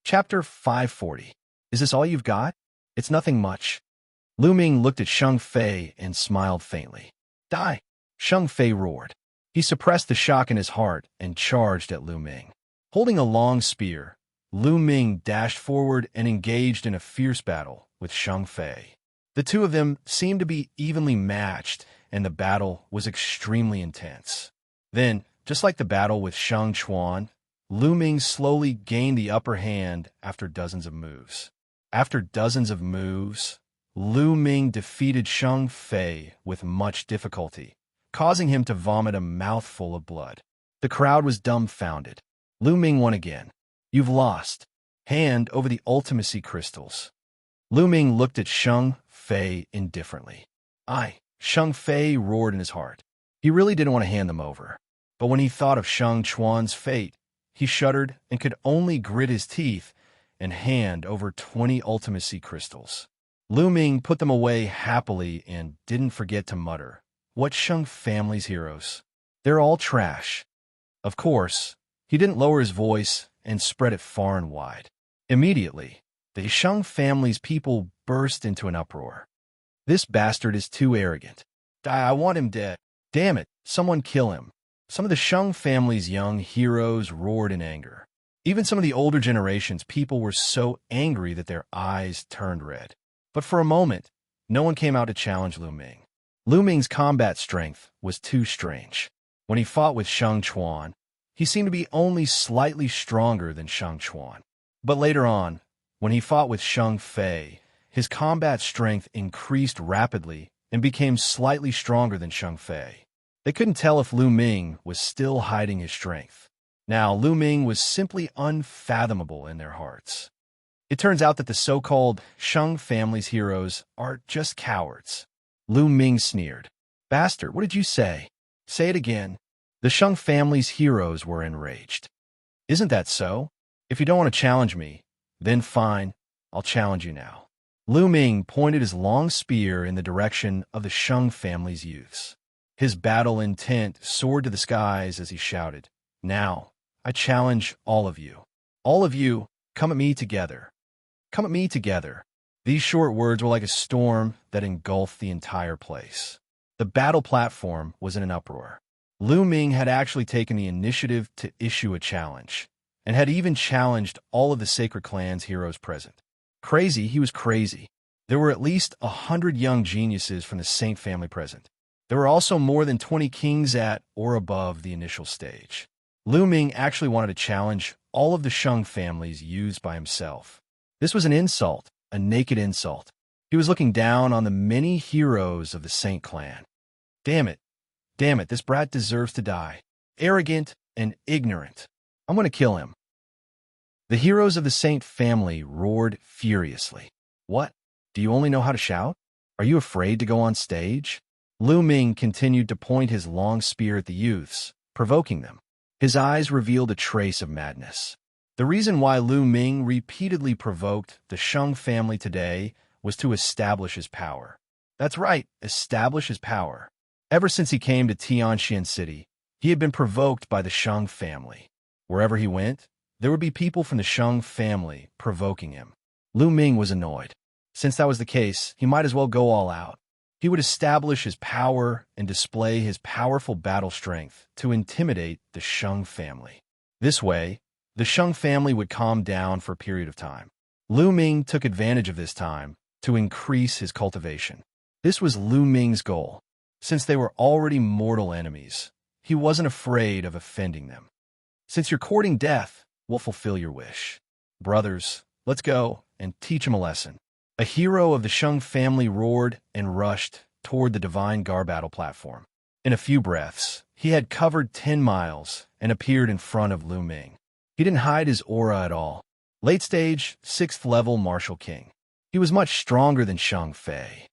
Chapter 540. Is this all you've got? It's nothing much. Lu Ming looked at Sheng Fei and smiled faintly. Die! Sheng Fei roared. He suppressed the shock in his heart and charged at Lu Ming. Holding a long spear, Lu Ming dashed forward and engaged in a fierce battle with Sheng Fei. The two of them seemed to be evenly matched, and the battle was extremely intense. Then, just like the battle with Sheng Chuan, Lu Ming slowly gained the upper hand after dozens of moves. After dozens of moves, Lu Ming defeated Sheng Fei with much difficulty, causing him to vomit a mouthful of blood. The crowd was dumbfounded. Lu Ming won again. You've lost. Hand over the ultimacy crystals. Lu Ming looked at Sheng Fei indifferently. Sheng Fei roared in his heart. He really didn't want to hand them over. But when he thought of Sheng Chuan's fate, he shuddered and could only grit his teeth and hand over 20 ultimacy crystals. Lu Ming put them away happily and didn't forget to mutter, "What Sheng family's heroes? They're all trash." Of course, he didn't lower his voice and spread it far and wide. Immediately, the Sheng family's people burst into an uproar. This bastard is too arrogant. I want him dead. Damn it, someone kill him. Some of the Sheng family's young heroes roared in anger. Even some of the older generation's people were so angry that their eyes turned red. But for a moment, no one came out to challenge Lu Ming. Lu Ming's combat strength was too strange. When he fought with Sheng Chuan, he seemed to be only slightly stronger than Sheng Chuan. But later on, when he fought with Sheng Fei, his combat strength increased rapidly and became slightly stronger than Sheng Fei. They couldn't tell if Lu Ming was still hiding his strength. Now, Lu Ming was simply unfathomable in their hearts. It turns out that the so-called Sheng family's heroes are just cowards. Lu Ming sneered. Bastard, what did you say? Say it again. The Sheng family's heroes were enraged. Isn't that so? If you don't want to challenge me, then fine, I'll challenge you now. Lu Ming pointed his long spear in the direction of the Sheng family's youths. His battle intent soared to the skies as he shouted, "Now, I challenge all of you. All of you, come at me together. Come at me together." These short words were like a storm that engulfed the entire place. The battle platform was in an uproar. Lu Ming had actually taken the initiative to issue a challenge, and had even challenged all of the Sacred Clan's heroes present. Crazy, he was crazy. There were at least 100 young geniuses from the Saint family present. There were also more than 20 kings at or above the initial stage. Lu Ming actually wanted to challenge all of the Sheng families used by himself. This was an insult, a naked insult. He was looking down on the many heroes of the Saint clan. Damn it, this brat deserves to die. Arrogant and ignorant. I'm going to kill him. The heroes of the Saint family roared furiously. What? Do you only know how to shout? Are you afraid to go on stage? Lu Ming continued to point his long spear at the youths, provoking them. His eyes revealed a trace of madness. The reason why Lu Ming repeatedly provoked the Sheng family today was to establish his power. That's right, establish his power. Ever since he came to Xianxia City, he had been provoked by the Sheng family. Wherever he went, there would be people from the Sheng family provoking him. Lu Ming was annoyed. Since that was the case, he might as well go all out. He would establish his power and display his powerful battle strength to intimidate the Sheng family. This way, the Sheng family would calm down for a period of time. Lu Ming took advantage of this time to increase his cultivation. This was Lu Ming's goal. Since they were already mortal enemies, he wasn't afraid of offending them. Since you're courting death, we'll fulfill your wish. Brothers, let's go and teach him a lesson. A hero of the Sheng family roared and rushed toward the Divine Gar battle platform. In a few breaths, he had covered 10 miles and appeared in front of Lu Ming. He didn't hide his aura at all. Late stage, 6th level Martial King. He was much stronger than Sheng Fei.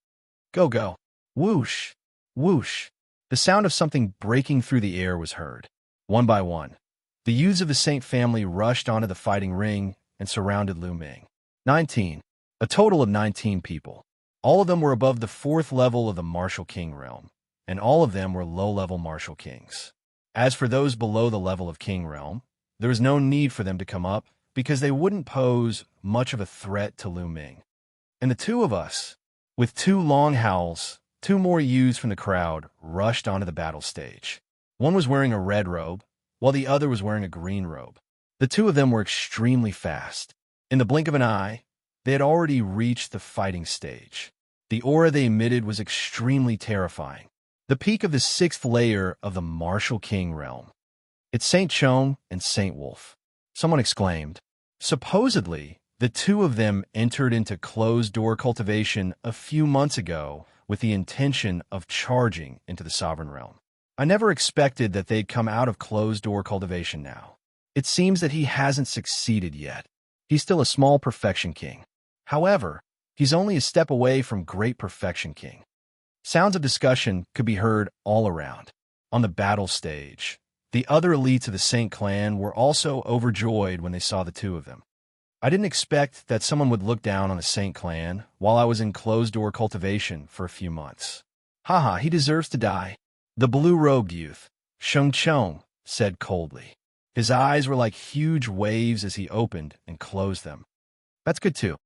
Go. Whoosh, whoosh. The sound of something breaking through the air was heard. One by one, the youths of the Saint family rushed onto the fighting ring and surrounded Lu Ming. 19. A total of 19 people. All of them were above the 4th level of the Martial King realm, and all of them were low-level Martial Kings. As for those below the level of King realm, there was no need for them to come up because they wouldn't pose much of a threat to Lu Ming. And the two of us, with two long howls, two more youths from the crowd rushed onto the battle stage. One was wearing a red robe, while the other was wearing a green robe. The two of them were extremely fast. In the blink of an eye, they had already reached the fighting stage. The aura they emitted was extremely terrifying. The peak of the 6th layer of the Martial King realm. It's Saint Chong and Saint Wolf, someone exclaimed. Supposedly, the two of them entered into closed-door cultivation a few months ago with the intention of charging into the Sovereign Realm. I never expected that they'd come out of closed-door cultivation now. It seems that he hasn't succeeded yet. He's still a small Perfection King. However, he's only a step away from Great Perfection King. Sounds of discussion could be heard all around. On the battle stage, the other elites of the Saint clan were also overjoyed when they saw the two of them. I didn't expect that someone would look down on the Saint clan while I was in closed-door cultivation for a few months. Haha, he deserves to die. The blue-robed youth, Xianxia, said coldly. His eyes were like huge waves as he opened and closed them. That's good too.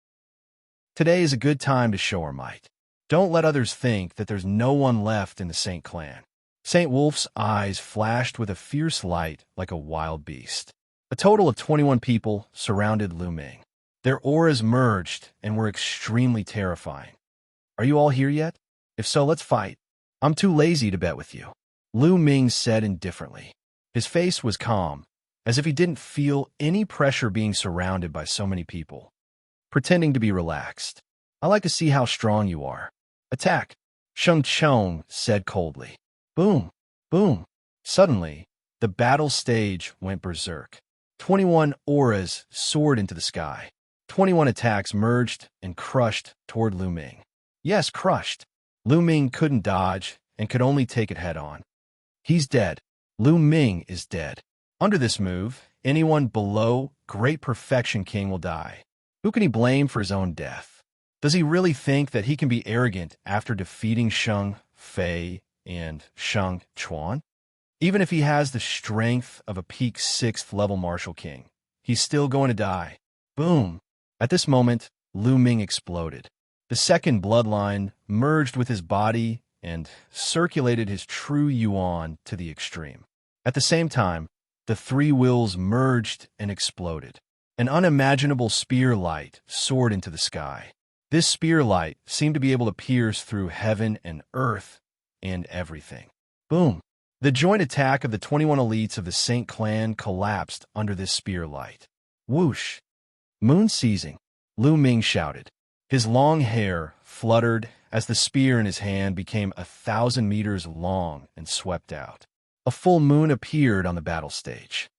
Today is a good time to show our might. Don't let others think that there's no one left in the Saint clan. Saint Wolf's eyes flashed with a fierce light like a wild beast. A total of 21 people surrounded Lu Ming. Their auras merged and were extremely terrifying. Are you all here yet? If so, let's fight. I'm too lazy to bet with you, Lu Ming said indifferently. His face was calm, as if he didn't feel any pressure being surrounded by so many people. Pretending to be relaxed. I like to see how strong you are. Attack, Xianxia said coldly. Boom, boom. Suddenly, the battle stage went berserk. 21 auras soared into the sky. 21 attacks merged and crushed toward Lu Ming. Yes, crushed. Lu Ming couldn't dodge and could only take it head-on. He's dead. Lu Ming is dead. Under this move, anyone below Great Perfection King will die. Who can he blame for his own death? Does he really think that he can be arrogant after defeating Sheng Fei and Sheng Chuan? Even if he has the strength of a peak 6th level Martial King, he's still going to die. Boom! At this moment, Lu Ming exploded. The second bloodline merged with his body and circulated his true yuan to the extreme. At the same time, the three wills merged and exploded. An unimaginable spear light soared into the sky. This spear light seemed to be able to pierce through heaven and earth and everything. Boom! The joint attack of the 21 elites of the Saint clan collapsed under this spear light. Whoosh! Moon seizing, Lu Ming shouted. His long hair fluttered as the spear in his hand became 1,000 meters long and swept out. A full moon appeared on the battle stage.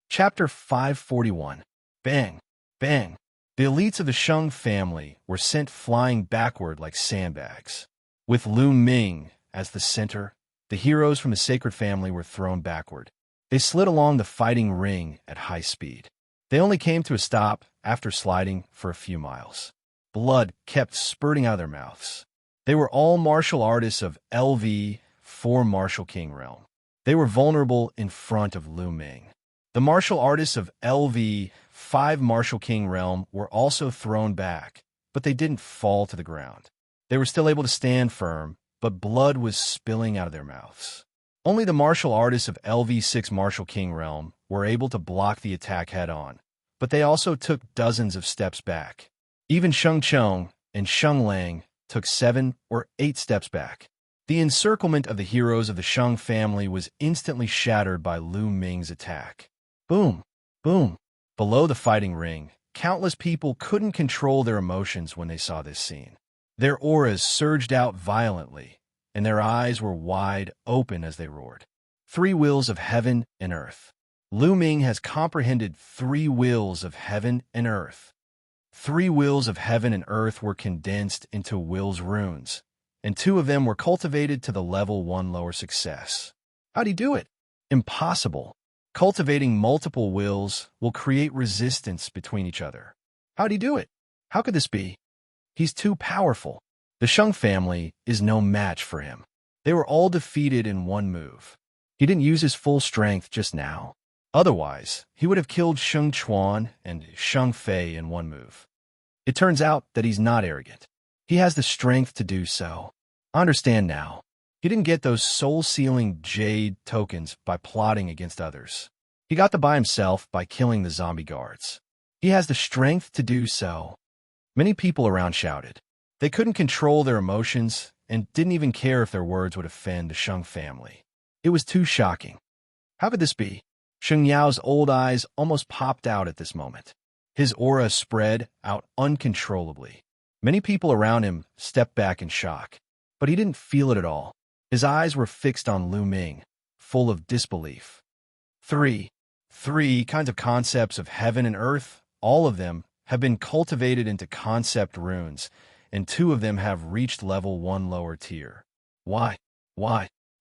Chapter 541. Bang! Bang! The elites of the Sheng family were sent flying backward like sandbags. With Lu Ming as the center, the heroes from the sacred family were thrown backward. They slid along the fighting ring at high speed. They only came to a stop after sliding for a few miles. Blood kept spurting out of their mouths. They were all martial artists of LV4 Martial King realm. They were vulnerable in front of Lu Ming. The martial artists of LV5 Martial King realm were also thrown back, but they didn't fall to the ground. They were still able to stand firm, but blood was spilling out of their mouths. Only the martial artists of LV6 Martial King realm were able to block the attack head-on, but they also took dozens of steps back. Even Xianxia and Sheng Lang took 7 or 8 steps back. The encirclement of the heroes of the Sheng family was instantly shattered by Lu Ming's attack. Boom! Boom! Below the fighting ring, countless people couldn't control their emotions when they saw this scene. Their auras surged out violently, and their eyes were wide open as they roared. 3 wills of heaven and earth. Lu Ming has comprehended 3 wills of heaven and earth. 3 wills of heaven and earth were condensed into wills runes, and 2 of them were cultivated to the level 1 lower success. How'd he do it? Impossible. Cultivating multiple wills will create resistance between each other. How'd he do it? How could this be? He's too powerful. The Sheng family is no match for him. They were all defeated in one move. He didn't use his full strength just now. Otherwise, he would have killed Sheng Chuan and Sheng Fei in one move. It turns out that he's not arrogant. He has the strength to do so. I understand now. He didn't get those soul-sealing jade tokens by plotting against others. He got them by himself by killing the zombie guards. He has the strength to do so. Many people around shouted. They couldn't control their emotions and didn't even care if their words would offend the Sheng family. It was too shocking. How could this be? Sheng Yao's old eyes almost popped out at this moment. His aura spread out uncontrollably. Many people around him stepped back in shock, but he didn't feel it at all. His eyes were fixed on Lu Ming, full of disbelief. Three kinds of concepts of heaven and earth, all of them have been cultivated into concept runes, and 2 of them have reached level 1 lower tier. Why?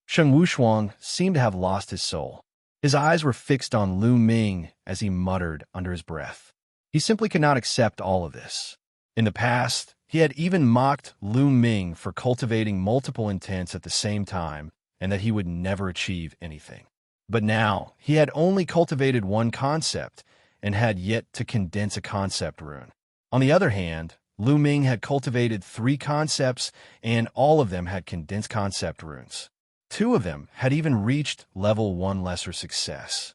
Sheng Wuxia seemed to have lost his soul. His eyes were fixed on Lu Ming as he muttered under his breath. He simply could not accept all of this. In the past, he had even mocked Lu Ming for cultivating multiple intents at the same time and that he would never achieve anything. But now, he had only cultivated 1 concept and had yet to condense a concept rune. On the other hand, Lu Ming had cultivated 3 concepts and all of them had condensed concept runes. 2 of them had even reached level 1 lesser success.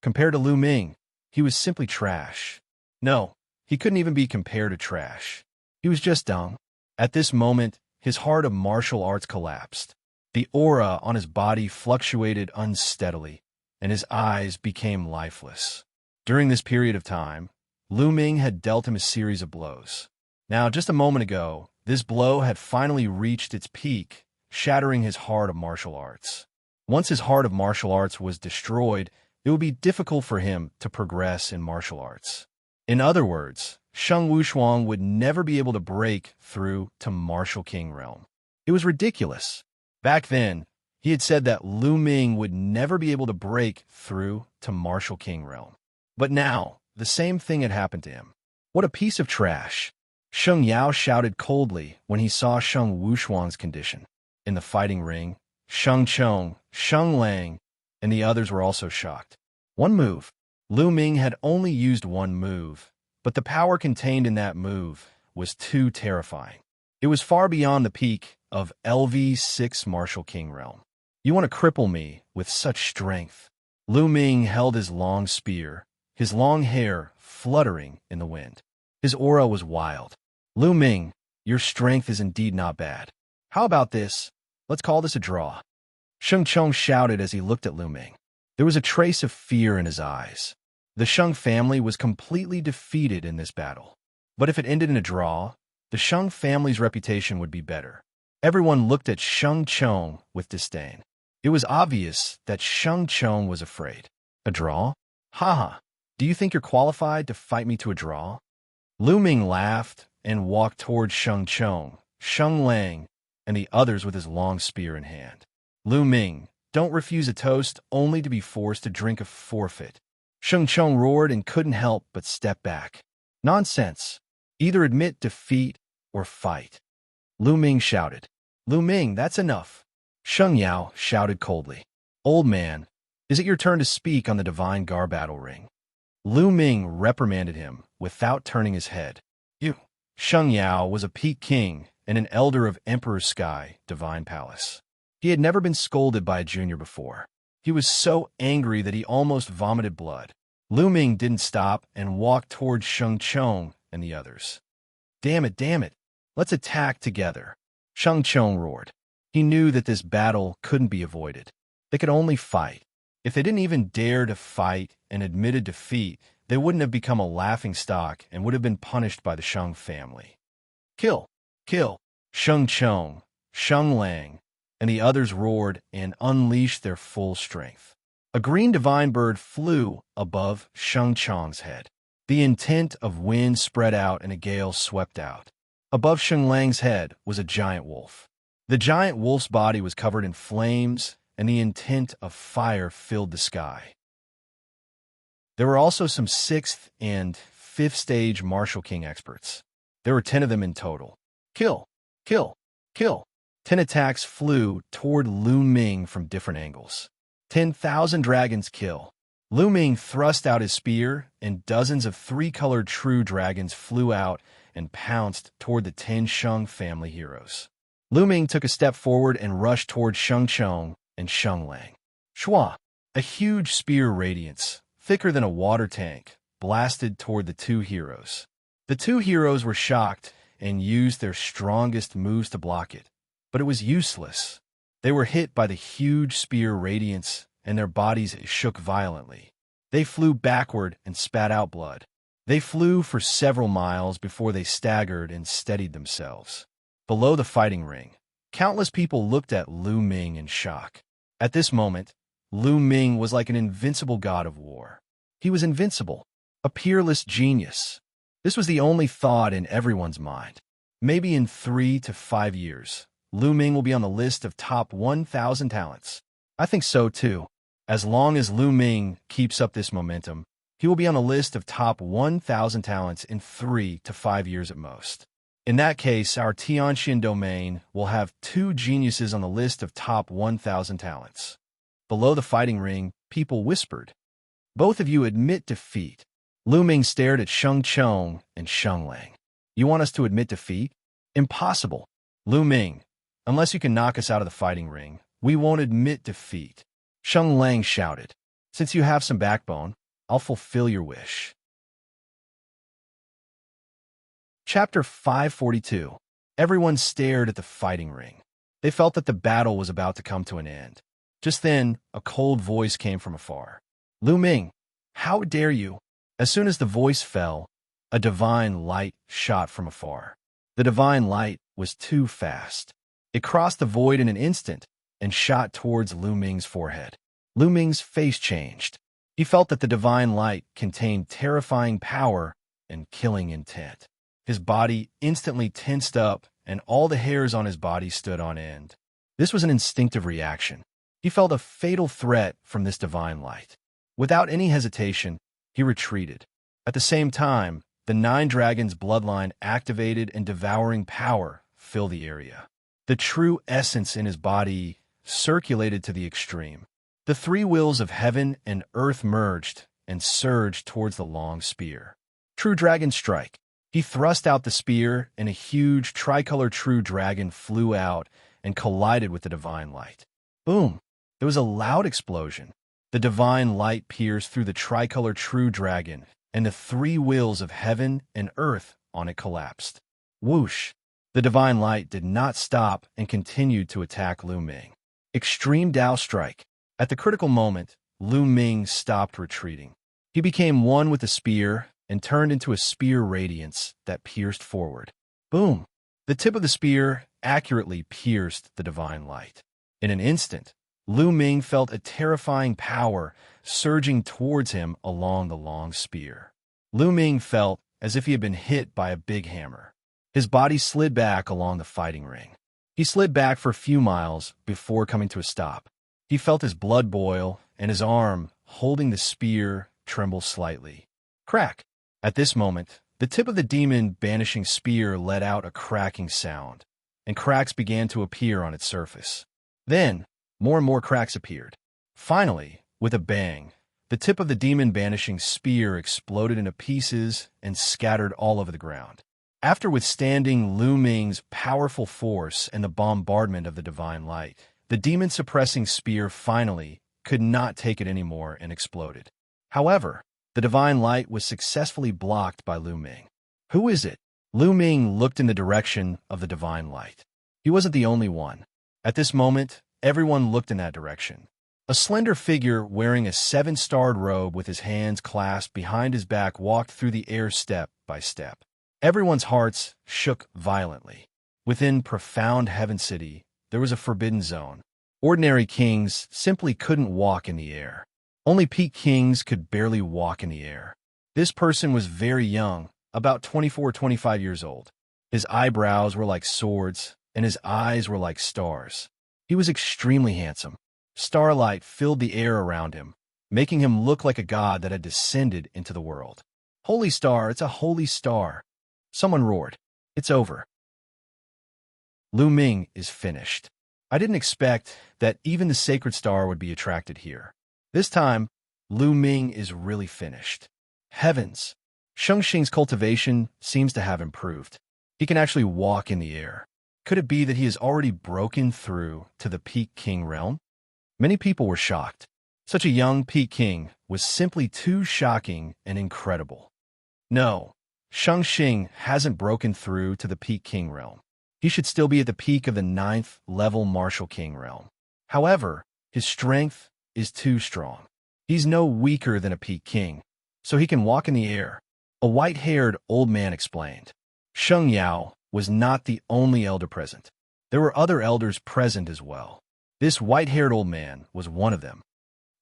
Compared to Lu Ming, he was simply trash. No, he couldn't even be compared to trash. He was just dung. At this moment, his heart of martial arts collapsed. The aura on his body fluctuated unsteadily, and his eyes became lifeless. During this period of time, Lu Ming had dealt him a series of blows. Now, just a moment ago, this blow had finally reached its peak, shattering his heart of martial arts. Once his heart of martial arts was destroyed, it would be difficult for him to progress in martial arts. In other words, Sheng Wuxia would never be able to break through to Martial King realm. It was ridiculous. Back then, he had said that Lu Ming would never be able to break through to Martial King realm. But now, the same thing had happened to him. What a piece of trash! Sheng Yao shouted coldly when he saw Sheng Wuxia's condition. In the fighting ring, Sheng Chong, Sheng Lang, and the others were also shocked. 1 move. Lu Ming had only used 1 move, but the power contained in that move was too terrifying. It was far beyond the peak of LV6 Martial King realm. You want to cripple me with such strength? Lu Ming held his long spear, his long hair fluttering in the wind. His aura was wild. Lu Ming, your strength is indeed not bad. How about this? Let's call this a draw. Sheng Chong shouted as he looked at Lu Ming. There was a trace of fear in his eyes. The Sheng family was completely defeated in this battle. But if it ended in a draw, the Sheng family's reputation would be better. Everyone looked at Sheng Chong with disdain. It was obvious that Sheng Chong was afraid. A draw? Haha, do you think you're qualified to fight me to a draw? Lu Ming laughed and walked toward Sheng Chong, Sheng Lang, and the others with his long spear in hand. Lu Ming, don't refuse a toast only to be forced to drink a forfeit. Sheng Chong roared and couldn't help but step back. Nonsense. Either admit defeat or fight. Lu Ming shouted. Lu Ming, that's enough. Sheng Yao shouted coldly. Old man, is it your turn to speak on the Divine Gar battle ring? Lu Ming reprimanded him without turning his head. You. Sheng Yao was a peak king and an elder of Emperor's Sky, Divine Palace. He had never been scolded by a junior before. He was so angry that he almost vomited blood. Lu Ming didn't stop and walked toward Sheng Chong and the others. Damn it, let's attack together. Sheng Chong roared. He knew that this battle couldn't be avoided. They could only fight. If they didn't even dare to fight and admitted defeat, they wouldn't have become a laughingstock and would have been punished by the Sheng family. Kill! Sheng Chong, Sheng Lang, and the others roared and unleashed their full strength. A green divine bird flew above Sheng Chong's head. The intent of wind spread out and a gale swept out. Above Sheng Lang's head was a giant wolf. The giant wolf's body was covered in flames, and the intent of fire filled the sky. There were also some 6th and 5th stage Martial King experts. There were 10 of them in total. Kill! 10 attacks flew toward Lu Ming from different angles. 10,000 dragons kill. Lu Ming thrust out his spear, and dozens of three-colored true dragons flew out and pounced toward the 10 Sheng family heroes. Lu Ming took a step forward and rushed toward Sheng Chong and Sheng Lang. Shua, a huge spear radiance, thicker than a water tank, blasted toward the two heroes. The two heroes were shocked and used their strongest moves to block it, but it was useless. They were hit by the huge spear radiance, and their bodies shook violently. They flew backward and spat out blood. They flew for several miles before they staggered and steadied themselves. Below the fighting ring, countless people looked at Lu Ming in shock. At this moment, Lu Ming was like an invincible god of war. He was invincible, a peerless genius. This was the only thought in everyone's mind. Maybe in 3 to 5 years, Lu Ming will be on the list of top 1,000 talents. I think so too. As long as Lu Ming keeps up this momentum, he will be on the list of top 1,000 talents in 3 to 5 years at most. In that case, our Xianxia domain will have 2 geniuses on the list of top 1,000 talents. Below the fighting ring, people whispered, "Both of you admit defeat." Lu Ming stared at Sheng Chong and Sheng Lang. "You want us to admit defeat? Impossible. Lu Ming, unless you can knock us out of the fighting ring, we won't admit defeat." Sheng Lang shouted, "Since you have some backbone, I'll fulfill your wish." Chapter 542. Everyone stared at the fighting ring. They felt that the battle was about to come to an end. Just then, a cold voice came from afar. "Lu Ming, how dare you?" As soon as the voice fell, a divine light shot from afar. The divine light was too fast. It crossed the void in an instant and shot towards Lu Ming's forehead. Lu Ming's face changed. He felt that the divine light contained terrifying power and killing intent. His body instantly tensed up, and all the hairs on his body stood on end. This was an instinctive reaction. He felt a fatal threat from this divine light. Without any hesitation, he retreated. At the same time, the 9 dragons' bloodline activated, and devouring power filled the area. The true essence in his body circulated to the extreme. The 3 wills of heaven and earth merged and surged towards the long spear. True Dragon Strike. He thrust out the spear, and a huge tricolor true dragon flew out and collided with the divine light. Boom! There was a loud explosion. The divine light pierced through the tricolor true dragon, and the 3 wills of heaven and earth on it collapsed. Whoosh! The divine light did not stop and continued to attack Lu Ming. Extreme Dao Strike. At the critical moment, Lu Ming stopped retreating. He became one with the spear and turned into a spear radiance that pierced forward. Boom! The tip of the spear accurately pierced the divine light. In an instant, Lu Ming felt a terrifying power surging towards him along the long spear. Lu Ming felt as if he had been hit by a big hammer. His body slid back along the fighting ring. He slid back for a few miles before coming to a stop. He felt his blood boil, and his arm, holding the spear, tremble slightly. Crack! At this moment, the tip of the demon banishing spear let out a cracking sound, and cracks began to appear on its surface. Then, more and more cracks appeared. Finally, with a bang, the tip of the demon banishing spear exploded into pieces and scattered all over the ground. After withstanding Lu Ming's powerful force and the bombardment of the divine light, the demon-suppressing spear finally could not take it anymore and exploded. However, the divine light was successfully blocked by Lu Ming. Who is it? Lu Ming looked in the direction of the divine light. He wasn't the only one. At this moment, everyone looked in that direction. A slender figure wearing a 7-starred robe with his hands clasped behind his back walked through the air step by step. Everyone's hearts shook violently. Within profound Heaven City, there was a forbidden zone. Ordinary kings simply couldn't walk in the air. Only peak kings could barely walk in the air. This person was very young, about 24-25 years old. His eyebrows were like swords, and his eyes were like stars. He was extremely handsome. Starlight filled the air around him, making him look like a god that had descended into the world. "Holy star, it's a holy star!" Someone roared. "It's over. Lu Ming is finished." I didn't expect that even the sacred star would be attracted here. This time, Lu Ming is really finished. Heavens! Xianxia's cultivation seems to have improved. He can actually walk in the air. Could it be that he has already broken through to the Peak King realm? Many people were shocked. Such a young Peak King was simply too shocking and incredible. No, Xianxia hasn't broken through to the Peak King realm. He should still be at the peak of the 9th level Martial King realm. However, his strength is too strong. He's no weaker than a Peak King, so he can walk in the air. A white-haired old man explained. Xianxia was not the only elder present. There were other elders present as well. This white-haired old man was one of them.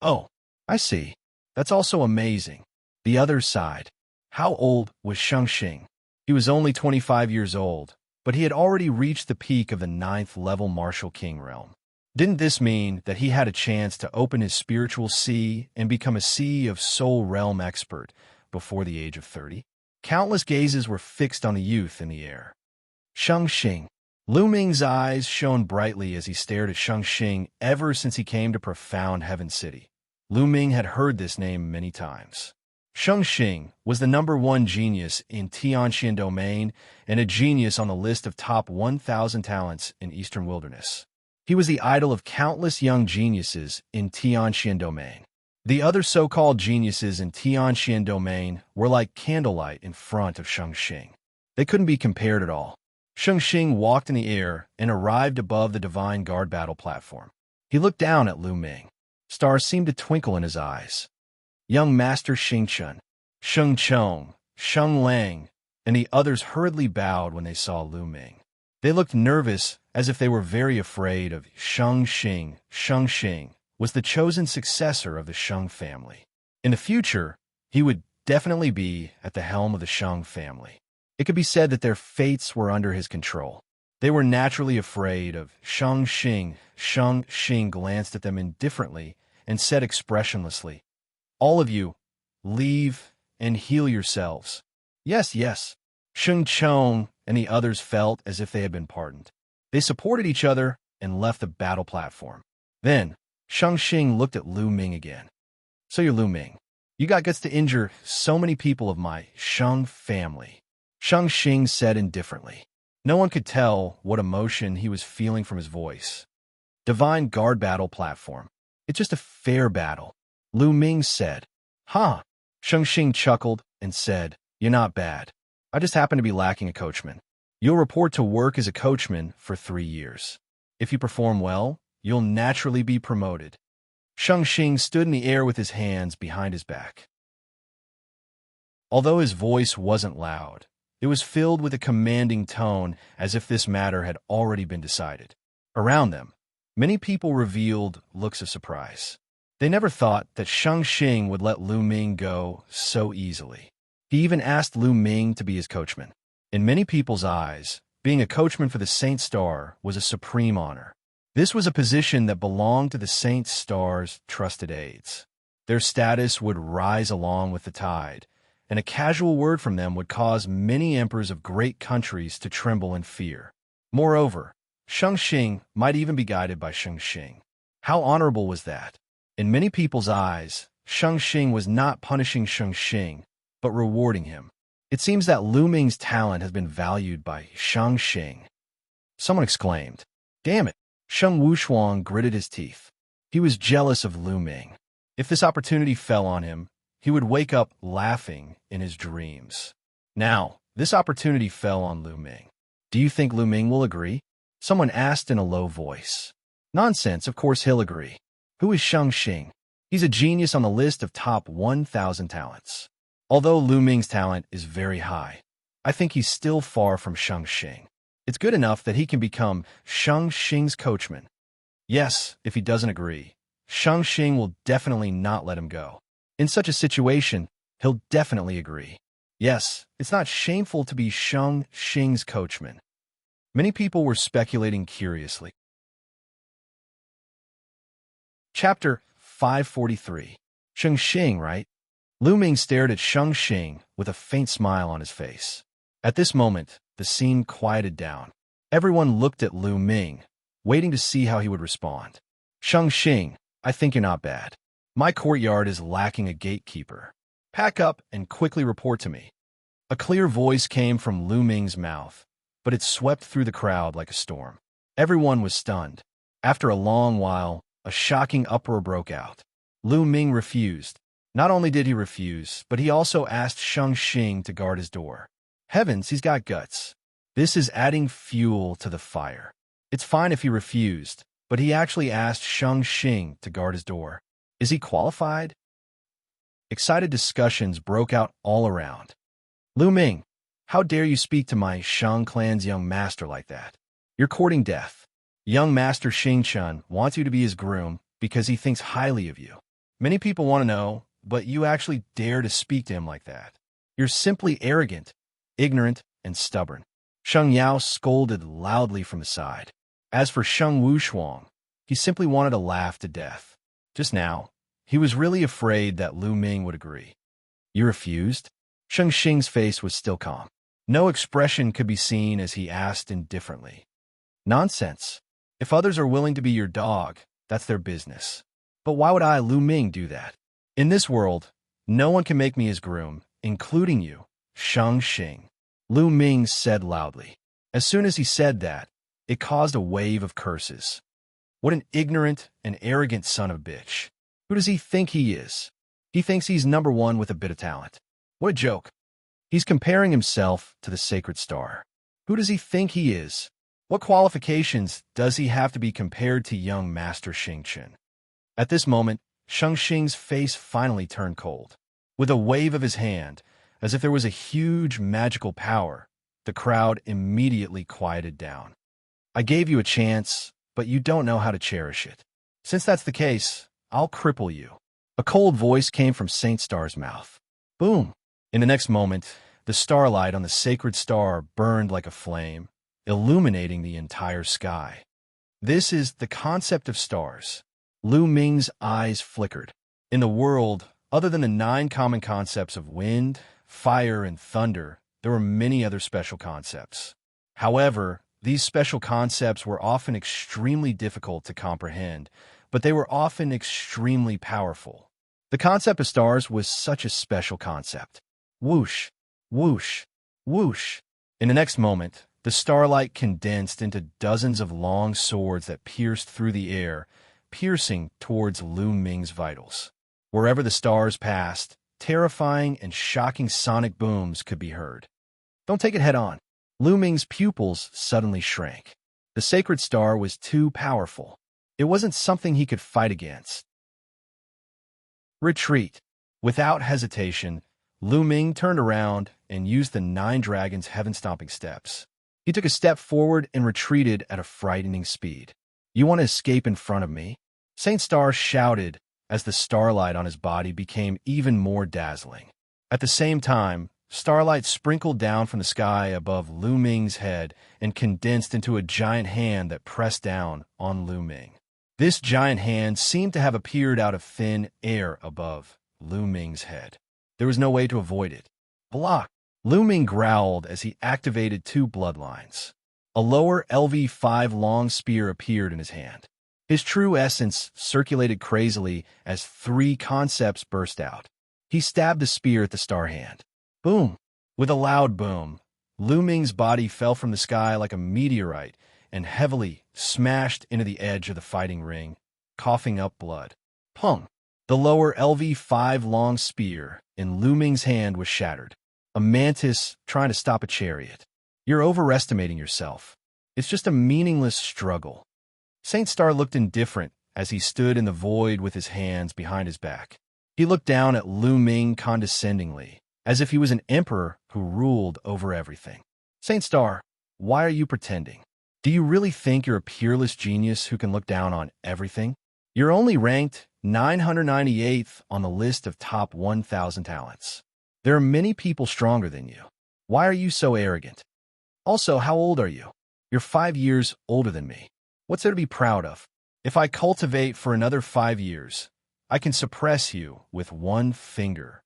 Oh, I see. That's also amazing. The other side. How old was Xianxia? He was only 25 years old, but he had already reached the peak of the 9th level Martial King realm. Didn't this mean that he had a chance to open his spiritual sea and become a Sea of Soul realm expert before the age of 30? Countless gazes were fixed on the youth in the air. Xianxia. Lu Ming's eyes shone brightly as he stared at Xianxia ever since he came to Profound Heaven City. Lu Ming had heard this name many times. Xianxia was the #1 genius in Xianxia domain and a genius on the list of top 1,000 talents in Eastern Wilderness. He was the idol of countless young geniuses in Xianxia domain. The other so-called geniuses in Xianxia domain were like candlelight in front of Xianxia. They couldn't be compared at all. Xianxia walked in the air and arrived above the Divine Guard battle platform. He looked down at Lu Ming. Stars seemed to twinkle in his eyes. Young Master Xingchen, Sheng Chong, Sheng Lang, and the others hurriedly bowed when they saw Lu Ming. They looked nervous, as if they were very afraid of Xianxia. Xianxia was the chosen successor of the Sheng family. In the future, he would definitely be at the helm of the Sheng family. It could be said that their fates were under his control. They were naturally afraid of Xianxia. Xianxia glanced at them indifferently and said expressionlessly, "All of you, leave and heal yourselves." Yes, yes. Sheng Chong and the others felt as if they had been pardoned. They supported each other and left the battle platform. Then, Xianxia looked at Lu Ming again. "So you're Lu Ming. You got guts to injure so many people of my Sheng family." Xianxia said indifferently. No one could tell what emotion he was feeling from his voice. Divine Guard battle platform. It's just a fair battle, Lu Ming said. Huh. Xianxia chuckled and said, "You're not bad. I just happen to be lacking a coachman. You'll report to work as a coachman for 3 years. If you perform well, you'll naturally be promoted." Xianxia stood in the air with his hands behind his back. Although his voice wasn't loud, it was filled with a commanding tone as if this matter had already been decided. Around them, many people revealed looks of surprise. They never thought that Xianxia would let Lu Ming go so easily. He even asked Lu Ming to be his coachman. In many people's eyes, being a coachman for the Saint Star was a supreme honor. This was a position that belonged to the Saint Star's trusted aides. Their status would rise along with the tide, and a casual word from them would cause many emperors of great countries to tremble in fear. Moreover, Xianxia might even be guided by Xianxia. How honorable was that? In many people's eyes, Xianxia was not punishing Xianxia, but rewarding him. It seems that Lu Ming's talent has been valued by Xianxia. Someone exclaimed. Damn it! Sheng Wuxuang gritted his teeth. He was jealous of Lu Ming. If this opportunity fell on him, he would wake up laughing in his dreams. Now, this opportunity fell on Lu Ming. Do you think Lu Ming will agree? Someone asked in a low voice. Nonsense, of course he'll agree. Who is Xianxia? He's a genius on the list of top 1,000 talents. Although Lu Ming's talent is very high, I think he's still far from Xianxia. It's good enough that he can become Xianxia's coachman. Yes, if he doesn't agree, Xianxia will definitely not let him go. In such a situation, he'll definitely agree. Yes, it's not shameful to be Xianxia's coachman. Many people were speculating curiously. Chapter 543. Xianxia, right? Lu Ming stared at Xianxia with a faint smile on his face. At this moment, the scene quieted down. Everyone looked at Lu Ming, waiting to see how he would respond. Xianxia, I think you're not bad. My courtyard is lacking a gatekeeper. Pack up and quickly report to me. A clear voice came from Lu Ming's mouth, but it swept through the crowd like a storm. Everyone was stunned. After a long while, a shocking uproar broke out. Lu Ming refused. Not only did he refuse, but he also asked Xianxia to guard his door. Heavens, he's got guts. This is adding fuel to the fire. It's fine if he refused, but he actually asked Xianxia to guard his door. Is he qualified? Excited discussions broke out all around. Lu Ming, how dare you speak to my Shang clan's young master like that? You're courting death. Young master Xianxia wants you to be his groom because he thinks highly of you. Many people want to know, but you actually dare to speak to him like that. You're simply arrogant, ignorant, and stubborn. Sheng Yao scolded loudly from the side. As for Sheng Wushuang, he simply wanted to laugh to death. Just now, he was really afraid that Lu Ming would agree. You refused? Sheng Xing's face was still calm. No expression could be seen as he asked indifferently. Nonsense. If others are willing to be your dog, that's their business. But why would I, Lu Ming, do that? In this world, no one can make me his groom, including you, Shang Xing. Lu Ming said loudly. As soon as he said that, it caused a wave of curses. What an ignorant and arrogant son of a bitch. Who does he think he is? He thinks he's number one with a bit of talent. What a joke. He's comparing himself to the sacred star. Who does he think he is? What qualifications does he have to be compared to young Master Xianxia? At this moment, Shang Xing's face finally turned cold. With a wave of his hand, as if there was a huge magical power, the crowd immediately quieted down. I gave you a chance, but you don't know how to cherish it. Since that's the case, I'll cripple you. A cold voice came from Saint Star's mouth. Boom! In the next moment, the starlight on the sacred star burned like a flame, illuminating the entire sky. This is the concept of stars. Lu Ming's eyes flickered. In the world, other than the 9 common concepts of wind, fire, and thunder, there were many other special concepts. However, these special concepts were often extremely difficult to comprehend, but they were often extremely powerful. The concept of stars was such a special concept. Whoosh, whoosh, whoosh. In the next moment, the starlight condensed into dozens of long swords that pierced through the air, piercing towards Lu Ming's vitals. Wherever the stars passed, terrifying and shocking sonic booms could be heard. Don't take it head on. Lu Ming's pupils suddenly shrank. The sacred star was too powerful. It wasn't something he could fight against. Retreat. Without hesitation, Lu Ming turned around and used the 9 dragons' heaven-stomping steps. He took a step forward and retreated at a frightening speed. You want to escape in front of me? Saint Star shouted as the starlight on his body became even more dazzling. At the same time, starlight sprinkled down from the sky above Lu Ming's head and condensed into a giant hand that pressed down on Lu Ming. This giant hand seemed to have appeared out of thin air above Lu Ming's head. There was no way to avoid it. Block! Lu Ming growled as he activated 2 bloodlines. A lower LV5 long spear appeared in his hand. His true essence circulated crazily as 3 concepts burst out. He stabbed the spear at the star hand. Boom! With a loud boom, Lu Ming's body fell from the sky like a meteorite and heavily smashed into the edge of the fighting ring, coughing up blood. Pung! The lower LV5 long spear in Lu Ming's hand was shattered. A mantis trying to stop a chariot. You're overestimating yourself. It's just a meaningless struggle. Saint Star looked indifferent as he stood in the void with his hands behind his back. He looked down at Lu Ming condescendingly, as if he was an emperor who ruled over everything. Saint Star, why are you pretending? Do you really think you're a peerless genius who can look down on everything? You're only ranked 998th on the list of top 1,000 talents. There are many people stronger than you. Why are you so arrogant? Also, how old are you? You're 5 years older than me. What's there to be proud of? If I cultivate for another 5 years, I can suppress you with 1 finger.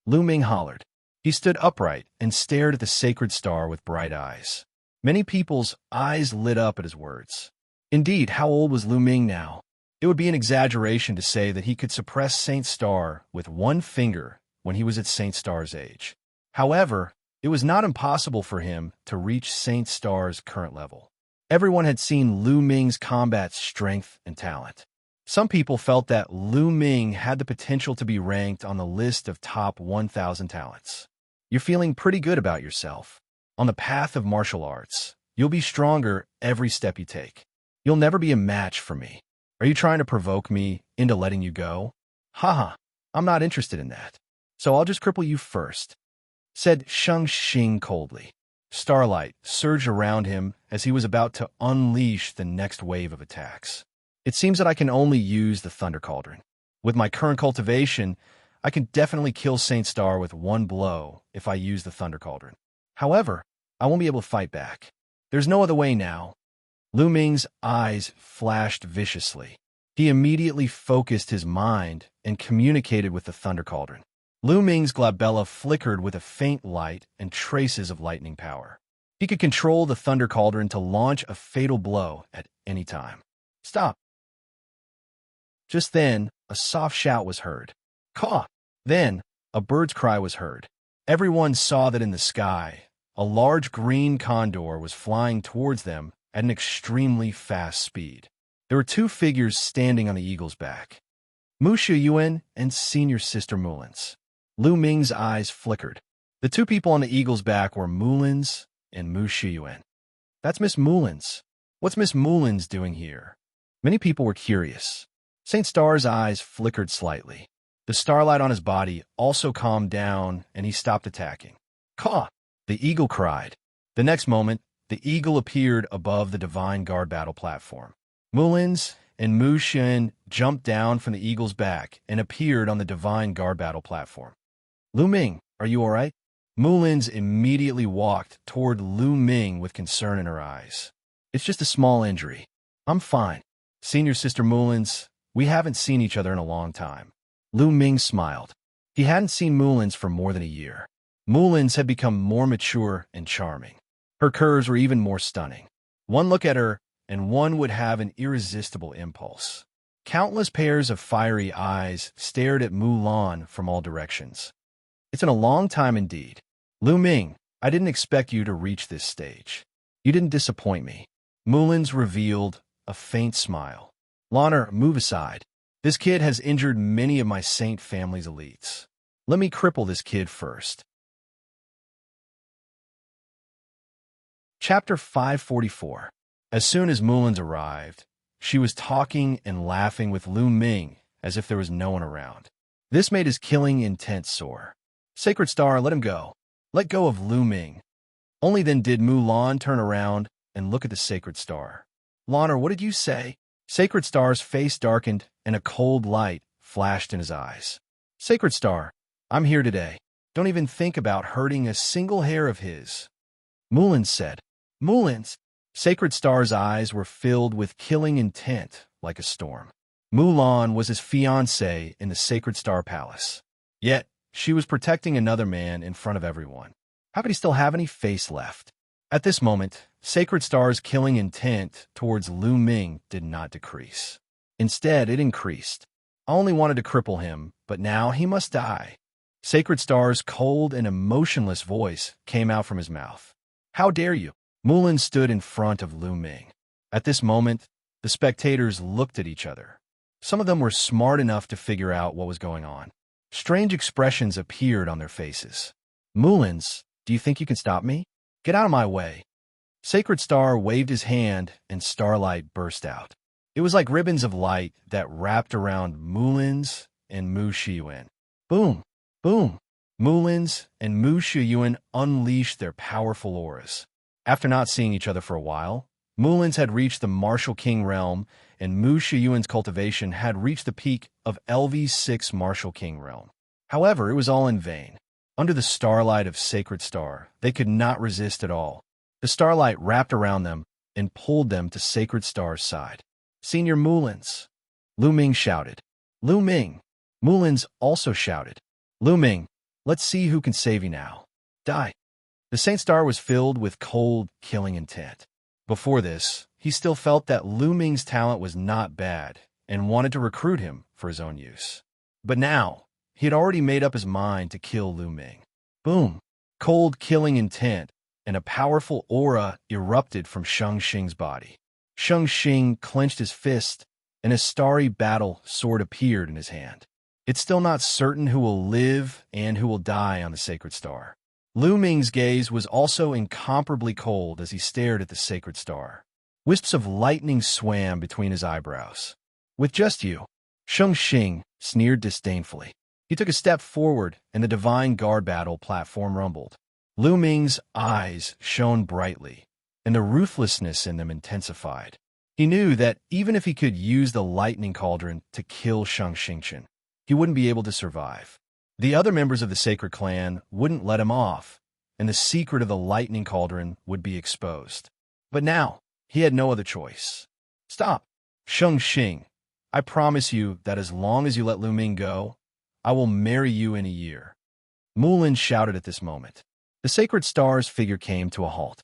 Lu Ming hollered. He stood upright and stared at the sacred star with bright eyes. Many people's eyes lit up at his words. Indeed, how old was Lu Ming now? It would be an exaggeration to say that he could suppress Saint Star with one finger when he was at Saint Star's age. However, it was not impossible for him to reach Saint Star's current level. Everyone had seen Lu Ming's combat strength and talent. Some people felt that Lu Ming had the potential to be ranked on the list of top 1,000 talents. You're feeling pretty good about yourself. On the path of martial arts, you'll be stronger every step you take. You'll never be a match for me. Are you trying to provoke me into letting you go? Haha, I'm not interested in that. So I'll just cripple you first, said Xianxia coldly. Starlight surged around him as he was about to unleash the next wave of attacks. It seems that I can only use the Thunder Cauldron. With my current cultivation, I can definitely kill Saint Star with one blow if I use the Thunder Cauldron. However, I won't be able to fight back. There's no other way now. Lu Ming's eyes flashed viciously. He immediately focused his mind and communicated with the Thunder Cauldron. Lu Ming's glabella flickered with a faint light and traces of lightning power. He could control the Thunder Cauldron to launch a fatal blow at any time. Stop! Just then, a soft shout was heard. Caw! Then, a bird's cry was heard. Everyone saw that in the sky, a large green condor was flying towards them at an extremely fast speed. There were two figures standing on the eagle's back. Mu Shiyuan and senior sister Mulin's. Lu Ming's eyes flickered. The two people on the eagle's back were Mulin's and Mu Shiyuan. That's Miss Mulin's. What's Miss Mulin's doing here? Many people were curious. Saint Star's eyes flickered slightly. The starlight on his body also calmed down, and he stopped attacking. Caw! The eagle cried. The next moment, the eagle appeared above the Divine Guard battle platform. Mulin's and Mu Xian jumped down from the eagle's back and appeared on the Divine Guard battle platform. Lu Ming, are you all right? Mulin's immediately walked toward Lu Ming with concern in her eyes. It's just a small injury. I'm fine. Senior sister Mulin's, we haven't seen each other in a long time. Lu Ming smiled. He hadn't seen Mulin's for more than a year. Mulin's had become more mature and charming. Her curves were even more stunning. One look at her, and one would have an irresistible impulse. Countless pairs of fiery eyes stared at Mulan from all directions. It's been a long time indeed. Lu Ming, I didn't expect you to reach this stage. You didn't disappoint me. Mulin's revealed a faint smile. Loner, move aside. This kid has injured many of my Saint family's elites. Let me cripple this kid first. Chapter 544. As soon as Mulin's arrived, she was talking and laughing with Lu Ming as if there was no one around. This made his killing intent soar. Sacred Star, let him go. Let go of Lu Ming. Only then did Mulan turn around and look at the Sacred Star. Loner, what did you say? Sacred Star's face darkened and a cold light flashed in his eyes. Sacred Star, I'm here today. Don't even think about hurting a single hair of his. Mulin's said. Mulin's? Sacred Star's eyes were filled with killing intent like a storm. Mulan was his fiancée in the Sacred Star Palace. Yet, she was protecting another man in front of everyone. How could he still have any face left? At this moment, Sacred Star's killing intent towards Lu Ming did not decrease. Instead, it increased. I only wanted to cripple him, but now he must die. Sacred Star's cold and emotionless voice came out from his mouth. How dare you? Mulan stood in front of Lu Ming. At this moment, the spectators looked at each other. Some of them were smart enough to figure out what was going on. Strange expressions appeared on their faces. Mulin's, do you think you can stop me? Get out of my way. Sacred Star waved his hand and starlight burst out. It was like ribbons of light that wrapped around Mulin's and Mu Shiyuan. Boom! Boom! Mulin's and Mu Shiyuan unleashed their powerful auras. After not seeing each other for a while, Mulin's had reached the Martial King realm, and Mu Shiyuan's cultivation had reached the peak of LV's 6 Martial King realm. However, it was all in vain. Under the starlight of Sacred Star, they could not resist at all. The starlight wrapped around them and pulled them to Sacred Star's side. Senior Mulin's. Lu Ming shouted. Lu Ming. Mulin's also shouted. Lu Ming, let's see who can save you now. Die. The Saint Star was filled with cold, killing intent. Before this, he still felt that Lu Ming's talent was not bad, and wanted to recruit him for his own use. But now, he had already made up his mind to kill Lu Ming. Boom! Cold killing intent, and a powerful aura erupted from Xianxia's body. Xianxia clenched his fist, and a starry battle sword appeared in his hand. It's still not certain who will live and who will die on the sacred star. Lu Ming's gaze was also incomparably cold as he stared at the sacred star. Wisps of lightning swam between his eyebrows. With just you, Xianxia sneered disdainfully. He took a step forward, and the divine guard battle platform rumbled. Lu Ming's eyes shone brightly, and the ruthlessness in them intensified. He knew that even if he could use the lightning cauldron to kill Xianxia, he wouldn't be able to survive. The other members of the sacred clan wouldn't let him off, and the secret of the lightning cauldron would be exposed. But now, he had no other choice. Stop, Xianxia. I promise you that as long as you let Lu Ming go, I will marry you in a year. Mulin shouted at this moment. The sacred star's figure came to a halt.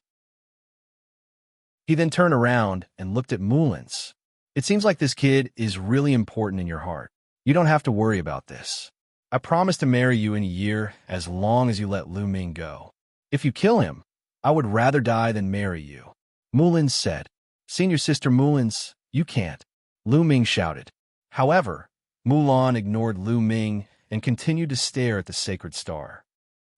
He then turned around and looked at Mulin's. It seems like this kid is really important in your heart. You don't have to worry about this. I promise to marry you in a year as long as you let Lu Ming go. If you kill him, I would rather die than marry you. Mulin said. Senior sister Mulin's, you can't. Lu Ming shouted. However, Mulan ignored Lu Ming and continued to stare at the sacred star.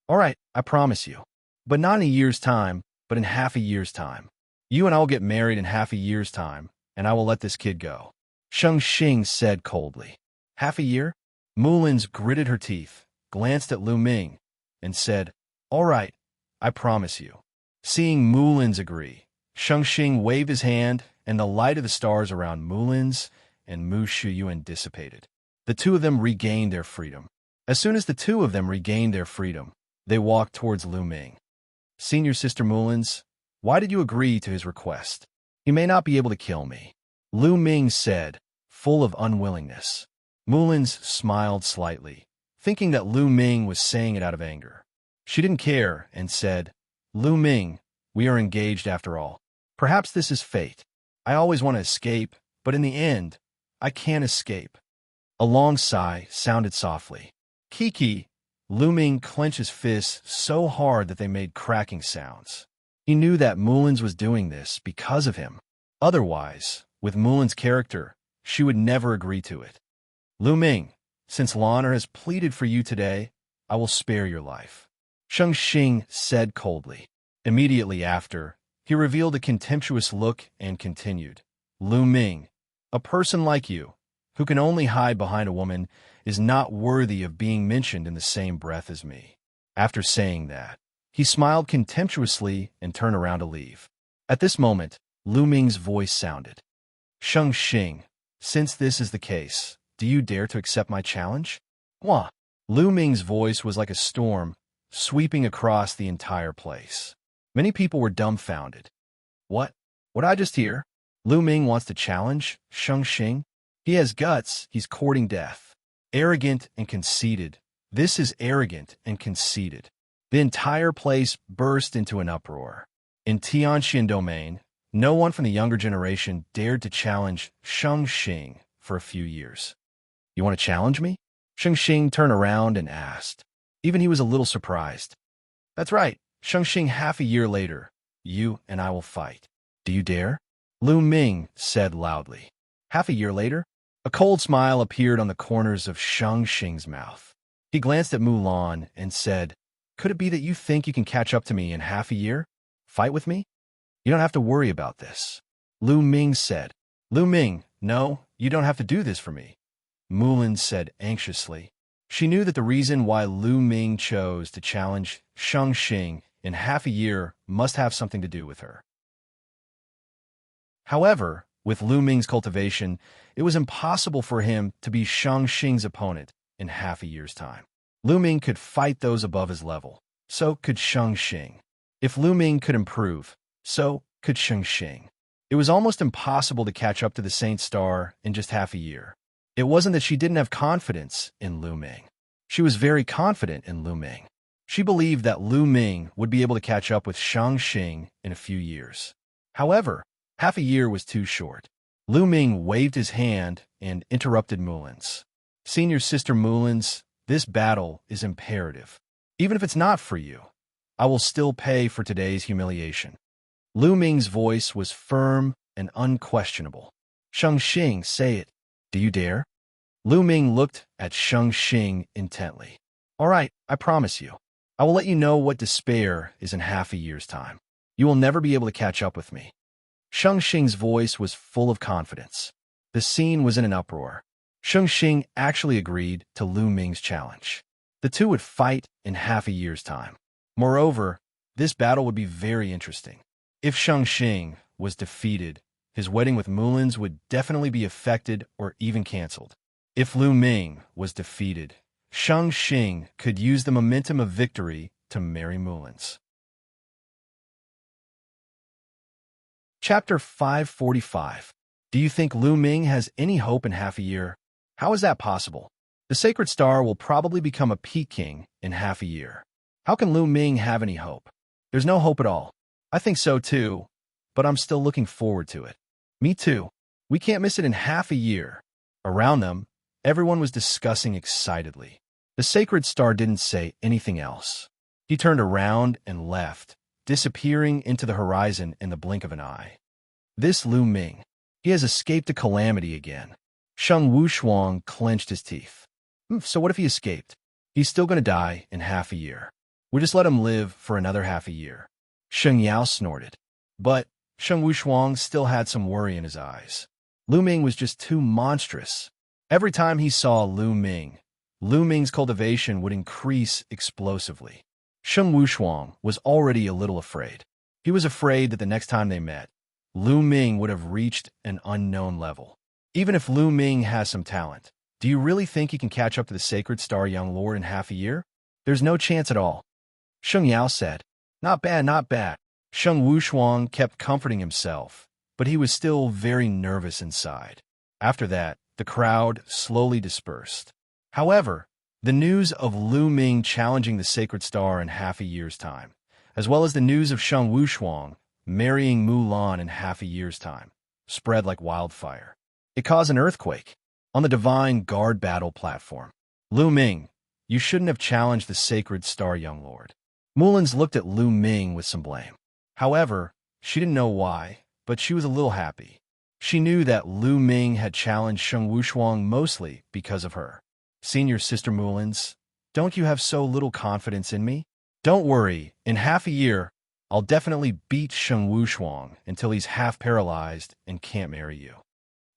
All right, I promise you. But not in a year's time, but in half a year's time. You and I will get married in half a year's time, and I will let this kid go. Xianxia said coldly. Half a year? Mulin's gritted her teeth, glanced at Lu Ming, and said, All right, I promise you. Seeing Mulin's agree, Xianxia waved his hand, and the light of the stars around Mulin's and Mu Shuyuan dissipated. The two of them regained their freedom. As soon as the two of them regained their freedom, they walked towards Lu Ming. Senior sister Mulin's, why did you agree to his request? He may not be able to kill me. Lu Ming said, full of unwillingness. Mulin's smiled slightly, thinking that Lu Ming was saying it out of anger. She didn't care and said, Lu Ming, we are engaged after all. Perhaps this is fate. I always want to escape, but in the end, I can't escape. A long sigh sounded softly. Kiki, Lu Ming clenched his fists so hard that they made cracking sounds. He knew that Mulin's was doing this because of him. Otherwise, with Mulin's character, she would never agree to it. Lu Ming, since Lanner has pleaded for you today, I will spare your life. Xianxia said coldly. Immediately after, he revealed a contemptuous look and continued. Lu Ming, a person like you, who can only hide behind a woman, is not worthy of being mentioned in the same breath as me. After saying that, he smiled contemptuously and turned around to leave. At this moment, Lu Ming's voice sounded. Xianxia, since this is the case, do you dare to accept my challenge? What? Lu Ming's voice was like a storm, sweeping across the entire place. Many people were dumbfounded. What? What did I just hear? Lu Ming wants to challenge Xianxia? He has guts, he's courting death. Arrogant and conceited. This is arrogant and conceited. The entire place burst into an uproar. In Tianxian domain, no one from the younger generation dared to challenge Xianxia for a few years. You want to challenge me? Xianxia turned around and asked. Even he was a little surprised. That's right, Xianxia, half a year later, you and I will fight. Do you dare? Lu Ming said loudly. Half a year later? A cold smile appeared on the corners of Xianxia's mouth. He glanced at Mulan and said, Could it be that you think you can catch up to me in half a year? Fight with me? You don't have to worry about this. Lu Ming said. Lu Ming, no, you don't have to do this for me. Mulan said anxiously. She knew that the reason why Lu Ming chose to challenge Xianxia in half a year must have something to do with her. However, with Lu Ming's cultivation, it was impossible for him to be Xianxia's opponent in half a year's time. Lu Ming could fight those above his level. So could Xianxia. If Lu Ming could improve, so could Xianxia. It was almost impossible to catch up to the Saint Star in just half a year. It wasn't that she didn't have confidence in Lu Ming. She was very confident in Lu Ming. She believed that Lu Ming would be able to catch up with Xianxia in a few years. However, half a year was too short. Lu Ming waved his hand and interrupted Mullins. Senior Sister Mullins, this battle is imperative. Even if it's not for you, I will still pay for today's humiliation. Lu Ming's voice was firm and unquestionable. Xianxia, say it. Do you dare? Lu Ming looked at Xianxia intently. All right, I promise you. I will let you know what despair is in half a year's time. You will never be able to catch up with me. Xianxia's voice was full of confidence. The scene was in an uproar. Xianxia actually agreed to Lu Ming's challenge. The two would fight in half a year's time. Moreover, this battle would be very interesting. If Xianxia was defeated, his wedding with Mullins would definitely be affected or even canceled. If Lu Ming was defeated, Xianxia could use the momentum of victory to marry Mullins. Chapter 545. Do you think Lu Ming has any hope in half a year? How is that possible? The Sacred Star will probably become a Peak King in half a year. How can Lu Ming have any hope? There's no hope at all. I think so too, but I'm still looking forward to it. Me too. We can't miss it in half a year. Around them, everyone was discussing excitedly. The Sacred Star didn't say anything else. He turned around and left, disappearing into the horizon in the blink of an eye. This Lu Ming. He has escaped a calamity again. Sheng Wushuang clenched his teeth. So what if he escaped? He's still going to die in half a year. We'll just let him live for another half a year. Sheng Yao snorted. But Sheng Wushuang still had some worry in his eyes. Lu Ming was just too monstrous. Every time he saw Lu Ming's cultivation would increase explosively. Sheng Wushuang was already a little afraid. He was afraid that the next time they met, Lu Ming would have reached an unknown level. Even if Lu Ming has some talent, do you really think he can catch up to the Sacred Star Young Lord in half a year? There's no chance at all. Sheng Yao said, Not bad, not bad. Sheng Wushuang kept comforting himself, but he was still very nervous inside. After that, the crowd slowly dispersed. However, the news of Lu Ming challenging the Sacred Star in half a year's time, as well as the news of Sheng Wushuang marrying Mulan in half a year's time, spread like wildfire. It caused an earthquake. On the Divine Guard battle platform, Lu Ming, you shouldn't have challenged the Sacred Star Young Lord. Mullins looked at Lu Ming with some blame. However, she didn't know why, but she was a little happy. She knew that Lu Ming had challenged Sheng Wushuang mostly because of her. Senior Sister Mullins, don't you have so little confidence in me? Don't worry, in half a year, I'll definitely beat Sheng Wushuang until he's half paralyzed and can't marry you.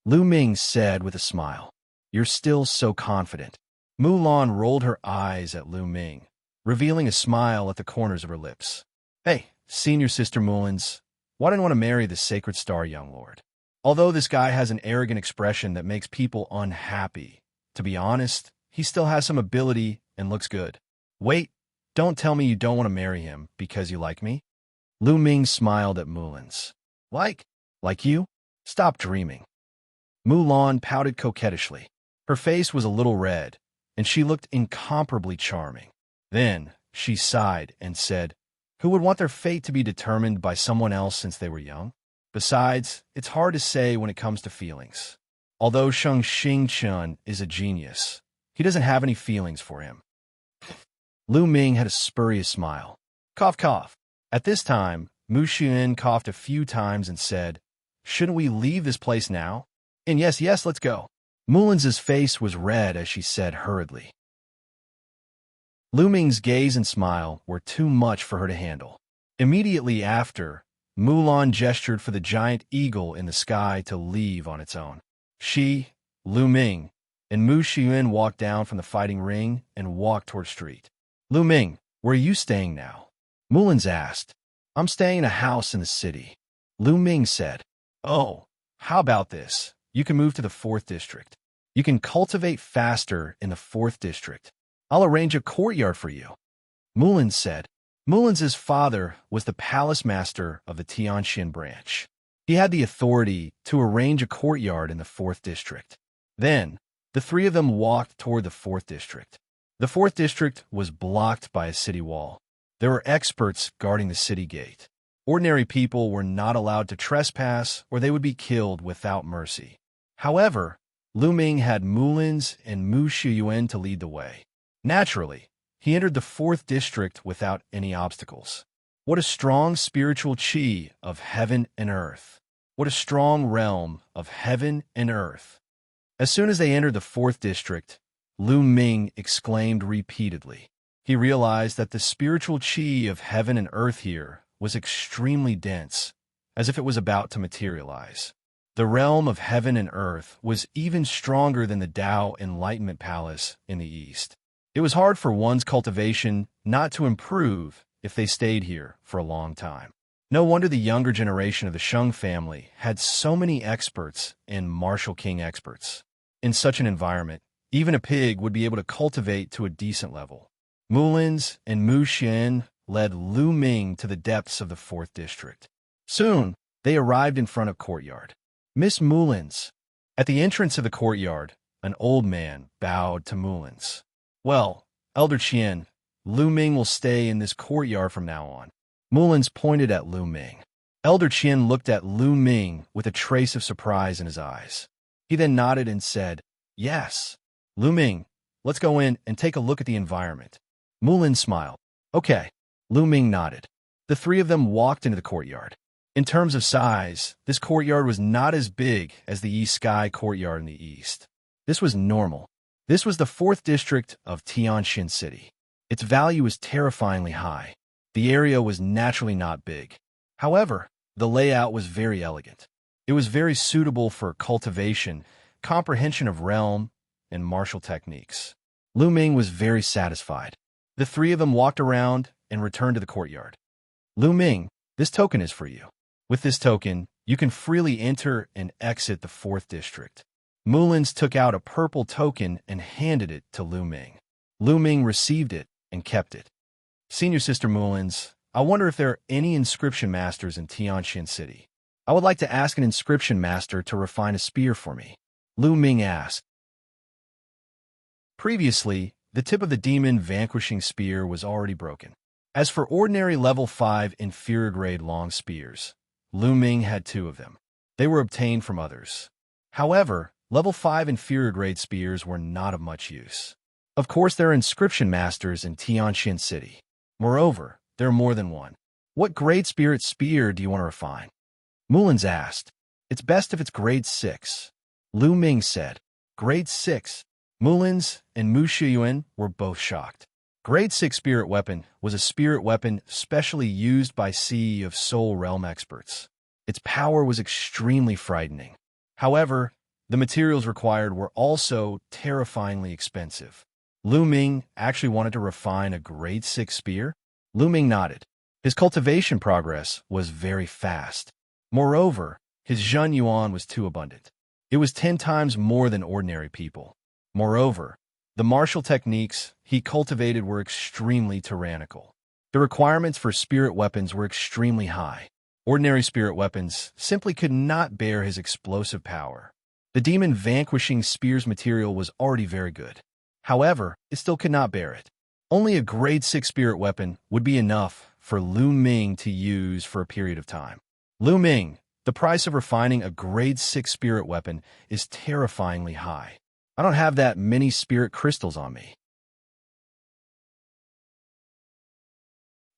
Lu Ming said with a smile. You're still so confident. Mulan rolled her eyes at Lu Ming, revealing a smile at the corners of her lips. Hey, Senior Sister Mullins, why don't you want to marry the Sacred Star Young Lord? Although this guy has an arrogant expression that makes people unhappy, to be honest, he still has some ability and looks good. Wait, don't tell me you don't want to marry him because you like me? Lu Ming smiled at Mullins. Like you? Stop dreaming. Mulan pouted coquettishly. Her face was a little red, and she looked incomparably charming. Then she sighed and said, Who would want their fate to be determined by someone else since they were young? Besides, it's hard to say when it comes to feelings. Although Sheng Xingchen is a genius, he doesn't have any feelings for him. Lu Ming had a spurious smile. Cough, cough. At this time, Mu Xian coughed a few times and said, Shouldn't we leave this place now? And yes, let's go. Mullins' face was red as she said hurriedly. Lu Ming's gaze and smile were too much for her to handle. Immediately after, Mulan gestured for the giant eagle in the sky to leave on its own. She, Lu Ming, and Mu Xian walked down from the fighting ring and walked toward street. Lu Ming, where are you staying now? Mullins asked. I'm staying in a house in the city. Lu Ming said. Oh, how about this? You can move to the 4th district. You can cultivate faster in the 4th district. I'll arrange a courtyard for you. Mullins said. Mullins' father was the palace master of the Tianxian branch. He had the authority to arrange a courtyard in the 4th district. Then, the three of them walked toward the 4th district. The 4th district was blocked by a city wall. There were experts guarding the city gate. Ordinary people were not allowed to trespass or they would be killed without mercy. However, Lu Ming had Mulins and Mu Shiyuan to lead the way. Naturally, he entered the 4th district without any obstacles. What a strong spiritual qi of heaven and earth. What a strong realm of heaven and earth. As soon as they entered the 4th district, Lu Ming exclaimed repeatedly. He realized that the spiritual qi of heaven and earth here was extremely dense, as if it was about to materialize. The realm of heaven and earth was even stronger than the Tao Enlightenment Palace in the east. It was hard for one's cultivation not to improve if they stayed here for a long time. No wonder the younger generation of the Sheng family had so many experts and martial king experts. In such an environment, even a pig would be able to cultivate to a decent level. Mulins and Mu Xian led Lu Ming to the depths of the 4th district. Soon, they arrived in front of courtyard. Miss Mulins. At the entrance of the courtyard, an old man bowed to Mulins. Well, Elder Qian, Lu Ming will stay in this courtyard from now on. Mulins pointed at Lu Ming. Elder Qian looked at Lu Ming with a trace of surprise in his eyes. He then nodded and said, "Yes. Lu Ming, let's go in and take a look at the environment." Mulin smiled. "Okay." Lu Ming nodded. The 3 of them walked into the courtyard. In terms of size, this courtyard was not as big as the East Sky courtyard in the east. This was normal. This was the 4th district of Tianxin City. Its value was terrifyingly high. The area was naturally not big. However, the layout was very elegant. It was very suitable for cultivation, comprehension of realm, and martial techniques. Lu Ming was very satisfied. The 3 of them walked around and returned to the courtyard. "Lu Ming, this token is for you. With this token, you can freely enter and exit the 4th district." Mulins took out a purple token and handed it to Lu Ming. Lu Ming received it and kept it. "Senior Sister Mulins, I wonder if there are any inscription masters in Tianxin City. I would like to ask an inscription master to refine a spear for me," Lu Ming asked. Previously, the tip of the demon vanquishing spear was already broken. As for ordinary level 5 inferior grade long spears, Lu Ming had 2 of them. They were obtained from others. However, level 5 inferior grade spears were not of much use. Of course, there are inscription masters in Tianxin City. Moreover, there are more than one. "What grade spirit spear do you want to refine?" Mulins asked. "It's best if it's grade 6. Lu Ming said. "Grade 6? Mulins and Mu Shiyuan were both shocked. Grade 6 spirit weapon was a spirit weapon specially used by Sea of Soul Realm experts. Its power was extremely frightening. However, the materials required were also terrifyingly expensive. Lu Ming actually wanted to refine a grade 6 spear? Lu Ming nodded. His cultivation progress was very fast. Moreover, his Zhen Yuan was too abundant. It was 10 times more than ordinary people. Moreover, the martial techniques he cultivated were extremely tyrannical. The requirements for spirit weapons were extremely high. Ordinary spirit weapons simply could not bear his explosive power. The demon vanquishing spear's material was already very good. However, it still could not bear it. Only a grade 6 spirit weapon would be enough for Lu Ming to use for a period of time. "Lu Ming, the price of refining a grade 6 spirit weapon is terrifyingly high. I don't have that many spirit crystals on me."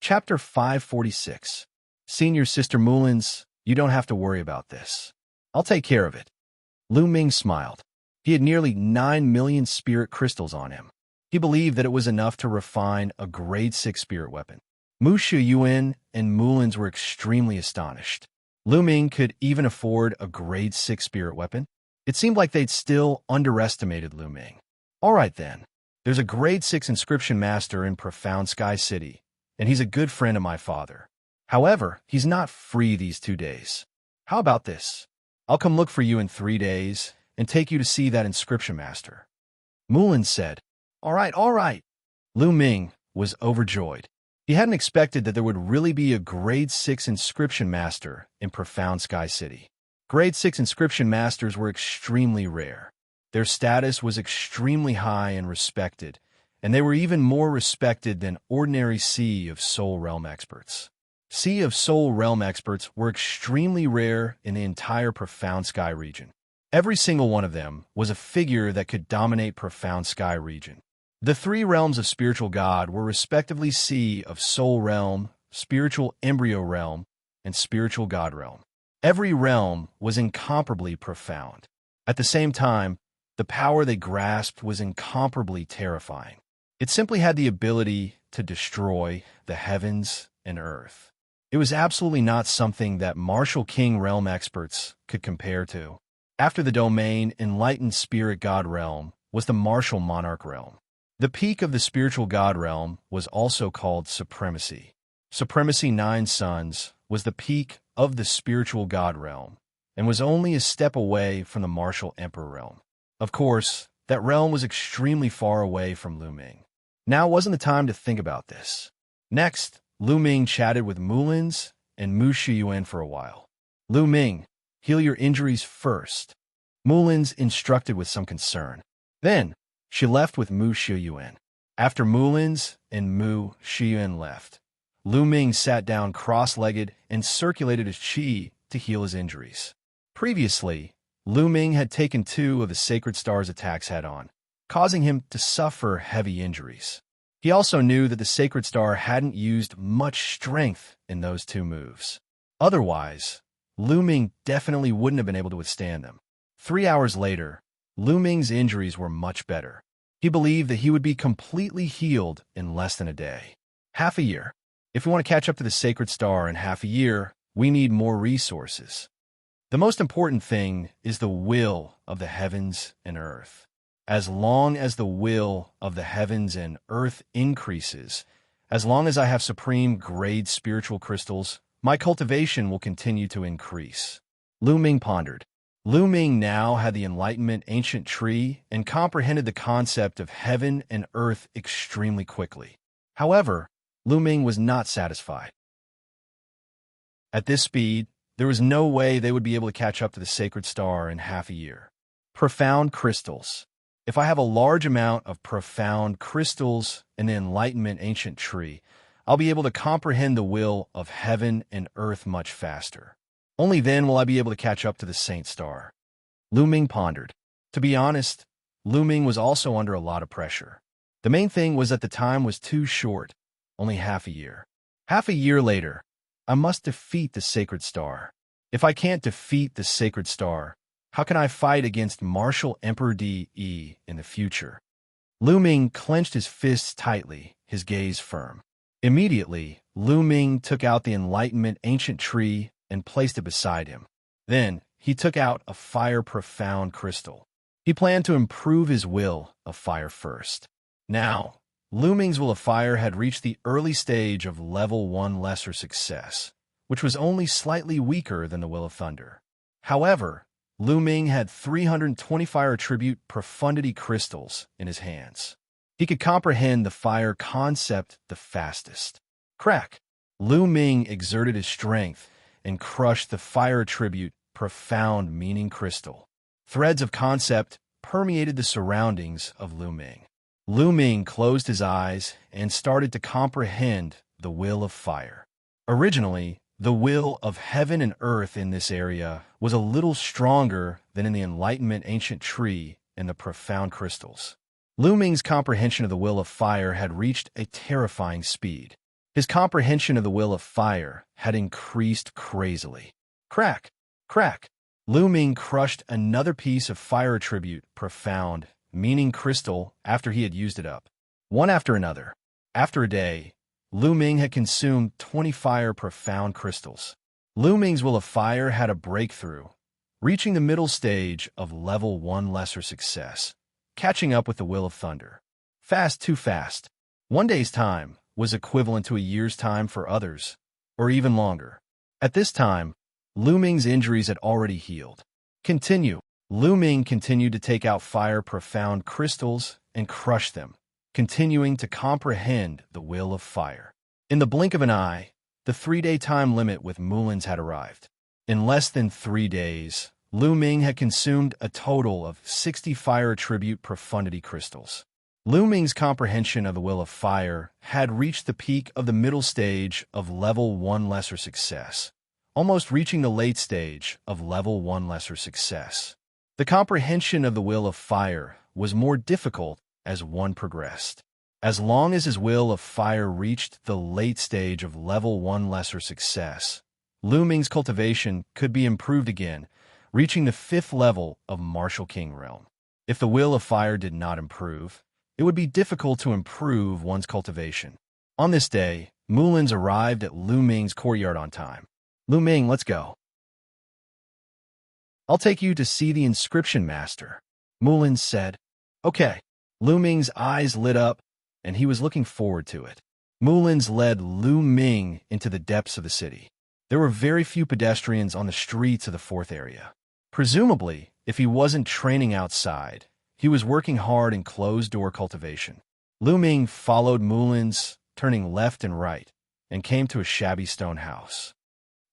Chapter 546. Senior Sister Mulins, you don't have to worry about this. I'll take care of it. Lu Ming smiled. He had nearly 9 million spirit crystals on him. He believed that it was enough to refine a grade 6 spirit weapon. Mu Shiyuan and Mulins were extremely astonished. Lu Ming could even afford a grade 6 spirit weapon? It seemed like they'd still underestimated Lu Ming. All right then. There's a grade 6 inscription master in Profound Sky City, and he's a good friend of my father. However, he's not free these 2 days. How about this? I'll come look for you in 3 days and take you to see that inscription master. Mulin said, All right. Lu Ming was overjoyed. He hadn't expected that there would really be a grade 6 inscription master in Profound Sky City. Grade 6 inscription masters were extremely rare. Their status was extremely high and respected, and they were even more respected than ordinary Sea of Soul Realm experts. Sea of Soul realm experts were extremely rare in the entire Profound Sky region. Every single one of them was a figure that could dominate Profound Sky region. The three realms of spiritual God were respectively Sea of Soul realm, Spiritual Embryo realm, and Spiritual God realm. Every realm was incomparably profound. At the same time, the power they grasped was incomparably terrifying. It simply had the ability to destroy the heavens and earth. It was absolutely not something that Martial King realm experts could compare to. After the domain Enlightened Spirit God realm was the Martial Monarch realm. The peak of the Spiritual God realm was also called Supremacy. Supremacy 9 Suns was the peak of the Spiritual God realm and was only a step away from the Martial Emperor realm. Of course, that realm was extremely far away from Lu Ming. Now wasn't the time to think about this. Next, Lu Ming chatted with Mulins and Mu Shiyuan for a while. Lu Ming, heal your injuries first, Mulins instructed with some concern. Then, she left with Mu Shiyuan. After Mulins and Mu Shiyuan left, Lu Ming sat down cross-legged and circulated his qi to heal his injuries. Previously, Lu Ming had taken 2 of the Sacred Star's attacks head-on, causing him to suffer heavy injuries. He also knew that the Sacred Star hadn't used much strength in those 2 moves. Otherwise, Lu Ming definitely wouldn't have been able to withstand them. 3 hours later, Lu Ming's injuries were much better. He believed that he would be completely healed in less than a day. Half a year. If we want to catch up to the Sacred Star in half a year, we need more resources. The most important thing is the will of the heavens and earth. As long as the will of the heavens and earth increases, as long as I have supreme grade spiritual crystals, my cultivation will continue to increase. Lu Ming pondered. Lu Ming now had the Enlightenment Ancient Tree and comprehended the concept of heaven and earth extremely quickly. However, Lu Ming was not satisfied. At this speed, there was no way they would be able to catch up to the Sacred Star in half a year. Profound crystals. If I have a large amount of profound crystals in the Enlightenment Ancient Tree, I'll be able to comprehend the will of heaven and earth much faster. Only then will I be able to catch up to the Saint Star. Lu Ming pondered. To be honest, Lu Ming was also under a lot of pressure. The main thing was that the time was too short, only half a year. Half a year later, I must defeat the Sacred Star. If I can't defeat the Sacred Star, how can I fight against Martial Emperor De in the future? Lu Ming clenched his fists tightly, his gaze firm. Immediately, Lu Ming took out the Enlightenment Ancient Tree and placed it beside him. Then, he took out a Fire Profound Crystal. He planned to improve his will of fire first. Now, Lu Ming's will of fire had reached the early stage of level 1 lesser success, which was only slightly weaker than the will of thunder. However, Lu Ming had 320 fire attribute profundity crystals in his hands. He could comprehend the fire concept the fastest. Crack! Lu Ming exerted his strength and crushed the fire attribute profound meaning crystal. Threads of concept permeated the surroundings of Lu Ming. Lu Ming closed his eyes and started to comprehend the will of fire. Originally, the will of heaven and earth in this area was a little stronger than in the Enlightenment Ancient Tree and the profound crystals. Lu Ming's comprehension of the will of fire had reached a terrifying speed. His comprehension of the will of fire had increased crazily. Crack! Crack! Lu Ming crushed another piece of fire attribute profound meaning crystal after he had used it up. One after another. After a day, Lu Ming had consumed 20 fire profound crystals. Lu Ming's will of fire had a breakthrough, reaching the middle stage of level 1 lesser success, catching up with the will of thunder. Fast, too fast. 1 day's time was equivalent to a year's time for others, or even longer. At this time, Lu Ming's injuries had already healed. Continue. Lu Ming continued to take out fire profound crystals and crush them, continuing to comprehend the will of fire. In the blink of an eye, the 3-day time limit with Mulins had arrived. In less than 3 days, Lu Ming had consumed a total of 60 fire attribute profundity crystals. Lu Ming's comprehension of the will of fire had reached the peak of the middle stage of level 1 lesser success, almost reaching the late stage of level 1 lesser success. The comprehension of the will of fire was more difficult as one progressed. As long as his will of fire reached the late stage of level 1 lesser success, Lu Ming's cultivation could be improved again, reaching the 5th level of Martial King Realm. If the will of fire did not improve, it would be difficult to improve one's cultivation. On this day, Mulins arrived at Lu Ming's courtyard on time. Lu Ming, let's go. I'll take you to see the inscription master, Mulins said. Okay. Lu Ming's eyes lit up, and he was looking forward to it. Mulins led Lu Ming into the depths of the city. There were very few pedestrians on the streets of the 4th area. Presumably, if he wasn't training outside, he was working hard in closed-door cultivation. Lu Ming followed Mulins, turning left and right, and came to a shabby stone house.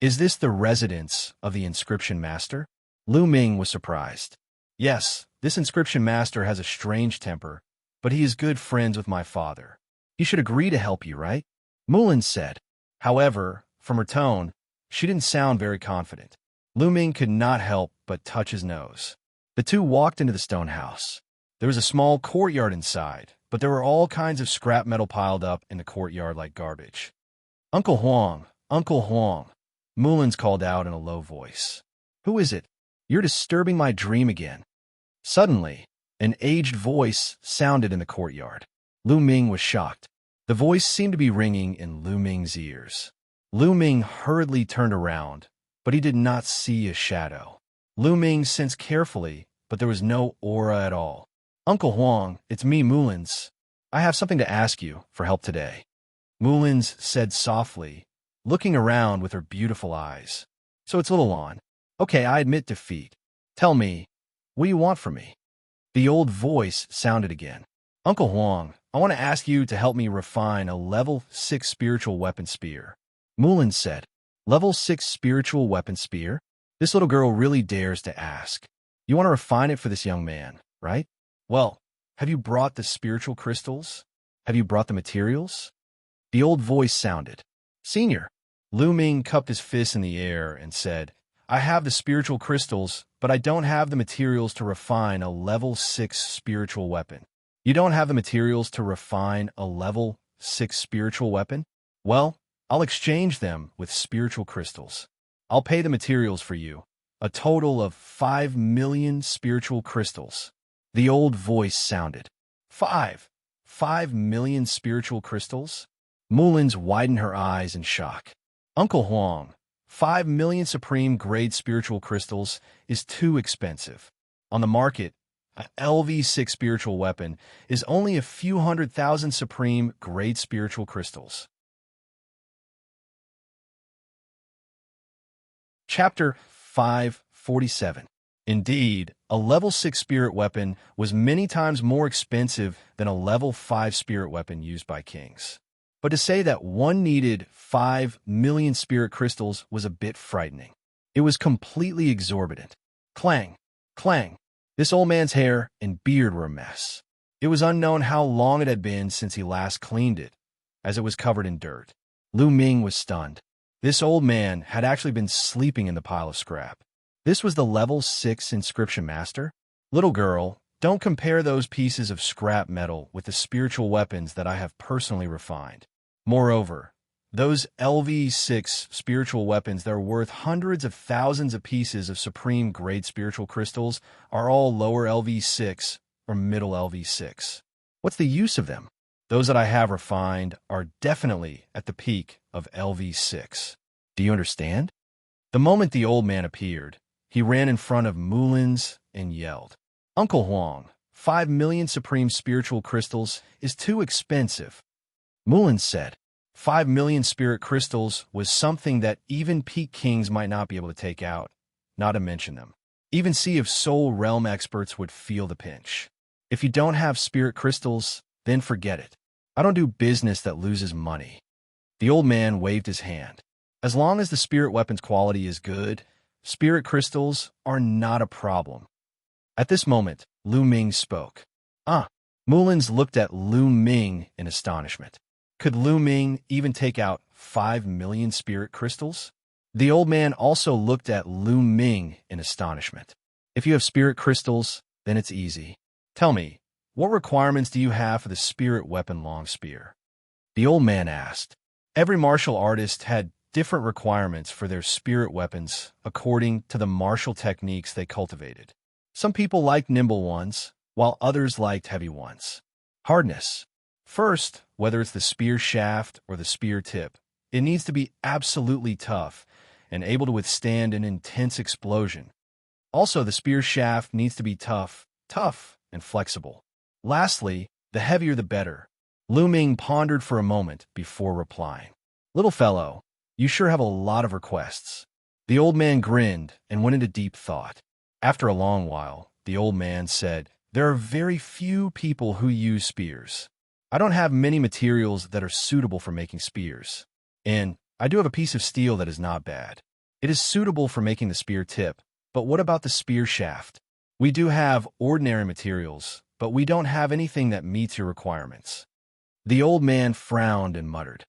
Is this the residence of the inscription master? Lu Ming was surprised. Yes, this inscription master has a strange temper, but he is good friends with my father. He should agree to help you, right? Mulins said. However, from her tone, she didn't sound very confident. Lu Ming could not help but touch his nose. The two walked into the stone house. There was a small courtyard inside, but there were all kinds of scrap metal piled up in the courtyard like garbage. Uncle Huang, Uncle Huang, Mulins called out in a low voice. Who is it? You're disturbing my dream again. Suddenly, an aged voice sounded in the courtyard. Lu Ming was shocked. The voice seemed to be ringing in Lu Ming's ears. Lu Ming hurriedly turned around, but he did not see a shadow. Lu Ming sensed carefully, but there was no aura at all. Uncle Huang, it's me, Mulins. I have something to ask you for help today. Mulins said softly, looking around with her beautiful eyes. So it's little Lon. Okay, I admit defeat. Tell me, what do you want from me? The old voice sounded again. Uncle Huang, I want to ask you to help me refine a level 6 spiritual weapon spear. Mulins said, Level 6 spiritual weapon spear? This little girl really dares to ask. You want to refine it for this young man, right? Well, have you brought the spiritual crystals? Have you brought the materials? The old voice sounded. Senior. Lu Ming cupped his fist in the air and said, I have the spiritual crystals, but I don't have the materials to refine a level 6 spiritual weapon. You don't have the materials to refine a level 6 spiritual weapon? Well, I'll exchange them with spiritual crystals. I'll pay the materials for you, a total of 5 million spiritual crystals. The old voice sounded. 5 million spiritual crystals? Mulins widened her eyes in shock. Uncle Huang, 5 million supreme grade spiritual crystals is too expensive. On the market, an LV6 spiritual weapon is only a few 100,000 supreme grade spiritual crystals. Chapter 547. Indeed, a level 6 spirit weapon was many times more expensive than a level 5 spirit weapon used by kings. But to say that one needed 5 million spirit crystals was a bit frightening. It was completely exorbitant. Clang, clang. This old man's hair and beard were a mess. It was unknown how long it had been since he last cleaned it, as it was covered in dirt. Lu Ming was stunned. This old man had actually been sleeping in the pile of scrap. This was the level 6 inscription master? Little girl, don't compare those pieces of scrap metal with the spiritual weapons that I have personally refined. Moreover, those LV6 spiritual weapons that are worth hundreds of thousands of pieces of supreme grade spiritual crystals are all lower LV6 or middle LV6. What's the use of them? Those that I have refined are definitely at the peak of LV6. Do you understand? The moment the old man appeared, he ran in front of Mulins and yelled, Uncle Huang, 5 million supreme spiritual crystals is too expensive. Mulins said, 5 million spirit crystals was something that even peak kings might not be able to take out, not to mention them. Even Sea of Soul realm experts would feel the pinch. If you don't have spirit crystals, then forget it. I don't do business that loses money. The old man waved his hand. As long as the spirit weapon's quality is good, spirit crystals are not a problem. At this moment, Lu Ming spoke. Mullins looked at Lu Ming in astonishment. Could Lu Ming even take out 5 million spirit crystals? The old man also looked at Lu Ming in astonishment. If you have spirit crystals, then it's easy. Tell me, what requirements do you have for the spirit weapon long spear? The old man asked. Every martial artist had different requirements for their spirit weapons according to the martial techniques they cultivated. Some people liked nimble ones, while others liked heavy ones. Hardness. First, whether it's the spear shaft or the spear tip, it needs to be absolutely tough and able to withstand an intense explosion. Also, the spear shaft needs to be tough, and flexible. Lastly, the heavier the better. Lu Ming pondered for a moment before replying. Little fellow, you sure have a lot of requests. The old man grinned and went into deep thought. After a long while, the old man said, there are very few people who use spears. I don't have many materials that are suitable for making spears. And I do have a piece of steel that is not bad. It is suitable for making the spear tip, but what about the spear shaft? We do have ordinary materials, but we don't have anything that meets your requirements. The old man frowned and muttered.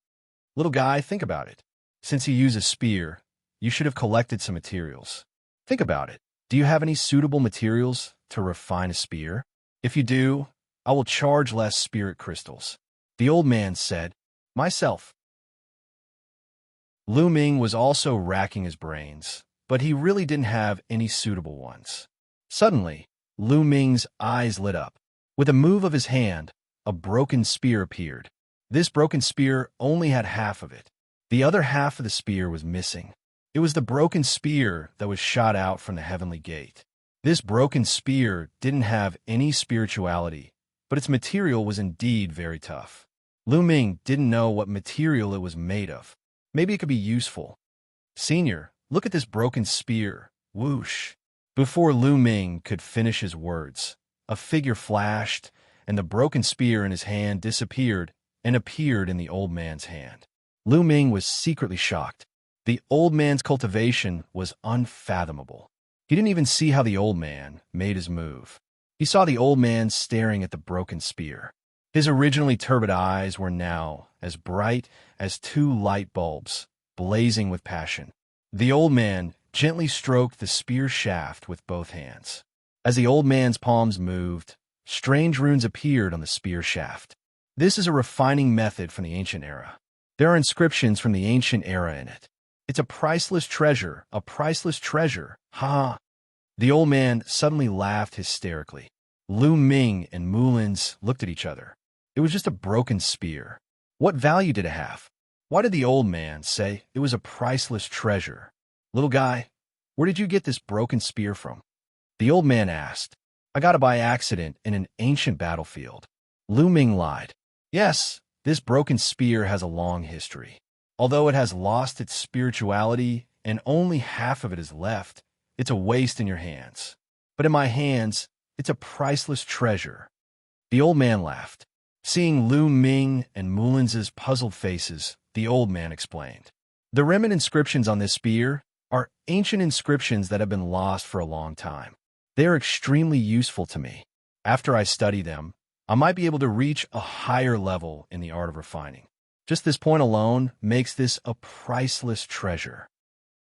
Little guy, think about it. Since you use a spear, you should have collected some materials. Think about it. Do you have any suitable materials to refine a spear? If you do, I will charge less spirit crystals. The old man said, myself. Lu Ming was also racking his brains, but he really didn't have any suitable ones. Suddenly, Lu Ming's eyes lit up. With a move of his hand, a broken spear appeared. This broken spear only had half of it. The other half of the spear was missing. It was the broken spear that was shot out from the heavenly gate. This broken spear didn't have any spirituality, but its material was indeed very tough. Lu Ming didn't know what material it was made of. Maybe it could be useful. Senior, look at this broken spear. Whoosh. Before Lu Ming could finish his words, a figure flashed, and the broken spear in his hand disappeared and appeared in the old man's hand. Lu Ming was secretly shocked. The old man's cultivation was unfathomable. He didn't even see how the old man made his move. He saw the old man staring at the broken spear. His originally turbid eyes were now as bright as 2 light bulbs, blazing with passion. The old man gently stroked the spear shaft with both hands. As the old man's palms moved, strange runes appeared on the spear shaft. This is a refining method from the ancient era. There are inscriptions from the ancient era in it. It's a priceless treasure, ha ha. The old man suddenly laughed hysterically. Lu Ming and Mullins looked at each other. It was just a broken spear. What value did it have? Why did the old man say it was a priceless treasure? Little guy, where did you get this broken spear from? The old man asked. I got it by accident in an ancient battlefield. Lu Ming lied. Yes, this broken spear has a long history. Although it has lost its spirituality and only half of it is left, it's a waste in your hands. But in my hands, it's a priceless treasure. The old man laughed. Seeing Lu Ming and Mullins' puzzled faces, the old man explained. The remnant inscriptions on this spear are ancient inscriptions that have been lost for a long time. They are extremely useful to me. After I study them, I might be able to reach a higher level in the art of refining. Just this point alone makes this a priceless treasure.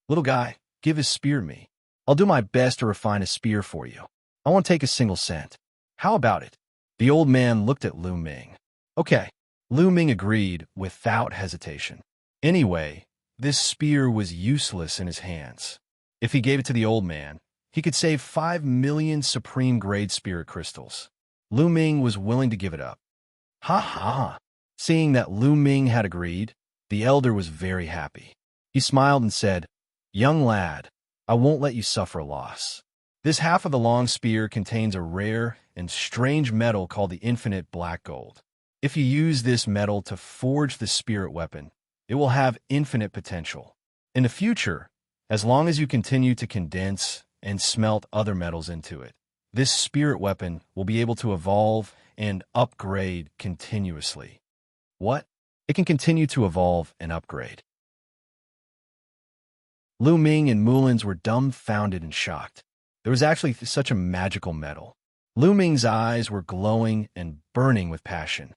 Little guy, give his spear to me. I'll do my best to refine a spear for you. I won't take a single cent. How about it? The old man looked at Lu Ming. Okay. Lu Ming agreed without hesitation. Anyway, this spear was useless in his hands. If he gave it to the old man, he could save 5 million supreme-grade spirit crystals. Lu Ming was willing to give it up. Ha ha! Seeing that Lu Ming had agreed, the elder was very happy. He smiled and said, Young lad, I won't let you suffer a loss. This half of the long spear contains a rare and strange metal called the infinite black gold. If you use this metal to forge the spirit weapon, it will have infinite potential. In the future, as long as you continue to condense and smelt other metals into it, this spirit weapon will be able to evolve and upgrade continuously. What? It can continue to evolve and upgrade. Lu Ming and Mullins were dumbfounded and shocked. There was actually such a magical metal. Lu Ming's eyes were glowing and burning with passion.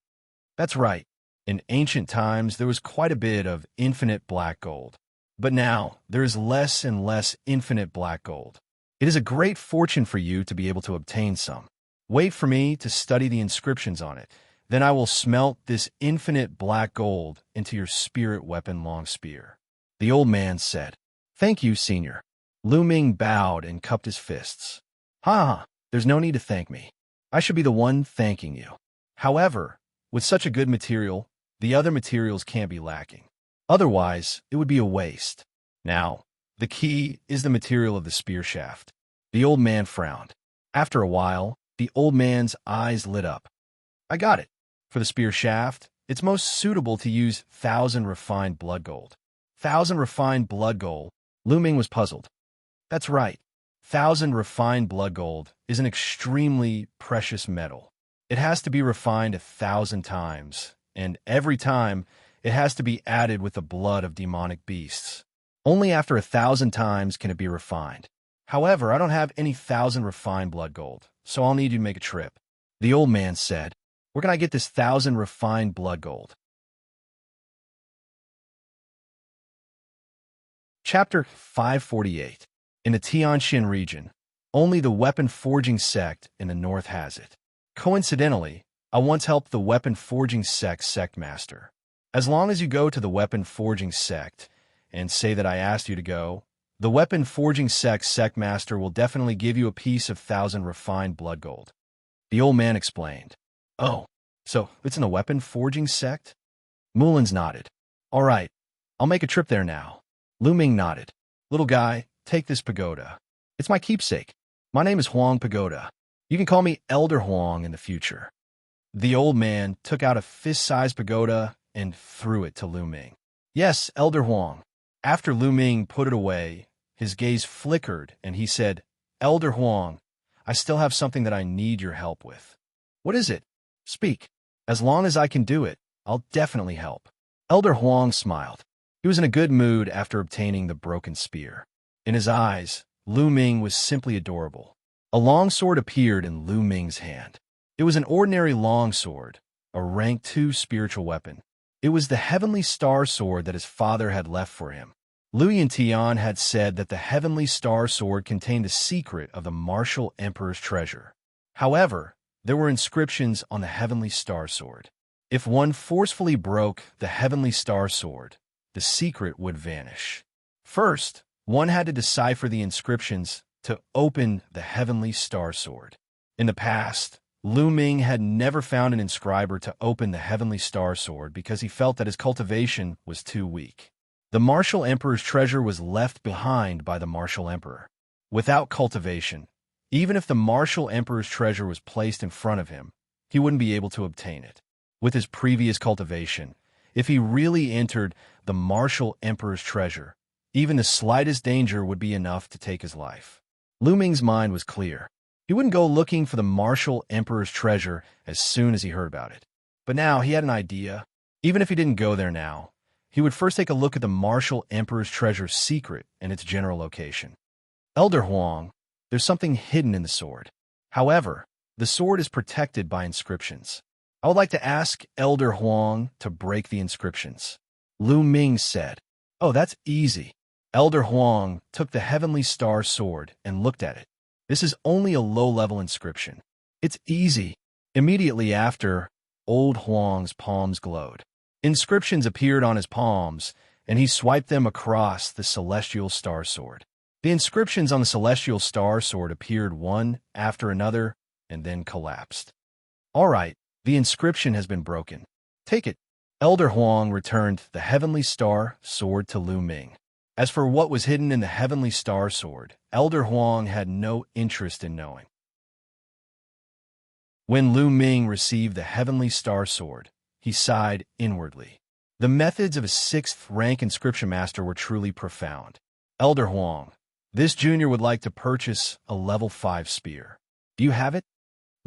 That's right. In ancient times, there was quite a bit of infinite black gold. But now, there is less and less infinite black gold. It is a great fortune for you to be able to obtain some. Wait for me to study the inscriptions on it. Then I will smelt this infinite black gold into your spirit weapon long spear. The old man said, Thank you, Senior. Lu Ming bowed and cupped his fists. Ha! There's no need to thank me. I should be the one thanking you. However, with such a good material, the other materials can't be lacking. Otherwise, it would be a waste. Now, the key is the material of the spear shaft. The old man frowned. After a while, the old man's eyes lit up. I got it. For the spear shaft, it's most suitable to use 1,000 refined blood gold. 1,000 refined blood gold? Lu Ming was puzzled. That's right. 1,000 refined blood gold is an extremely precious metal. It has to be refined 1,000 times, and every time, it has to be added with the blood of demonic beasts. Only after 1,000 times can it be refined. However, I don't have any 1,000 refined blood gold, so I'll need you to make a trip. The old man said, Where can I get this 1,000 refined blood gold? Chapter 548. In the Xianxia region, only the weapon forging sect in the north has it. Coincidentally, I once helped the weapon forging sect master. As long as you go to the weapon forging sect and say that I asked you to go, the weapon forging sect master will definitely give you a piece of 1,000 refined blood gold. The old man explained. Oh, so it's in the weapon forging sect? Mullins nodded. All right, I'll make a trip there now. Lu Ming nodded. Little guy, take this pagoda. It's my keepsake. My name is Huang Pagoda. You can call me Elder Huang in the future. The old man took out a fist-sized pagoda and threw it to Lu Ming. Yes, Elder Huang. After Lu Ming put it away, his gaze flickered and he said, Elder Huang, I still have something that I need your help with. What is it? Speak. As long as I can do it, I'll definitely help. Elder Huang smiled. He was in a good mood after obtaining the broken spear. In his eyes, Lu Ming was simply adorable. A long sword appeared in Lu Ming's hand. It was an ordinary long sword, a rank 2 spiritual weapon. It was the heavenly star sword that his father had left for him. Lu Yintian had said that the heavenly star sword contained the secret of the martial emperor's treasure. However, there were inscriptions on the heavenly star sword. If one forcefully broke the heavenly star sword, the secret would vanish. First, one had to decipher the inscriptions to open the heavenly star sword. In the past, Lu Ming had never found an inscriber to open the heavenly star sword because he felt that his cultivation was too weak. The martial emperor's treasure was left behind by the martial emperor. Without cultivation, even if the martial emperor's treasure was placed in front of him, he wouldn't be able to obtain it. With his previous cultivation, if he really entered the martial emperor's treasure, even the slightest danger would be enough to take his life. Lu Ming's mind was clear. He wouldn't go looking for the martial emperor's treasure as soon as he heard about it. But now he had an idea. Even if he didn't go there now, he would first take a look at the martial emperor's treasure's secret and its general location. Elder Huang, there's something hidden in the sword. However, the sword is protected by inscriptions. I would like to ask Elder Huang to break the inscriptions. Lu Ming said, Oh, that's easy. Elder Huang took the heavenly star sword and looked at it. This is only a low-level inscription. It's easy. Immediately after, old Huang's palms glowed. Inscriptions appeared on his palms, and he swiped them across the celestial star sword. The inscriptions on the celestial star sword appeared one after another and then collapsed. All right. The inscription has been broken. Take it. Elder Huang returned the heavenly star sword to Lu Ming. As for what was hidden in the heavenly star sword, Elder Huang had no interest in knowing. When Lu Ming received the heavenly star sword, he sighed inwardly. The methods of a 6th rank inscription master were truly profound. Elder Huang, this junior would like to purchase a level 5 spear. Do you have it?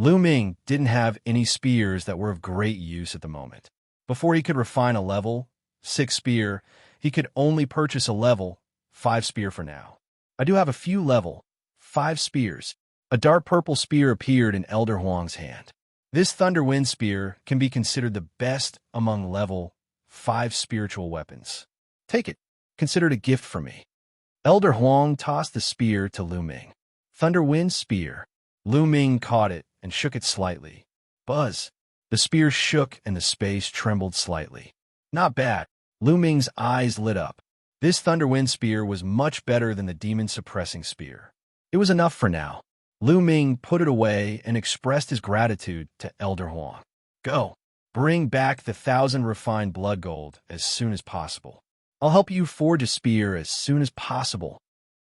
Lu Ming didn't have any spears that were of great use at the moment. Before he could refine a level 6 spear, he could only purchase a level 5 spear for now. I do have a few level 5 spears. A dark purple spear appeared in Elder Huang's hand. This Thunder Wind Spear can be considered the best among level 5 spiritual weapons. Take it. Consider it a gift from me. Elder Huang tossed the spear to Lu Ming. Thunder Wind Spear. Lu Ming caught it and shook it slightly. Buzz. The spear shook and the space trembled slightly. Not bad. Lu Ming's eyes lit up. This Thunder Wind Spear was much better than the Demon Suppressing Spear. It was enough for now. Lu Ming put it away and expressed his gratitude to Elder Huang. Go. Bring back the 1,000 refined blood gold as soon as possible. I'll help you forge a spear as soon as possible.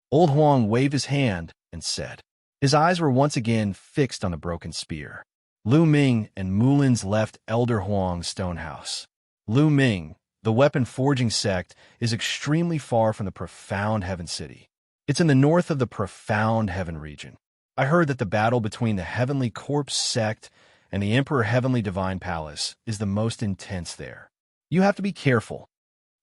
Old Huang waved his hand and said. His eyes were once again fixed on the broken spear. Lu Ming and Mulins left Elder Huang's stone house. Lu Ming, the weapon forging sect, is extremely far from the Profound Heaven City. It's in the north of the Profound Heaven region. I heard that the battle between the Heavenly Corpse sect and the Emperor Heavenly Divine Palace is the most intense there. You have to be careful.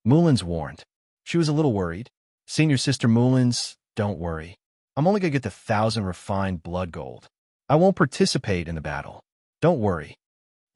Mulins warned. She was a little worried. Senior Sister Mulins, don't worry. I'm only going to get the 1,000 refined blood gold. I won't participate in the battle. Don't worry.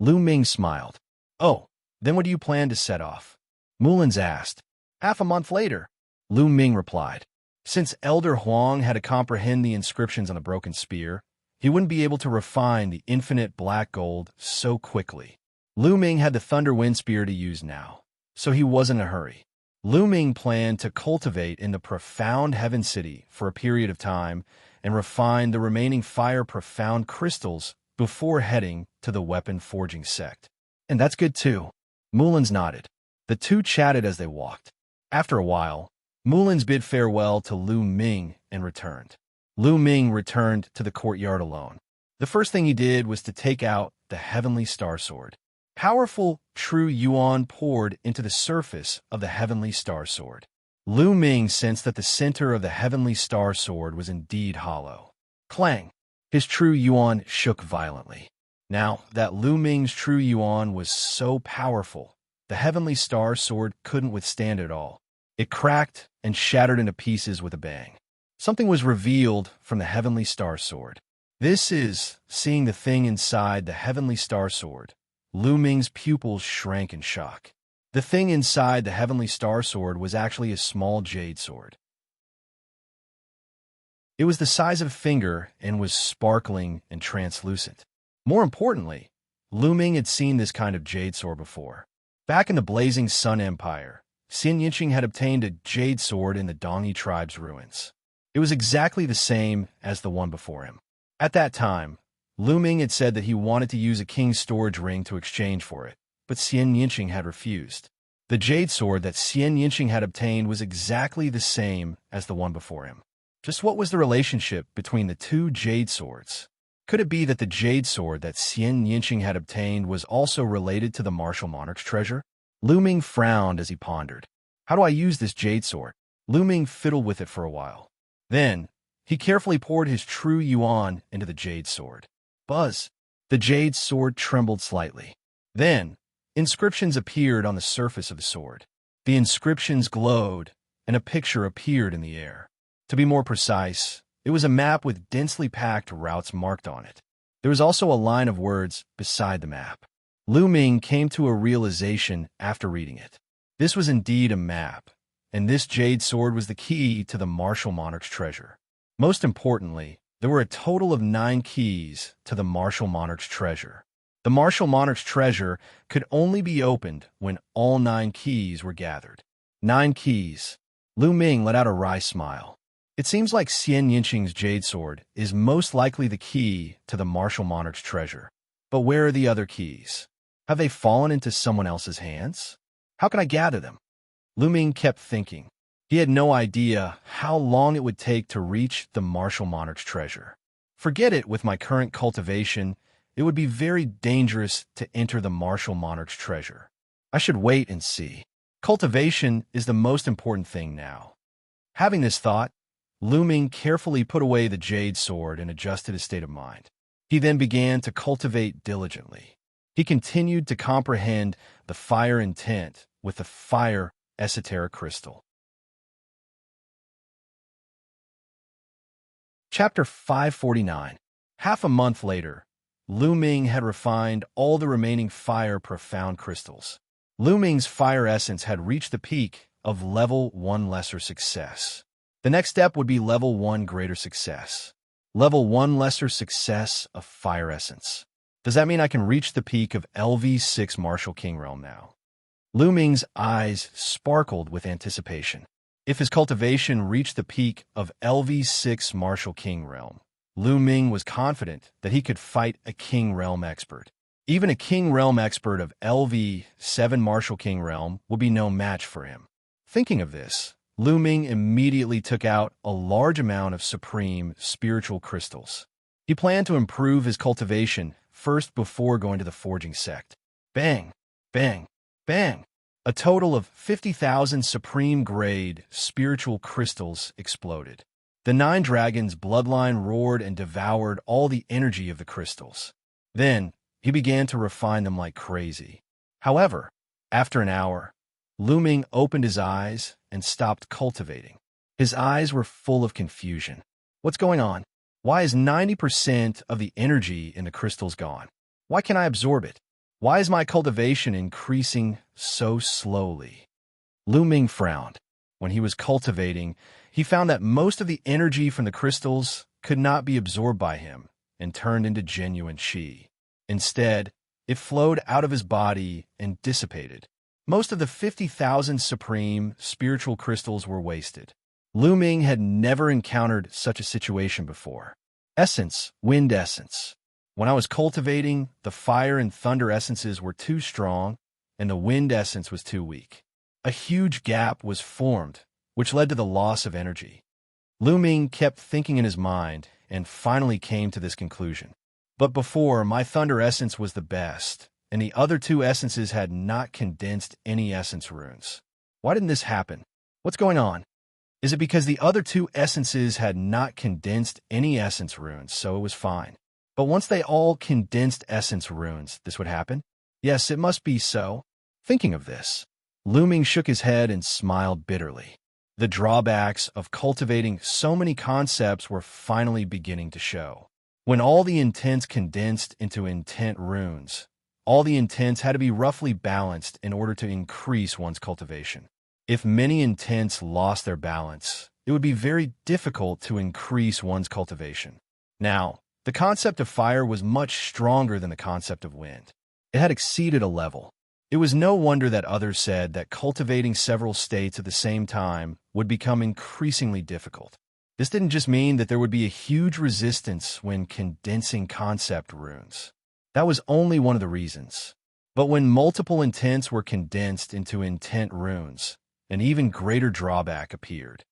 Lu Ming smiled. Oh, then what do you plan to set off? Mulins asked. Half a month later, Lu Ming replied. Since Elder Huang had to comprehend the inscriptions on the broken spear, he wouldn't be able to refine the infinite black gold so quickly. Lu Ming had the Thunder Wind Spear to use now, so he wasn't in a hurry. Lu Ming planned to cultivate in the Profound Heaven City for a period of time and refine the remaining fire profound crystals before heading to the weapon forging sect. And that's good too. Mulins nodded. The two chatted as they walked. After a while, Mulins bid farewell to Lu Ming and returned. Lu Ming returned to the courtyard alone. The first thing he did was to take out the Heavenly Star Sword. Powerful, true yuan poured into the surface of the Heavenly Star Sword. Lu Ming sensed that the center of the Heavenly Star Sword was indeed hollow. Clang! His true yuan shook violently. Now that Lu Ming's true yuan was so powerful, the Heavenly Star Sword couldn't withstand it all. It cracked and shattered into pieces with a bang. Something was revealed from the Heavenly Star Sword. This is seeing the thing inside the Heavenly Star Sword. Lu Ming's pupils shrank in shock. The thing inside the Heavenly Star Sword was actually a small jade sword. It was the size of a finger and was sparkling and translucent. More importantly, Lu Ming had seen this kind of jade sword before. Back in the Blazing Sun Empire, Xianxia had obtained a jade sword in the Dongyi tribe's ruins. It was exactly the same as the one before him. At that time, Lu Ming had said that he wanted to use a king's storage ring to exchange for it, but Xianxia had refused. The jade sword that Xianxia had obtained was exactly the same as the one before him. Just what was the relationship between the two jade swords? Could it be that the jade sword that Xianxia had obtained was also related to the martial monarch's treasure? Lu Ming frowned as he pondered. How do I use this jade sword? Lu Ming fiddled with it for a while. Then, he carefully poured his true yuan into the jade sword. Buzz! The jade sword trembled slightly. Then, inscriptions appeared on the surface of the sword. The inscriptions glowed, and a picture appeared in the air. To be more precise, it was a map with densely packed routes marked on it. There was also a line of words beside the map. Lu Ming came to a realization after reading it. This was indeed a map, and this jade sword was the key to the martial monarch's treasure. Most importantly, there were a total of 9 keys to the martial monarch's treasure. The martial monarch's treasure could only be opened when all 9 keys were gathered. 9 keys. Lu Ming let out a wry smile. It seems like Xianxing's jade sword is most likely the key to the martial monarch's treasure. But where are the other keys? Have they fallen into someone else's hands? How can I gather them? Lu Ming kept thinking. He had no idea how long it would take to reach the martial monarch's treasure. Forget it with my current cultivation. It would be very dangerous to enter the martial monarch's treasure. I should wait and see. Cultivation is the most important thing now. Having this thought, Lu Ming carefully put away the jade sword and adjusted his state of mind. He then began to cultivate diligently. He continued to comprehend the fire intent with the fire esoteric crystal. Chapter 549. Half a month later, Lu Ming had refined all the remaining fire profound crystals. Lu Ming's fire essence had reached the peak of level 1 lesser success. The next step would be level 1 greater success. Level 1 lesser success of fire essence. Does that mean I can reach the peak of LV6 Martial King Realm now? Lu Ming's eyes sparkled with anticipation. If his cultivation reached the peak of LV6 Martial King Realm, Lu Ming was confident that he could fight a King Realm expert. Even a King Realm expert of LV7 Martial King Realm would be no match for him. Thinking of this, Lu Ming immediately took out a large amount of supreme spiritual crystals. He planned to improve his cultivation first before going to the forging sect. Bang! Bang! Bang! A total of 50,000 supreme-grade spiritual crystals exploded. The 9 dragons' bloodline roared and devoured all the energy of the crystals. Then, he began to refine them like crazy. However, after an hour, Lu Ming opened his eyes and stopped cultivating. His eyes were full of confusion. What's going on? Why is 90% of the energy in the crystals gone? Why can't I absorb it? Why is my cultivation increasing so slowly? Lu Ming frowned. When he was cultivating, he found that most of the energy from the crystals could not be absorbed by him and turned into genuine qi. Instead, it flowed out of his body and dissipated. Most of the 50,000 supreme spiritual crystals were wasted. Lu Ming had never encountered such a situation before. Essence, wind essence. When I was cultivating, the fire and thunder essences were too strong, and the wind essence was too weak. A huge gap was formed, which led to the loss of energy. Lu Ming kept thinking in his mind, and finally came to this conclusion. But before, my thunder essence was the best, and the other 2 essences had not condensed any essence runes. Why didn't this happen? What's going on? Is it because the other 2 essences had not condensed any essence runes, so it was fine? But once they all condensed essence runes, this would happen? Yes, it must be so. Thinking of this, Lu Ming shook his head and smiled bitterly. The drawbacks of cultivating so many concepts were finally beginning to show. When all the intents condensed into intent runes, all the intents had to be roughly balanced in order to increase one's cultivation. If many intents lost their balance, it would be very difficult to increase one's cultivation. Now, the concept of fire was much stronger than the concept of wind. It had exceeded a level. It was no wonder that others said that cultivating several states at the same time would become increasingly difficult. This didn't just mean that there would be a huge resistance when condensing concept runes. That was only one of the reasons. But when multiple intents were condensed into intent runes, an even greater drawback appeared.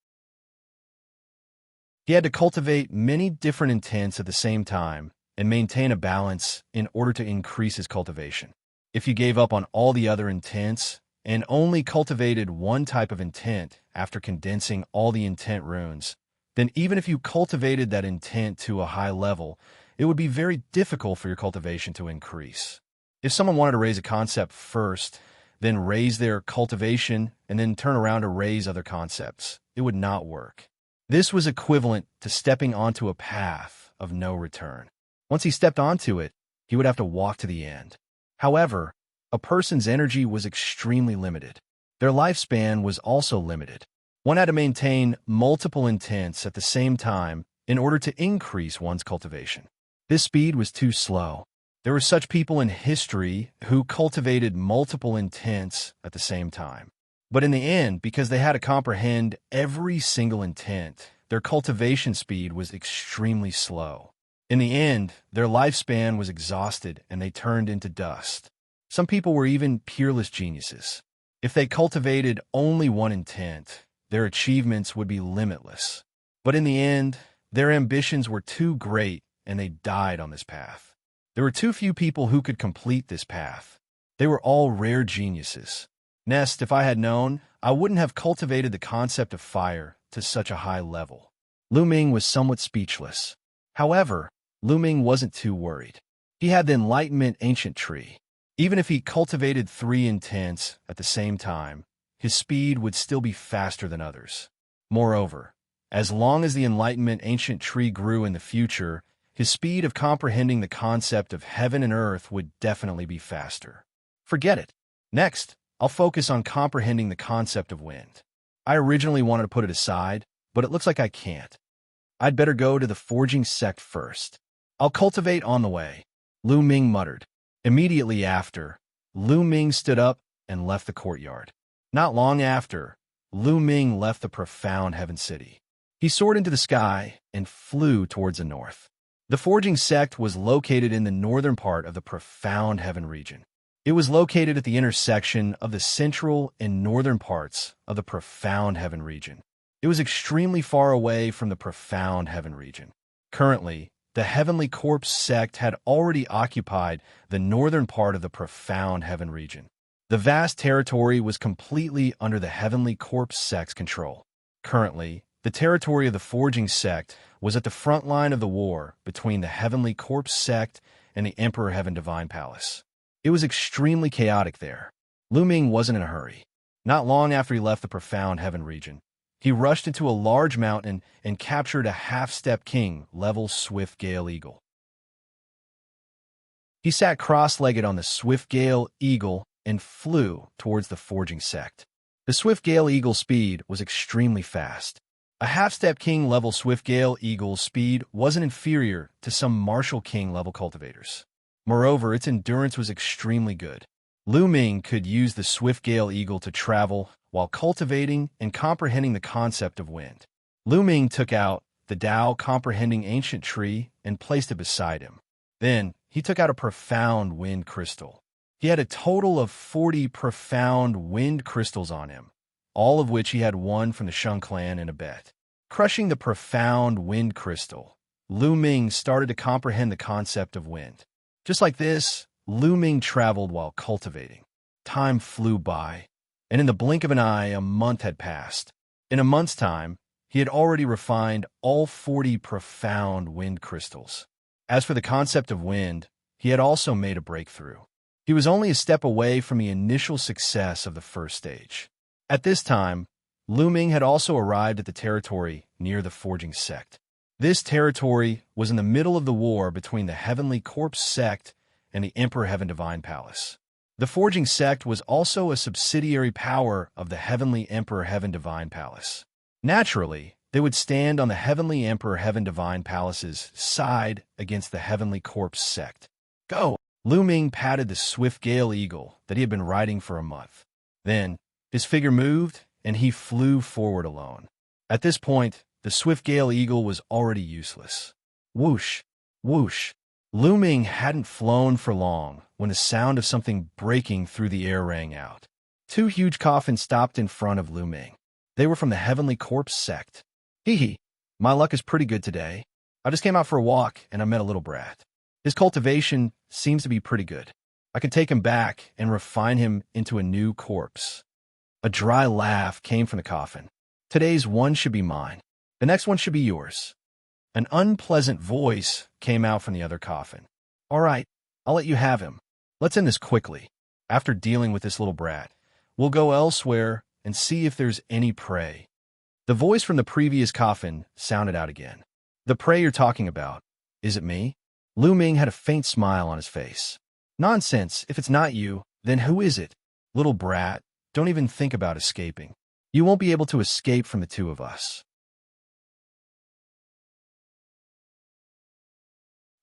He had to cultivate many different intents at the same time and maintain a balance in order to increase his cultivation. If you gave up on all the other intents and only cultivated one type of intent after condensing all the intent runes, then even if you cultivated that intent to a high level, it would be very difficult for your cultivation to increase. If someone wanted to raise a concept first, then raise their cultivation, and then turn around to raise other concepts, it would not work. This was equivalent to stepping onto a path of no return. Once he stepped onto it, he would have to walk to the end. However, a person's energy was extremely limited. Their lifespan was also limited. One had to maintain multiple intents at the same time in order to increase one's cultivation. This speed was too slow. There were such people in history who cultivated multiple intents at the same time. But in the end, because they had to comprehend every single intent, their cultivation speed was extremely slow. In the end, their lifespan was exhausted and they turned into dust. Some people were even peerless geniuses. If they cultivated only one intent, their achievements would be limitless. But in the end, their ambitions were too great and they died on this path. There were too few people who could complete this path. They were all rare geniuses. Nest, if I had known, I wouldn't have cultivated the concept of fire to such a high level. Lu Ming was somewhat speechless. However, Lu Ming wasn't too worried. He had the Enlightenment Ancient Tree. Even if he cultivated 3 intents at the same time, his speed would still be faster than others. Moreover, As long as the Enlightenment ancient tree grew in the future, his speed of comprehending the concept of heaven and earth would definitely be faster. Forget it. Next, I'll focus on comprehending the concept of wind. I originally wanted to put it aside, but it looks like I can't. I'd better go to the forging sect first. I'll cultivate on the way, Lu Ming muttered. Immediately after, Lu Ming stood up and left the courtyard. Not long after, Lu Ming left the profound heaven city. He soared into the sky and flew towards the north. The forging sect was located in the northern part of the profound heaven region. It was located at the intersection of the central and northern parts of the profound heaven region. It was extremely far away from the profound heaven region. Currently, the Heavenly Corpse sect had already occupied the northern part of the profound heaven region. The vast territory was completely under the Heavenly Corpse sect's control. Currently, the territory of the Forging sect was at the front line of the war between the Heavenly Corpse sect and the Emperor Heaven Divine Palace. It was extremely chaotic there. Lu Ming wasn't in a hurry. Not long after he left the profound heaven region, he rushed into a large mountain and captured a half-step king level swift gale eagle. He sat cross-legged on the swift gale eagle and flew towards the forging sect. The swift gale eagle's speed was extremely fast. A half-step king level swift gale eagle's speed wasn't inferior to some martial king level cultivators. Moreover, its endurance was extremely good. Lu Ming could use the swift gale eagle to travel while cultivating and comprehending the concept of wind. Lu Ming took out the Tao comprehending ancient tree and placed it beside him. Then, he took out a profound wind crystal. He had a total of 40 profound wind crystals on him, all of which he had won from the Shang clan in a bet. Crushing the profound wind crystal, Lu Ming started to comprehend the concept of wind. Just like this, Lu Ming traveled while cultivating. Time flew by, and in the blink of an eye, a month had passed. In a month's time, he had already refined all 40 profound wind crystals. As for the concept of wind, he had also made a breakthrough. He was only a step away from the initial success of the first stage. At this time, Lu Ming had also arrived at the territory near the Forging sect. This territory was in the middle of the war between the Heavenly Corpse sect and the Emperor Heaven Divine Palace. The Forging sect was also a subsidiary power of the Heavenly Emperor Heaven Divine Palace. Naturally, they would stand on the Heavenly Emperor Heaven Divine Palace's side against the Heavenly Corpse sect. Go! Lu Ming patted the swift gale eagle that he had been riding for a month. Then, his figure moved, and he flew forward alone. At this point, the swift gale eagle was already useless. Whoosh! Whoosh! Lu Ming hadn't flown for long when the sound of something breaking through the air rang out. Two huge coffins stopped in front of Lu Ming. They were from the Heavenly Corpse sect. Hee, my luck is pretty good today. I just came out for a walk and I met a little brat. His cultivation seems to be pretty good. I can take him back and refine him into a new corpse. A dry laugh came from the coffin. Today's one should be mine. The next one should be yours. An unpleasant voice came out from the other coffin. All right, I'll let you have him. Let's end this quickly. After dealing with this little brat, we'll go elsewhere and see if there's any prey. The voice from the previous coffin sounded out again. The prey you're talking about, is it me? Lu Ming had a faint smile on his face. Nonsense, if it's not you, then who is it? Little brat, don't even think about escaping. You won't be able to escape from the two of us.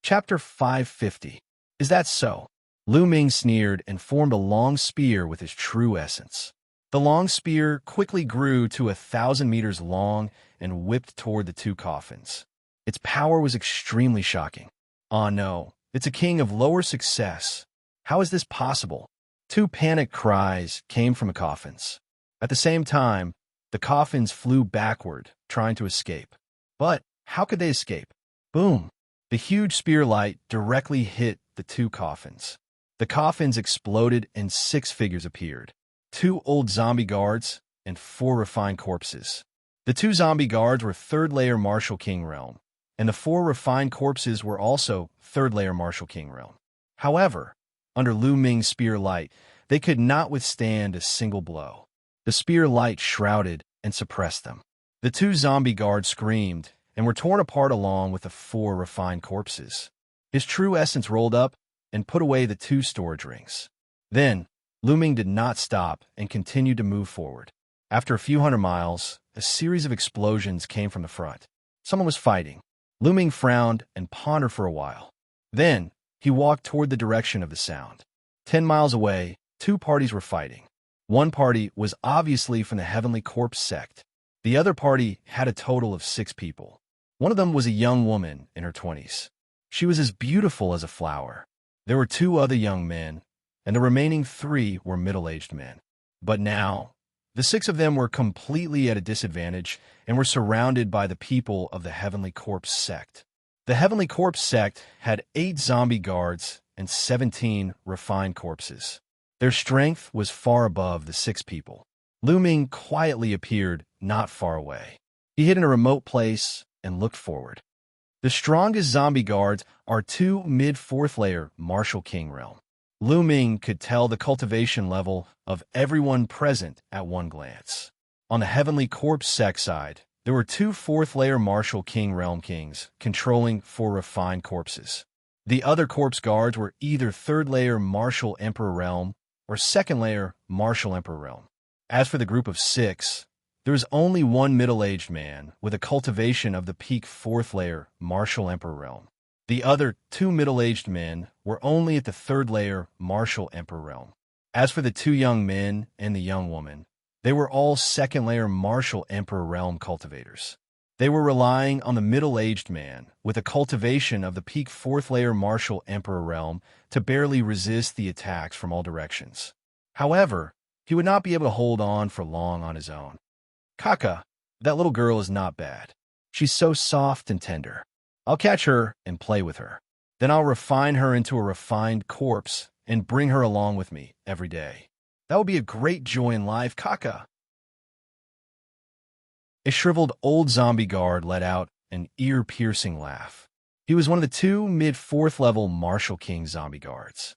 Chapter 550. Is that so? Lu Ming sneered and formed a long spear with his true essence. The long spear quickly grew to 1,000 meters long and whipped toward the two coffins. Its power was extremely shocking. Ah no, it's a king of lower success. How is this possible? Two panicked cries came from the coffins. At the same time, the coffins flew backward, trying to escape. But how could they escape? Boom! The huge spear light directly hit the two coffins. The coffins exploded and 6 figures appeared. 2 old zombie guards and 4 refined corpses. The 2 zombie guards were 3rd layer Martial King realm, and the 4 refined corpses were also 3rd layer Martial King realm. However, under Lu Ming's spear light, they could not withstand a single blow. The spear light shrouded and suppressed them. The two zombie guards screamed and were torn apart along with the 4 refined corpses. His true essence rolled up and put away the 2 storage rings. Then, Lu Ming did not stop and continued to move forward. After a few hundred miles, a series of explosions came from the front. Someone was fighting. Lu Ming frowned and pondered for a while. Then, he walked toward the direction of the sound. 10 miles away, 2 parties were fighting. One party was obviously from the Heavenly Corpse sect. The other party had a total of 6 people. One of them was a young woman in her 20s. She was as beautiful as a flower. There were 2 other young men, and the remaining 3 were middle-aged men. But now, the 6 of them were completely at a disadvantage and were surrounded by the people of the Heavenly Corpse sect. The Heavenly Corpse sect had 8 zombie guards and 17 refined corpses. Their strength was far above the 6 people. Lu Ming quietly appeared not far away. He hid in a remote place and looked forward. The strongest zombie guards are 2 mid-4th layer Martial King realm. Lu Ming could tell the cultivation level of everyone present at one glance. On the Heavenly Corpse sect side, there were 2 4th layer Martial King realm kings controlling 4 refined corpses. The other corpse guards were either 3rd layer Martial Emperor realm or 2nd layer Martial Emperor realm. As for the group of 6, there was only one middle-aged man with a cultivation of the peak 4th layer Martial Emperor realm. The other 2 middle-aged men were only at the 3rd layer Martial Emperor realm. As for the 2 young men and the young woman, they were all 2nd layer Martial Emperor realm cultivators. They were relying on the middle-aged man with a cultivation of the peak 4th layer Martial Emperor realm to barely resist the attacks from all directions. However, he would not be able to hold on for long on his own. Kaka, that little girl is not bad. She's so soft and tender. I'll catch her and play with her. Then I'll refine her into a refined corpse and bring her along with me every day. That will be a great joy in life, Kaka. A shriveled old zombie guard let out an ear-piercing laugh. He was one of the 2 mid-4th level Martial King zombie guards.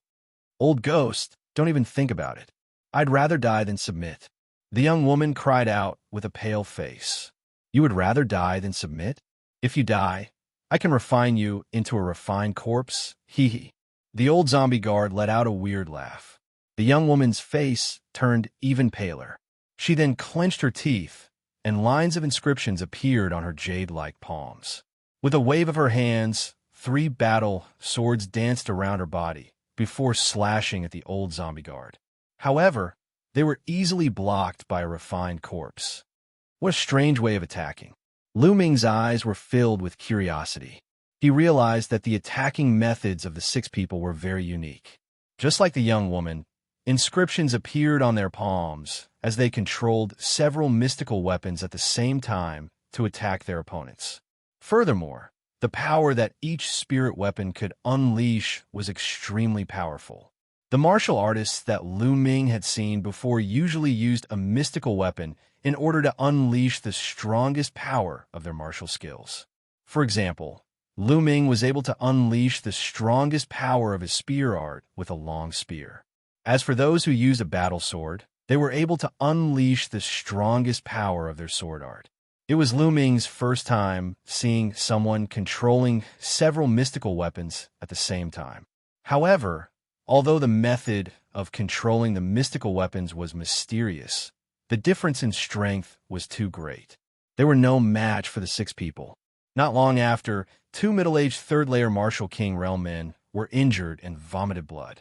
Old ghost, don't even think about it. I'd rather die than submit. The young woman cried out with a pale face. You would rather die than submit? If you die, I can refine you into a refined corpse, hee. The old zombie guard let out a weird laugh. The young woman's face turned even paler. She then clenched her teeth, and lines of inscriptions appeared on her jade-like palms. With a wave of her hands, 3 battle swords danced around her body before slashing at the old zombie guard. However, they were easily blocked by a refined corpse. What a strange way of attacking. Lu Ming's eyes were filled with curiosity. He realized that the attacking methods of the 6 people were very unique. Just like the young woman, inscriptions appeared on their palms as they controlled several mystical weapons at the same time to attack their opponents. Furthermore, the power that each spirit weapon could unleash was extremely powerful. The martial artists that Lu Ming had seen before usually used a mystical weapon in order to unleash the strongest power of their martial skills. For example, Lu Ming was able to unleash the strongest power of his spear art with a long spear. As for those who used a battle sword, they were able to unleash the strongest power of their sword art. It was Lu Ming's first time seeing someone controlling several mystical weapons at the same time. However, although the method of controlling the mystical weapons was mysterious, the difference in strength was too great. They were no match for the 6 people. Not long after, 2 middle-aged 3rd layer Martial King realm men were injured and vomited blood.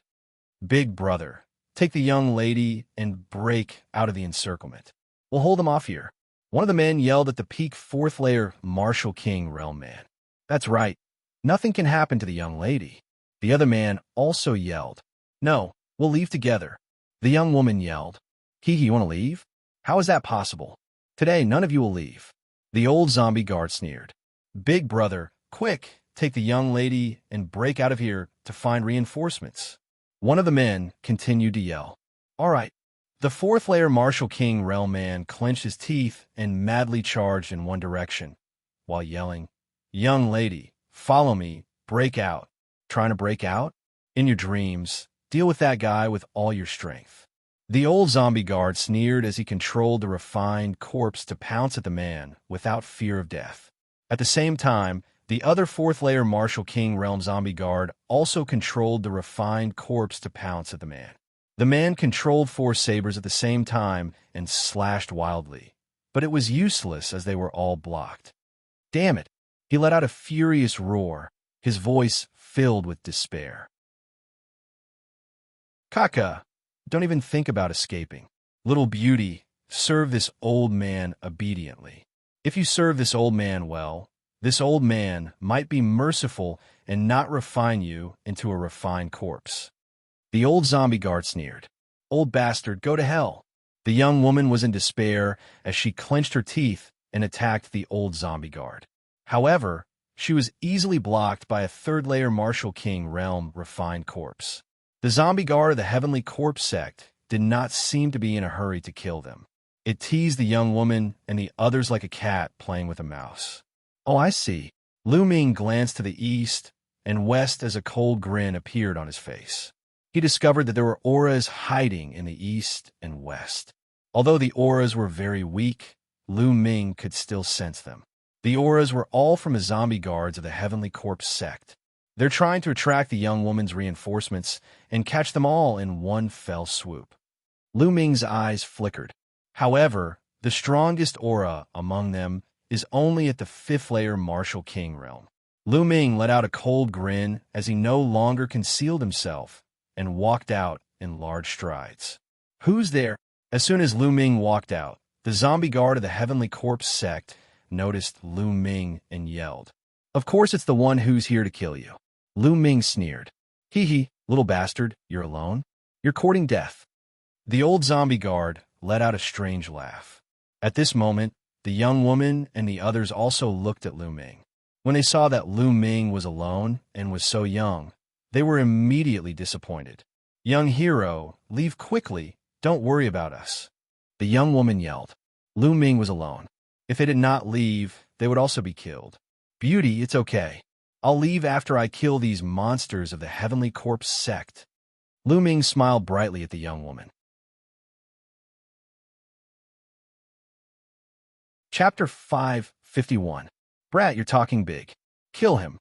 Big brother, take the young lady and break out of the encirclement. We'll hold them off here. One of the men yelled at the peak 4th layer Martial King realm man. That's right. Nothing can happen to the young lady. The other man also yelled. No, we'll leave together. The young woman yelled. You want to leave? How is that possible? Today, none of you will leave. The old zombie guard sneered. Big brother, quick, take the young lady and break out of here to find reinforcements. One of the men continued to yell. All right. The 4th layer Martial King realm man clenched his teeth and madly charged in one direction, while yelling, Young lady, follow me, break out. Trying to break out? In your dreams, deal with that guy with all your strength. The old zombie guard sneered as he controlled the refined corpse to pounce at the man without fear of death. At the same time, the other fourth-layer Martial King Realm zombie guard also controlled the refined corpse to pounce at the man. The man controlled 4 sabers at the same time and slashed wildly, but it was useless as they were all blocked. Damn it! He let out a furious roar, his voice filled with despair. Kaka, don't even think about escaping. Little beauty, serve this old man obediently. If you serve this old man well, this old man might be merciful and not refine you into a refined corpse. The old zombie guard sneered. Old bastard, go to hell. The young woman was in despair as she clenched her teeth and attacked the old zombie guard. However, she was easily blocked by a third-layer Martial King Realm refined corpse. The zombie guard of the Heavenly Corpse sect did not seem to be in a hurry to kill them. It teased the young woman and the others like a cat playing with a mouse. Oh, I see. Lu Ming glanced to the east and west as a cold grin appeared on his face. He discovered that there were auras hiding in the east and west. Although the auras were very weak, Lu Ming could still sense them. The auras were all from the zombie guards of the Heavenly Corpse sect. They're trying to attract the young woman's reinforcements and catch them all in one fell swoop. Lu Ming's eyes flickered. However, the strongest aura among them is only at the 5th-layer Martial King realm. Lu Ming let out a cold grin as he no longer concealed himself and walked out in large strides. Who's there? As soon as Lu Ming walked out, the zombie guard of the Heavenly Corpse sect noticed Lu Ming and yelled, "Of course it's the one who's here to kill you." Lu Ming sneered. Hee hee, little bastard, you're alone? You're courting death. The old zombie guard let out a strange laugh. At this moment, the young woman and the others also looked at Lu Ming. When they saw that Lu Ming was alone and was so young, they were immediately disappointed. "Young hero, leave quickly, don't worry about us." The young woman yelled. Lu Ming was alone. If they did not leave, they would also be killed. "Beauty, it's okay. I'll leave after I kill these monsters of the Heavenly Corpse sect." Lu Ming smiled brightly at the young woman. Chapter 551. Brat, you're talking big. Kill him.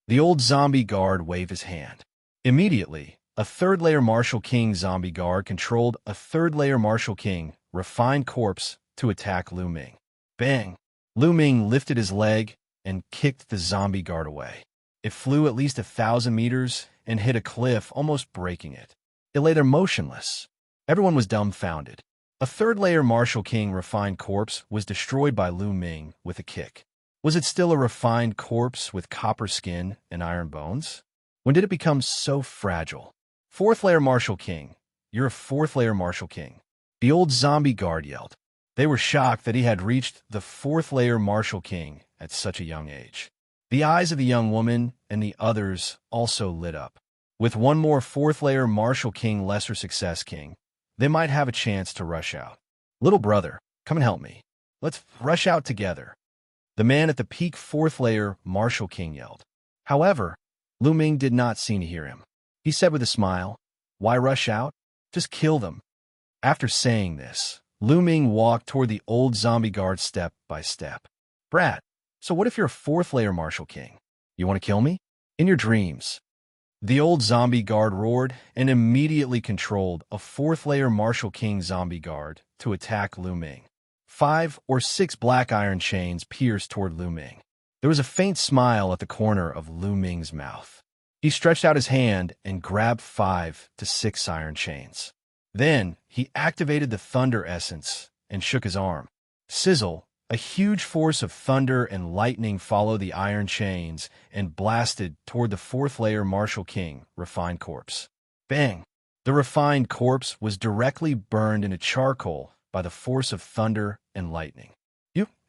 The old zombie guard waved his hand. Immediately, a third-layer Martial King zombie guard controlled a third-layer Martial King refined corpse to attack Lu Ming. Bang! Lu Ming lifted his leg and kicked the zombie guard away. It flew at least 1,000 meters and hit a cliff, almost breaking it. It lay there motionless. Everyone was dumbfounded. A third-layer Martial King refined corpse was destroyed by Lu Ming with a kick. Was it still a refined corpse with copper skin and iron bones? When did it become so fragile? Fourth-layer Martial King, you're a fourth-layer Martial King. The old zombie guard yelled. They were shocked that he had reached the 4th-layer Martial King at such a young age. The eyes of the young woman and the others also lit up. With one more 4th-layer Martial King Lesser Success King, they might have a chance to rush out. "Little brother, come and help me. Let's rush out together." The man at the peak 4th-layer Martial King yelled. However, Lu Ming did not seem to hear him. He said with a smile, "Why rush out? Just kill them." After saying this, Lu Ming walked toward the old zombie guard step by step. "Brat, so what if you're a 4th-layer Martial King? You want to kill me? In your dreams." The old zombie guard roared and immediately controlled a 4th-layer Martial King zombie guard to attack Lu Ming. 5 or 6 black iron chains pierced toward Lu Ming. There was a faint smile at the corner of Lu Ming's mouth. He stretched out his hand and grabbed 5 to 6 iron chains. Then, he activated the thunder essence and shook his arm. Sizzle, a huge force of thunder and lightning followed the iron chains and blasted toward the 4th-layer Martial King refined corpse. Bang! The refined corpse was directly burned into charcoal by the force of thunder and lightning.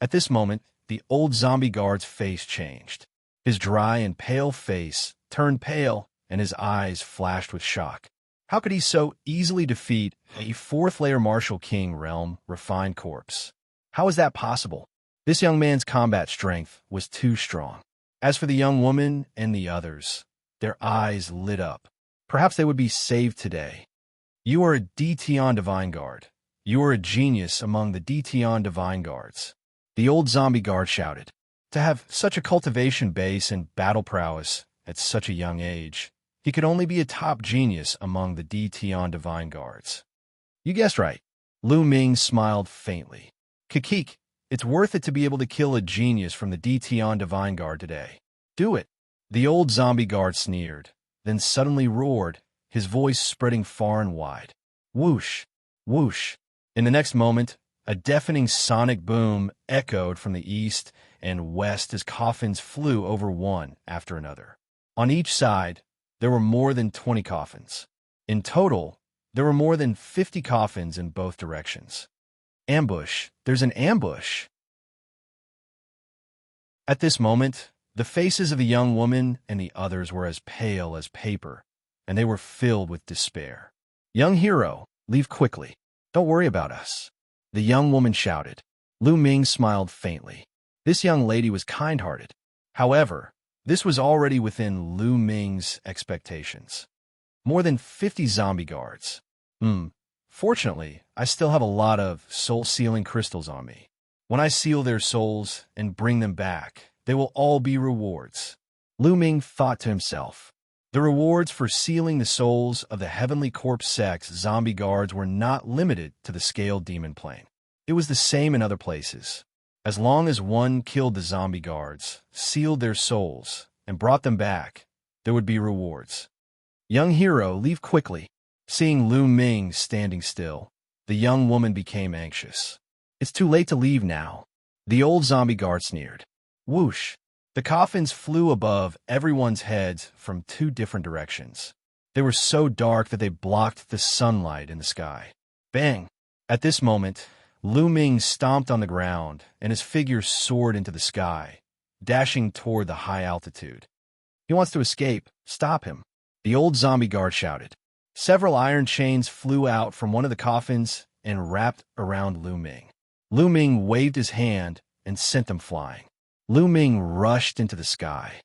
At this moment, the old zombie guard's face changed. His dry and pale face turned pale, and his eyes flashed with shock. How could he so easily defeat a 4th-layer Martial King realm refined corpse? How is that possible? This young man's combat strength was too strong. As for the young woman and the others, their eyes lit up. Perhaps they would be saved today. You are a DTon Divine Guard. You are a genius among the DTon Divine Guards. The old zombie guard shouted. To have such a cultivation base and battle prowess at such a young age, he could only be a top genius among the DTon Divine Guards. You guessed right. Lu Ming smiled faintly. Kikik, it's worth it to be able to kill a genius from the DTon Divine Guard today. Do it. The old zombie guard sneered, then suddenly roared, his voice spreading far and wide. Whoosh, whoosh. In the next moment, a deafening sonic boom echoed from the east and west as coffins flew over one after another. On each side, there were more than 20 coffins. In total, there were more than 50 coffins in both directions. Ambush! There's an ambush! At this moment, the faces of the young woman and the others were as pale as paper, and they were filled with despair. Young hero, leave quickly. Don't worry about us. The young woman shouted. Lu Ming smiled faintly. This young lady was kind-hearted. However, this was already within Lu Ming's expectations. More than 50 zombie guards. Fortunately, I still have a lot of soul-sealing crystals on me. When I seal their souls and bring them back, they will all be rewards. Lu Ming thought to himself. The rewards for sealing the souls of the Heavenly Corpse Sex zombie guards were not limited to the Scaled Demon Plane. It was the same in other places. As long as one killed the zombie guards, sealed their souls, and brought them back, there would be rewards. Young hero, leave quickly. Seeing Lu Ming standing still, the young woman became anxious. It's too late to leave now. The old zombie guard sneered. Whoosh! The coffins flew above everyone's heads from 2 different directions. They were so dark that they blocked the sunlight in the sky. Bang! At this moment, Lu Ming stomped on the ground, and his figure soared into the sky, dashing toward the high altitude. He wants to escape. Stop him. The old zombie guard shouted. Several iron chains flew out from one of the coffins and wrapped around Lu Ming. Lu Ming waved his hand and sent them flying. Lu Ming rushed into the sky.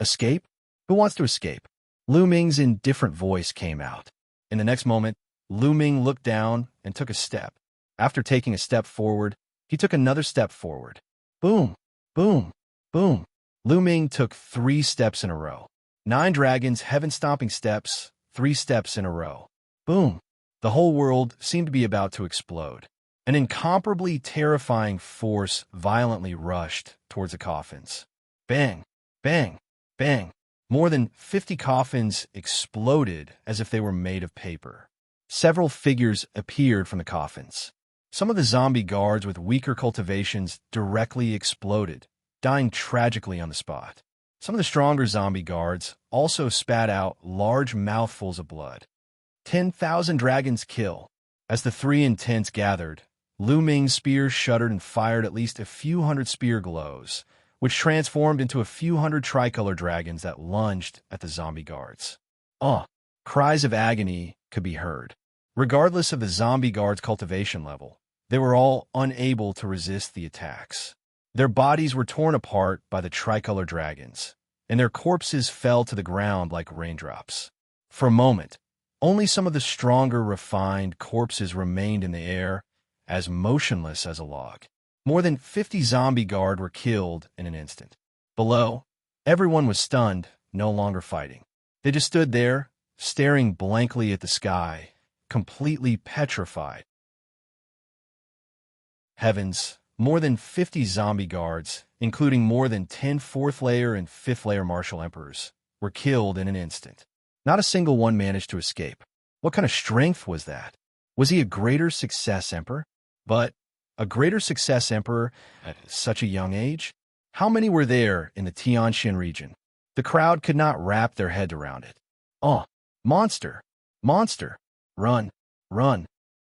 Escape? Who wants to escape? Lu Ming's indifferent voice came out. In the next moment, Lu Ming looked down and took a step. After taking a step forward, he took another step forward. Boom, boom, boom. Lu Ming took 3 steps in a row. 9 dragons, heaven-stomping steps, 3 steps in a row. Boom. The whole world seemed to be about to explode. An incomparably terrifying force violently rushed towards the coffins. Bang, bang, bang. More than 50 coffins exploded as if they were made of paper. Several figures appeared from the coffins. Some of the zombie guards with weaker cultivations directly exploded, dying tragically on the spot. Some of the stronger zombie guards also spat out large mouthfuls of blood. 10,000 dragons kill. As the 3 intents gathered, Lu Ming's spear shuddered and fired at least a few hundred spear glows, which transformed into a few hundred tricolor dragons that lunged at the zombie guards. Cries of agony could be heard. Regardless of the zombie guards' cultivation level, they were all unable to resist the attacks. Their bodies were torn apart by the tricolor dragons, and their corpses fell to the ground like raindrops. For a moment, only some of the stronger, refined corpses remained in the air, as motionless as a log. More than 50 zombie guard were killed in an instant. Below, everyone was stunned, no longer fighting. They just stood there, staring blankly at the sky, completely petrified. Heavens, more than 50 zombie guards, including more than 10 4th-layer and 5th-layer martial emperors, were killed in an instant. Not a single one managed to escape. What kind of strength was that? Was he a greater success emperor? But a greater success emperor at such a young age? How many were there in the Xianxia region? The crowd could not wrap their head around it. Monster! Monster! Run! Run!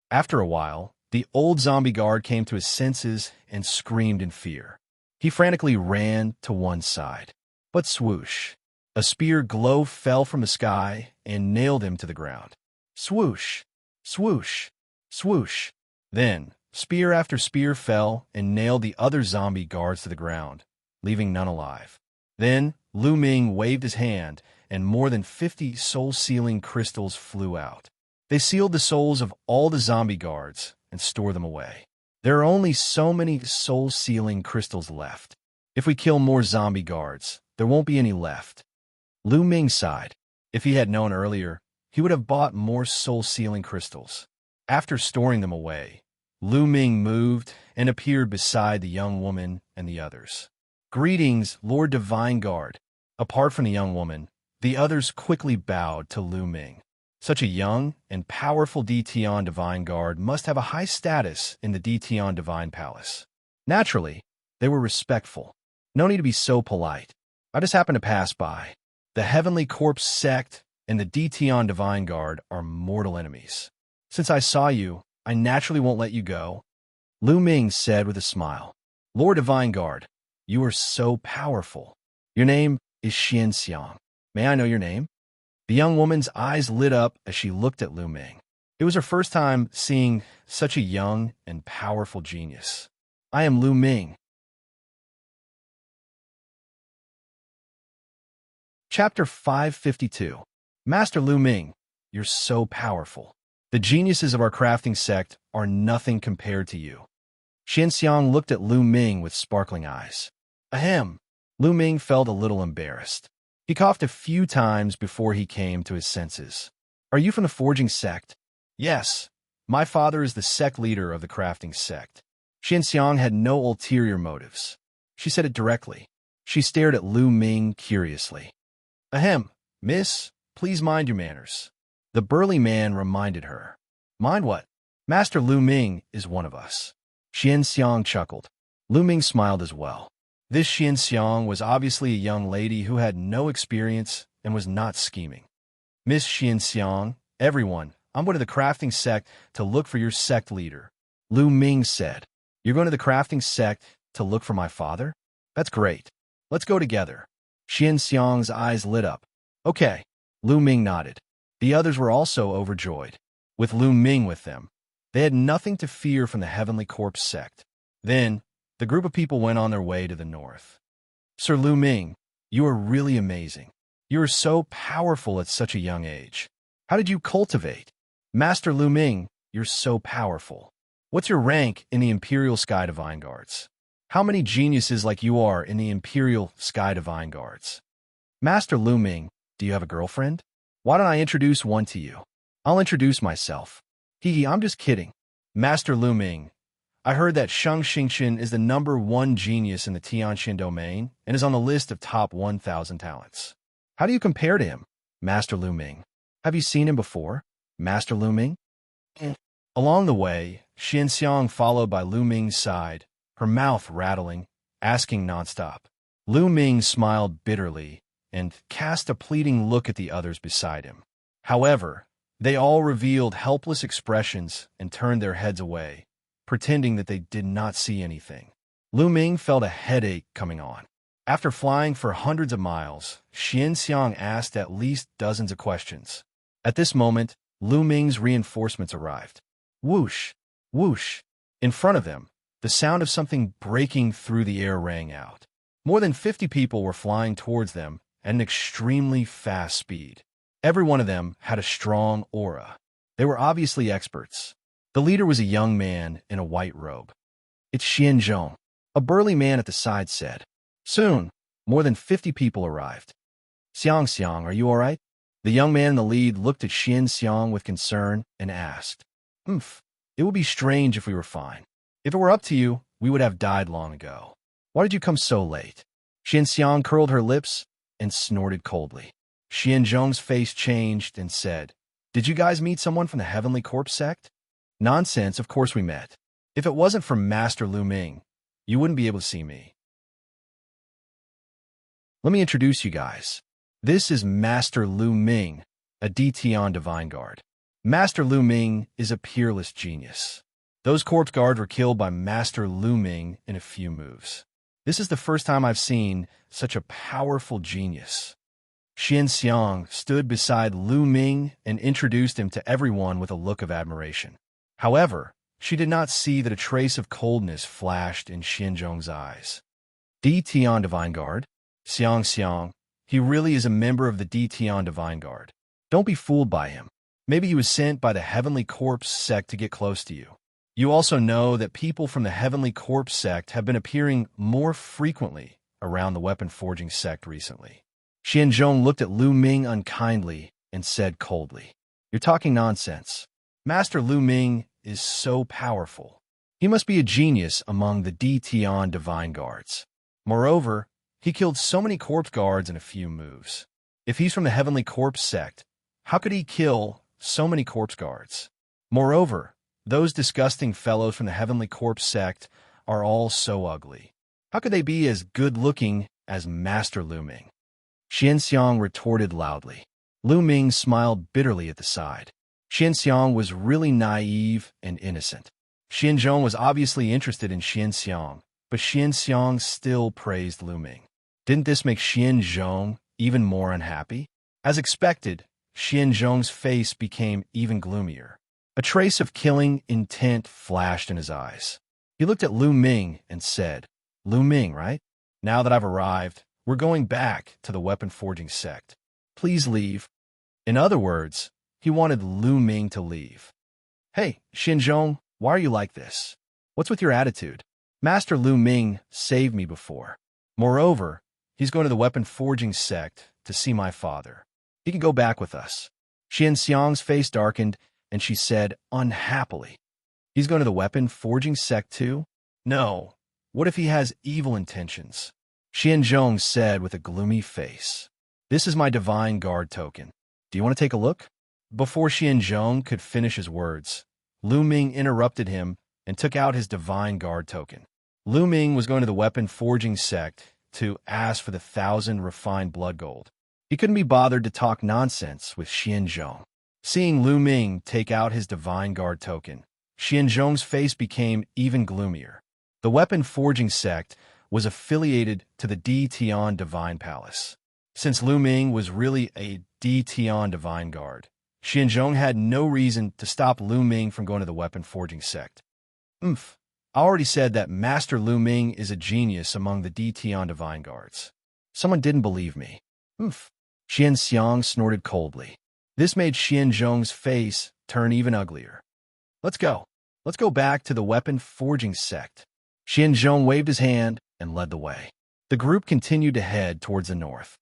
After a while, the old zombie guard came to his senses and screamed in fear. He frantically ran to one side. But swoosh! A spear glow fell from the sky and nailed him to the ground. Swoosh! Swoosh! Swoosh! Then, spear after spear fell and nailed the other zombie guards to the ground, leaving none alive. Then, Lu Ming waved his hand, and more than 50 soul-sealing crystals flew out. They sealed the souls of all the zombie guards and stored them away. There are only so many soul-sealing crystals left. If we kill more zombie guards, there won't be any left. Lu Ming sighed. If he had known earlier, he would have bought more soul-sealing crystals. After storing them away, Lu Ming moved and appeared beside the young woman and the others. "Greetings, Lord Divine Guard." Apart from the young woman, the others quickly bowed to Lu Ming. Such a young and powerful Dtian Divine Guard must have a high status in the Dtian Divine Palace. Naturally, they were respectful. No need to be so polite. I just happened to pass by. The Heavenly Corpse sect and the Dtian Divine Guard are mortal enemies. Since I saw you, I naturally won't let you go, Lu Ming said with a smile. "Lord Divine Guard, you are so powerful. Your name is Xianxia. May I know your name?" The young woman's eyes lit up as she looked at Lu Ming. It was her first time seeing such a young and powerful genius. "I am Lu Ming." Chapter 552. Master Lu Ming, you're so powerful. The geniuses of our crafting sect are nothing compared to you. Xianxia looked at Lu Ming with sparkling eyes. Ahem. Lu Ming felt a little embarrassed. He coughed a few times before he came to his senses. "Are you from the forging sect?" "Yes. My father is the sect leader of the crafting sect." Xianxia had no ulterior motives. She said it directly. She stared at Lu Ming curiously. "Ahem, miss, please mind your manners." The burly man reminded her. "Mind what?" "Master Lu Ming is one of us." Xianxia chuckled. Lu Ming smiled as well. This Xianxia was obviously a young lady who had no experience and was not scheming. "Miss Xianxia, everyone, I'm going to the crafting sect to look for your sect leader," Lu Ming said. "You're going to the crafting sect to look for my father? That's great. Let's go together." Xianxia's eyes lit up. "Okay." Lu Ming nodded. The others were also overjoyed. With Lu Ming with them, they had nothing to fear from the Heavenly Corpse sect. Then, the group of people went on their way to the north. "Sir Lu Ming, you are really amazing. You are so powerful at such a young age. How did you cultivate?" "Master Lu Ming, you're so powerful. What's your rank in the Imperial Sky Divine Guards? How many geniuses like you are in the Imperial Sky Divine Guards?" "Master Lu Ming, do you have a girlfriend? Why don't I introduce one to you?" "I'll introduce myself." "Hee, I'm just kidding." "Master Lu Ming, I heard that Xianxia is the #1 genius in the Tianxian domain and is on the list of top 1,000 talents. How do you compare to him?" "Master Lu Ming. Have you seen him before?" "Master Lu Ming?" Along the way, Xianxia followed by Lu Ming's side, her mouth rattling, asking nonstop. Lu Ming smiled bitterly and cast a pleading look at the others beside him. However, they all revealed helpless expressions and turned their heads away, pretending that they did not see anything. Lu Ming felt a headache coming on. After flying for hundreds of miles, Xianxia asked at least dozens of questions. At this moment, Lu Ming's reinforcements arrived. Whoosh! Whoosh! In front of them, the sound of something breaking through the air rang out. More than 50 people were flying towards them at an extremely fast speed. Every one of them had a strong aura. They were obviously experts. The leader was a young man in a white robe. "It's Xianzhong," a burly man at the side said. Soon, more than 50 people arrived. "Xianxia, are you all right?" The young man in the lead looked at Xianxia with concern and asked. It would be strange if we were fine. If it were up to you, we would have died long ago. Why did you come so late?" Xianxia curled her lips and snorted coldly. Xianzhong's face changed and said, "Did you guys meet someone from the Heavenly Corpse sect?" "Nonsense, of course we met. If it wasn't for Master Lu Ming, you wouldn't be able to see me." Let me introduce you guys. This is Master Lu Ming, a Dtian Divine Guard. Master Lu Ming is a peerless genius. Those corpse guards were killed by Master Lu Ming in a few moves. This is the first time I've seen such a powerful genius. Xianxia stood beside Lu Ming and introduced him to everyone with a look of admiration. However, she did not see that a trace of coldness flashed in Xianzhong's eyes. Dtian Divine Guard? Xianxia, he really is a member of the Dtian Divine Guard. Don't be fooled by him. Maybe he was sent by the Heavenly Corpse sect to get close to you. You also know that people from the Heavenly Corpse sect have been appearing more frequently around the weapon forging sect recently. Xianzhong looked at Lu Ming unkindly and said coldly, "You're talking nonsense. Master Lu Ming is so powerful. He must be a genius among the Tian divine guards. Moreover, he killed so many corpse guards in a few moves. If he's from the Heavenly Corpse sect, how could he kill so many corpse guards? Moreover, those disgusting fellows from the Heavenly Corpse sect are all so ugly. How could they be as good-looking as Master Lu Ming?" Xianxiang retorted loudly. Lu Ming smiled bitterly at the side. Xianxiang was really naive and innocent. Xianzhong was obviously interested in Xianxiang, but Xianxiang still praised Lu Ming. Didn't this make Xianzhong even more unhappy? As expected, Xianzhong's face became even gloomier. A trace of killing intent flashed in his eyes. He looked at Lu Ming and said, "Lu Ming, right? Now that I've arrived, we're going back to the weapon forging sect. Please leave." In other words, he wanted Lu Ming to leave. "Hey, Xianzhong, why are you like this? What's with your attitude? Master Lu Ming saved me before. Moreover, he's going to the weapon forging sect to see my father. He can go back with us." Xianxiang's face darkened, and she said unhappily, "He's going to the weapon forging sect too? No. What if he has evil intentions?" Xianzhong said with a gloomy face, "This is my divine guard token. Do you want to take a look?" Before Xianzhong could finish his words, Lu Ming interrupted him and took out his divine guard token. Lu Ming was going to the weapon forging sect to ask for the 1,000 refined blood gold. He couldn't be bothered to talk nonsense with Xianzhong. Seeing Lu Ming take out his divine guard token, Xianzhong's face became even gloomier. The weapon forging sect was affiliated to the Tian Divine Palace. Since Lu Ming was really a Tian Divine Guard, Xianzhong had no reason to stop Lu Ming from going to the weapon forging sect. I already said that Master Lu Ming is a genius among the Tian Divine Guards. Someone didn't believe me. Xianxiang snorted coldly. This made Xianzhong's face turn even uglier. Let's go. Let's go back to the weapon forging sect." Xianzhong waved his hand and led the way. The group continued to head towards the north.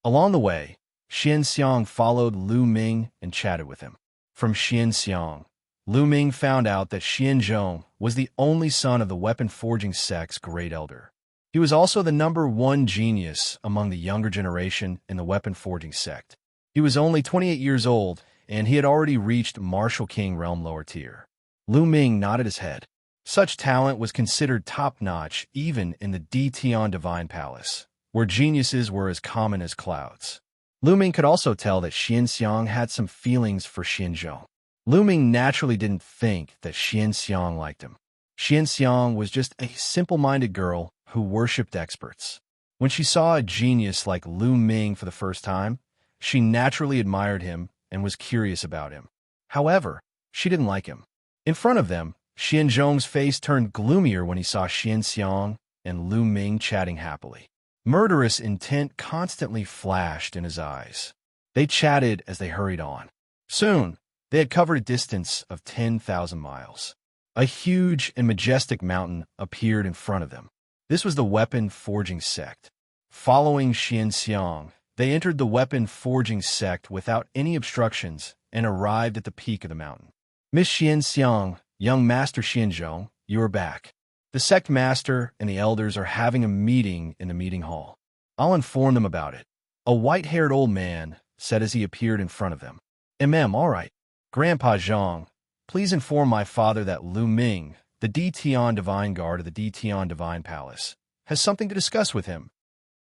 Along the way, Xianxiang followed Lu Ming and chatted with him. From Xianxiang, Lu Ming found out that Xianzhong was the only son of the weapon forging sect's great elder. He was also the #1 genius among the younger generation in the weapon forging sect. He was only 28 years old, and he had already reached Martial King realm lower tier. Lu Ming nodded his head. Such talent was considered top-notch even in the Tian Divine Palace, where geniuses were as common as clouds. Lu Ming could also tell that Xianxiang had some feelings for Xianzhong. Lu Ming naturally didn't think that Xianxiang liked him. Xianxiang was just a simple-minded girl who worshipped experts. When she saw a genius like Lu Ming for the first time, she naturally admired him and was curious about him. However, she didn't like him. In front of them, Xianzhong's face turned gloomier when he saw Xianxiang and Lu Ming chatting happily. Murderous intent constantly flashed in his eyes. They chatted as they hurried on. Soon, they had covered a distance of 10,000 miles. A huge and majestic mountain appeared in front of them. This was the weapon forging sect. Following Xianxiang, they entered the weapon forging sect without any obstructions and arrived at the peak of the mountain. "Miss Xianxiang, young Master Xianzhong, you are back. The sect master and the elders are having a meeting in the meeting hall. I'll inform them about it." A white-haired old man said as he appeared in front of them. All right. Grandpa Zhang, please inform my father that Lu Ming, the Tian Divine Guard of the Tian Divine Palace, has something to discuss with him."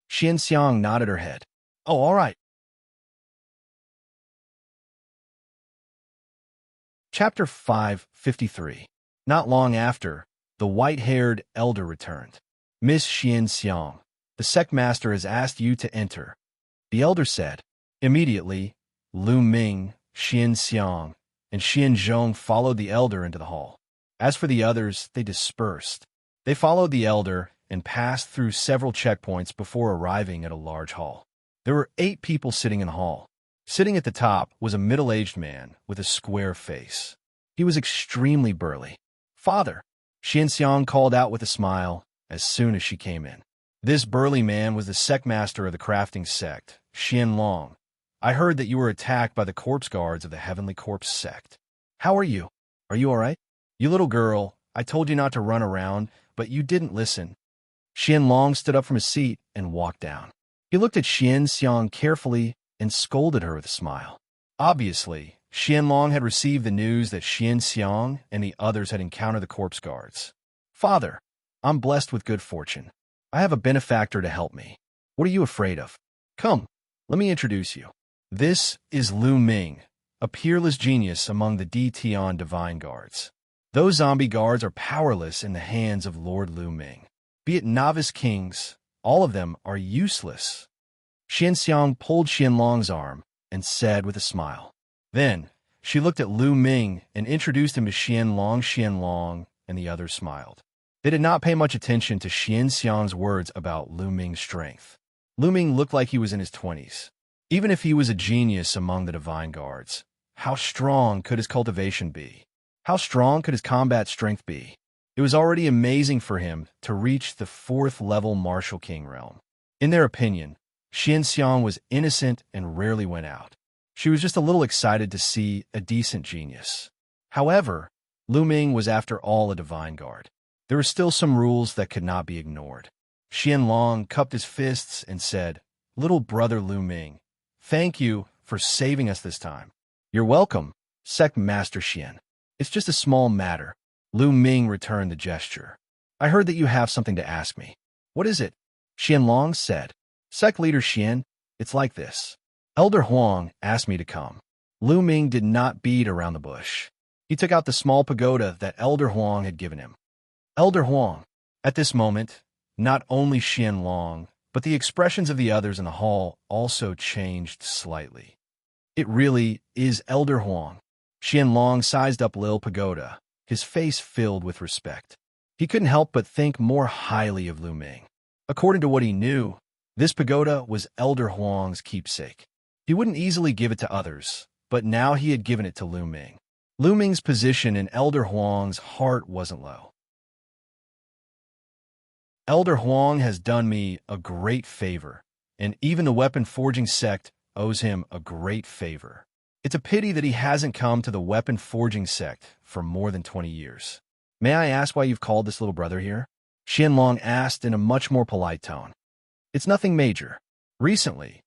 Xianxiang nodded her head. "Oh, all right." Chapter 553. Not long after, the white-haired elder returned. "Miss Xianxiang, the sect master has asked you to enter," the elder said. Immediately, Lu Ming, Xianxiang, and Xianzhong followed the elder into the hall. As for the others, they dispersed. They followed the elder and passed through several checkpoints before arriving at a large hall. There were 8 people sitting in the hall. Sitting at the top was a middle-aged man with a square face. He was extremely burly. "Father," Xianxia called out with a smile as soon as she came in. This burly man was the sect master of the crafting sect, Xianlong. "I heard that you were attacked by the corpse guards of the Heavenly Corpse sect. How are you? Are you all right? You little girl, I told you not to run around, but you didn't listen." Xianlong stood up from his seat and walked down. He looked at Xianxia carefully and scolded her with a smile. Obviously, Xianlong had received the news that Xianxia and the others had encountered the corpse guards. "Father, I'm blessed with good fortune. I have a benefactor to help me. What are you afraid of? Come, let me introduce you. This is Lu Ming, a peerless genius among the Dtian divine guards. Those zombie guards are powerless in the hands of Lord Lu Ming. Be it novice kings, all of them are useless." Xianxiang pulled Xianlong's arm and said with a smile. Then, she looked at Lu Ming and introduced him to Xianlong. Xianlong and the others smiled. They did not pay much attention to Xianxiang's words about Lu Ming's strength. Lu Ming looked like he was in his 20s. Even if he was a genius among the divine guards, how strong could his cultivation be? How strong could his combat strength be? It was already amazing for him to reach the 4th level Martial King realm. In their opinion, Xianxiang was innocent and rarely went out. She was just a little excited to see a decent genius. However, Lu Ming was after all a divine guard. There were still some rules that could not be ignored. Xianlong cupped his fists and said, "Little brother Lu Ming, thank you for saving us this time." "You're welcome, Sect Master Xian. It's just a small matter." Lu Ming returned the gesture. "I heard that you have something to ask me." "What is it?" Xianlong said. "Sect Leader Xian, it's like this. Elder Huang asked me to come." Lu Ming did not beat around the bush. He took out the small pagoda that Elder Huang had given him. "Elder Huang." At this moment, not only Xianlong, but the expressions of the others in the hall also changed slightly. "It really is Elder Huang." Xianlong sized up Lil Pagoda, his face filled with respect. He couldn't help but think more highly of Lu Ming. According to what he knew, this pagoda was Elder Huang's keepsake. He wouldn't easily give it to others, but now he had given it to Lu Ming. Lu Ming's position in Elder Huang's heart wasn't low. "Elder Huang has done me a great favor, and even the weapon forging sect owes him a great favor. It's a pity that he hasn't come to the weapon forging sect for more than 20 years. May I ask why you've called this little brother here?" Xianlong asked in a much more polite tone. "It's nothing major. Recently,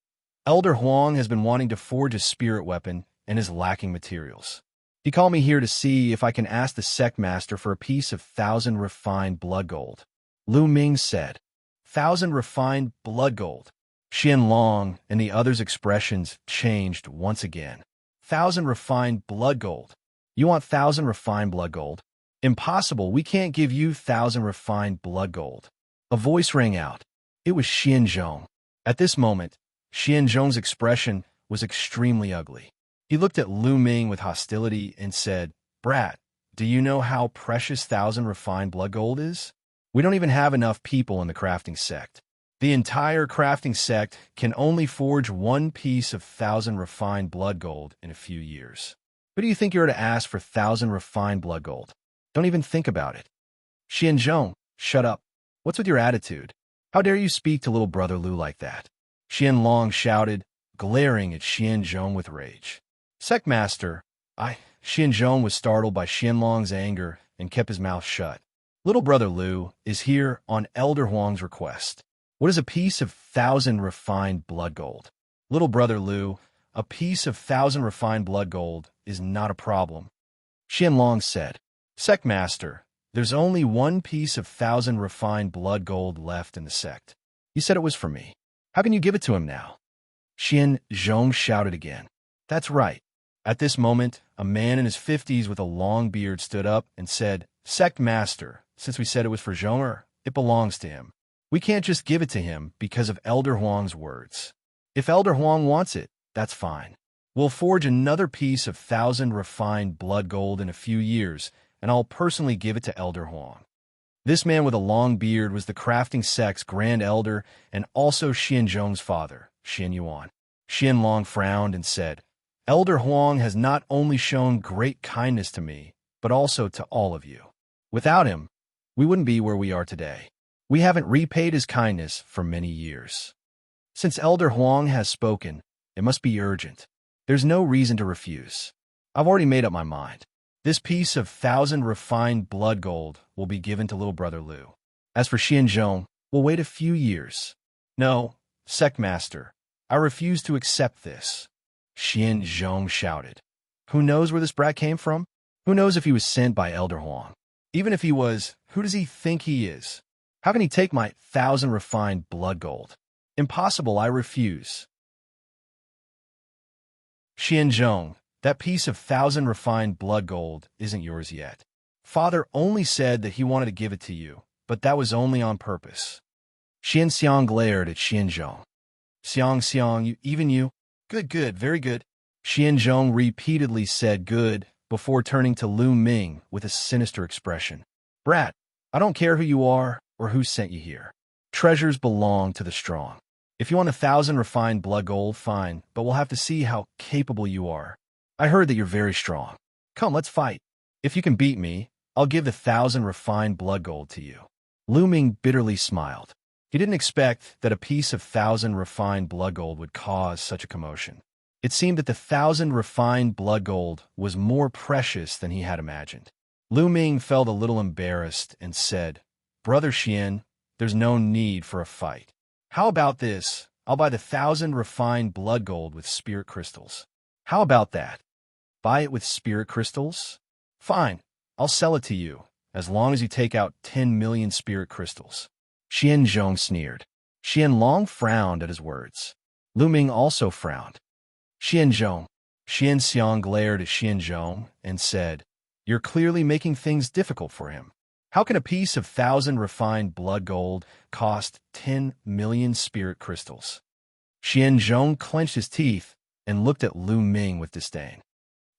Elder Huang has been wanting to forge a spirit weapon and is lacking materials. He called me here to see if I can ask the sect master for a piece of 1,000 refined blood gold." Lu Ming said. 1,000 refined blood gold. Xianlong and the others' expressions changed once again. 1,000 refined blood gold. "You want 1,000 refined blood gold? Impossible, we can't give you 1,000 refined blood gold." A voice rang out. It was Xianzhong. At this moment, Xianzhong's expression was extremely ugly. He looked at Lu Ming with hostility and said, "Brat, do you know how precious 1,000 refined blood gold is? We don't even have enough people in the crafting sect. The entire crafting sect can only forge one piece of 1,000 refined blood gold in a few years. Who do you think you're to ask for 1,000 refined blood gold? Don't even think about it." "Xianzhong, shut up. What's with your attitude? How dare you speak to little brother Lu like that?" Xianlong shouted, glaring at Xianzhong with rage. "Sect Master, Xianzhong was startled by Xianlong's anger and kept his mouth shut. "Little brother Lu is here on Elder Huang's request. What is a piece of 1,000 refined blood gold?" "Little brother Lu, a piece of 1,000 refined blood gold is not a problem." Xianlong said. "Sect Master, there's only one piece of 1,000 refined blood gold left in the sect. You said it was for me. How can you give it to him now?" Xianzhong shouted again. "That's right." At this moment, a man in his 50s with a long beard stood up and said, "Sect Master, since we said it was for Zhonger, it belongs to him. We can't just give it to him because of Elder Huang's words. If Elder Huang wants it, that's fine. We'll forge another piece of 1,000 refined blood gold in a few years, and I'll personally give it to Elder Huang." This man with a long beard was the crafting sect's Grand Elder and also Xianzhong's father, Xianyuan. Xianlong frowned and said, Elder Huang has not only shown great kindness to me, but also to all of you. Without him, we wouldn't be where we are today. We haven't repaid his kindness for many years. Since Elder Huang has spoken, it must be urgent. There's no reason to refuse. I've already made up my mind. This piece of 1,000 refined blood gold will be given to little brother Lu. As for Xianzhong, we'll wait a few years. No, Sect Master, I refuse to accept this. Xianzhong shouted. Who knows where this brat came from? Who knows if he was sent by Elder Huang? Even if he was, who does he think he is? How can he take my 1,000 refined blood gold? Impossible, I refuse. Xianzhong, that piece of 1,000 refined blood gold isn't yours yet. Father only said that he wanted to give it to you, but that was only on purpose. Xianxia glared at Xianzhong. Xianxia, even you? Good, very good. Xianzhong repeatedly said good before turning to Lu Ming with a sinister expression. Brat, I don't care who you are or who sent you here. Treasures belong to the strong. If you want 1,000 refined blood gold, fine, but we'll have to see how capable you are. I heard that you're very strong. Come, let's fight. If you can beat me, I'll give the 1,000 refined blood gold to you. Lu Ming bitterly smiled. He didn't expect that a piece of 1,000 refined blood gold would cause such a commotion. It seemed that the 1,000 refined blood gold was more precious than he had imagined. Lu Ming felt a little embarrassed and said, Brother Xian, there's no need for a fight. How about this? I'll buy the 1,000 refined blood gold with spirit crystals. How about that? Buy it with spirit crystals? Fine, I'll sell it to you, as long as you take out 10 million spirit crystals. Xianzhong sneered. Xianlong frowned at his words. Lu Ming also frowned. Xianzhong. Xianxiang glared at Xianzhong and said, You're clearly making things difficult for him. How can a piece of 1,000 refined blood gold cost 10 million spirit crystals? Xianzhong clenched his teeth and looked at Lu Ming with disdain.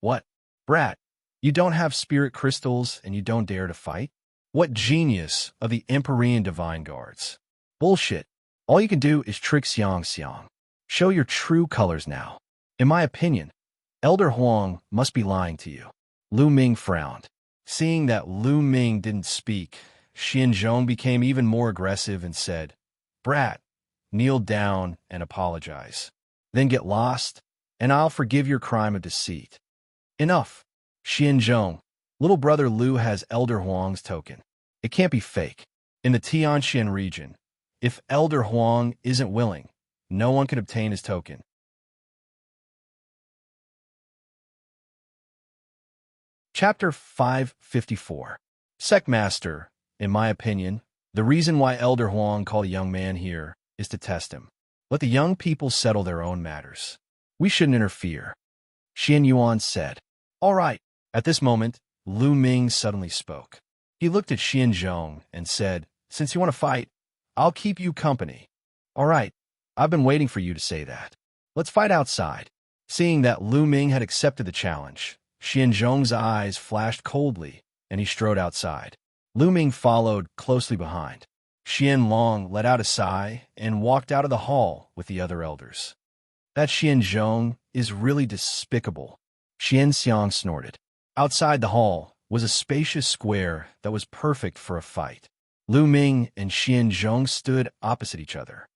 What? Brat, you don't have spirit crystals and you don't dare to fight? What genius of the Empyrean Divine Guards? Bullshit. All you can do is trick Xianxia. Show your true colors now. In my opinion, Elder Huang must be lying to you. Lu Ming frowned. Seeing that Lu Ming didn't speak, Xianzhong became even more aggressive and said, Brat, kneel down and apologize. Then get lost, and I'll forgive your crime of deceit. Enough. Xianzhong, little brother Lu has Elder Huang's token. It can't be fake. In the Tianxian region, if Elder Huang isn't willing, no one can obtain his token. Chapter 554. Sectmaster, in my opinion, the reason why Elder Huang called a young man here is to test him. Let the young people settle their own matters. We shouldn't interfere. Xian Yuan said. All right. At this moment, Lu Ming suddenly spoke. He looked at Xianzhong and said, Since you want to fight, I'll keep you company. All right. I've been waiting for you to say that. Let's fight outside. Seeing that Lu Ming had accepted the challenge, Xianzhong's eyes flashed coldly, and he strode outside. Lu Ming followed closely behind. Xianlong let out a sigh and walked out of the hall with the other elders. That Xianzhong is really despicable. Xianxiang snorted. Outside the hall was a spacious square that was perfect for a fight. Lu Ming and Xianzhong stood opposite each other.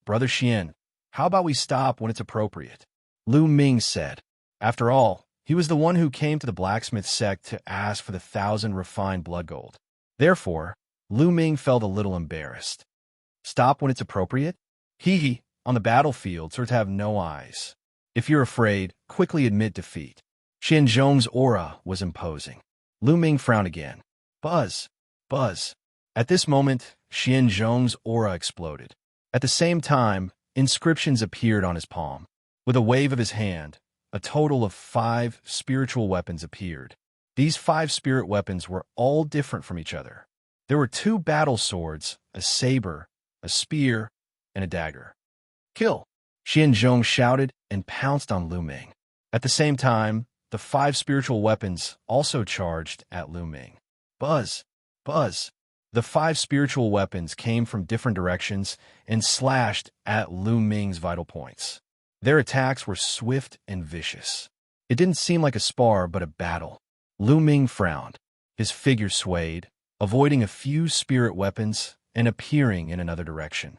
Brother Xian, how about we stop when it's appropriate? Lu Ming said. After all, he was the one who came to the blacksmith sect to ask for the 1,000 refined blood gold. Therefore, Lu Ming felt a little embarrassed. Stop when it's appropriate? Hee, on the battlefield, sort of have no eyes. If you're afraid, quickly admit defeat. Xianzhong's aura was imposing. Lu Ming frowned again. Buzz. At this moment, Xianzhong's aura exploded. At the same time, inscriptions appeared on his palm. With a wave of his hand, a total of 5 spiritual weapons appeared. These 5 spirit weapons were all different from each other. There were 2 battle swords, a saber, a spear, and a dagger. Kill! Xianzhong shouted and pounced on Lu Ming. At the same time, the 5 spiritual weapons also charged at Lu Ming. Buzz! The 5 spiritual weapons came from different directions and slashed at Lu Ming's vital points. Their attacks were swift and vicious. It didn't seem like a spar, but a battle. Lu Ming frowned. His figure swayed, avoiding a few spirit weapons and appearing in another direction.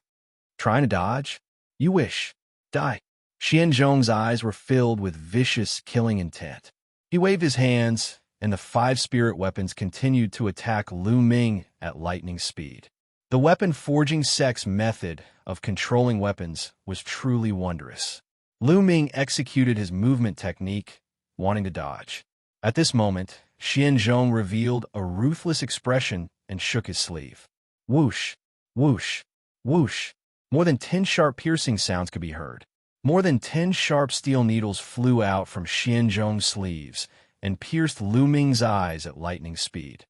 Trying to dodge? You wish. Die. Xianzhong's eyes were filled with vicious, killing intent. He waved his hands, and the 5 spirit weapons continued to attack Lu Ming at lightning speed. The weapon forging sect's method of controlling weapons was truly wondrous. Lu Ming executed his movement technique, wanting to dodge. At this moment, Xianzhong revealed a ruthless expression and shook his sleeve. Whoosh, whoosh, whoosh. More than 10 sharp piercing sounds could be heard. More than 10 sharp steel needles flew out from Xianzhong's sleeves and pierced Lu Ming's eyes at lightning speed.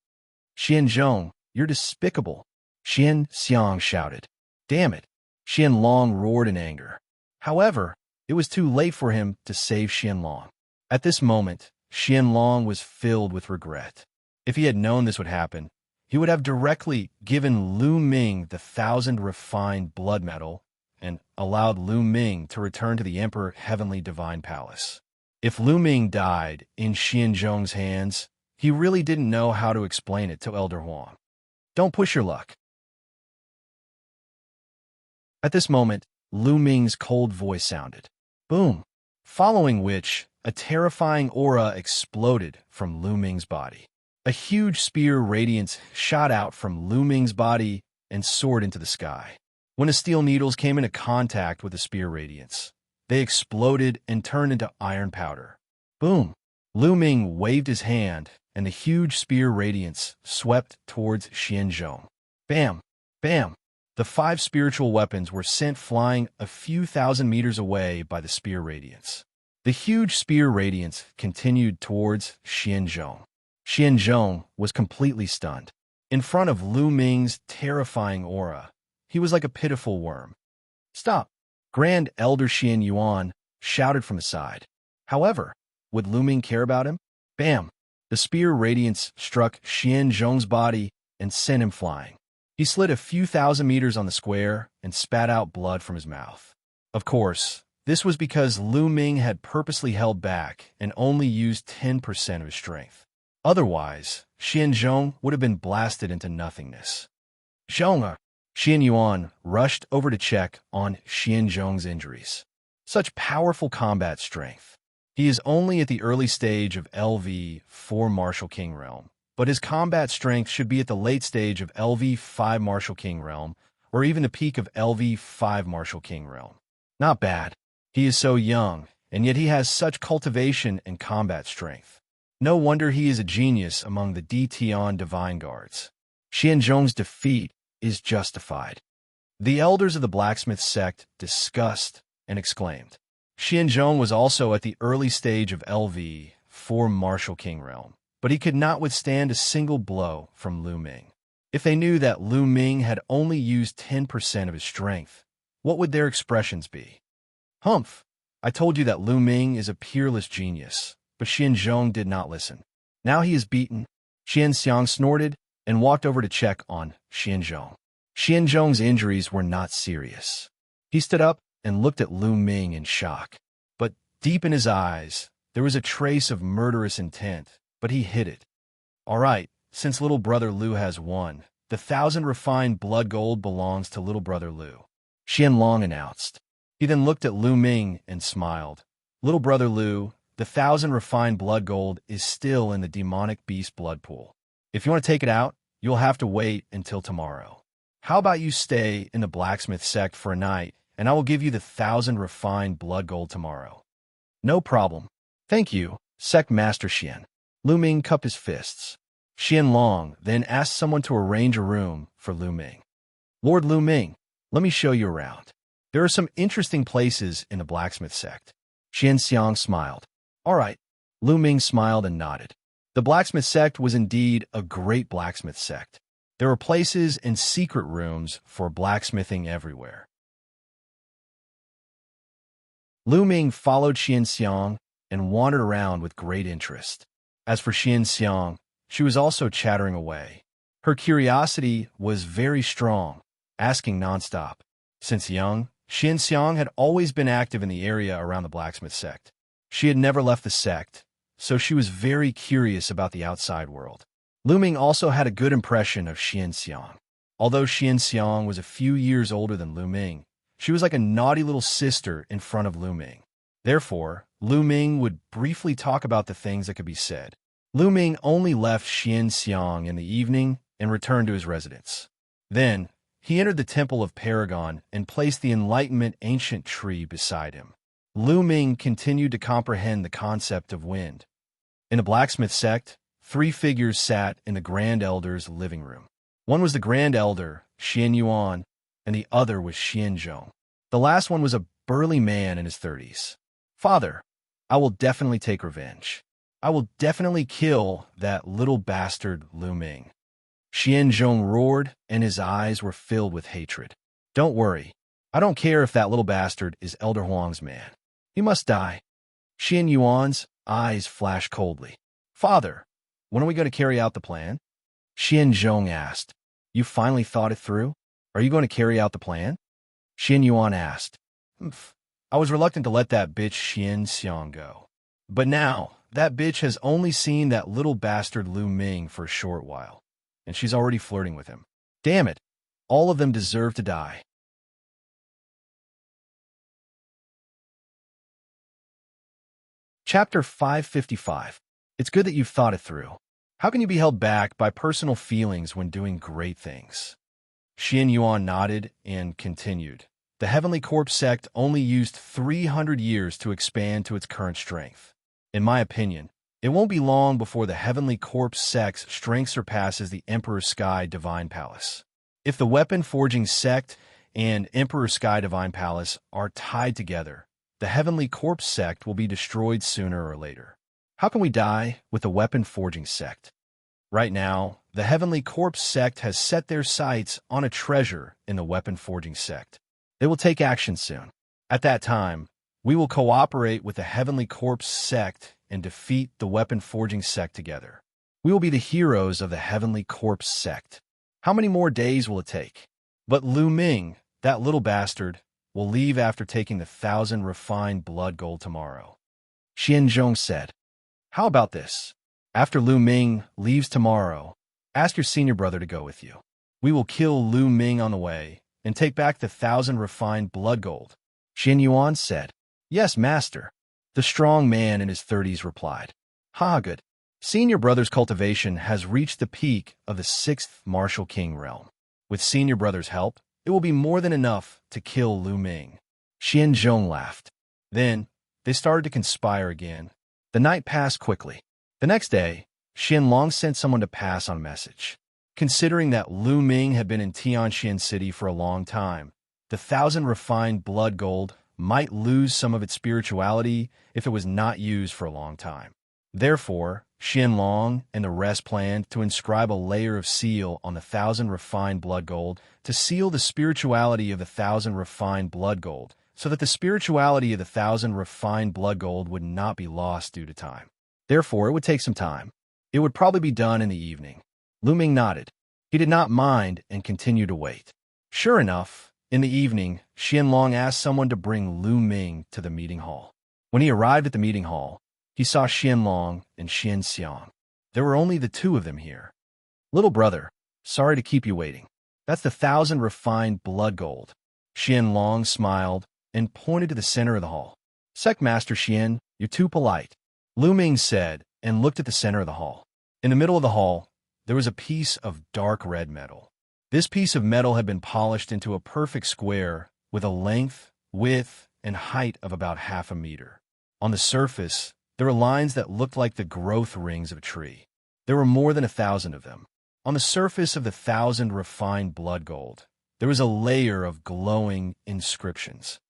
Xianzhong, you're despicable, Xianxia shouted. Damn it, Xianlong roared in anger. However, it was too late for him to save Xianlong. At this moment, Xianlong was filled with regret. If he had known this would happen, he would have directly given Lu Ming the 1,000 refined blood metal and allowed Lu Ming to return to the Emperor Heavenly Divine Palace. If Lu Ming died in Xianzhong's hands, he really didn't know how to explain it to Elder Huang. Don't push your luck. At this moment, Lu Ming's cold voice sounded. Boom. Following which, a terrifying aura exploded from Lu Ming's body. A huge spear radiance shot out from Lu Ming's body and soared into the sky. When the steel needles came into contact with the spear radiance, they exploded and turned into iron powder. Boom! Lu Ming waved his hand, and the huge spear radiance swept towards Xianzhong. Bam! Bam! The 5 spiritual weapons were sent flying a few thousand meters away by the spear radiance. The huge spear radiance continued towards Xianzhong. Xianzhong was completely stunned. In front of Lu Ming's terrifying aura, he was like a pitiful worm. Stop! Grand Elder Xian Yuan shouted from the side. However, would Lu Ming care about him? Bam! The spear radiance struck Xianzhong's body and sent him flying. He slid a few thousand meters on the square and spat out blood from his mouth. Of course, this was because Lu Ming had purposely held back and only used 10% of his strength. Otherwise, Xianzhong would have been blasted into nothingness. Xianxia! Xian Yuan rushed over to check on Xianzhong's injuries. Such powerful combat strength. He is only at the early stage of LV4 Martial King Realm, but his combat strength should be at the late stage of LV5 Martial King Realm, or even the peak of LV5 Martial King Realm. Not bad. He is so young, and yet he has such cultivation and combat strength. No wonder he is a genius among the Dtion Divine Guards. Xianzhong's defeat is justified. The elders of the blacksmith sect discussed and exclaimed. Xianzhong was also at the early stage of LV4 Martial King Realm, but he could not withstand a single blow from Lu Ming. If they knew that Lu Ming had only used 10% of his strength, what would their expressions be? Humph! I told you that Lu Ming is a peerless genius, but Xianzhong did not listen. Now he is beaten. Xianxia snorted and walked over to check on Xianzhong. Xianzhong's injuries were not serious. He stood up and looked at Lu Ming in shock. But deep in his eyes, there was a trace of murderous intent, but he hid it. All right, since little brother Lu has won, the 1,000 refined blood gold belongs to little brother Lu, Xianlong announced. He then looked at Lu Ming and smiled. Little brother Lu, the 1,000 refined blood gold is still in the demonic beast blood pool. If you want to take it out, you'll have to wait until tomorrow. How about you stay in the blacksmith sect for a night, and I will give you the 1,000 refined blood gold tomorrow. No problem. Thank you, Sect Master Xian. Lu Ming cupped his fists. Xianlong then asked someone to arrange a room for Lu Ming. Lord Lu Ming, let me show you around. There are some interesting places in the blacksmith sect. Xianxia smiled. All right. Lu Ming smiled and nodded. The blacksmith sect was indeed a great blacksmith sect. There were places and secret rooms for blacksmithing everywhere. Lu Ming followed Xianxia and wandered around with great interest. As for Xianxia, she was also chattering away. Her curiosity was very strong, asking nonstop. Since young, Xianxia had always been active in the area around the blacksmith sect. She had never left the sect, so she was very curious about the outside world. Lu Ming also had a good impression of Xianxia. Although Xianxia was a few years older than Lu Ming, she was like a naughty little sister in front of Lu Ming. Therefore, Lu Ming would briefly talk about the things that could be said. Lu Ming only left Xianxia in the evening and returned to his residence. Then, he entered the Temple of Paragon and placed the Enlightenment ancient tree beside him. Lu Ming continued to comprehend the concept of wind. In the blacksmith sect, 3 figures sat in the Grand Elder's living room. One was the Grand Elder, Xian Yuan, and the other was Xian Zhong. The last one was a burly man in his 30s. Father, I will definitely take revenge. I will definitely kill that little bastard Lu Ming. Xian Zhong roared, and his eyes were filled with hatred. Don't worry. I don't care if that little bastard is Elder Huang's man. He must die. Xian Yuan's eyes flashed coldly. Father, when are we going to carry out the plan? Xian Zhong asked. You finally thought it through? Are you going to carry out the plan? Xian Yuan asked. I was reluctant to let that bitch Xianxia go. But now, that bitch has only seen that little bastard Lu Ming for a short while, and she's already flirting with him. Damn it, all of them deserve to die. Chapter 555. It's good that you've thought it through. How can you be held back by personal feelings when doing great things? Xian Yuan nodded and continued. The Heavenly Corpse sect only used 300 years to expand to its current strength. In my opinion, it won't be long before the Heavenly Corpse sect's strength surpasses the Emperor Sky Divine Palace. If the Weapon Forging sect and Emperor Sky Divine Palace are tied together, the Heavenly Corpse sect will be destroyed sooner or later. How can we die with the Weapon Forging sect? Right now, the Heavenly Corpse sect has set their sights on a treasure in the Weapon Forging sect. They will take action soon. At that time, we will cooperate with the Heavenly Corpse sect and defeat the Weapon Forging sect together. We will be the heroes of the Heavenly Corpse sect. How many more days will it take? But Lu Ming, that little bastard, will leave after taking the 1,000 refined blood gold tomorrow. Xian Zhong said. How about this? After Lu Ming leaves tomorrow, ask your senior brother to go with you. We will kill Lu Ming on the way and take back the 1,000 refined blood gold. Xian Yuan said. Yes, master. The strong man in his 30s replied. Ha, good. Senior brother's cultivation has reached the peak of the 6th Martial King realm. With senior brother's help, it will be more than enough to kill Lu Ming. Xian Zhong laughed. Then, they started to conspire again. The night passed quickly. The next day, Xian Long sent someone to pass on a message. Considering that Lu Ming had been in Tianxian City for a long time, the 1,000 refined blood gold might lose some of its spirituality if it was not used for a long time. Therefore, Xian Long and the rest planned to inscribe a layer of seal on the 1,000 refined blood gold to seal the spirituality of the 1,000 refined blood gold, so that the spirituality of the 1,000 refined blood gold would not be lost due to time. Therefore, it would take some time. It would probably be done in the evening. Lu Ming nodded. He did not mind and continued to wait. Sure enough, in the evening, Xian Long asked someone to bring Lu Ming to the meeting hall. When he arrived at the meeting hall, he saw Xian Long and Xianxia. There were only the two of them here. Little brother, sorry to keep you waiting. That's the 1,000 refined blood gold. Xian Long smiled and pointed to the center of the hall. Sect Master Xian, you're too polite. Lu Ming said and looked at the center of the hall. In the middle of the hall, there was a piece of dark red metal. This piece of metal had been polished into a perfect square with a length, width, and height of about 1/2 meter. On the surface, there were lines that looked like the growth rings of a tree. There were more than 1,000 of them. On the surface of the 1,000 refined blood gold, there was a layer of glowing inscriptions.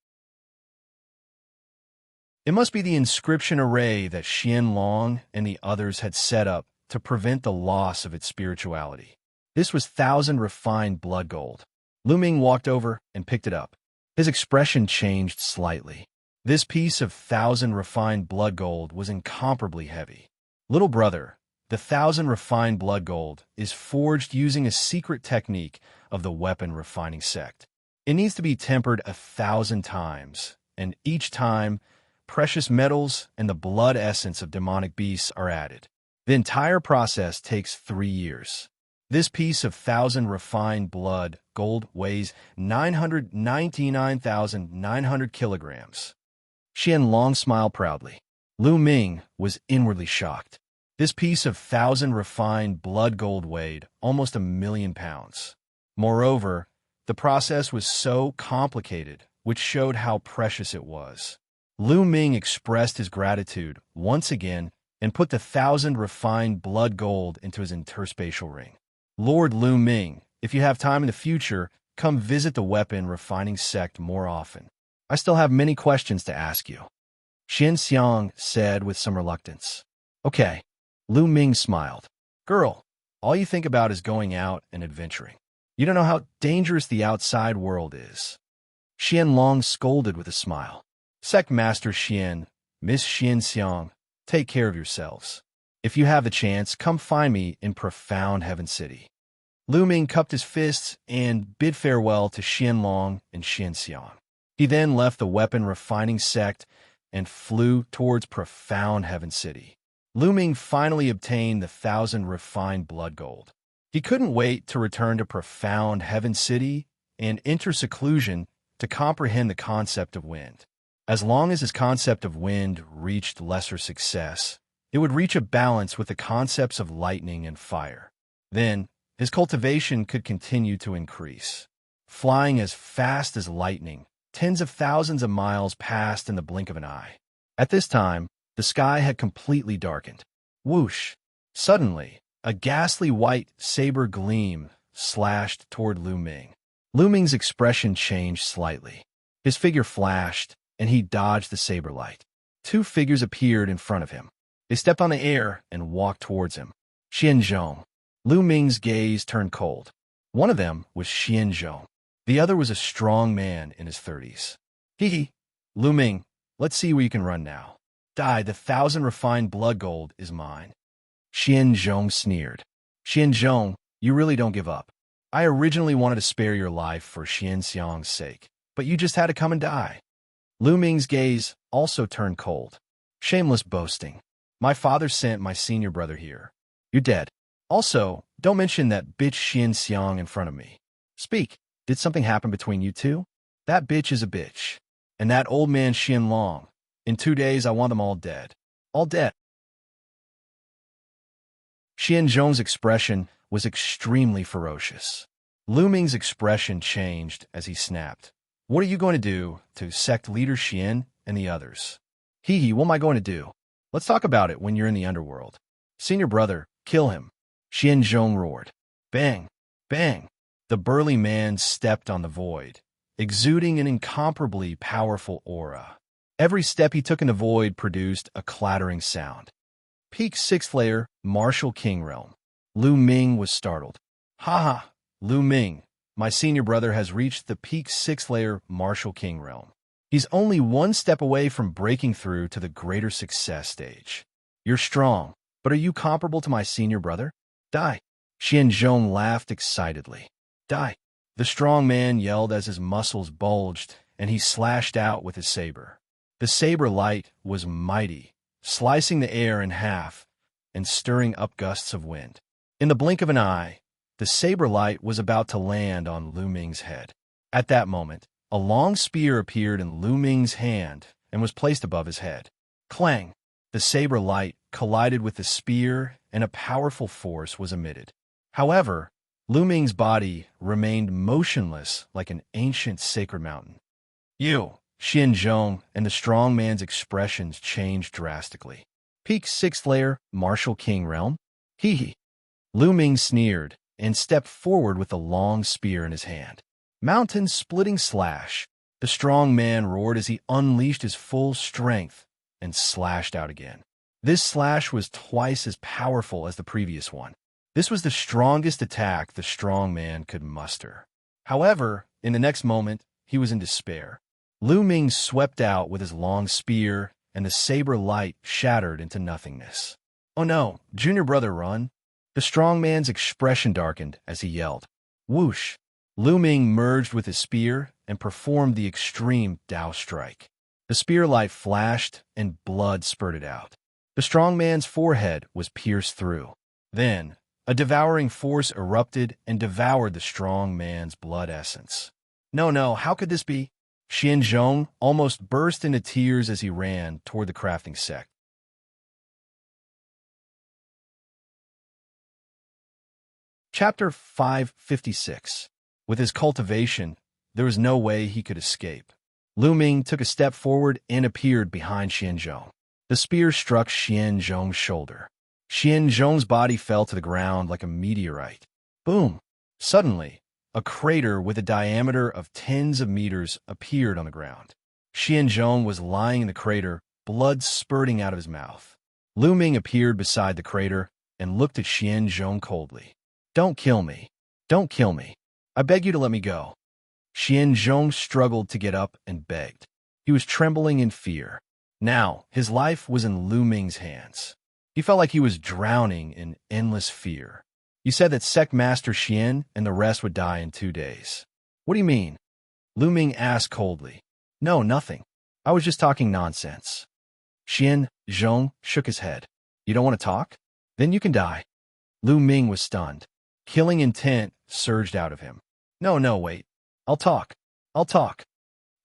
It must be the inscription array that Xian Long and the others had set up to prevent the loss of its spirituality. This was 1,000 refined blood gold. Lu Ming walked over and picked it up. His expression changed slightly. This piece of 1,000 refined blood gold was incomparably heavy. Little brother, the 1,000 refined blood gold is forged using a secret technique of the weapon refining sect. It needs to be tempered 1,000 times, and each time, precious metals and the blood essence of demonic beasts are added. The entire process takes 3 years. This piece of 1,000 refined blood gold weighs 999,900 kilograms. Xianlong smiled proudly. Lu Ming was inwardly shocked. This piece of 1,000 refined blood gold weighed almost 1,000,000 pounds. Moreover, the process was so complicated, which showed how precious it was. Lu Ming expressed his gratitude once again and put the 1,000 refined blood gold into his interspatial ring. Lord Lu Ming, if you have time in the future, come visit the weapon refining sect more often. I still have many questions to ask you. Xianxia said with some reluctance. Okay. Lu Ming smiled. Girl, all you think about is going out and adventuring. You don't know how dangerous the outside world is. Xianlong scolded with a smile. Sect Master Xian, Miss Xianxia, take care of yourselves. If you have the chance, come find me in profound Heaven City. Lu Ming cupped his fists and bid farewell to Xianlong and Xianxia. He then left the weapon refining sect and flew towards profound Heaven City. Lu Ming finally obtained the 1,000 refined blood gold. He couldn't wait to return to profound Heaven City and enter seclusion to comprehend the concept of wind. As long as his concept of wind reached lesser success, it would reach a balance with the concepts of lightning and fire. Then, his cultivation could continue to increase. Flying as fast as lightning, tens of thousands of miles passed in the blink of an eye. At this time, the sky had completely darkened. Whoosh! Suddenly, a ghastly white saber gleam slashed toward Lu Ming. Lu Ming's expression changed slightly. His figure flashed, and he dodged the saber light. 2 figures appeared in front of him. They stepped on the air and walked towards him. Xianzhong. Lu Ming's gaze turned cold. One of them was Xianzhong. The other was a strong man in his 30s. Hee. Lu Ming, let's see where you can run now. Die, the 1,000 refined blood gold is mine. Xianzhong sneered. Xianzhong, you really don't give up. I originally wanted to spare your life for Xianxiang's sake, but you just had to come and die. Lu Ming's gaze also turned cold. Shameless boasting. My father sent my senior brother here. You're dead. Also, don't mention that bitch Xianxiang in front of me. Speak. Did something happen between you two? That bitch is a bitch. And that old man Xianlong. In 2 days, I want them all dead. All dead. Xianzhong's expression was extremely ferocious. Lu Ming's expression changed as he snapped. What are you going to do to sect leader Xian and the others? Hee, what am I going to do? Let's talk about it when you're in the underworld. Senior brother, kill him. Xianzhong roared. Bang, bang. The burly man stepped on the void, exuding an incomparably powerful aura. Every step he took in the void produced a clattering sound. Peak 6th layer, Martial King Realm. Lu Ming was startled. Haha, Lu Ming, my senior brother has reached the peak 6th layer Martial King Realm. He's only 1 step away from breaking through to the greater success stage. You're strong, but are you comparable to my senior brother? Die. Xianzhong laughed excitedly. Die. The strong man yelled as his muscles bulged, and he slashed out with his saber. The saber light was mighty, slicing the air in half and stirring up gusts of wind. In the blink of an eye, the saber light was about to land on Lu Ming's head. At that moment, a long spear appeared in Lu Ming's hand and was placed above his head. Clang! The saber light collided with the spear, and a powerful force was emitted. However, Lu Ming's body remained motionless like an ancient sacred mountain. You, Xianzhong, and the strong man's expressions changed drastically. Peak 6th layer, Martial King Realm? Hee. Lu Ming sneered and stepped forward with a long spear in his hand. Mountain-splitting slash. The strong man roared as he unleashed his full strength and slashed out again. This slash was twice as powerful as the previous one. This was the strongest attack the strong man could muster. However, in the next moment, he was in despair. Lu Ming swept out with his long spear, and the saber light shattered into nothingness. Oh no, junior brother, run! The strong man's expression darkened as he yelled. Whoosh! Lu Ming merged with his spear and performed the extreme Dao strike. The spear light flashed and blood spurted out. The strong man's forehead was pierced through. Then, a devouring force erupted and devoured the strong man's blood essence. No, how could this be? Xianzhong almost burst into tears as he ran toward the crafting sect. Chapter 556. With his cultivation, there was no way he could escape. Lu Ming took a step forward and appeared behind Xianzhong. The spear struck Xianzhong's shoulder. Xianzhong's body fell to the ground like a meteorite. Boom! Suddenly, a crater with a diameter of tens of meters appeared on the ground. Xianzhong was lying in the crater, blood spurting out of his mouth. Lu Ming appeared beside the crater and looked at Xianzhong coldly. Don't kill me. Don't kill me. I beg you to let me go. Xianzhong struggled to get up and begged. He was trembling in fear. Now, his life was in Lu Ming's hands. He felt like he was drowning in endless fear. You said that Sect Master Xian and the rest would die in 2 days. What do you mean? Lu Ming asked coldly. No, nothing. I was just talking nonsense. Xianzhong shook his head. You don't want to talk? Then you can die. Lu Ming was stunned. Killing intent surged out of him. No, wait. I'll talk.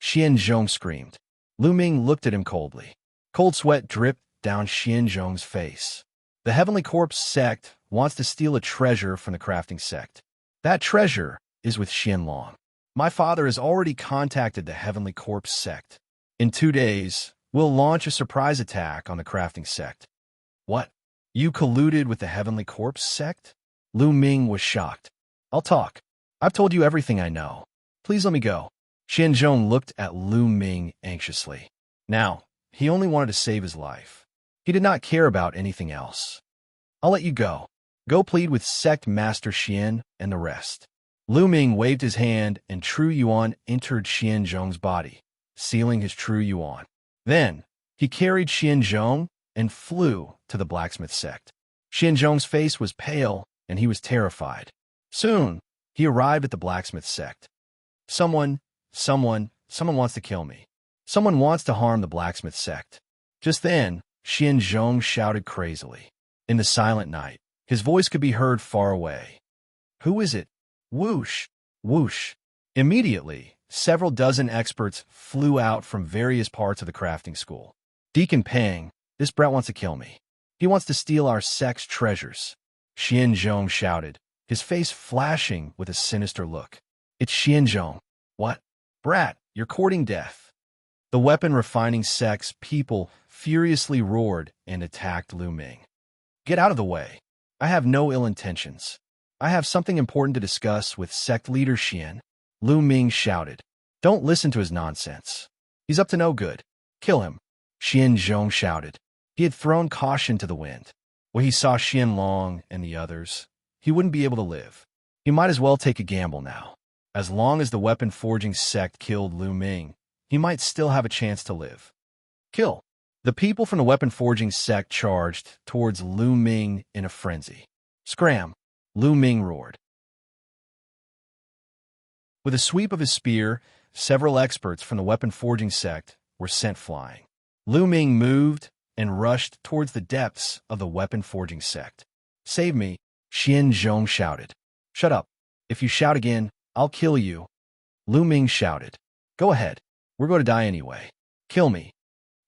Xianzhong screamed. Lu Ming looked at him coldly. Cold sweat dripped down Xianzhong's face. The Heavenly Corpse sect wants to steal a treasure from the crafting sect. That treasure is with Xianlong. My father has already contacted the Heavenly Corpse sect. In 2 days, we'll launch a surprise attack on the crafting sect. What? You colluded with the Heavenly Corpse sect? Lu Ming was shocked. I'll talk. I've told you everything I know. Please let me go. Xianzhong looked at Lu Ming anxiously. Now, he only wanted to save his life. He did not care about anything else. I'll let you go. Go plead with Sect Master Xian and the rest. Lu Ming waved his hand and True Yuan entered Xianzhong's body, sealing his True Yuan. Then, he carried Xianzhong and flew to the blacksmith sect. Xianzhong's face was pale and he was terrified. Soon, he arrived at the blacksmith sect. Someone wants to kill me. Someone wants to harm the blacksmith sect. Just then, Xianzhong shouted crazily. In the silent night, his voice could be heard far away. Who is it? Whoosh, whoosh. Immediately, several dozen experts flew out from various parts of the crafting school. Deacon Peng, this brat wants to kill me. He wants to steal our sect's treasures. Xianzhong shouted, his face flashing with a sinister look. It's Xianzhong. What? Brat, you're courting death. The weapon refining sect's people furiously roared and attacked Lu Ming. Get out of the way. I have no ill intentions. I have something important to discuss with sect leader Xian. Lu Ming shouted. Don't listen to his nonsense. He's up to no good. Kill him. Xianzhong shouted. He had thrown caution to the wind. When he saw Xianlong and the others, he wouldn't be able to live. He might as well take a gamble now. As long as the weapon forging sect killed Lu Ming, he might still have a chance to live. Kill. The people from the weapon forging sect charged towards Lu Ming in a frenzy. Scram! Lu Ming roared. With a sweep of his spear, several experts from the weapon forging sect were sent flying. Lu Ming moved and rushed towards the depths of the weapon forging sect. Save me, Xianzhong shouted. Shut up. If you shout again, I'll kill you. Lu Ming shouted. Go ahead. We're going to die anyway. Kill me.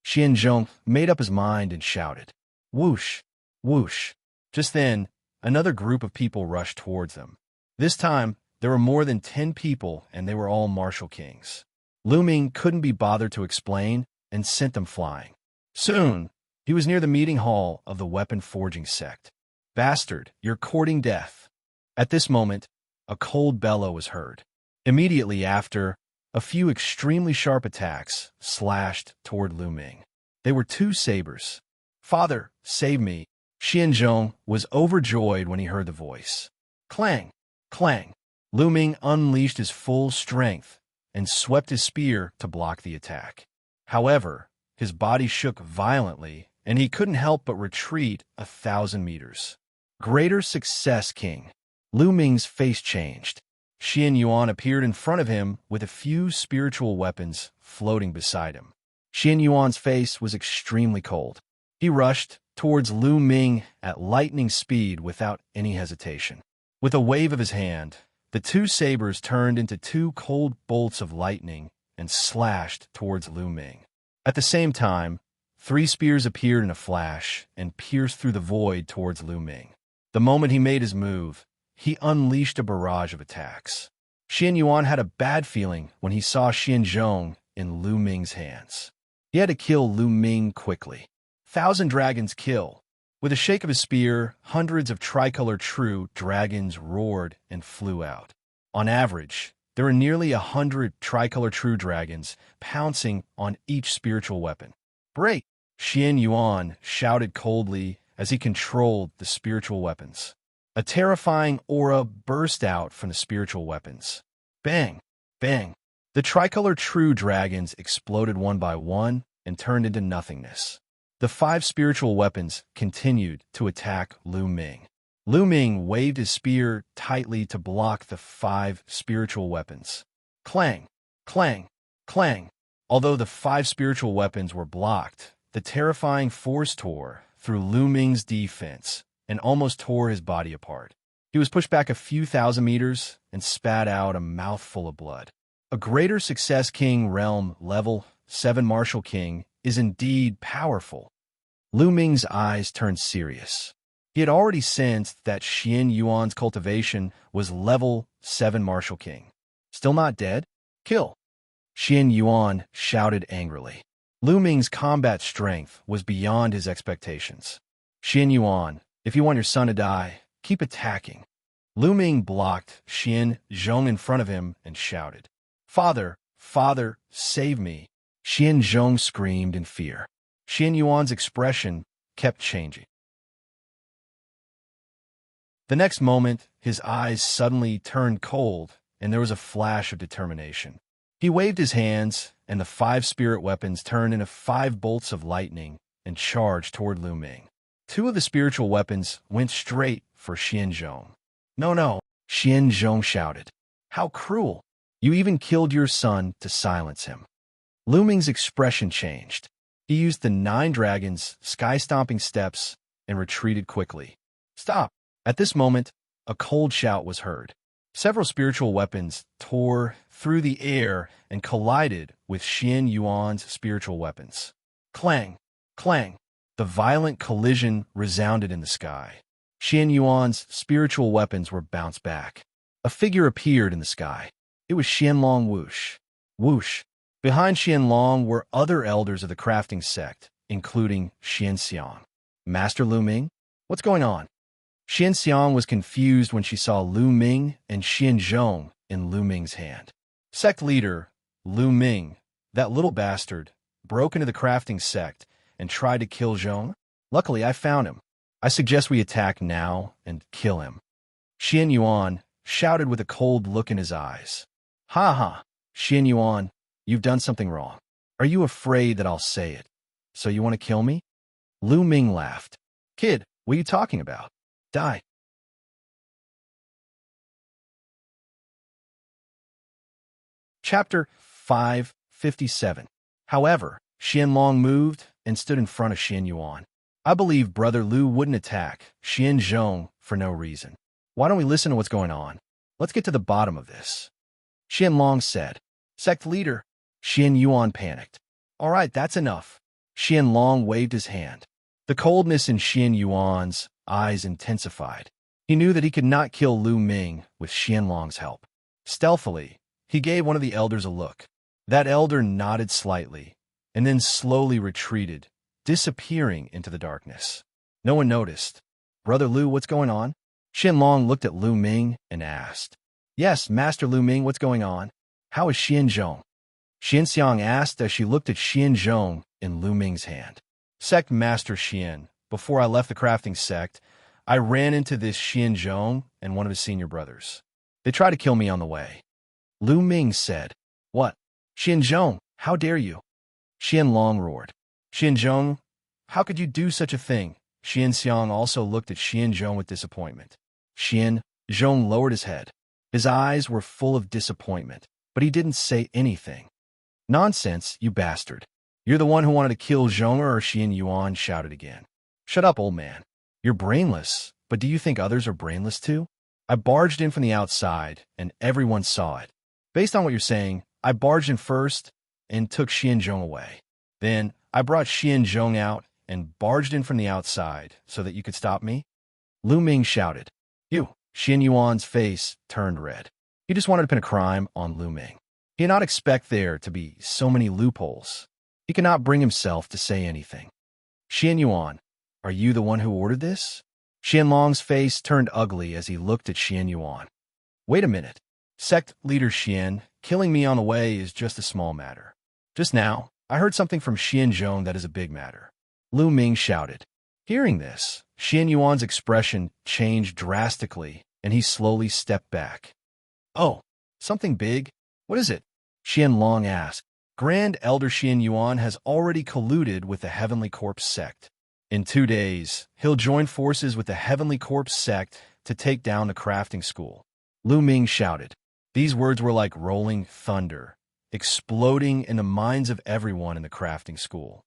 Xianzhong made up his mind and shouted. Whoosh, whoosh. Just then, another group of people rushed towards them. This time, there were more than 10 people, and they were all martial kings. Lu Ming couldn't be bothered to explain and sent them flying. Soon, he was near the meeting hall of the weapon forging sect. Bastard, you're courting death. At this moment, a cold bellow was heard. Immediately after, a few extremely sharp attacks slashed toward Lu Ming. They were 2 sabers. Father, save me. Xianzhong was overjoyed when he heard the voice. Clang, clang. Lu Ming unleashed his full strength and swept his spear to block the attack. However, his body shook violently, and he couldn't help but retreat 1,000 meters. Greater success, King. Lu Ming's face changed. Xianxia appeared in front of him with a few spiritual weapons floating beside him. Xianxuan's face was extremely cold. He rushed towards Lu Ming at lightning speed without any hesitation. With a wave of his hand, the two sabers turned into two cold bolts of lightning and slashed towards Lu Ming. At the same time, three spears appeared in a flash and pierced through the void towards Lu Ming. The moment he made his move, he unleashed a barrage of attacks. Xianxia had a bad feeling when he saw Xianzhong in Lu Ming's hands. He had to kill Lu Ming quickly. 1,000 dragons kill. With a shake of his spear, hundreds of tricolor true dragons roared and flew out. On average, there were nearly 100 tricolor true dragons pouncing on each spiritual weapon. "Break!" Xianxia shouted coldly as he controlled the spiritual weapons. A terrifying aura burst out from the spiritual weapons. Bang! Bang! The tricolor true dragons exploded one by one and turned into nothingness. The 5 spiritual weapons continued to attack Lu Ming. Lu Ming waved his spear tightly to block the 5 spiritual weapons. Clang! Clang! Clang! Although the 5 spiritual weapons were blocked, the terrifying force tore through Lu Ming's defense and almost tore his body apart. He was pushed back a few thousand meters and spat out a mouthful of blood. A greater success king realm level 7 martial king is indeed powerful. Lu Ming's eyes turned serious. He had already sensed that Xianxuan's cultivation was level 7 martial king. Still not dead? Kill! Xianxuan shouted angrily. Lu Ming's combat strength was beyond his expectations. Xianxuan, if you want your son to die, keep attacking. Lu Ming blocked Xianzhong in front of him and shouted, "Father, father, save me!" Xianzhong screamed in fear. Xianxuan's expression kept changing. The next moment, his eyes suddenly turned cold, and there was a flash of determination. He waved his hands, and the 5 spirit weapons turned into 5 bolts of lightning and charged toward Lu Ming. 2 of the spiritual weapons went straight for Xianzhong. "No, no," Xianzhong shouted. "How cruel! You even killed your son to silence him." Lu Ming's expression changed. He used the 9 dragons' sky-stomping steps and retreated quickly. "Stop!" At this moment, a cold shout was heard. Several spiritual weapons tore through the air and collided with Xianxuan's spiritual weapons. Clang! Clang! The violent collision resounded in the sky. Xianxuan's spiritual weapons were bounced back. A figure appeared in the sky. It was Xianlong Whoosh. Whoosh! Behind Xianlong were other elders of the crafting sect, including Xianxia. "Master Lu Ming? What's going on?" Xianxia was confused when she saw Lu Ming and Xianzhong in Lu Ming's hand. Sect leader, Lu Ming, that little bastard, broke into the crafting sect and tried to kill Zhong. Luckily, I found him. I suggest we attack now and kill him. Xianxuan shouted with a cold look in his eyes. "Ha ha, Xianxuan, you've done something wrong. Are you afraid that I'll say it? So you want to kill me?" Lu Ming laughed. "Kid, what are you talking about? Die." Chapter 557. However, Xianlong moved and stood in front of Xianxuan. "I believe Brother Lu wouldn't attack Xianzhong for no reason. Why don't we listen to what's going on? Let's get to the bottom of this," Xianlong said. "Sect leader." Xianxuan panicked. "All right, that's enough." Xianlong waved his hand. The coldness in Xianxuan's eyes intensified. He knew that he could not kill Lu Ming with Xianlong's help. Stealthily, he gave one of the elders a look. That elder nodded slightly, and then slowly retreated, disappearing into the darkness. No one noticed. "Brother Lu, what's going on?" Xianlong looked at Lu Ming and asked. "Yes, Master Lu Ming, what's going on? How is Xianzhong?" Xianxiang asked as she looked at Xianzhong in Lu Ming's hand. "Sect Master Xian, before I left the crafting sect, I ran into this Xianzhong and one of his senior brothers. They tried to kill me on the way." Lu Ming said. "What? Xianzhong, how dare you?" Xianlong roared. "Xianzhong, how could you do such a thing?" Xianxiang also looked at Xianzhong with disappointment. Xianzhong lowered his head. His eyes were full of disappointment, but he didn't say anything. Nonsense, you bastard. You're the one who wanted to kill Zhong, or Xianyuan shouted again. Shut up, old man. You're brainless, but do you think others are brainless too? I barged in from the outside, and everyone saw it. Based on what you're saying, I barged in first and took Xianzhong away. Then I brought Xianzhong out and barged in from the outside so that you could stop me? Lu Ming shouted. You. Xianyuan's face turned red. He just wanted to pin a crime on Lu Ming. He did not expect there to be so many loopholes. He could not bring himself to say anything. Xianyuan, are you the one who ordered this? Xianlong's face turned ugly as he looked at Xianyuan. Wait a minute. Sect leader Xian, killing me on the way is just a small matter. Just now, I heard something from Xianzhong that is a big matter. Lu Ming shouted. Hearing this, Xianyuan's expression changed drastically, and he slowly stepped back. Oh, something big? What is it? Xianlong asked. Grand Elder Xianyuan has already colluded with the Heavenly Corpse sect. In 2 days, he'll join forces with the Heavenly Corpse sect to take down the crafting school. Lu Ming shouted. These words were like rolling thunder, exploding in the minds of everyone in the crafting school.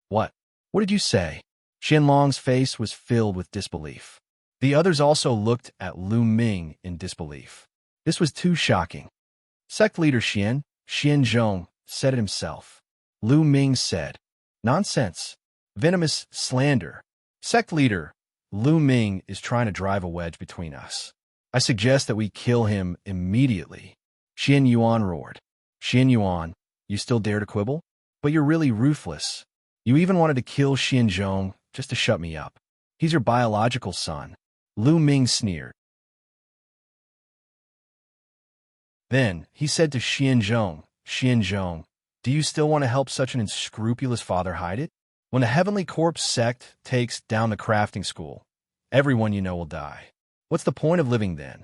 What? What did you say? Xianlong's face was filled with disbelief. The others also looked at Lu Ming in disbelief. This was too shocking. Sect leader Xianzhong, said it himself. Lu Ming said, Nonsense. Venomous slander. Sect leader, Lu Ming is trying to drive a wedge between us. I suggest that we kill him immediately. Xianyuan roared. Xianyuan, you still dare to quibble? But you're really ruthless. You even wanted to kill Xianzhong just to shut me up. He's your biological son. Lu Ming sneered. Then he said to Xianzhong, Xianzhong, do you still want to help such an unscrupulous father hide it? When the Heavenly Corpse sect takes down the crafting school, everyone you know will die. What's the point of living then?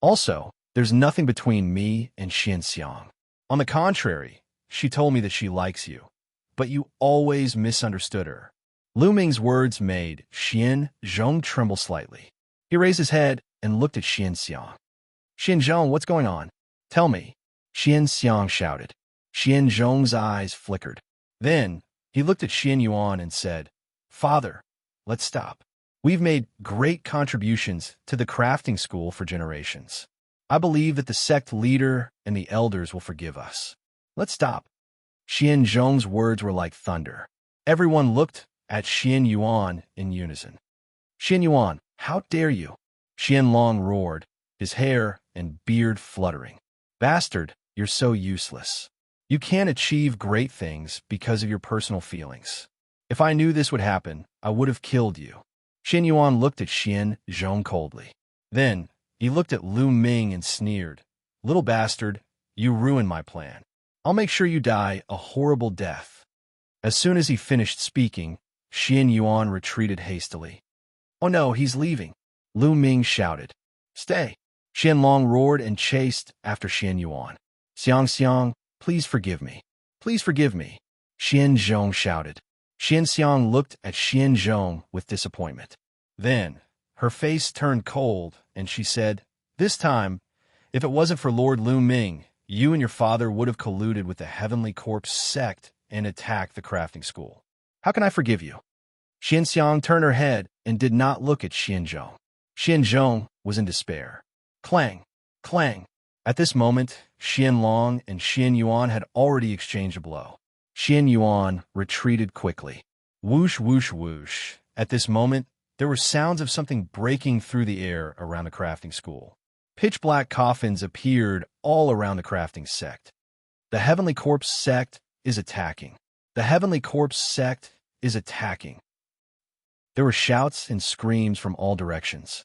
Also, there's nothing between me and Xianxia. On the contrary, she told me that she likes you. But you always misunderstood her. Lu Ming's words made Xianzhong tremble slightly. He raised his head and looked at Xianxia. Xianzhong, what's going on? Tell me. Xianxia shouted. Xianzhong's eyes flickered. Then, he looked at Xianyuan and said, Father, let's stop. We've made great contributions to the crafting school for generations. I believe that the sect leader and the elders will forgive us. Let's stop. Xianzhong's words were like thunder. Everyone looked at Xianyuan in unison. Xianyuan, how dare you? Xianlong roared, his hair and beard fluttering. Bastard, you're so useless. You can't achieve great things because of your personal feelings. If I knew this would happen, I would have killed you. Xianyuan looked at Xianzhong coldly. Then, he looked at Lu Ming and sneered. Little bastard, you ruined my plan. I'll make sure you die a horrible death. As soon as he finished speaking, Xianyuan retreated hastily. Oh no, he's leaving. Lu Ming shouted. Stay. Xianlong roared and chased after Xianyuan. Xianxia, please forgive me. Please forgive me. Xianzhong shouted. Xianxia looked at Xianzhong with disappointment. Then, her face turned cold, and she said, This time, if it wasn't for Lord Lu Ming, you and your father would have colluded with the Heavenly Corpse sect and attacked the crafting school. How can I forgive you? Xianxia turned her head and did not look at Xianzhong. Xianzhong was in despair. Clang, clang. At this moment, Xianlong and Xianyuan had already exchanged a blow. Xianyuan retreated quickly. Whoosh, whoosh, whoosh. At this moment, there were sounds of something breaking through the air around the crafting school. Pitch-black coffins appeared all around the crafting sect. The Heavenly Corpse sect is attacking. The Heavenly Corpse sect is attacking. There were shouts and screams from all directions.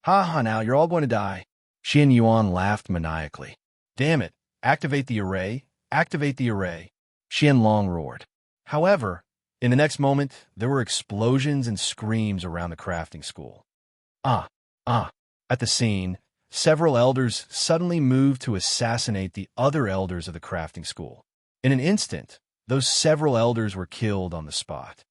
Ha ha, now you're all going to die. Xianyuan laughed maniacally. Damn it, activate the array, activate the array. Xianlong roared. However, in the next moment, there were explosions and screams around the crafting school. At the scene, several elders suddenly moved to assassinate the other elders of the crafting school. In an instant, those several elders were killed on the spot.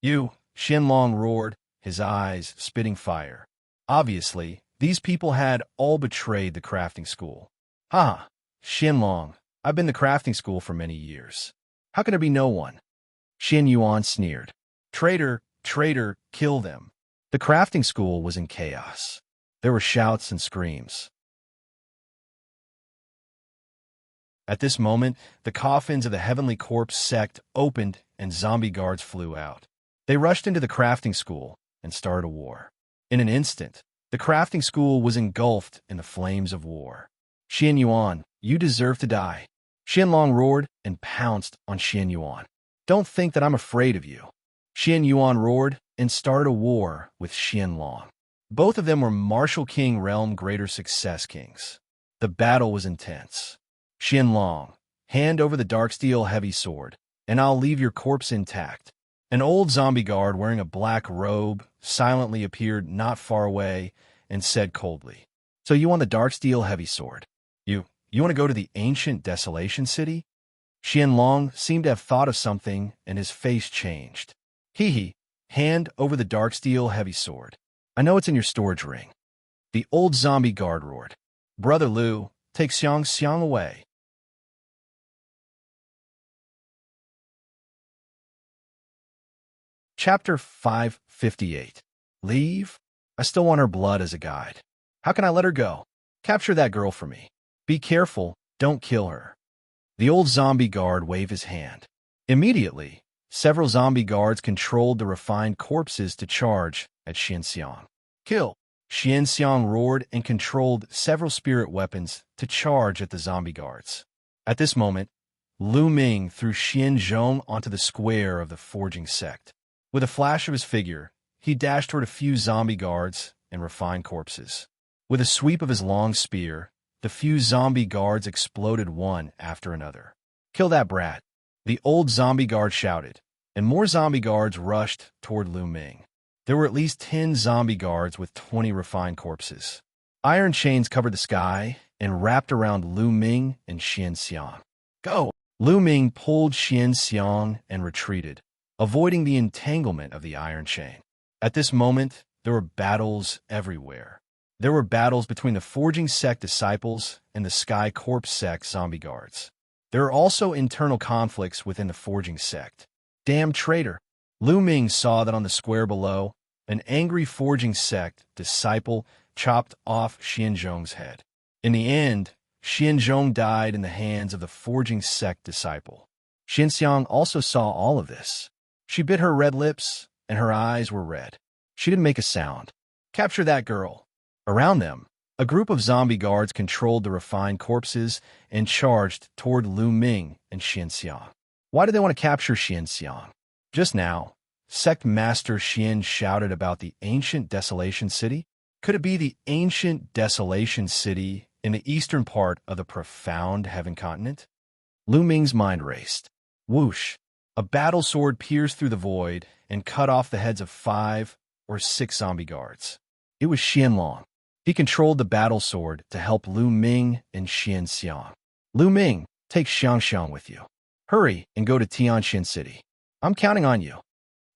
You, Xianlong roared, his eyes spitting fire. Obviously, These people had all betrayed the crafting school. Ha! Xianlong, I've been the crafting school for many years. How can there be no one? Xian Yuan sneered. Traitor, traitor, kill them. The crafting school was in chaos. There were shouts and screams. At this moment, the coffins of the Heavenly Corpse sect opened and zombie guards flew out. They rushed into the crafting school and started a war. In an instant, the crafting school was engulfed in the flames of war. Xian Yuan, you deserve to die. Xianlong roared and pounced on Xian Yuan. Don't think that I'm afraid of you. Xian Yuan roared and started a war with Xianlong. Both of them were Martial King Realm Greater Success Kings. The battle was intense. Xianlong, hand over the Darksteel Heavy Sword, and I'll leave your corpse intact. An old zombie guard wearing a black robe silently appeared not far away and said coldly, So you want the Darksteel Heavy Sword? You want to go to the ancient Desolation City? Xianlong seemed to have thought of something, and his face changed. Hee, hand over the Darksteel Heavy Sword. I know it's in your storage ring. The old zombie guard roared. Brother Liu, take Xianxia away. Chapter 558. Leave? I still want her blood as a guide. How can I let her go? Capture that girl for me. Be careful, don't kill her. The old zombie guard waved his hand. Immediately, several zombie guards controlled the refined corpses to charge at Xianxia. Kill! Xianxia roared and controlled several spirit weapons to charge at the zombie guards. At this moment, Lu Ming threw Xianzhong onto the square of the forging sect. With a flash of his figure, he dashed toward a few zombie guards and refined corpses. With a sweep of his long spear, the few zombie guards exploded one after another. Kill that brat! The old zombie guard shouted, and more zombie guards rushed toward Lu Ming. There were at least 10 zombie guards with 20 refined corpses. Iron chains covered the sky and wrapped around Lu Ming and Xianxia. Go! Lu Ming pulled Xianxia and retreated, avoiding the entanglement of the iron chain. At this moment, there were battles everywhere. There were battles between the Forging Sect disciples and the Sky Corpse Sect zombie guards. There are also internal conflicts within the Forging Sect. Damn traitor! Lu Ming saw that on the square below, an angry Forging Sect disciple chopped off Xianzhong's head. In the end, Xianzhong died in the hands of the Forging Sect disciple. Xianxiang also saw all of this. She bit her red lips, and her eyes were red. She didn't make a sound. Capture that girl. Around them, a group of zombie guards controlled the refined corpses and charged toward Lu Ming and Xianxiang. Why do they want to capture Xianxiang? Just now, Sect Master Xian shouted about the ancient Desolation City. Could it be the ancient Desolation City in the eastern part of the profound Heaven Continent? Lu Ming's mind raced. Whoosh! A battle sword pierced through the void and cut off the heads of 5 or 6 zombie guards. It was Xianlong. He controlled the battle sword to help Lu Ming and Xianxiang. Lu Ming, take Xianxiang with you. Hurry and go to Tianxin City. I'm counting on you.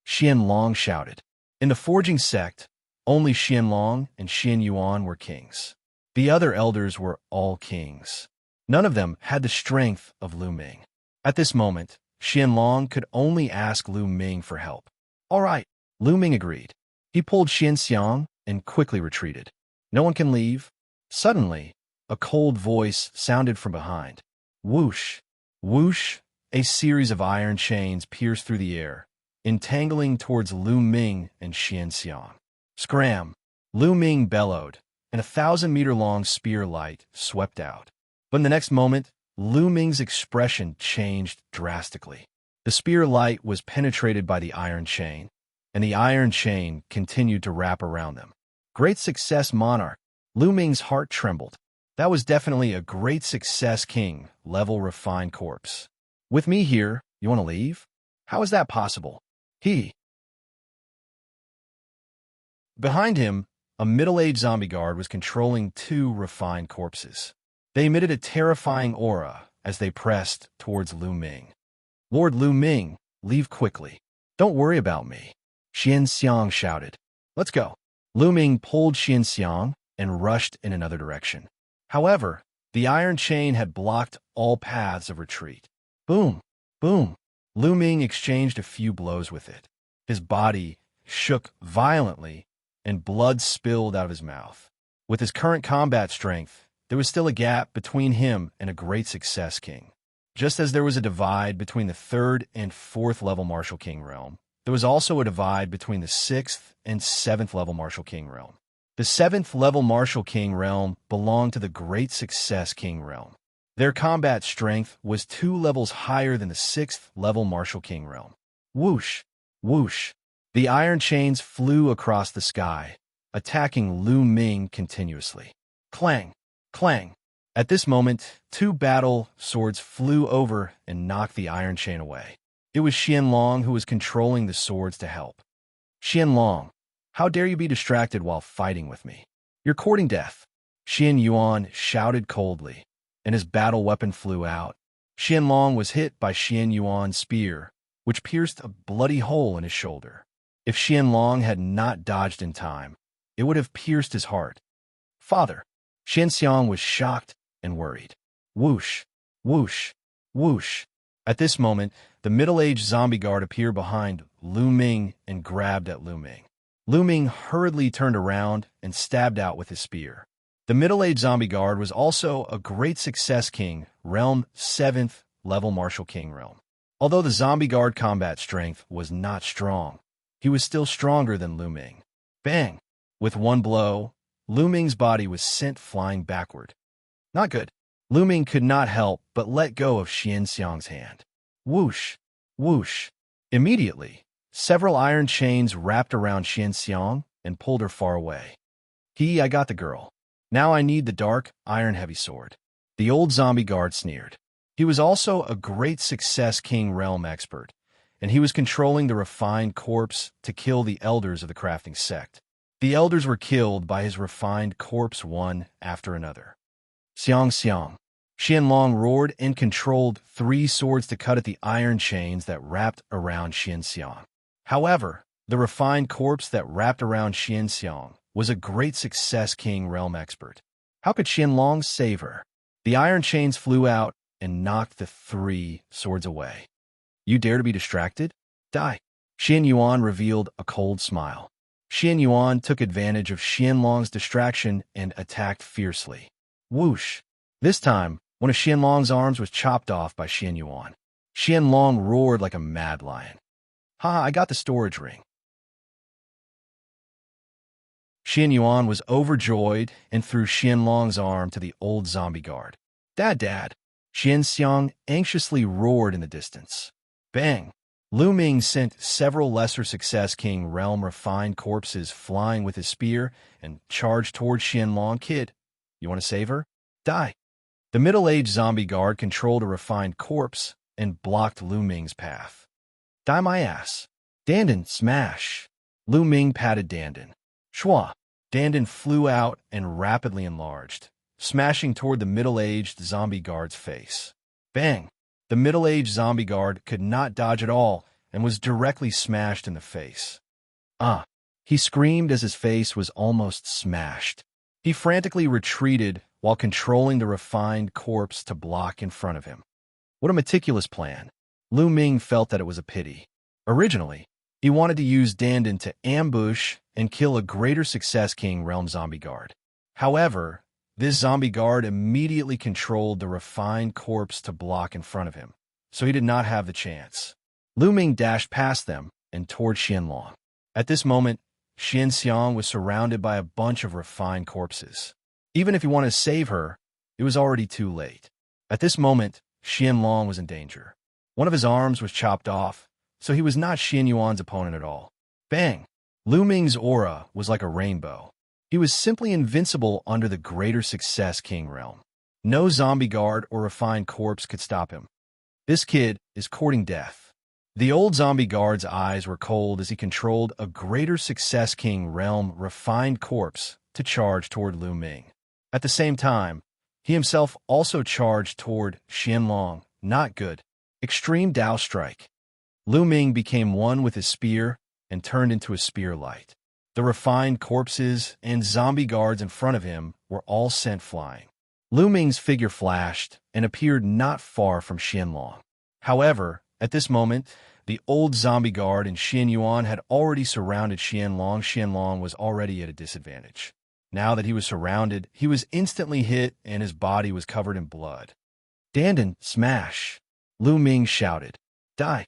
Xianlong shouted. In the Forging Sect, only Xianlong and Xian Yuan were kings. The other elders were all kings. None of them had the strength of Lu Ming. At this moment, Xianlong could only ask Lu Ming for help. All right, Lu Ming agreed. He pulled Xianxiang and quickly retreated. No one can leave. Suddenly, a cold voice sounded from behind. Whoosh! Whoosh! A series of iron chains pierced through the air, entangling towards Lu Ming and Xianxiang. Scram! Lu Ming bellowed, and a 1,000-meter-long spear light swept out. But in the next moment, Lu Ming's expression changed drastically. The spear light was penetrated by the iron chain, and the iron chain continued to wrap around them. Great success, Monarch. Lu Ming's heart trembled. That was definitely a great success, King, level refined corpse. With me here, you want to leave? How is that possible? Behind him, a middle-aged zombie guard was controlling 2 refined corpses. They emitted a terrifying aura as they pressed towards Lu Ming. Lord Lu Ming, leave quickly. Don't worry about me. Xianxiang shouted. Let's go. Lu Ming pulled Xianxiang and rushed in another direction. However, the iron chain had blocked all paths of retreat. Boom! Boom! Lu Ming exchanged a few blows with it. His body shook violently, and blood spilled out of his mouth. With his current combat strength, there was still a gap between him and a great success king. Just as there was a divide between the 3rd and 4th level Martial King realm, there was also a divide between the 6th and 7th level Martial King realm. The 7th level Martial King realm belonged to the Great Success King realm. Their combat strength was 2 levels higher than the 6th level Martial King realm. Whoosh! Whoosh! The iron chains flew across the sky, attacking Lu Ming continuously. Clang! Clang! At this moment, 2 battle swords flew over and knocked the iron chain away. It was Xianlong who was controlling the swords to help. Xianlong, how dare you be distracted while fighting with me? You're courting death. Xian Yuan shouted coldly, and his battle weapon flew out. Xianlong was hit by Xian Yuan's spear, which pierced a bloody hole in his shoulder. If Xianlong had not dodged in time, it would have pierced his heart. Father! Xianxia was shocked and worried. Whoosh! Whoosh! Whoosh! At this moment, the middle-aged zombie guard appeared behind Lu Ming and grabbed at Lu Ming. Lu Ming hurriedly turned around and stabbed out with his spear. The middle-aged zombie guard was also a Great Success King, realm 7th level Martial King realm. Although the zombie guard combat strength was not strong, he was still stronger than Lu Ming. Bang! With one blow, Lu Ming's body was sent flying backward. Not good. Lu Ming could not help but let go of Xianxia's hand. Whoosh! Whoosh! Immediately, several iron chains wrapped around Xianxia and pulled her far away. I got the girl. Now I need the dark, iron heavy sword. The old zombie guard sneered. He was also a Great Success King realm expert, and he was controlling the refined corpse to kill the elders of the crafting sect. The elders were killed by his refined corpse one after another. Xianxia. Xianlong roared and controlled 3 swords to cut at the iron chains that wrapped around Xianxia. However, the refined corpse that wrapped around Xianxia was a Great Success King realm expert. How could Xianlong save her? The iron chains flew out and knocked the 3 swords away. You dare to be distracted? Die. Xian Yuan revealed a cold smile. Xian Yuan took advantage of Xianlong's distraction and attacked fiercely. Whoosh! This time, one of Xianlong's arms was chopped off by Xian Yuan. Xianlong roared like a mad lion. Ha, I got the storage ring. Xian Yuan was overjoyed and threw Xianlong's arm to the old zombie guard. Dad! Xianxiang anxiously roared in the distance. Bang! Lu Ming sent several Lesser Success King realm refined corpses flying with his spear and charged toward Xianlong. Kid, you want to save her? Die. The middle-aged zombie guard controlled a refined corpse and blocked Lu Ming's path. Die my ass. Dandan, smash. Lu Ming patted Dandan. Shua. Dandan flew out and rapidly enlarged, smashing toward the middle-aged zombie guard's face. Bang! The middle-aged zombie guard could not dodge at all and was directly smashed in the face. He screamed as his face was almost smashed. He frantically retreated while controlling the refined corpse to block in front of him. What a meticulous plan. Lu Ming felt that it was a pity. Originally, he wanted to use Dandan to ambush and kill a Greater Success King realm zombie guard. However, this zombie guard immediately controlled the refined corpse to block in front of him, so he did not have the chance. Lu Ming dashed past them and toward Xianlong. At this moment, Xianxia was surrounded by a bunch of refined corpses. Even if he wanted to save her, it was already too late. At this moment, Xianlong was in danger. One of his arms was chopped off, so he was not Xian Yuan's opponent at all. Bang! Lu Ming's aura was like a rainbow. He was simply invincible under the Greater Success King realm. No zombie guard or refined corpse could stop him. This kid is courting death. The old zombie guard's eyes were cold as he controlled a Greater Success King realm refined corpse to charge toward Lu Ming. At the same time, he himself also charged toward Xianlong. Not good. Extreme Dao Strike. Lu Ming became one with his spear and turned into a spear light. The refined corpses and zombie guards in front of him were all sent flying. Lu Ming's figure flashed and appeared not far from Xianlong. However, at this moment, the old zombie guard and Xian Yuan had already surrounded Xianlong. Xianlong was already at a disadvantage. Now that he was surrounded, he was instantly hit and his body was covered in blood. Dandan, smash! Lu Ming shouted. Die!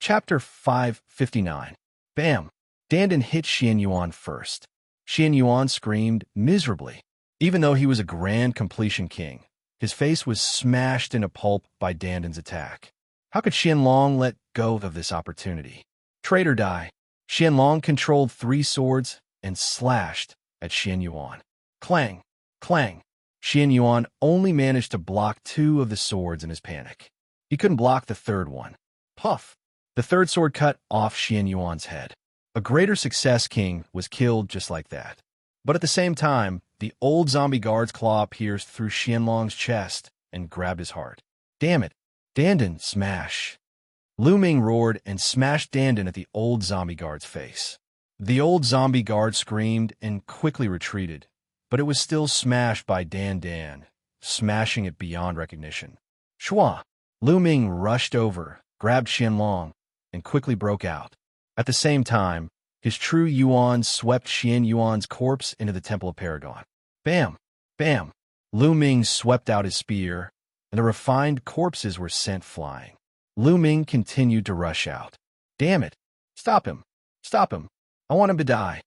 Chapter 559. Bam! Dandan hit Xian Yuan first. Xian Yuan screamed miserably. Even though he was a grand completion king, his face was smashed into pulp by Dandan's attack. How could Xianlong let go of this opportunity? Traitor die! Xianlong controlled 3 swords and slashed at Xian Yuan. Clang! Clang! Xian Yuan only managed to block 2 of the swords in his panic. He couldn't block the 3rd one. Puff! The 3rd sword cut off Xian Yuan's head. A greater success king was killed just like that. But at the same time, the old zombie guard's claw pierced through Xianlong's chest and grabbed his heart. Damn it! Dandan, smash! Lu Ming roared and smashed Dandan at the old zombie guard's face. The old zombie guard screamed and quickly retreated, but it was still smashed by Dandan, smashing it beyond recognition. Shua! Lu Ming rushed over, grabbed Xianlong, and quickly broke out. At the same time, his true Yuan swept Xian Yuan's corpse into the Temple of Paragon. Bam! Bam! Lu Ming swept out his spear, and the refined corpses were sent flying. Lu Ming continued to rush out. Damn it! Stop him! Stop him! I want him to die!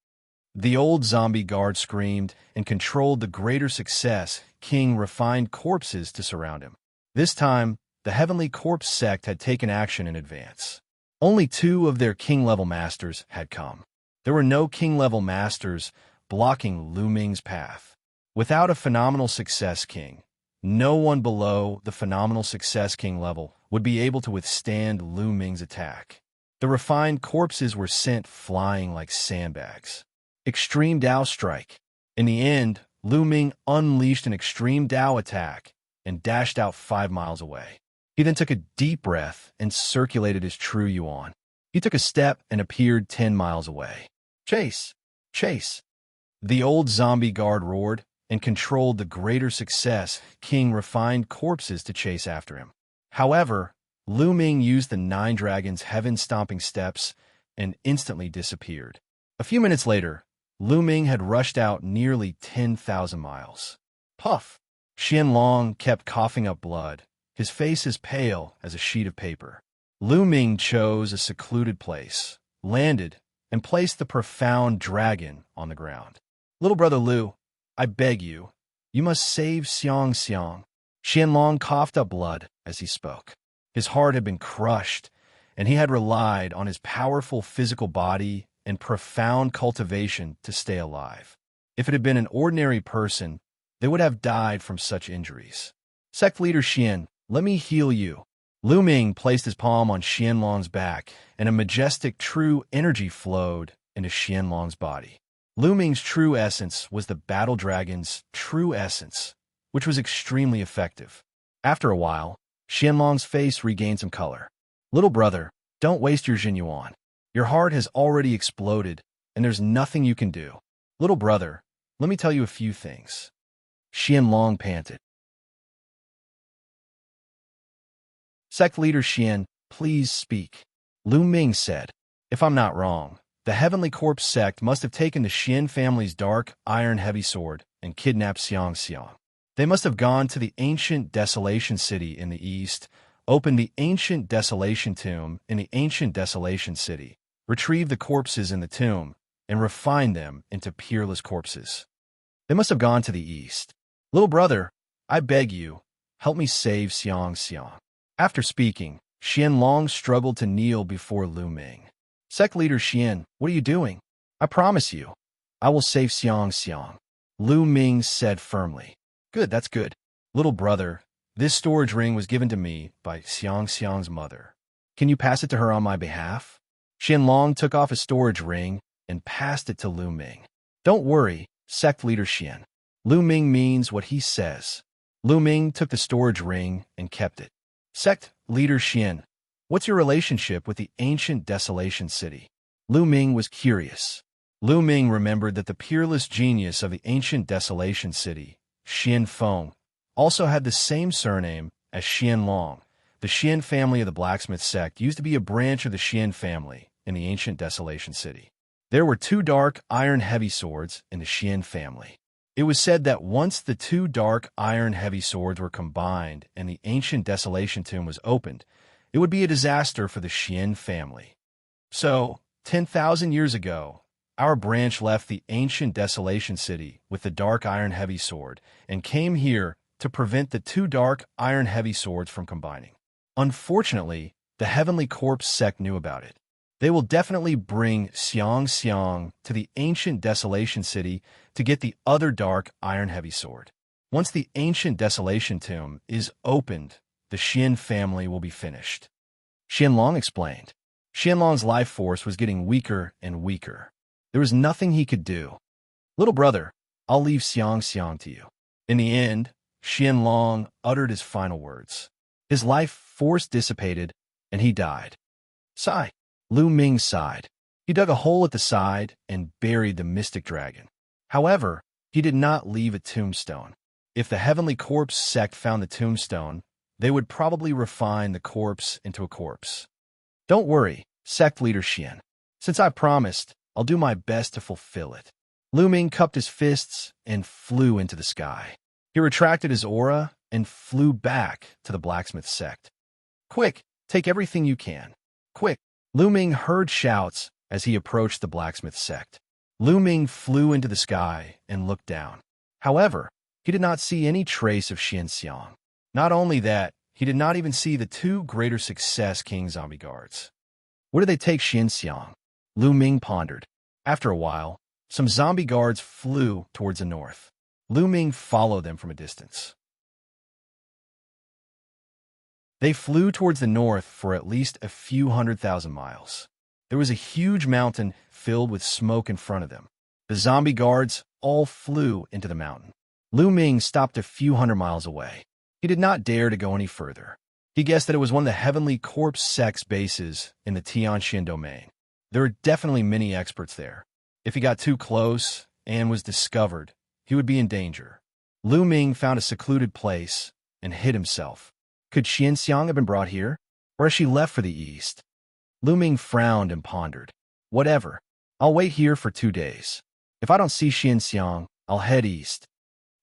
The old zombie guard screamed and controlled the greater success king refined corpses to surround him. This time, the Heavenly Corpse sect had taken action in advance. Only 2 of their king-level masters had come. There were no king-level masters blocking Lu Ming's path. Without a phenomenal success king, no one below the phenomenal success king level would be able to withstand Lu Ming's attack. The refined corpses were sent flying like sandbags. Extreme Dao Strike. In the end, Lu Ming unleashed an extreme Dao attack and dashed out 5 miles away. He then took a deep breath and circulated his true Yuan. He took a step and appeared 10 miles away. Chase! Chase! The old zombie guard roared and controlled the greater success king refined corpses to chase after him. However, Lu Ming used the 9 dragons' heaven-stomping steps and instantly disappeared. A few minutes later, Lu Ming had rushed out nearly 10,000 miles. Puff! Xianlong kept coughing up blood, his face as pale as a sheet of paper. Lu Ming chose a secluded place, landed, and placed the profound dragon on the ground. Little brother Lu, I beg you, you must save Xianxia. Xianlong coughed up blood as he spoke. His heart had been crushed, and he had relied on his powerful physical body and profound cultivation to stay alive. If it had been an ordinary person, they would have died from such injuries. Sect leader Xian, let me heal you. Lu Ming placed his palm on Xianlong's back, and a majestic true energy flowed into Xianlong's body. Lu Ming's true essence was the battle dragon's true essence, which was extremely effective. After a while, Xianlong's face regained some color. Little brother, don't waste your Jinyuan. Your heart has already exploded, and there's nothing you can do. Little brother, let me tell you a few things. Xianlong panted. Sect leader Xian, please speak. Lu Ming said, if I'm not wrong, the Heavenly Corpse sect must have taken the Xian family's dark iron heavy sword and kidnapped Xianxia. They must have gone to the ancient Desolation City in the east, opened the ancient Desolation Tomb in the ancient Desolation City, retrieved the corpses in the tomb, and refined them into peerless corpses. They must have gone to the east. Little brother, I beg you, help me save Xianxia. After speaking, Xianlong struggled to kneel before Lu Ming. Sect leader Xian, what are you doing? I promise you, I will save Xianxia. Lu Ming said firmly. Good, that's good. Little brother, this storage ring was given to me by Xianxia's mother. Can you pass it to her on my behalf? Xianlong took off his storage ring and passed it to Lu Ming. Don't worry, sect leader Xian. Lu Ming means what he says. Lu Ming took the storage ring and kept it. Sect leader Xian, What's your relationship with the ancient Desolation City? Lu Ming was curious. Lu Ming remembered that the peerless genius of the ancient Desolation City, Xian Feng, also had the same surname as Xian Long. The Xian family of the blacksmith sect used to be a branch of the Xian family in the ancient Desolation City. There were 2 dark iron heavy swords in the Xian family. It was said that once the 2 dark iron heavy swords were combined and the ancient Desolation tomb was opened, it would be a disaster for the Xian family. So, 10,000 years ago, our branch left the ancient Desolation City with the dark iron heavy sword and came here to prevent the 2 dark iron heavy swords from combining. Unfortunately, the Heavenly Corpse sect knew about it. They will definitely bring Xianxia to the ancient Desolation City to get the other dark iron heavy sword. Once the ancient Desolation tomb is opened, the Xian family will be finished. Xianlong explained. Xianlong's life force was getting weaker and weaker. There was nothing he could do. Little brother, I'll leave Xianxia to you. In the end, Xianlong uttered his final words. His life force dissipated, and he died. Sigh. Lu Ming sighed. He dug a hole at the side and buried the mystic dragon. However, he did not leave a tombstone. If the Heavenly Corpse sect found the tombstone, they would probably refine the corpse into a corpse. Don't worry, sect leader Xian. Since I promised, I'll do my best to fulfill it. Lu Ming cupped his fists and flew into the sky. He retracted his aura and flew back to the blacksmith sect. Quick, take everything you can. Quick. Lu Ming heard shouts as he approached the blacksmith sect. Lu Ming flew into the sky and looked down. However, he did not see any trace of Xianxia. Not only that, he did not even see the 2 greater success king zombie guards. Where did they take Xianxia? Lu Ming pondered. After a while, some zombie guards flew towards the north. Lu Ming followed them from a distance. They flew towards the north for at least a few 100,000 miles. There was a huge mountain filled with smoke in front of them. The zombie guards all flew into the mountain. Lu Ming stopped a few 100 miles away. He did not dare to go any further. He guessed that it was one of the Heavenly Corpse sect's bases in the Xianxia domain. There are definitely many experts there. If he got too close and was discovered, he would be in danger. Lu Ming found a secluded place and hid himself. Could Xianxia have been brought here? Or has she left for the east? Lu Ming frowned and pondered. Whatever. I'll wait here for 2 days. If I don't see Xianxia, I'll head east.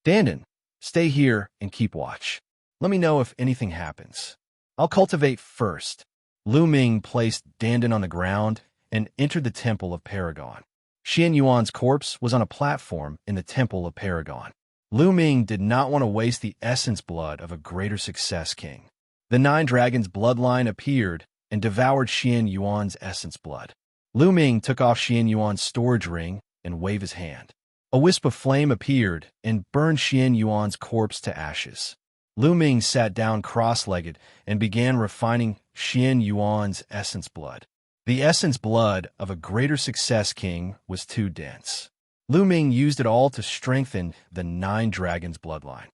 Dandan, stay here and keep watch. Let me know if anything happens. I'll cultivate first. Lu Ming placed Dandan on the ground and entered the Temple of Paragon. Xian Yuan's corpse was on a platform in the Temple of Paragon. Lu Ming did not want to waste the essence blood of a greater success king. The 9 dragons' bloodline appeared and devoured Xian Yuan's essence blood. Lu Ming took off Xian Yuan's storage ring and waved his hand. A wisp of flame appeared and burned Xian Yuan's corpse to ashes. Lu Ming sat down cross-legged and began refining Xian Yuan's essence blood. The essence blood of a greater success king was too dense. Lu Ming used it all to strengthen the 9 dragons' bloodline.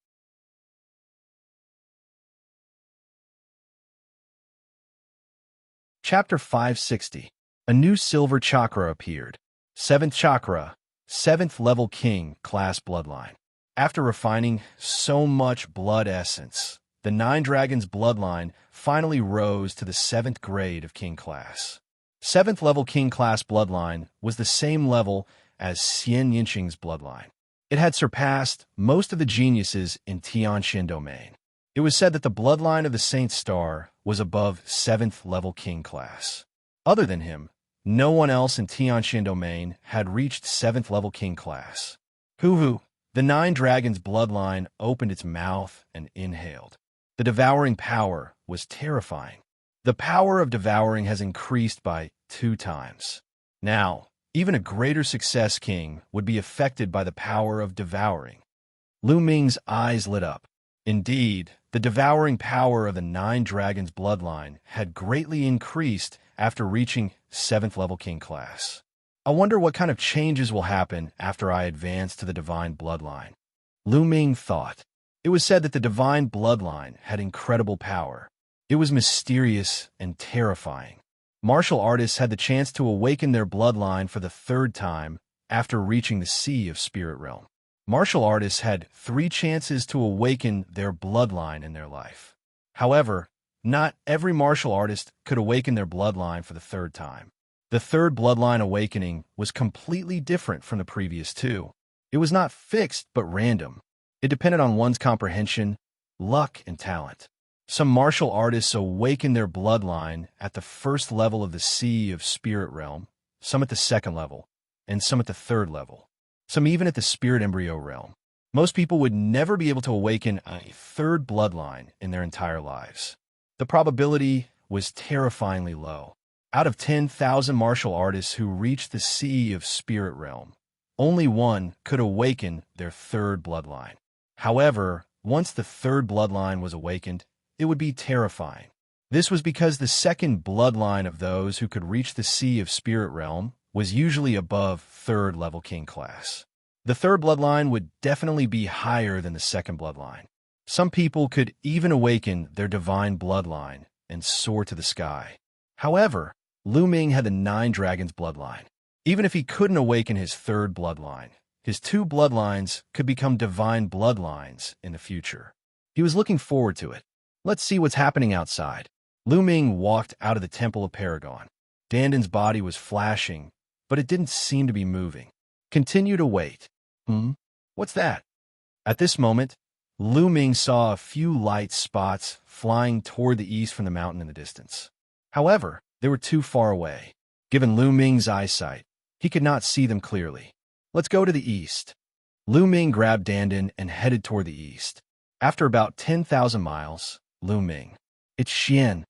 Chapter 560. A new silver chakra appeared. 7th chakra, 7th level king class bloodline. After refining so much blood essence, the 9 dragons' bloodline finally rose to the 7th grade of king class. 7th level king class bloodline was the same level as Xian Yinqing's bloodline. It had surpassed most of the geniuses in Tianxian domain. It was said that the bloodline of the Saint Star was above 7th level king class. Other than him, no one else in Tianxian domain had reached 7th level king class. Hoo-hoo! The 9 dragons' bloodline opened its mouth and inhaled. The devouring power was terrifying. The power of devouring has increased by 2 times. Now, even a greater success king would be affected by the power of devouring. Lu Ming's eyes lit up. Indeed, the devouring power of the 9 dragons' bloodline had greatly increased after reaching 7th level king class. I wonder what kind of changes will happen after I advance to the divine bloodline. Lu Ming thought. It was said that the divine bloodline had incredible power. It was mysterious and terrifying. Martial artists had the chance to awaken their bloodline for the third time after reaching the Sea of Spirit Realm. Martial artists had 3 chances to awaken their bloodline in their life. However, not every martial artist could awaken their bloodline for the third time. The third bloodline awakening was completely different from the previous 2. It was not fixed but random. It depended on one's comprehension, luck, and talent. Some martial artists awakened their bloodline at the first level of the Sea of Spirit Realm, some at the second level, and some at the third level, some even at the Spirit Embryo Realm. Most people would never be able to awaken a third bloodline in their entire lives. The probability was terrifyingly low. Out of 10,000 martial artists who reached the Sea of Spirit Realm, only 1 could awaken their third bloodline. However, once the third bloodline was awakened, it would be terrifying. This was because the second bloodline of those who could reach the Sea of Spirit Realm was usually above third level king class. The third bloodline would definitely be higher than the second bloodline. Some people could even awaken their divine bloodline and soar to the sky. However, Lu Ming had the 9 Dragons bloodline. Even if he couldn't awaken his third bloodline, his 2 bloodlines could become divine bloodlines in the future. He was looking forward to it. Let's see what's happening outside. Lu Ming walked out of the Temple of Paragon. Danden's body was flashing, but it didn't seem to be moving. Continue to wait. What's that? At this moment, Lu Ming saw a few light spots flying toward the east from the mountain in the distance. However, they were too far away. Given Lu Ming's eyesight, he could not see them clearly. Let's go to the east. Lu Ming grabbed Danden and headed toward the east. After about 10,000 miles, Lu Ming. It's Xian.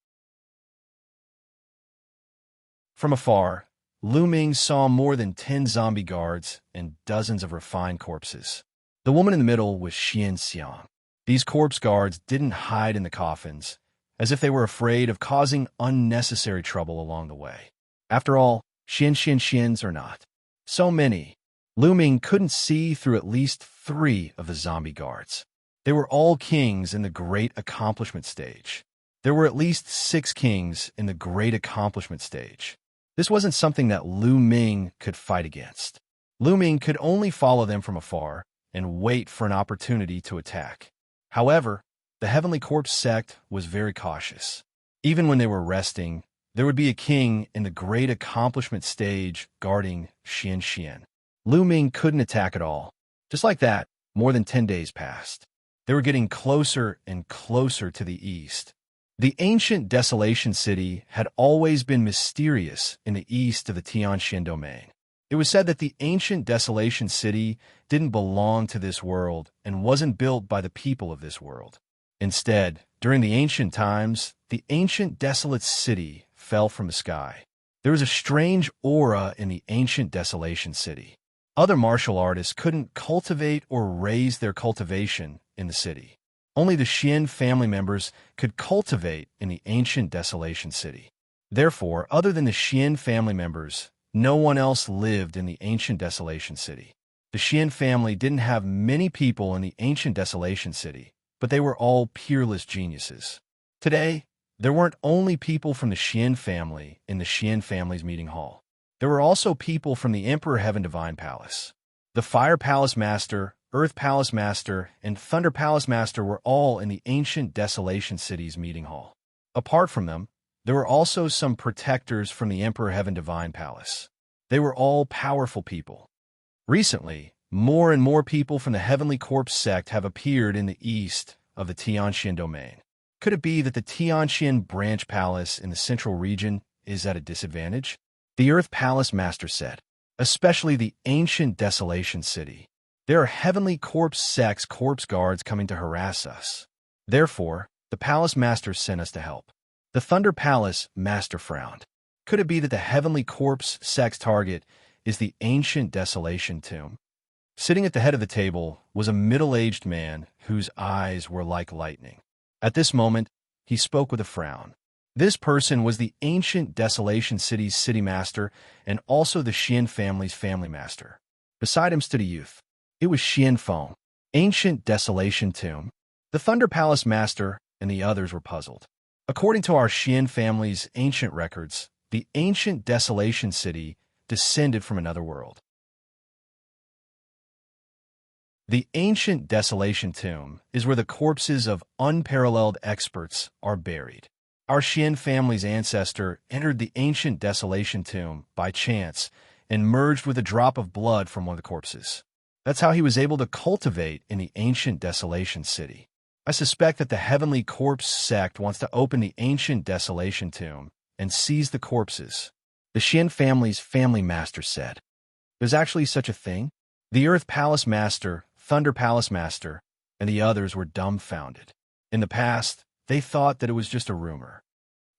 From afar, Lu Ming saw more than 10 zombie guards and dozens of refined corpses. The woman in the middle was Xianxia. These corpse guards didn't hide in the coffins, as if they were afraid of causing unnecessary trouble along the way. After all, Xians are not so many. Lu Ming couldn't see through at least 3 of the zombie guards. They were all kings in the Great Accomplishment stage. There were at least 6 kings in the Great Accomplishment stage. This wasn't something that Lu Ming could fight against. Lu Ming could only follow them from afar and wait for an opportunity to attack. However, the Heavenly Corpse sect was very cautious. Even when they were resting, there would be a king in the Great Accomplishment stage guarding Xianxia. Lu Ming couldn't attack at all. Just like that, more than 10 days passed. They were getting closer and closer to the east. The ancient Desolation City had always been mysterious in the east of the Tianxian domain. It was said that the ancient Desolation City didn't belong to this world and wasn't built by the people of this world. Instead, during the ancient times, the ancient desolate city fell from the sky. There was a strange aura in the ancient Desolation City. Other martial artists couldn't cultivate or raise their cultivation in the city. Only the Xian family members could cultivate in the ancient Desolation City. Therefore, other than the Xian family members, no one else lived in the ancient Desolation City. The Xian family didn't have many people in the ancient Desolation City, but they were all peerless geniuses. Today, there weren't only people from the Xian family in the Xian family's meeting hall. There were also people from the Emperor Heaven Divine Palace. The Fire Palace Master, Earth Palace Master, and Thunder Palace Master were all in the ancient Desolation City's meeting hall. Apart from them, there were also some protectors from the Emperor Heaven Divine Palace. They were all powerful people. Recently, more and more people from the Heavenly Corpse sect have appeared in the east of the Tianxian domain. Could it be that the Tianxian branch palace in the central region is at a disadvantage? The Earth Palace Master said, especially the ancient Desolation City. There are Heavenly Corpse sect's corpse guards coming to harass us. Therefore, the Palace Master sent us to help. The Thunder Palace Master frowned. Could it be that the Heavenly Corpse sect's target is the ancient Desolation Tomb? Sitting at the head of the table was a middle-aged man whose eyes were like lightning. At this moment, he spoke with a frown. This person was the ancient Desolation City's city master and also the Xian family's family master. Beside him stood a youth. It was Xian Feng, ancient Desolation Tomb. The Thunder Palace Master and the others were puzzled. According to our Xian family's ancient records, the ancient Desolation City descended from another world. The ancient Desolation Tomb is where the corpses of unparalleled experts are buried. Our Xian family's ancestor entered the ancient Desolation Tomb by chance and merged with a drop of blood from one of the corpses. That's how he was able to cultivate in the ancient Desolation City. I suspect that the Heavenly Corpse sect wants to open the ancient Desolation Tomb and seize the corpses. The Xian family's family master said, "There's actually such a thing?" The Earth Palace Master, Thunder Palace Master, and the others were dumbfounded. In the past, they thought that it was just a rumor.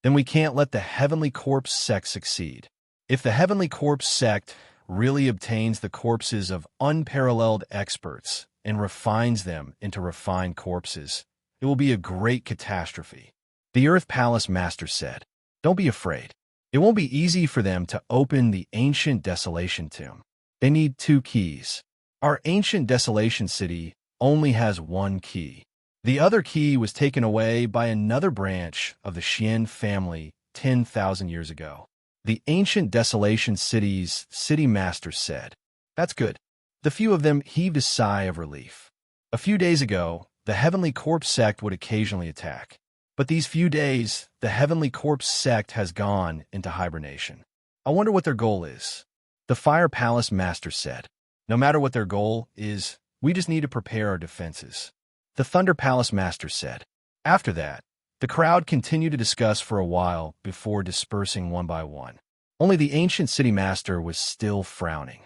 Then we can't let the Heavenly Corpse sect succeed. If the Heavenly Corpse sect really obtains the corpses of unparalleled experts and refines them into refined corpses, it will be a great catastrophe. The Earth Palace Master said, "Don't be afraid. It won't be easy for them to open the ancient Desolation Tomb. They need 2 keys. Our ancient Desolation City only has 1 key. The other key was taken away by another branch of the Xian family 10,000 years ago." The ancient Desolation City's city master said, "That's good." The few of them heaved a sigh of relief. A few days ago, the Heavenly Corpse sect would occasionally attack. But these few days, the Heavenly Corpse sect has gone into hibernation. I wonder what their goal is. The Fire Palace Master said, "No matter what their goal is, we just need to prepare our defenses." The Thunder Palace Master said. After that, the crowd continued to discuss for a while before dispersing one by one. Only the ancient city master was still frowning.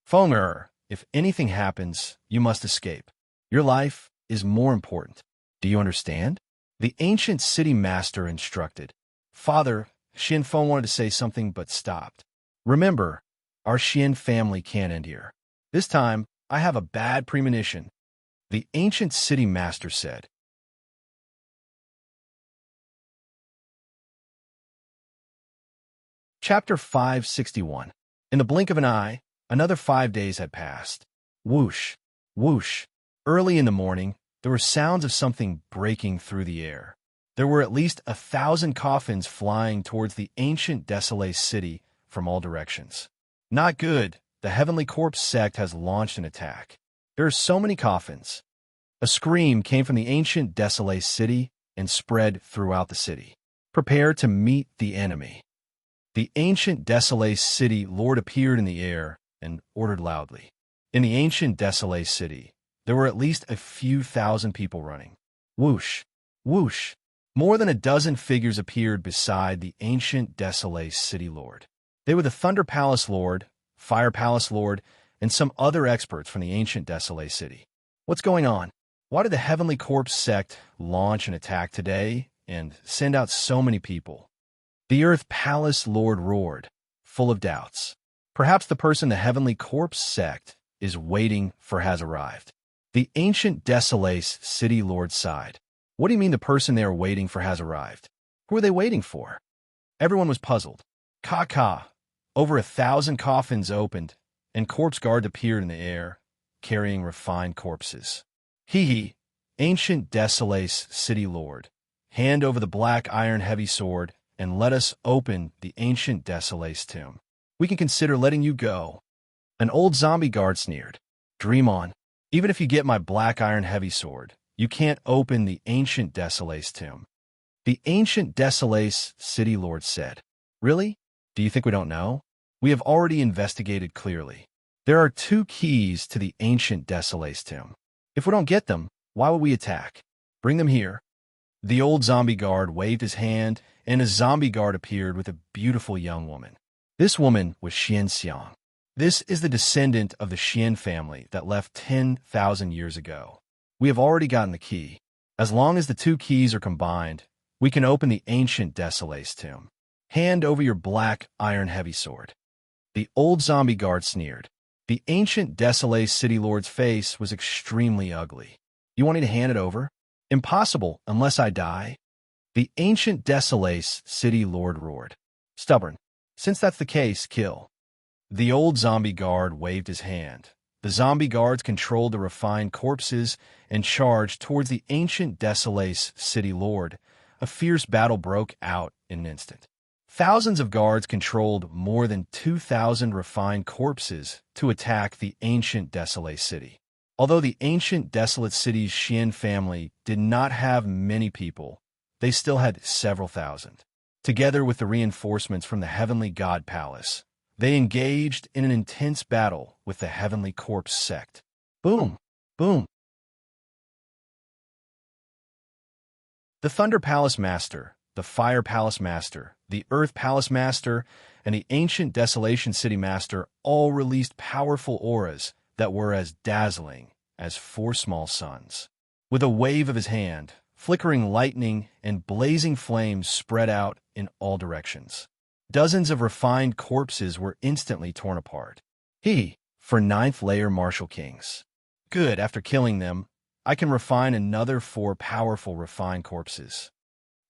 "Fenger, if anything happens, you must escape. Your life is more important. Do you understand?" The ancient city master instructed. "Father," Xianfeng wanted to say something but stopped. "Remember, our Xian family can't end here. This time, I have a bad premonition," the ancient city master said. Chapter 561. In the blink of an eye, another 5 days had passed. Whoosh, whoosh. Early in the morning, there were sounds of something breaking through the air. There were at least 1,000 coffins flying towards the ancient desolate city from all directions. Not good. The Heavenly Corpse sect has launched an attack. There are so many coffins. A scream came from the ancient desolate city and spread throughout the city. Prepare to meet the enemy. The ancient desolate city lord appeared in the air and ordered loudly. In the ancient desolate city, there were at least a few thousand people running. Whoosh, whoosh. More than a dozen figures appeared beside the ancient desolate city lord. They were the Thunder Palace Lord, Fire Palace Lord, and some other experts from the ancient desolate city. What's going on? Why did the Heavenly Corpse sect launch an attack today and send out so many people? The Earth Palace Lord roared, full of doubts. Perhaps the person the Heavenly Corpse sect is waiting for has arrived. The ancient desolate city lord sighed. What do you mean the person they are waiting for has arrived? Who are they waiting for? Everyone was puzzled. Ka. Over 1,000 coffins opened, and corpse guards appeared in the air, carrying refined corpses. Hee. Ancient desolate city lord, hand over the black iron heavy sword, and let us open the ancient desolate tomb. We can consider letting you go. An old zombie guard sneered. Dream on. Even if you get my black iron heavy sword, you can't open the ancient desolate tomb. The ancient desolate city lord said. Really? Do you think we don't know? We have already investigated clearly. There are 2 keys to the ancient desolate tomb. If we don't get them, why would we attack? Bring them here. The old zombie guard waved his hand, and a zombie guard appeared with a beautiful young woman. This woman was Xianxia. This is the descendant of the Xian family that left 10,000 years ago. We have already gotten the key. As long as the 2 keys are combined, we can open the ancient desolate tomb. Hand over your black iron heavy sword. The old zombie guard sneered. The ancient desolate city lord's face was extremely ugly. You want me to hand it over? Impossible unless I die. The ancient desolate city lord roared. Stubborn. Since that's the case, kill. The old zombie guard waved his hand. The zombie guards controlled the refined corpses and charged towards the ancient desolate city lord, a fierce battle broke out in an instant. Thousands of guards controlled more than 2,000 refined corpses to attack the ancient desolate city. Although the ancient desolate city's Xian family did not have many people, they still had several thousand. Together with the reinforcements from the Heavenly God Palace, they engaged in an intense battle with the Heavenly Corpse sect. Boom! Boom! The Thunder Palace Master, the Fire Palace Master, the Earth Palace Master, and the Ancient Desolation City Master all released powerful auras that were as dazzling as 4 small suns. With a wave of his hand, flickering lightning and blazing flames spread out in all directions. Dozens of refined corpses were instantly torn apart. For 9th layer Martial Kings. Good, after killing them, I can refine another 4 powerful refined corpses.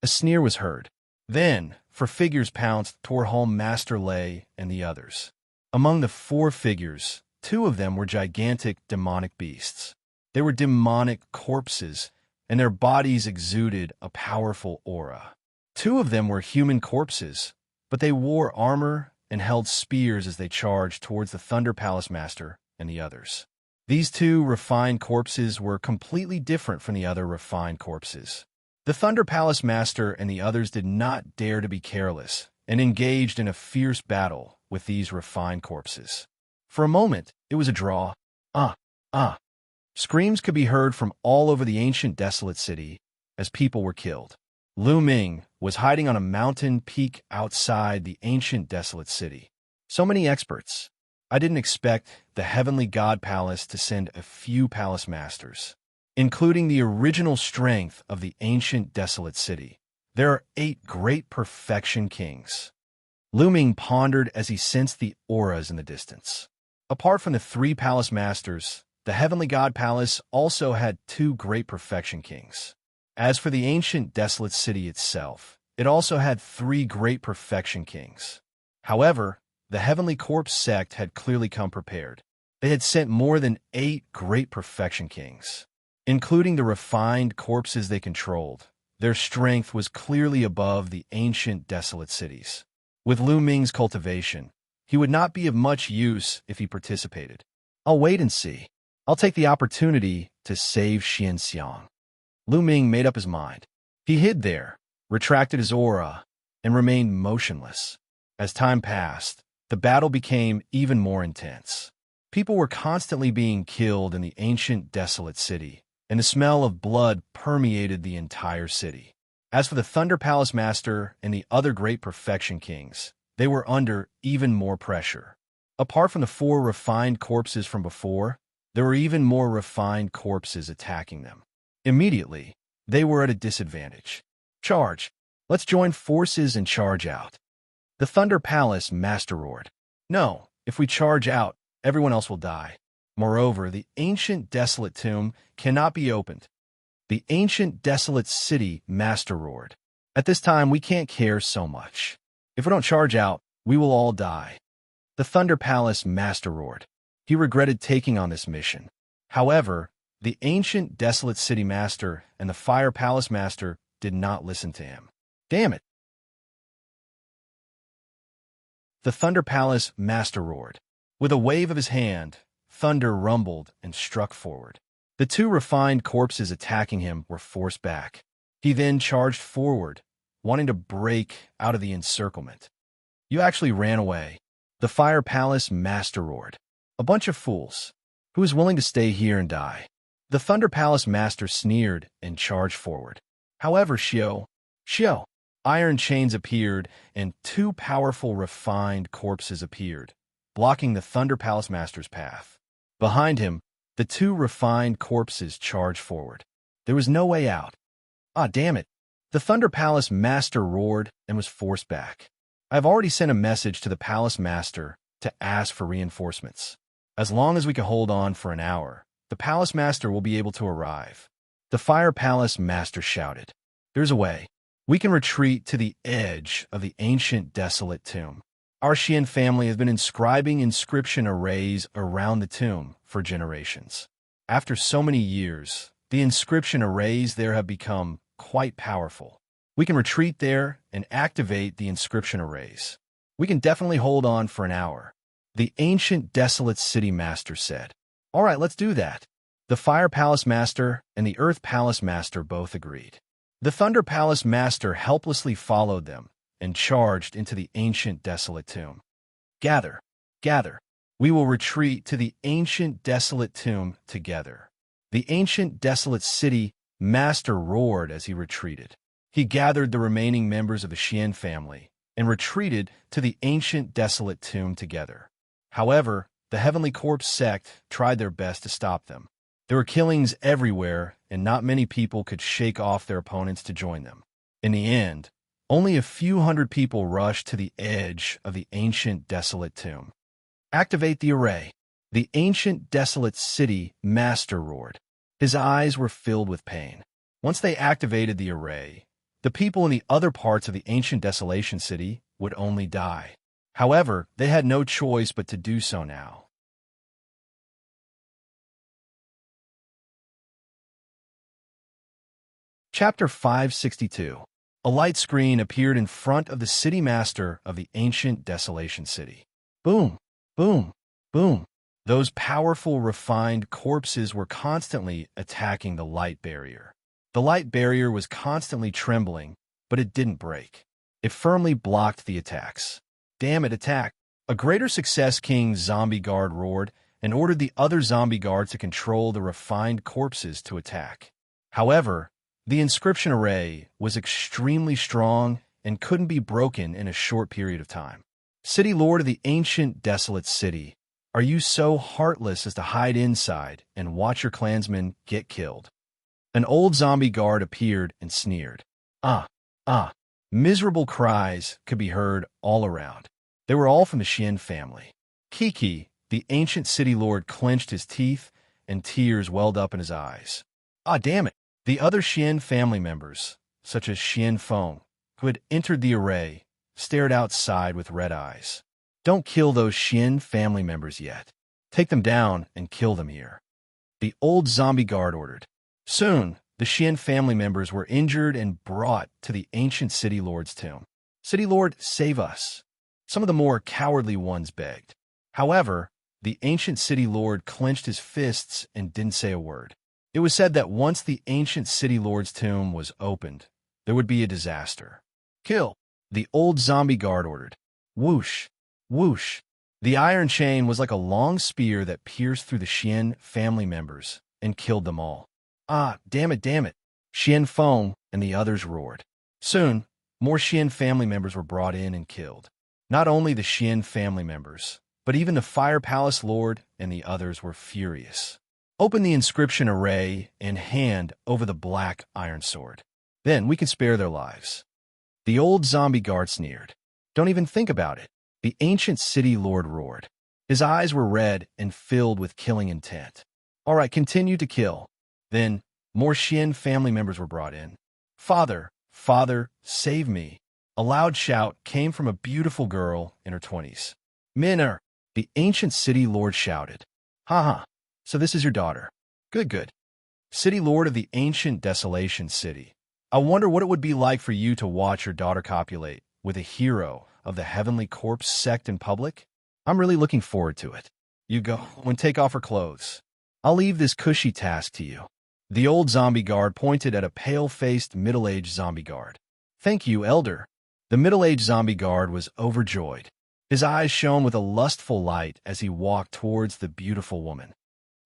A sneer was heard. Then, for figures pounced toward home Master Lei and the others. Among the 4 figures, 2 of them were gigantic demonic beasts. They were demonic corpses, and their bodies exuded a powerful aura. 2 of them were human corpses, but they wore armor and held spears as they charged towards the Thunder Palace Master and the others. These 2 refined corpses were completely different from the other refined corpses. The Thunder Palace Master and the others did not dare to be careless and engaged in a fierce battle with these refined corpses. For a moment, it was a draw. Screams could be heard from all over the ancient desolate city as people were killed. Lu Ming was hiding on a mountain peak outside the ancient desolate city. So many experts. I didn't expect the Heavenly God Palace to send a few palace masters, including the original strength of the ancient desolate city. There are 8 great perfection kings. Lu Ming pondered as he sensed the auras in the distance. Apart from the 3 palace masters, the Heavenly God Palace also had 2 great perfection kings. As for the ancient desolate city itself, it also had 3 great perfection kings. However, the Heavenly Corpse sect had clearly come prepared. They had sent more than 8 great perfection kings, including the refined corpses they controlled. Their strength was clearly above the ancient desolate cities. With Lu Ming's cultivation, he would not be of much use if he participated. I'll wait and see. I'll take the opportunity to save Xianxia. Lu Ming made up his mind. He hid there, retracted his aura, and remained motionless. As time passed, the battle became even more intense. People were constantly being killed in the ancient desolate city, and the smell of blood permeated the entire city. As for the Thunder Palace Master and the other great perfection kings, they were under even more pressure. Apart from the 4 refined corpses from before, there were even more refined corpses attacking them. Immediately, they were at a disadvantage. Charge! Let's join forces and charge out. The Thunder Palace Master roared. No, if we charge out, everyone else will die. Moreover, the ancient desolate tomb cannot be opened. The ancient desolate city Master roared. At this time, we can't care so much. If we don't charge out, we will all die. The Thunder Palace Master roared. He regretted taking on this mission. However, the ancient desolate city Master and the Fire Palace Master did not listen to him. Damn it! The Thunder Palace Master roared. With a wave of his hand, thunder rumbled and struck forward. The 2 refined corpses attacking him were forced back. He then charged forward, wanting to break out of the encirclement. You actually ran away. The Fire Palace Master roared. A bunch of fools. Who is willing to stay here and die? The Thunder Palace Master sneered and charged forward. However, Xiao, iron chains appeared and 2 powerful refined corpses appeared, blocking the Thunder Palace Master's path. Behind him, the 2 refined corpses charged forward. There was no way out. Ah, damn it. The Thunder Palace Master roared and was forced back. I've already sent a message to the Palace Master to ask for reinforcements. As long as we can hold on for an hour, the Palace Master will be able to arrive. The Fire Palace Master shouted. There's a way. We can retreat to the edge of the ancient desolate tomb. Our Xian family has been inscribing inscription arrays around the tomb for generations. After so many years, the inscription arrays there have become quite powerful. We can retreat there and activate the inscription arrays. We can definitely hold on for an hour. The ancient desolate city master said. All right, let's do that. The Fire Palace Master and the Earth Palace Master both agreed. The Thunder Palace Master helplessly followed them and charged into the ancient desolate tomb. Gather, gather. We will retreat to the ancient desolate tomb together. The ancient desolate city master roared as he retreated. He gathered the remaining members of the Xian family and retreated to the ancient desolate tomb together. However, the Heavenly Corpse sect tried their best to stop them. There were killings everywhere, and not many people could shake off their opponents to join them. In the end, only a few hundred people rushed to the edge of the ancient desolate tomb. Activate the array. The ancient desolate city master roared. His eyes were filled with pain. Once they activated the array, the people in the other parts of the ancient desolation city would only die. However, they had no choice but to do so now. Chapter 562. A light screen appeared in front of the city master of the ancient desolation city. Boom, boom, boom. Those powerful, refined corpses were constantly attacking the light barrier. The light barrier was constantly trembling, but it didn't break. It firmly blocked the attacks. Damn it, attack! A Greater Success King zombie guard roared and ordered the other zombie guards to control the refined corpses to attack. However, the inscription array was extremely strong and couldn't be broken in a short period of time. City Lord of the ancient desolate city, are you so heartless as to hide inside and watch your clansmen get killed? An old zombie guard appeared and sneered. Ah. Miserable cries could be heard all around. They were all from the Xian family. Kiki, the ancient city lord, clenched his teeth and tears welled up in his eyes. Ah, damn it! The other Xian family members, such as Xian Feng, who had entered the array, stared outside with red eyes. Don't kill those Xian family members yet. Take them down and kill them here. The old zombie guard ordered. Soon, the Xian family members were injured and brought to the ancient city lord's tomb. City Lord, save us. Some of the more cowardly ones begged. However, the ancient city lord clenched his fists and didn't say a word. It was said that once the ancient city lord's tomb was opened, there would be a disaster. Kill, the old zombie guard ordered. Whoosh, whoosh. The iron chain was like a long spear that pierced through the Xian family members and killed them all. Ah, damn it, Xian Feng and the others roared. Soon, more Xian family members were brought in and killed. Not only the Xian family members, but even the Fire Palace Lord and the others were furious. Open the inscription array and hand over the black iron sword. Then we can spare their lives. The old zombie guard sneered. Don't even think about it. The ancient city lord roared. His eyes were red and filled with killing intent. All right, continue to kill. Then, more Xian family members were brought in. Father, save me. A loud shout came from a beautiful girl in her 20s. Minner, the ancient city lord shouted. Haha, so this is your daughter. Good. City Lord of the ancient desolation city. I wonder what it would be like for you to watch your daughter copulate with a hero of the Heavenly Corpse sect in public. I'm really looking forward to it. You go and take off her clothes. I'll leave this cushy task to you. The old zombie guard pointed at a pale-faced, middle-aged zombie guard. Thank you, Elder. The middle-aged zombie guard was overjoyed. His eyes shone with a lustful light as he walked towards the beautiful woman.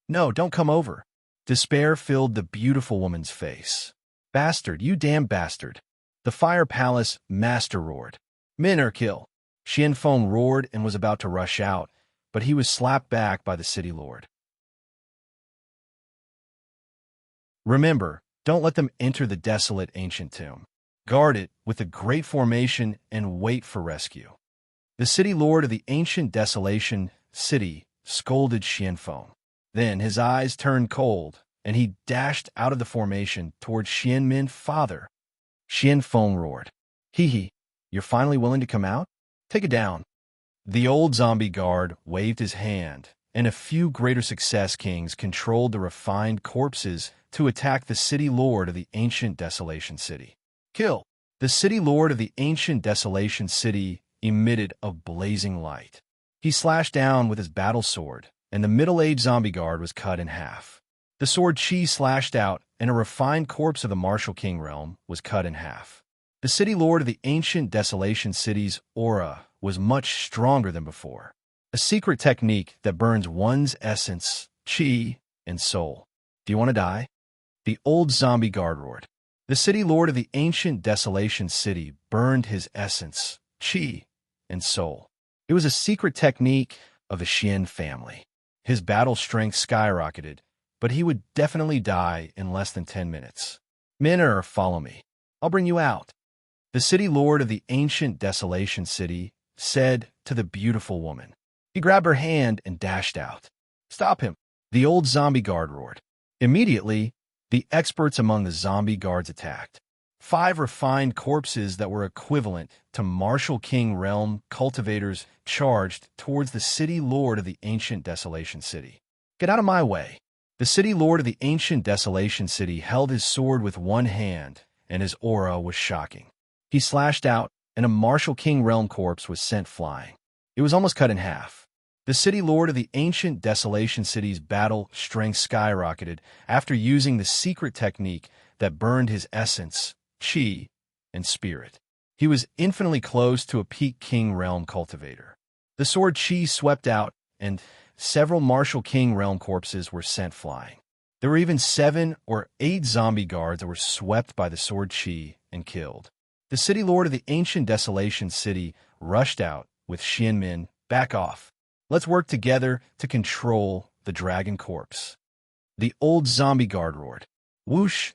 No, don't come over. Despair filled the beautiful woman's face. Bastard, you damn bastard. The Fire Palace Master roared. Minner, kill. Xian Feng roared and was about to rush out, but he was slapped back by the city lord. Remember, don't let them enter the desolate ancient tomb. Guard it with a great formation and wait for rescue. The city lord of the ancient desolation city scolded Xian Feng. Then his eyes turned cold, and he dashed out of the formation towards Xian Min's father. Xian Feng roared. Hee, you're finally willing to come out? Take it down. The old zombie guard waved his hand, and a few Greater Success Kings controlled the refined corpses to attack the city lord of the ancient desolation city. Kill. The city lord of the ancient desolation city emitted a blazing light. He slashed down with his battle sword, and the middle-aged zombie guard was cut in half. The sword chi slashed out, and a refined corpse of the martial king realm was cut in half. The city lord of the ancient desolation city's aura was much stronger than before, a secret technique that burns one's essence, chi, and soul. Do you want to die? The old zombie guard roared. The city lord of the ancient desolation city burned his essence, chi, and soul. It was a secret technique of the Xian family. His battle strength skyrocketed, but he would definitely die in less than 10 minutes. Minner, follow me. I'll bring you out. The city lord of the ancient desolation city said to the beautiful woman. He grabbed her hand and dashed out. Stop him, the old zombie guard roared. Immediately, the experts among the zombie guards attacked. 5 refined corpses that were equivalent to martial king realm cultivators charged towards the city lord of the ancient desolation city. Get out of my way. The city lord of the ancient desolation city held his sword with one hand, and his aura was shocking. He slashed out, and a martial king realm corpse was sent flying. It was almost cut in half. The city lord of the ancient desolation city's battle strength skyrocketed after using the secret technique that burned his essence, chi, and spirit. He was infinitely close to a peak king realm cultivator. The sword chi swept out, and several martial king realm corpses were sent flying. There were even 7 or 8 zombie guards that were swept by the sword chi and killed. The city lord of the ancient desolation city rushed out with Xianmin, back off. Let's work together to control the dragon corpse. The old zombie guard roared. Whoosh!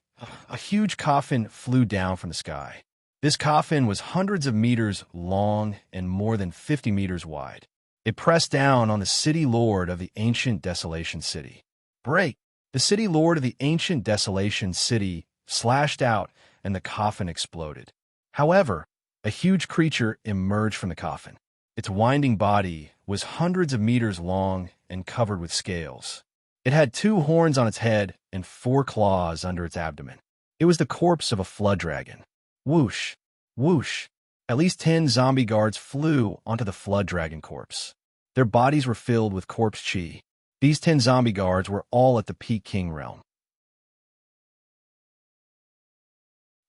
A huge coffin flew down from the sky. This coffin was hundreds of meters long and more than 50 meters wide. It pressed down on the city lord of the ancient desolation city. Break! The city lord of the ancient desolation city slashed out, and the coffin exploded. However, a huge creature emerged from the coffin. Its winding body was hundreds of meters long and covered with scales. It had 2 horns on its head and 4 claws under its abdomen. It was the corpse of a flood dragon. Whoosh! Whoosh! At least 10 zombie guards flew onto the flood dragon corpse. Their bodies were filled with corpse chi. These 10 zombie guards were all at the peak king realm.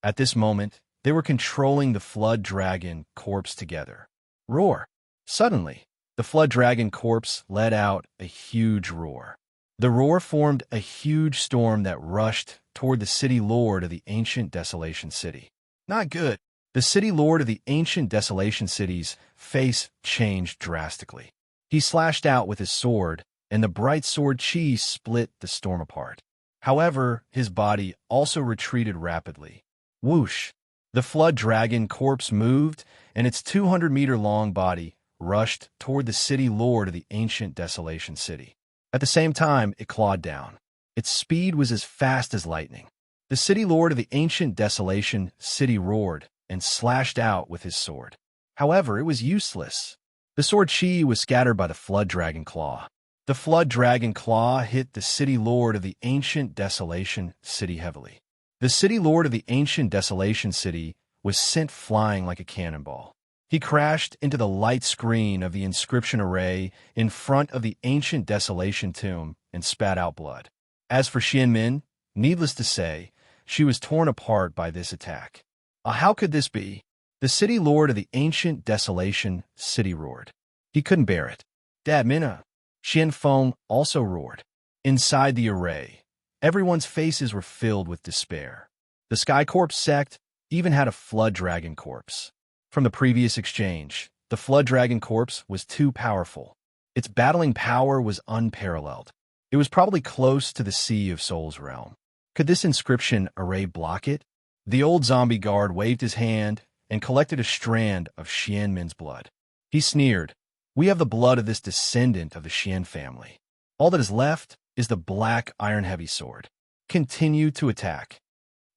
At this moment, they were controlling the flood dragon corpse together. Roar! Suddenly, the flood dragon corpse let out a huge roar. The roar formed a huge storm that rushed toward the city lord of the ancient desolation city. Not good. The city lord of the ancient desolation city's face changed drastically. He slashed out with his sword, and the bright sword chi split the storm apart. However, his body also retreated rapidly. Whoosh! The flood dragon corpse moved, and its 200-meter-long body rushed toward the city lord of the ancient desolation city. At the same time, it clawed down. Its speed was as fast as lightning. The city lord of the ancient desolation city roared and slashed out with his sword. However, it was useless. The sword chi was scattered by the flood dragon claw. The flood dragon claw hit the city lord of the ancient desolation city heavily. The city lord of the ancient desolation city was sent flying like a cannonball. He crashed into the light screen of the inscription array in front of the ancient desolation tomb and spat out blood. As for Xianmin, needless to say, she was torn apart by this attack. How could this be? The city lord of the ancient desolation city roared. He couldn't bear it. Dad Minna. Xianfeng also roared. Inside the array, everyone's faces were filled with despair. The Sky Corpse sect even had a flood dragon corpse. From the previous exchange, the flood dragon corpse was too powerful. Its battling power was unparalleled. It was probably close to the Sea of Souls realm. Could this inscription array block it? The old zombie guard waved his hand and collected a strand of Xianmin's blood. He sneered, "We have the blood of this descendant of the Xian family. All that is left is the black iron heavy sword. Continue to attack."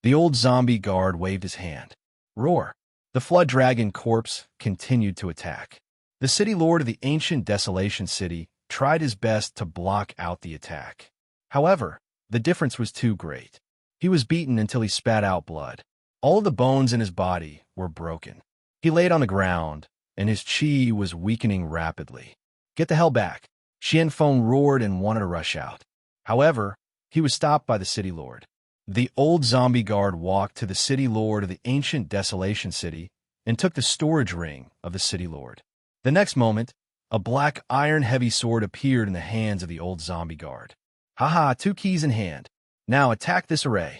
The old zombie guard waved his hand. Roar! The flood dragon corpse continued to attack. The city lord of the ancient desolation city tried his best to block out the attack. However, the difference was too great. He was beaten until he spat out blood. All of the bones in his body were broken. He laid on the ground, and his chi was weakening rapidly. Get the hell back! Xianfeng roared and wanted to rush out. However, he was stopped by the city lord. The old zombie guard walked to the city lord of the ancient Desolation City and took the storage ring of the city lord. The next moment, a black iron-heavy sword appeared in the hands of the old zombie guard. Haha, 2 keys in hand. Now attack this array.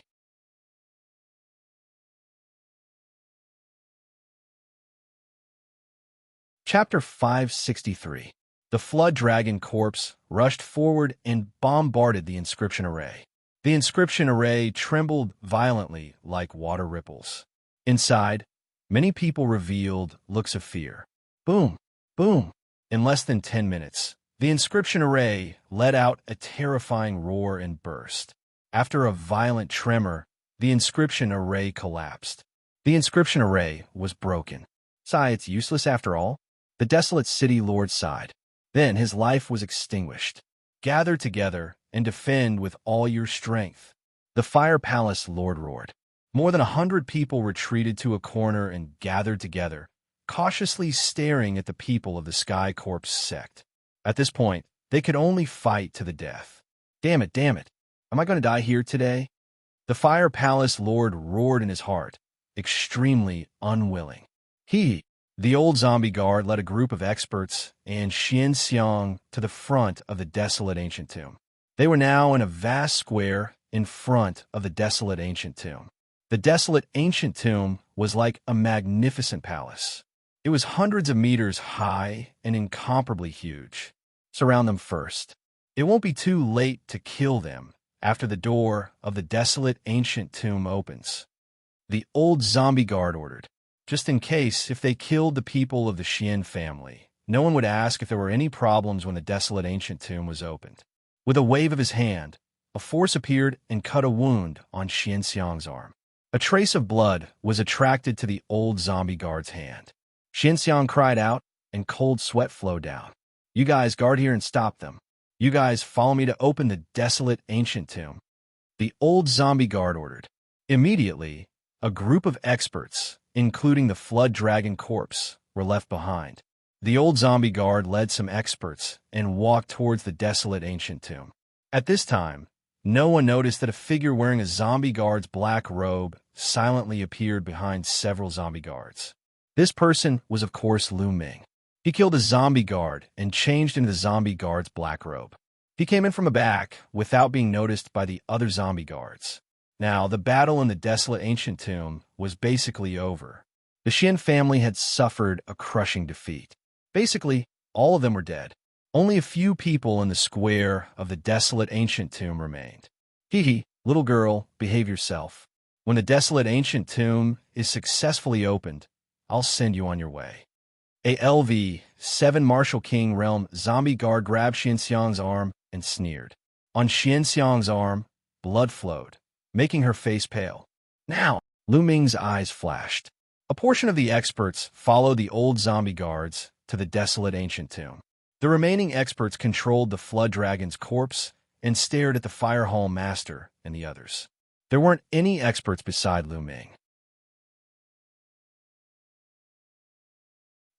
Chapter 563. The Flood Dragon Corpse rushed forward and bombarded the inscription array. The inscription array trembled violently like water ripples. Inside, many people revealed looks of fear. Boom! Boom! In less than 10 minutes, the inscription array let out a terrifying roar and burst. After a violent tremor, the inscription array collapsed. The inscription array was broken. Sigh, it's useless after all. The desolate city lord sighed. Then his life was extinguished. Gather together and defend with all your strength. The Fire Palace lord roared. More than 100 people retreated to a corner and gathered together, cautiously staring at the people of the Sky Corpse sect. At this point, they could only fight to the death. Damn it, damn it. Am I going to die here today? The Fire Palace lord roared in his heart, extremely unwilling. The old zombie guard led a group of experts and Xianxia to the front of the desolate ancient tomb. They were now in a vast square in front of the desolate ancient tomb. The desolate ancient tomb was like a magnificent palace. It was hundreds of meters high and incomparably huge. Surround them first. It won't be too late to kill them after the door of the desolate ancient tomb opens. The old zombie guard ordered. Just in case, if they killed the people of the Xian family, no one would ask if there were any problems when the desolate ancient tomb was opened. With a wave of his hand, a force appeared and cut a wound on Xianxia's arm. A trace of blood was attracted to the old zombie guard's hand. Xianxia cried out, and cold sweat flowed down. You guys guard here and stop them. You guys follow me to open the desolate ancient tomb. The old zombie guard ordered. Immediately, a group of experts, including the Flood Dragon Corpse, were left behind. The old zombie guard led some experts and walked towards the desolate ancient tomb. At this time, no one noticed that a figure wearing a zombie guard's black robe silently appeared behind several zombie guards. This person was, of course, Lu Ming. He killed a zombie guard and changed into the zombie guard's black robe. He came in from the back without being noticed by the other zombie guards. Now, the battle in the desolate ancient tomb was basically over. The Xian family had suffered a crushing defeat. Basically, all of them were dead. Only a few people in the square of the desolate ancient tomb remained. Little girl, behave yourself. When the desolate ancient tomb is successfully opened, I'll send you on your way. ALV-7 Martial King Realm zombie guard grabbed Xianxia's arm and sneered. On Xianxia's arm, blood flowed, making her face pale. Now, Lu Ming's eyes flashed. A portion of the experts followed the old zombie guards to the desolate ancient tomb. The remaining experts controlled the Flood Dragon's corpse and stared at the Fire Hall Master and the others. There weren't any experts beside Lu Ming.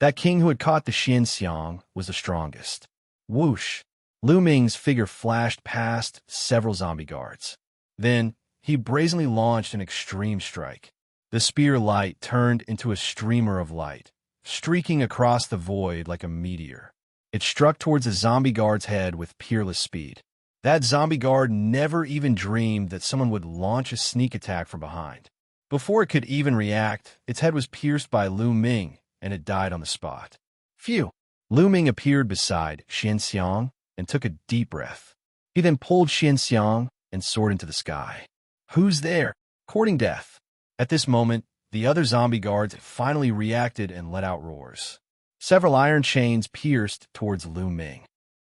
That king who had caught the Xianxia was the strongest. Whoosh! Lu Ming's figure flashed past several zombie guards. Then, he brazenly launched an extreme strike. The spear light turned into a streamer of light, streaking across the void like a meteor. It struck towards the zombie guard's head with peerless speed. That zombie guard never even dreamed that someone would launch a sneak attack from behind. Before it could even react, its head was pierced by Lu Ming, and it died on the spot. Phew! Lu Ming appeared beside Xianxia and took a deep breath. He then pulled Xianxia and soared into the sky. Who's there? Courting death. At this moment, the other zombie guards finally reacted and let out roars. Several iron chains pierced towards Lu Ming.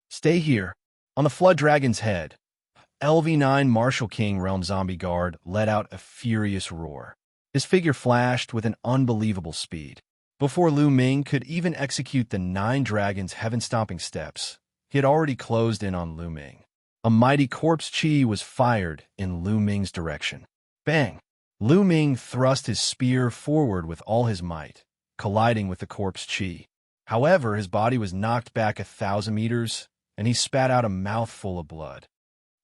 Stay here. On the Flood Dragon's head, LV-9 Martial King Realm Zombie Guard let out a furious roar. His figure flashed with an unbelievable speed. Before Lu Ming could even execute the 9 Dragons' heaven-stomping steps, he had already closed in on Lu Ming. A mighty corpse chi was fired in Lu Ming's direction. Bang! Lu Ming thrust his spear forward with all his might, colliding with the corpse Qi. However, his body was knocked back 1,000 meters, and he spat out a mouthful of blood.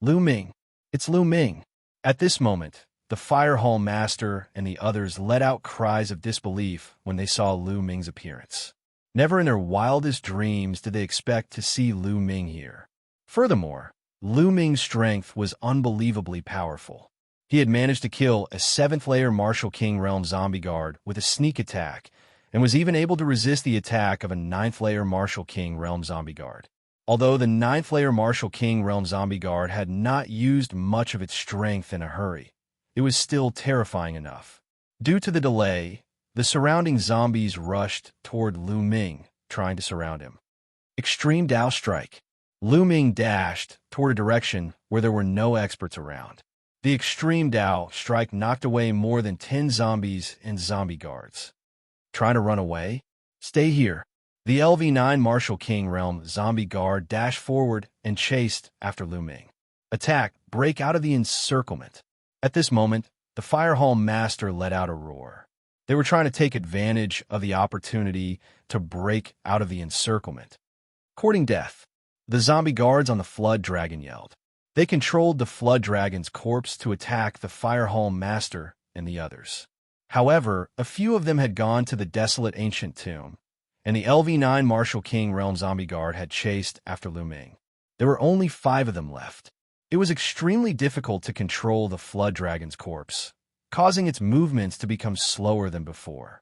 Lu Ming! It's Lu Ming! At this moment, the Fire Hall Master and the others let out cries of disbelief when they saw Lu Ming's appearance. Never in their wildest dreams did they expect to see Lu Ming here. Furthermore, Lu Ming's strength was unbelievably powerful. He had managed to kill a 7th-layer Martial King Realm zombie guard with a sneak attack, and was even able to resist the attack of a 9th-layer Martial King Realm zombie guard. Although the 9th-layer Martial King Realm zombie guard had not used much of its strength in a hurry, it was still terrifying enough. Due to the delay, the surrounding zombies rushed toward Lu Ming, trying to surround him. Extreme Dao Strike. Lu Ming dashed toward a direction where there were no experts around. The Extreme Dao Strike knocked away more than 10 zombies and zombie guards. Trying to run away? Stay here. The LV9 Martial King Realm zombie guard dashed forward and chased after Lu Ming. Attack! Break out of the encirclement. At this moment, the Fire Hall Master let out a roar. They were trying to take advantage of the opportunity to break out of the encirclement. Courting death. The zombie guards on the Flood Dragon yelled. They controlled the Flood Dragon's corpse to attack the Fire Hall Master and the others. However, a few of them had gone to the desolate ancient tomb, and the LV9 Martial King Realm zombie guard had chased after Lu Ming. There were only 5 of them left. It was extremely difficult to control the Flood Dragon's corpse, causing its movements to become slower than before.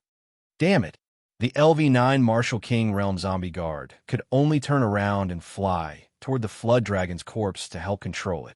Damn it! The LV9 Martial King Realm zombie guard could only turn around and fly toward the Flood Dragon's corpse to help control it.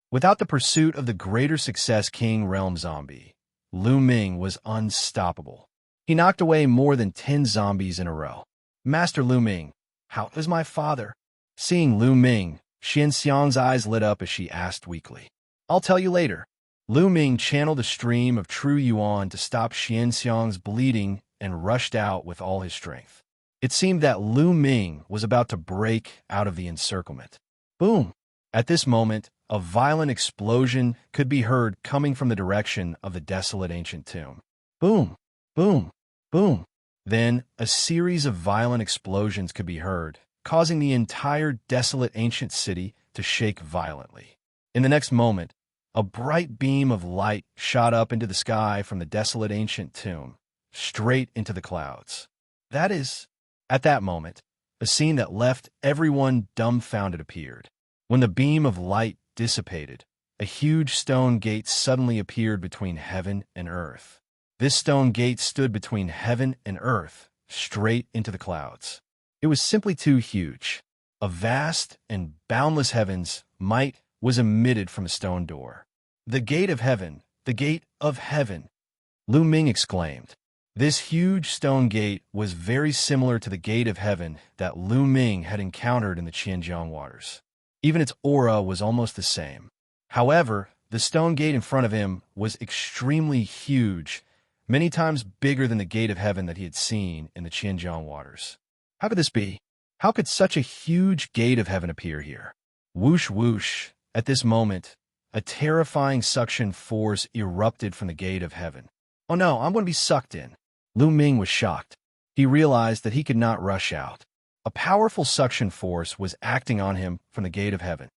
Without the pursuit of the greater success King Realm zombie, Lu Ming was unstoppable. He knocked away more than 10 zombies in a row. Master Lu Ming, how is my father? Seeing Lu Ming, Xianxia's eyes lit up as she asked weakly. I'll tell you later. Lu Ming channeled a stream of true yuan to stop Xianxia's bleeding and rushed out with all his strength. It seemed that Lu Ming was about to break out of the encirclement. Boom! At this moment, a violent explosion could be heard coming from the direction of the desolate ancient tomb. Boom! Boom! Boom! Then, a series of violent explosions could be heard, causing the entire desolate ancient city to shake violently. In the next moment, a bright beam of light shot up into the sky from the desolate ancient tomb, straight into the clouds. At that moment, a scene that left everyone dumbfounded appeared. When the beam of light dissipated, a huge stone gate suddenly appeared between heaven and earth. This stone gate stood between heaven and earth, straight into the clouds. It was simply too huge. A vast and boundless heaven's might was emitted from a stone door. The gate of heaven, the gate of heaven, Lu Ming exclaimed. This huge stone gate was very similar to the gate of heaven that Lu Ming had encountered in the Qianjiang waters. Even its aura was almost the same. However, the stone gate in front of him was extremely huge, many times bigger than the gate of heaven that he had seen in the Qianjiang waters. How could this be? How could such a huge gate of heaven appear here? Whoosh whoosh. At this moment, a terrifying suction force erupted from the gate of heaven. Oh no, I'm going to be sucked in. Lu Ming was shocked. He realized that he could not rush out. A powerful suction force was acting on him from the gate of heaven.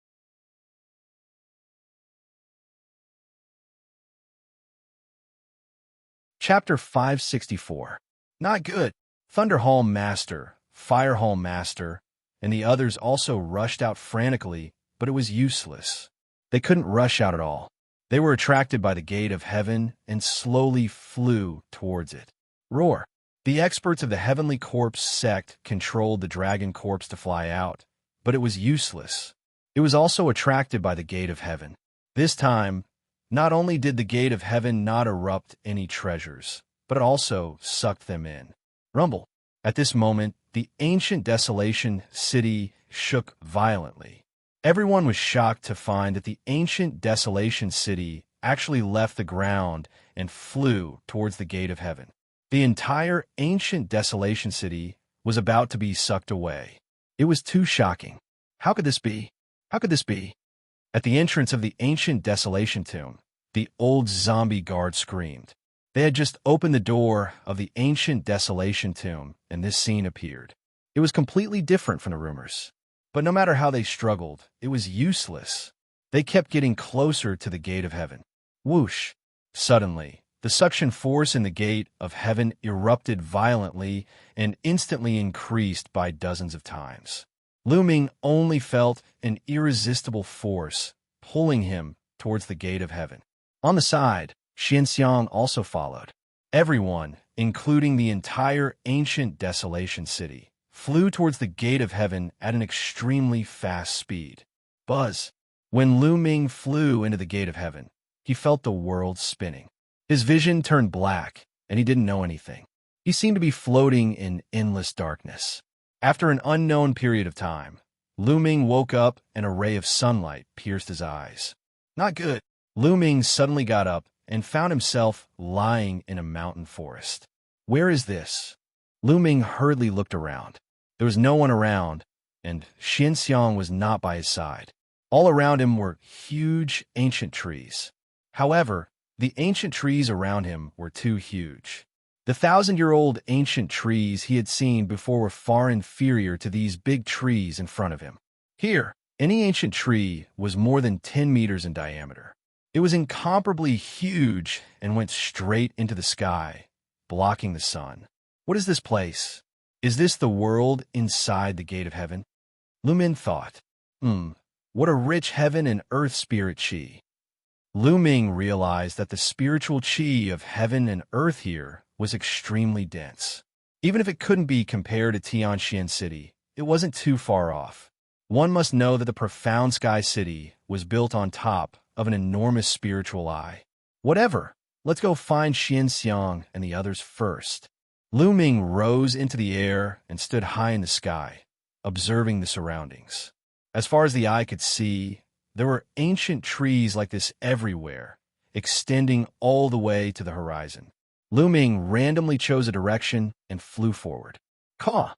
Chapter 564. Not good. Thunder Hall Master, Fire Hall Master, and the others also rushed out frantically, but it was useless. They couldn't rush out at all. They were attracted by the gate of heaven and slowly flew towards it. Roar! The experts of the Heavenly Corpse sect controlled the dragon corpse to fly out, but it was useless. It was also attracted by the gate of heaven. This time, not only did the gate of heaven not erupt any treasures, but it also sucked them in. Rumble! At this moment, the ancient desolation city shook violently. Everyone was shocked to find that the ancient desolation city actually left the ground and flew towards the gate of heaven. The entire ancient desolation city was about to be sucked away. It was too shocking. How could this be? How could this be? At the entrance of the ancient Desolation tomb, the old zombie guard screamed. They had just opened the door of the ancient Desolation tomb, and this scene appeared. It was completely different from the rumors. But no matter how they struggled, it was useless. They kept getting closer to the gate of heaven. Whoosh! Suddenly, the suction force in the gate of heaven erupted violently and instantly increased by dozens of times. Luming only felt an irresistible force pulling him towards the gate of heaven. On the side, Xianxia also followed. Everyone, including the entire ancient Desolation city, flew towards the gate of heaven at an extremely fast speed. Buzz! When Luming flew into the gate of heaven, he felt the world spinning. His vision turned black, and he didn't know anything. He seemed to be floating in endless darkness. After an unknown period of time, Luming woke up and a ray of sunlight pierced his eyes. Not good. Luming suddenly got up and found himself lying in a mountain forest. Where is this? Luming hurriedly looked around. There was no one around, and Xianxia was not by his side. All around him were huge ancient trees. However, the ancient trees around him were too huge. The 1,000-year-old ancient trees he had seen before were far inferior to these big trees in front of him. Here, any ancient tree was more than 10 meters in diameter. It was incomparably huge and went straight into the sky, blocking the sun. What is this place? Is this the world inside the gate of heaven? Luming thought, what a rich heaven and earth spirit chi. Luming realized that the spiritual chi of heaven and earth here was extremely dense. Even if it couldn't be compared to Tianxian City, it wasn't too far off. One must know that the profound sky city was built on top of an enormous spiritual eye. Whatever, let's go find Xianxia and the others first. Luming rose into the air and stood high in the sky, observing the surroundings. As far as the eye could see, there were ancient trees like this everywhere, extending all the way to the horizon. Luming randomly chose a direction and flew forward. Caw!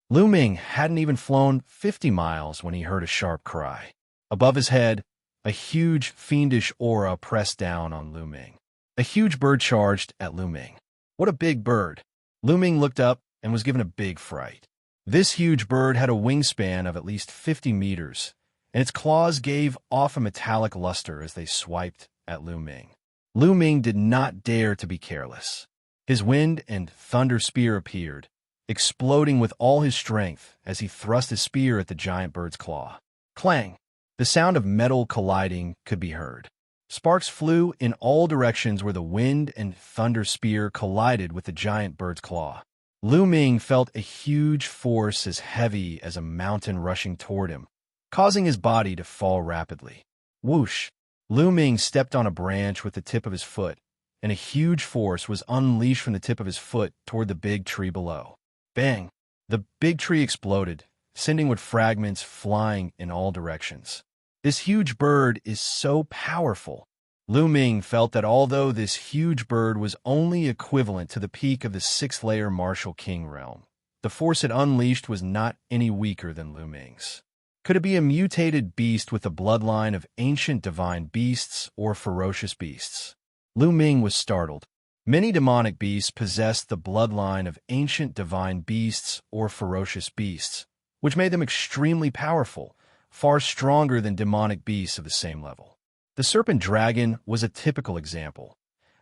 Luming hadn't even flown 50 miles when he heard a sharp cry. Above his head, a huge, fiendish aura pressed down on Luming. A huge bird charged at Luming. What a big bird! Luming looked up and was given a big fright. This huge bird had a wingspan of at least 50 meters, and its claws gave off a metallic luster as they swiped at Luming. Luming did not dare to be careless. His wind and thunder spear appeared, exploding with all his strength as he thrust his spear at the giant bird's claw. Clang! The sound of metal colliding could be heard. Sparks flew in all directions where the wind and thunder spear collided with the giant bird's claw. Luming felt a huge force as heavy as a mountain rushing toward him, causing his body to fall rapidly. Whoosh! Luming stepped on a branch with the tip of his foot, and a huge force was unleashed from the tip of his foot toward the big tree below. Bang! The big tree exploded, sending wood fragments flying in all directions. This huge bird is so powerful. Luming felt that although this huge bird was only equivalent to the peak of the 6th-layer Martial King realm, the force it unleashed was not any weaker than Luming's. Could it be a mutated beast with a bloodline of ancient divine beasts or ferocious beasts? Luming was startled. Many demonic beasts possessed the bloodline of ancient divine beasts or ferocious beasts, which made them extremely powerful, far stronger than demonic beasts of the same level. The serpent dragon was a typical example,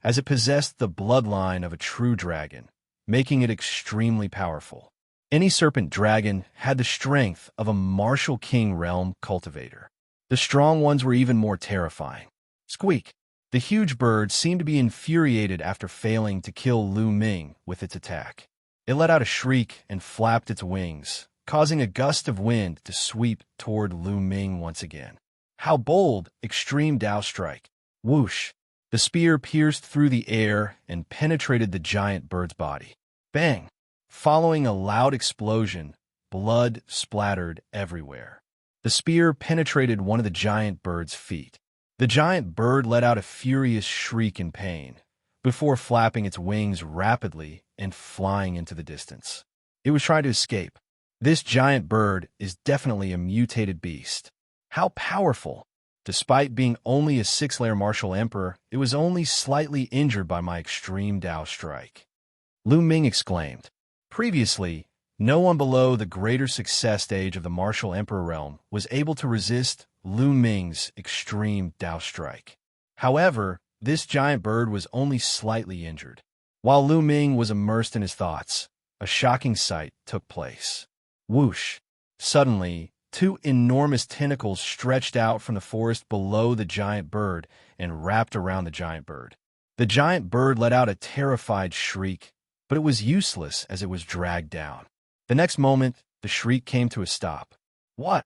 as it possessed the bloodline of a true dragon, making it extremely powerful. Any serpent dragon had the strength of a Martial King realm cultivator. The strong ones were even more terrifying. Squeak! The huge bird seemed to be infuriated after failing to kill Luming with its attack. It let out a shriek and flapped its wings, causing a gust of wind to sweep toward Luming once again. How bold! Extreme Dao strike. Whoosh! The spear pierced through the air and penetrated the giant bird's body. Bang! Following a loud explosion, blood splattered everywhere. The spear penetrated one of the giant bird's feet. The giant bird let out a furious shriek in pain, before flapping its wings rapidly and flying into the distance. It was trying to escape. This giant bird is definitely a mutated beast. How powerful! Despite being only a 6-layer martial emperor, it was only slightly injured by my extreme Dao strike. Lu Ming exclaimed. Previously, no one below the greater success stage of the martial emperor realm was able to resist Lu Ming's extreme Dao strike. However, this giant bird was only slightly injured. While Lu Ming was immersed in his thoughts, a shocking sight took place. Whoosh! Suddenly, 2 enormous tentacles stretched out from the forest below the giant bird and wrapped around the giant bird. The giant bird let out a terrified shriek, but it was useless as it was dragged down. The next moment, the shriek came to a stop. What?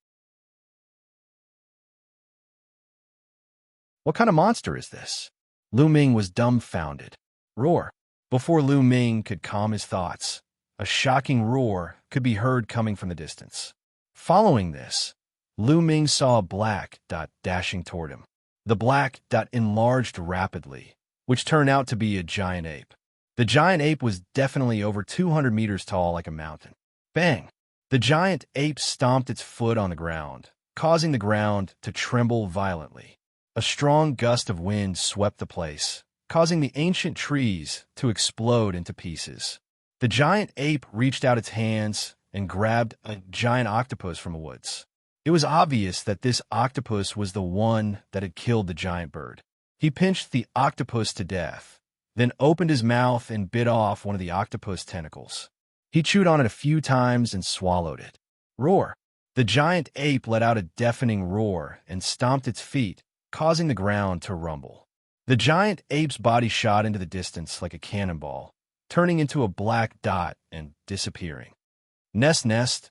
What kind of monster is this? Lu Ming was dumbfounded. Roar! Before Lu Ming could calm his thoughts, a shocking roar could be heard coming from the distance. Following this, Lu Ming saw a black dot dashing toward him. The black dot enlarged rapidly, which turned out to be a giant ape. The giant ape was definitely over 200 meters tall like a mountain. Bang! The giant ape stomped its foot on the ground, causing the ground to tremble violently. A strong gust of wind swept the place, causing the ancient trees to explode into pieces. The giant ape reached out its hands and grabbed a giant octopus from the woods. It was obvious that this octopus was the one that had killed the giant bird. He pinched the octopus to death, then opened his mouth and bit off one of the octopus tentacles. He chewed on it a few times and swallowed it. Roar! The giant ape let out a deafening roar and stomped its feet, causing the ground to rumble. The giant ape's body shot into the distance like a cannonball, turning into a black dot and disappearing. Nest,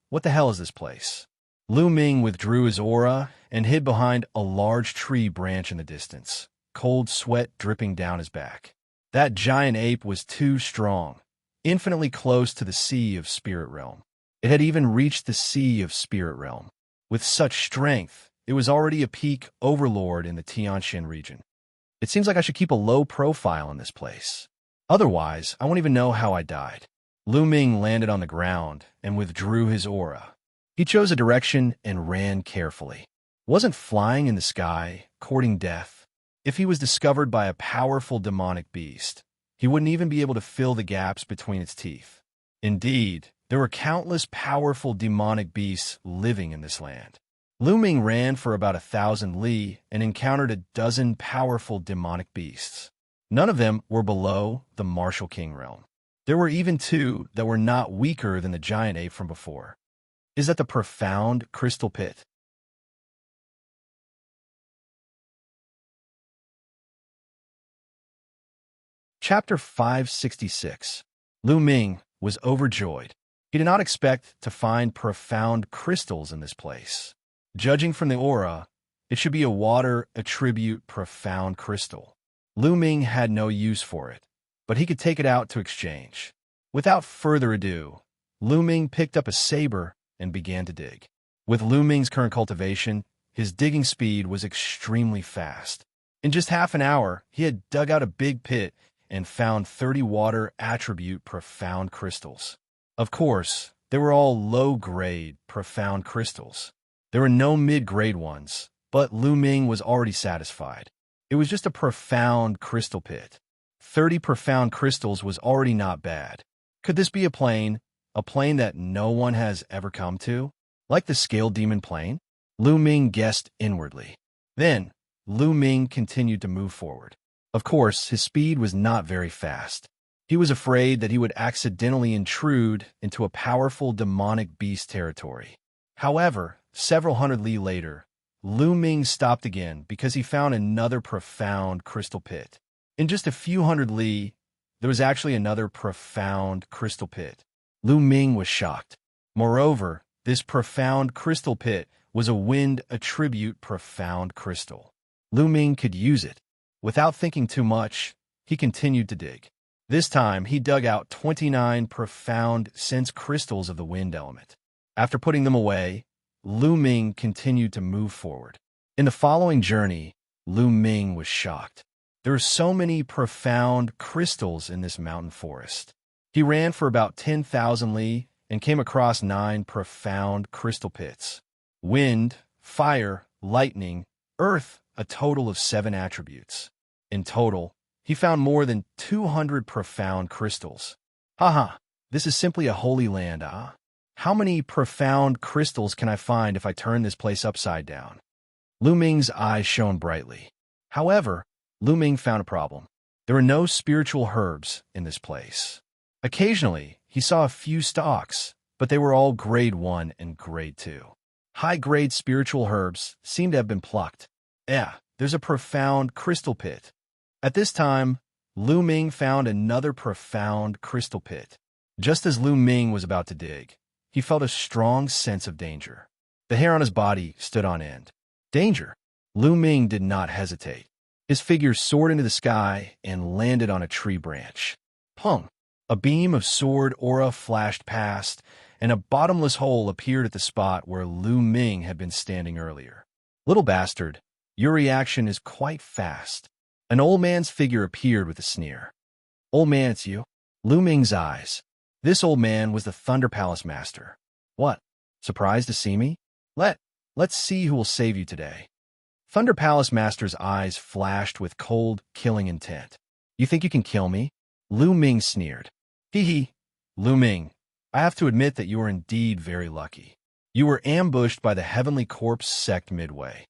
what the hell is this place? Lu Ming withdrew his aura and hid behind a large tree branch in the distance, cold sweat dripping down his back. That giant ape was too strong, infinitely close to the sea of Spirit Realm. It had even reached the sea of Spirit Realm. With such strength, it was already a peak overlord in the Xianxia region. It seems like I should keep a low profile in this place. Otherwise, I won't even know how I died. Lu Ming landed on the ground and withdrew his aura. He chose a direction and ran carefully. Wasn't flying in the sky, courting death. If he was discovered by a powerful demonic beast, he wouldn't even be able to fill the gaps between its teeth. Indeed, there were countless powerful demonic beasts living in this land. Lu Ming ran for about 1,000 li and encountered a dozen powerful demonic beasts. None of them were below the Martial King realm. There were even 2 that were not weaker than the giant ape from before. Is that the profound crystal pit? Chapter 566. Lu Ming was overjoyed. He did not expect to find profound crystals in this place. Judging from the aura, it should be a water attribute profound crystal. Lu Ming had no use for it, but he could take it out to exchange. Without further ado, Lu Ming picked up a saber and began to dig. With Lu Ming's current cultivation, his digging speed was extremely fast. In just half an hour, he had dug out a big pit and found 30 water attribute profound crystals. Of course, they were all low-grade profound crystals. There were no mid-grade ones, but Lu Ming was already satisfied. It was just a profound crystal pit. 30 profound crystals was already not bad. Could this be a plane that no one has ever come to? Like the Scaled Demon plane? Lu Ming guessed inwardly. Then, Lu Ming continued to move forward. Of course, his speed was not very fast. He was afraid that he would accidentally intrude into a powerful demonic beast territory. However, several hundred li later, Lu Ming stopped again because he found another profound crystal pit. In just a few hundred li, there was actually another profound crystal pit. Lu Ming was shocked. Moreover, this profound crystal pit was a wind attribute profound crystal. Lu Ming could use it. Without thinking too much, he continued to dig. This time, he dug out 29 profound sense crystals of the wind element. After putting them away, Lu Ming continued to move forward. In the following journey, Lu Ming was shocked. There are so many profound crystals in this mountain forest. He ran for about 10,000 li and came across 9 profound crystal pits. Wind, fire, lightning, earth, a total of 7 attributes. In total, he found more than 200 profound crystals. Haha, this is simply a holy land, ah? How many profound crystals can I find if I turn this place upside down? Lu Ming's eyes shone brightly. However, Lu Ming found a problem. There were no spiritual herbs in this place. Occasionally, he saw a few stalks, but they were all grade 1 and grade 2. High-grade spiritual herbs seemed to have been plucked. Yeah, there's a profound crystal pit. At this time, Lu Ming found another profound crystal pit. Just as Lu Ming was about to dig, he felt a strong sense of danger. The hair on his body stood on end. Danger! Lu Ming did not hesitate. His figure soared into the sky and landed on a tree branch. Pung! A beam of sword aura flashed past, and a bottomless hole appeared at the spot where Lu Ming had been standing earlier. Little bastard, your reaction is quite fast. An old man's figure appeared with a sneer. Old man, it's you? Lu Ming's eyes. This old man was the Thunder Palace Master. What? Surprised to see me? Let's see who will save you today. Thunder Palace Master's eyes flashed with cold, killing intent. You think you can kill me? Lu Ming sneered. Hee. Lu Ming, I have to admit that you are indeed very lucky. You were ambushed by the Heavenly Corpse sect midway.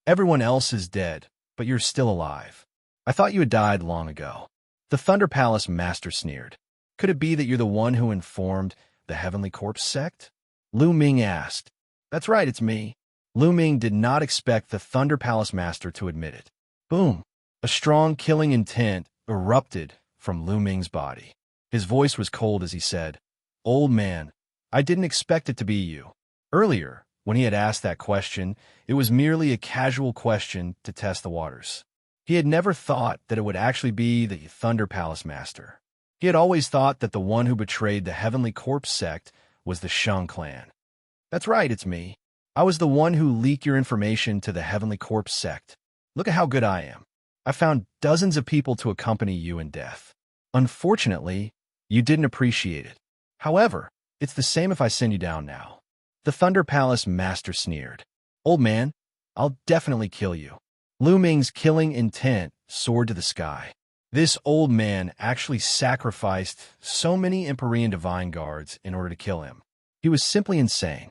Everyone else is dead, but you're still alive. I thought you had died long ago. The Thunder Palace Master sneered. Could it be that you're the one who informed the Heavenly Corpse sect? Lu Ming asked. That's right, it's me. Lu Ming did not expect the Thunder Palace Master to admit it. Boom! A strong killing intent erupted from Lu Ming's body. His voice was cold as he said, Old man, I didn't expect it to be you. Earlier, when he had asked that question, it was merely a casual question to test the waters. He had never thought that it would actually be the Thunder Palace Master. He had always thought that the one who betrayed the Heavenly Corpse sect was the Shang clan. That's right, it's me. I was the one who leaked your information to the Heavenly Corpse sect. Look at how good I am. I found dozens of people to accompany you in death. Unfortunately, you didn't appreciate it. However, it's the same if I send you down now. The Thunder Palace Master sneered. Old man, I'll definitely kill you. Lu Ming's killing intent soared to the sky. This old man actually sacrificed so many Empyrean Divine Guards in order to kill him. He was simply insane.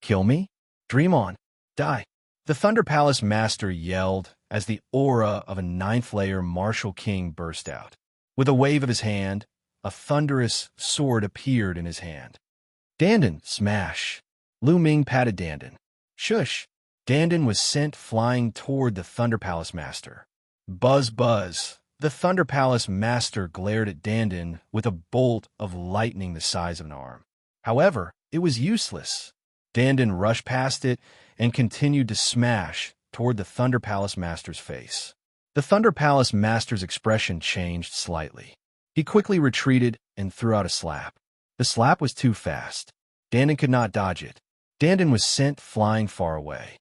Kill me? Dream on. Die. The Thunder Palace Master yelled as the aura of a 9th-layer Martial King burst out. With a wave of his hand, a thunderous sword appeared in his hand. Dandan, smash. Lu Ming patted Dandan. Shush. Dandan was sent flying toward the Thunder Palace Master. Buzz, buzz. The Thunder Palace Master glared at Dandan with a bolt of lightning the size of an arm. However, it was useless. Dandan rushed past it and continued to smash toward the Thunder Palace Master's face. The Thunder Palace Master's expression changed slightly. He quickly retreated and threw out a slap. The slap was too fast. Dandan could not dodge it. Dandan was sent flying far away.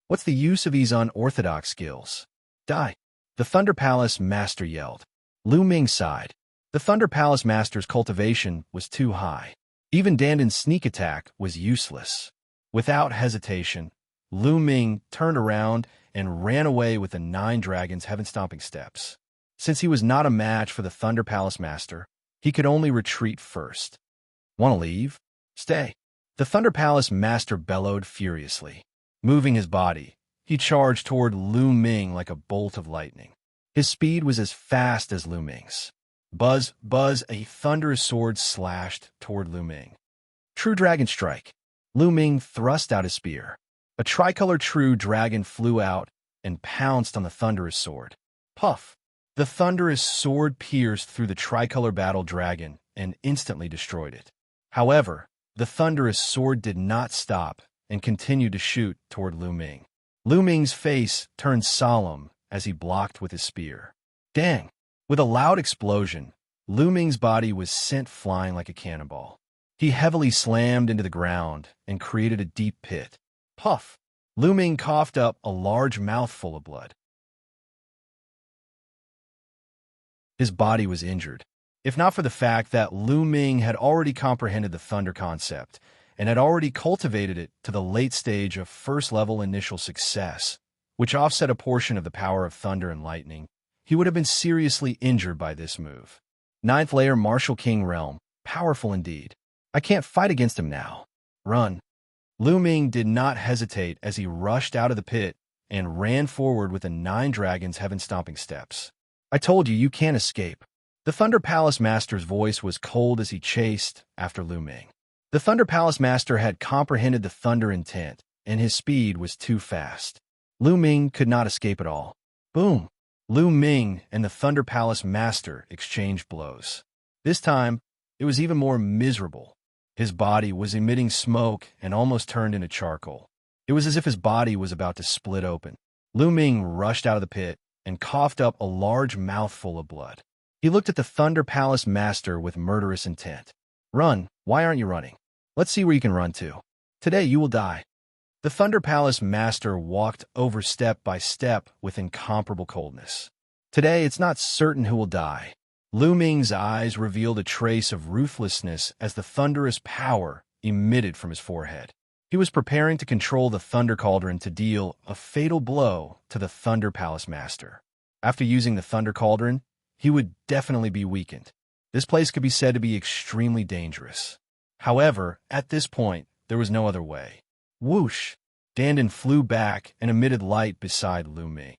What's the use of these unorthodox skills? Die. The Thunder Palace Master yelled. Lu Ming sighed. The Thunder Palace Master's cultivation was too high. Even Dandan's sneak attack was useless. Without hesitation, Lu Ming turned around and ran away with the 9 dragons' heaven-stomping steps. Since he was not a match for the Thunder Palace Master, he could only retreat first. Want to leave? Stay. The Thunder Palace Master bellowed furiously. Moving his body, he charged toward Lu Ming like a bolt of lightning. His speed was as fast as Lu Ming's. Buzz, buzz, a thunderous sword slashed toward Lu Ming. True Dragon Strike. Lu Ming thrust out his spear. A tricolor true dragon flew out and pounced on the thunderous sword. Puff! The thunderous sword pierced through the tricolor battle dragon and instantly destroyed it. However, the thunderous sword did not stop and continued to shoot toward Lu Ming. Lu Ming's face turned solemn as he blocked with his spear. Dang! With a loud explosion, Lu Ming's body was sent flying like a cannonball. He heavily slammed into the ground and created a deep pit. Puff! Lu Ming coughed up a large mouthful of blood. His body was injured. if not for the fact that Lu Ming had already comprehended the thunder concept and had already cultivated it to the late stage of first-level initial success, which offset a portion of the power of thunder and lightning. He would have been seriously injured by this move. Ninth layer Martial King Realm, powerful indeed. I can't fight against him now. Run. Lu Ming did not hesitate as he rushed out of the pit and ran forward with the 9 dragons heaven-stomping steps. I told you can't escape. The Thunder Palace Master's voice was cold as he chased after Lu Ming. The Thunder Palace Master had comprehended the thunder intent, and his speed was too fast. Lu Ming could not escape at all. Boom! Lu Ming and the Thunder Palace Master exchanged blows. This time, it was even more miserable. His body was emitting smoke and almost turned into charcoal. It was as if his body was about to split open. Lu Ming rushed out of the pit and coughed up a large mouthful of blood. He looked at the Thunder Palace Master with murderous intent. Run! Why aren't you running? Let's see where you can run to. Today you will die. The Thunder Palace Master walked over step by step with incomparable coldness. Today it's not certain who will die. Lu Ming's eyes revealed a trace of ruthlessness as the thunderous power emitted from his forehead. He was preparing to control the Thunder Cauldron to deal a fatal blow to the Thunder Palace Master. After using the Thunder Cauldron, he would definitely be weakened. This place could be said to be extremely dangerous. However, at this point, there was no other way. Whoosh! Dandan flew back and emitted light beside Lu Ming.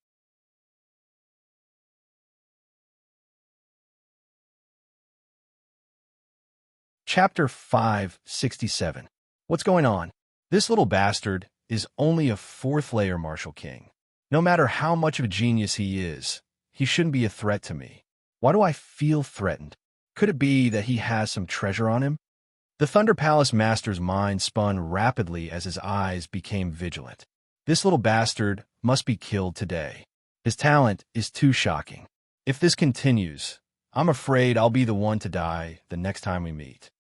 Chapter 567. What's going on? This little bastard is only a 4th layer Martial King. No matter how much of a genius he is, he shouldn't be a threat to me. Why do I feel threatened? Could it be that he has some treasure on him? The Thunder Palace Master's mind spun rapidly as his eyes became vigilant. This little bastard must be killed today. His talent is too shocking. If this continues, I'm afraid I'll be the one to die the next time we meet.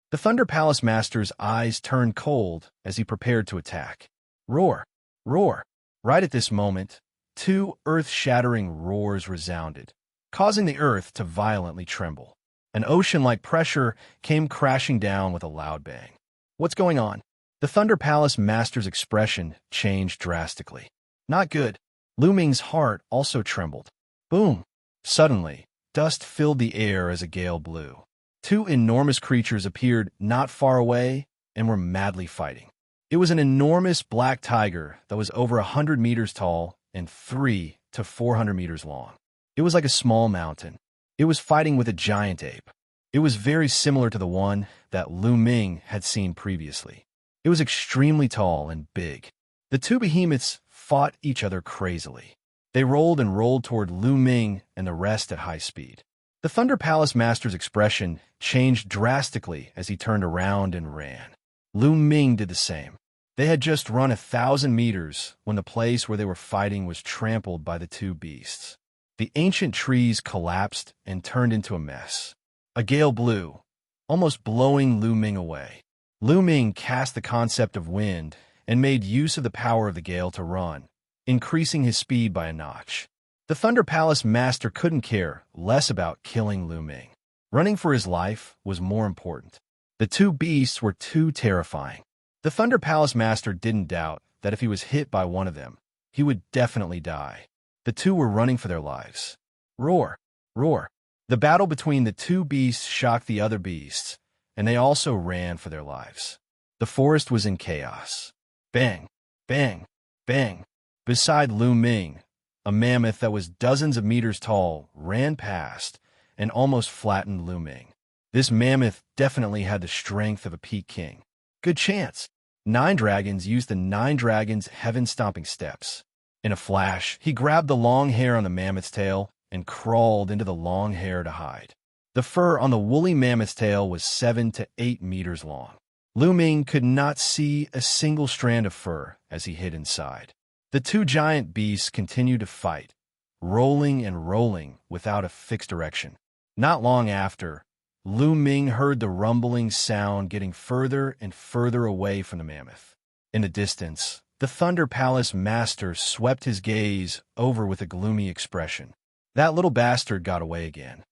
The Thunder Palace Master's eyes turned cold as he prepared to attack. Roar! Roar! Right at this moment, 2 earth-shattering roars resounded, causing the earth to violently tremble. An ocean-like pressure came crashing down with a loud bang. What's going on? The Thunder Palace Master's expression changed drastically. Not good. Lu Ming's heart also trembled. Boom! Suddenly, dust filled the air as a gale blew. 2 enormous creatures appeared not far away and were madly fighting. It was an enormous black tiger that was over 100 meters tall and 300 to 400 meters long. It was like a small mountain. It was fighting with a giant ape. It was very similar to the one that Lu Ming had seen previously. It was extremely tall and big. The 2 behemoths fought each other crazily. They rolled and rolled toward Lu Ming and the rest at high speed. The Thunder Palace Master's expression changed drastically as he turned around and ran. Lu Ming did the same. They had just run 1,000 meters when the place where they were fighting was trampled by the 2 beasts. The ancient trees collapsed and turned into a mess. A gale blew, almost blowing Lu Ming away. Lu Ming cast the concept of wind and made use of the power of the gale to run, increasing his speed by a notch. The Thunder Palace Master couldn't care less about killing Lu Ming. Running for his life was more important. The 2 beasts were too terrifying. The Thunder Palace Master didn't doubt that if he was hit by one of them, he would definitely die. The 2 were running for their lives. Roar! Roar! The battle between the 2 beasts shocked the other beasts, and they also ran for their lives. The forest was in chaos. Bang! Bang! Bang! Beside Lu Ming, a mammoth that was dozens of meters tall ran past and almost flattened Lu Ming. This mammoth definitely had the strength of a peak king. Good chance. 9 dragons used the 9 dragons' heaven-stomping steps. In a flash, he grabbed the long hair on the mammoth's tail and crawled into the long hair to hide. The fur on the woolly mammoth's tail was 7 to 8 meters long. Lu Ming could not see a single strand of fur as he hid inside. The 2 giant beasts continued to fight, rolling and rolling without a fixed direction. Not long after, Lu Ming heard the rumbling sound getting further and further away from the mammoth. In the distance, the Thunder Palace Master swept his gaze over with a gloomy expression. That little bastard got away again.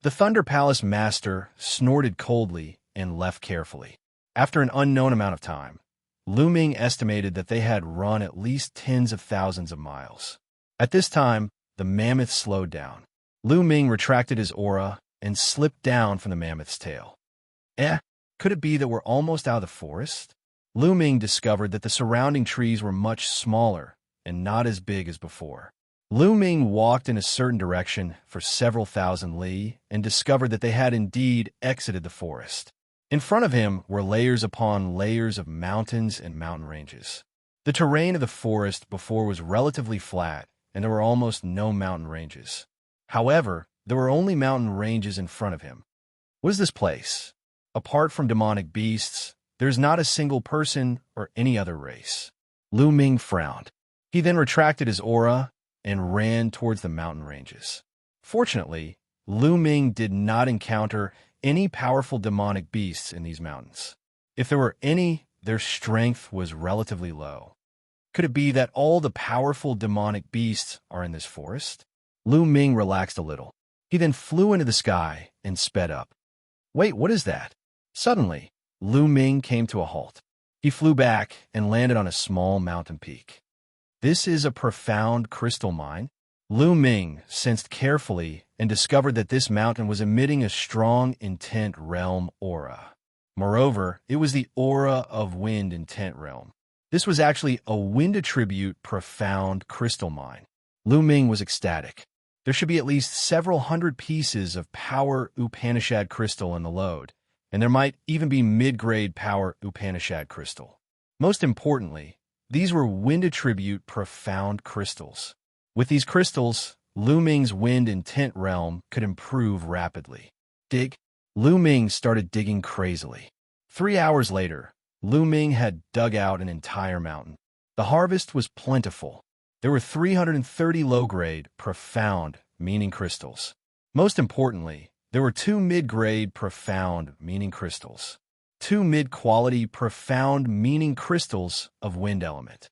The Thunder Palace master snorted coldly and left carefully. After an unknown amount of time, Lu Ming estimated that they had run at least tens of thousands of miles. At this time, the mammoth slowed down. Lu Ming retracted his aura and slipped down from the mammoth's tail. Could it be that we're almost out of the forest? Lu Ming discovered that the surrounding trees were much smaller and not as big as before. Lu Ming walked in a certain direction for several thousand li and discovered that they had indeed exited the forest. In front of him were layers upon layers of mountains and mountain ranges. The terrain of the forest before was relatively flat, and there were almost no mountain ranges. However, there were only mountain ranges in front of him. What is this place? Apart from demonic beasts, there is not a single person or any other race. Lu Ming frowned. He then retracted his aura and ran towards the mountain ranges. Fortunately, Lu Ming did not encounter any powerful demonic beasts in these mountains. If there were any, their strength was relatively low. Could it be that all the powerful demonic beasts are in this forest? Lu Ming relaxed a little. He then flew into the sky and sped up. Wait, what is that? Suddenly, Lu Ming came to a halt. He flew back and landed on a small mountain peak. This is a profound crystal mine. Lu Ming sensed carefully and discovered that this mountain was emitting a strong intent realm aura. Moreover, it was the aura of wind intent realm. This was actually a wind attribute profound crystal mine. Lu Ming was ecstatic. There should be at least several hundred pieces of power Upanishad crystal in the load, and there might even be mid-grade power Upanishad crystal. Most importantly, these were wind attribute profound crystals. With these crystals, Lu Ming's wind intent realm could improve rapidly. Dig. Lu Ming started digging crazily. 3 hours later, Lu Ming had dug out an entire mountain. The harvest was plentiful. There were 330 low-grade, profound, meaning crystals. Most importantly, there were 2 mid-grade, profound, meaning crystals. 2 mid-quality, profound, meaning crystals of wind element.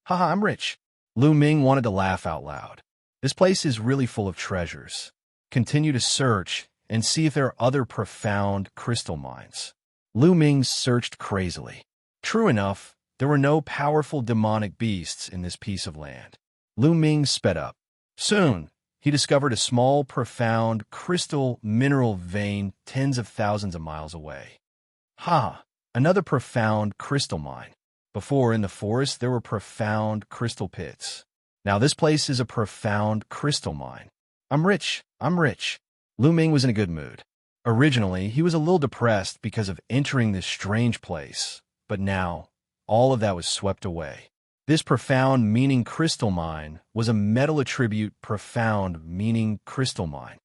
Haha, I'm rich. Lu Ming wanted to laugh out loud. This place is really full of treasures. Continue to search and see if there are other profound crystal mines. Lu Ming searched crazily. True enough, there were no powerful demonic beasts in this piece of land. Lu Ming sped up. Soon, he discovered a small, profound, crystal mineral vein tens of thousands of miles away. Another profound crystal mine. Before, in the forest, there were profound crystal pits. Now this place is a profound crystal mine. I'm rich. Lu Ming was in a good mood. Originally, he was a little depressed because of entering this strange place, but now, all of that was swept away. This profound meaning crystal mine was a metal attribute profound meaning crystal mine.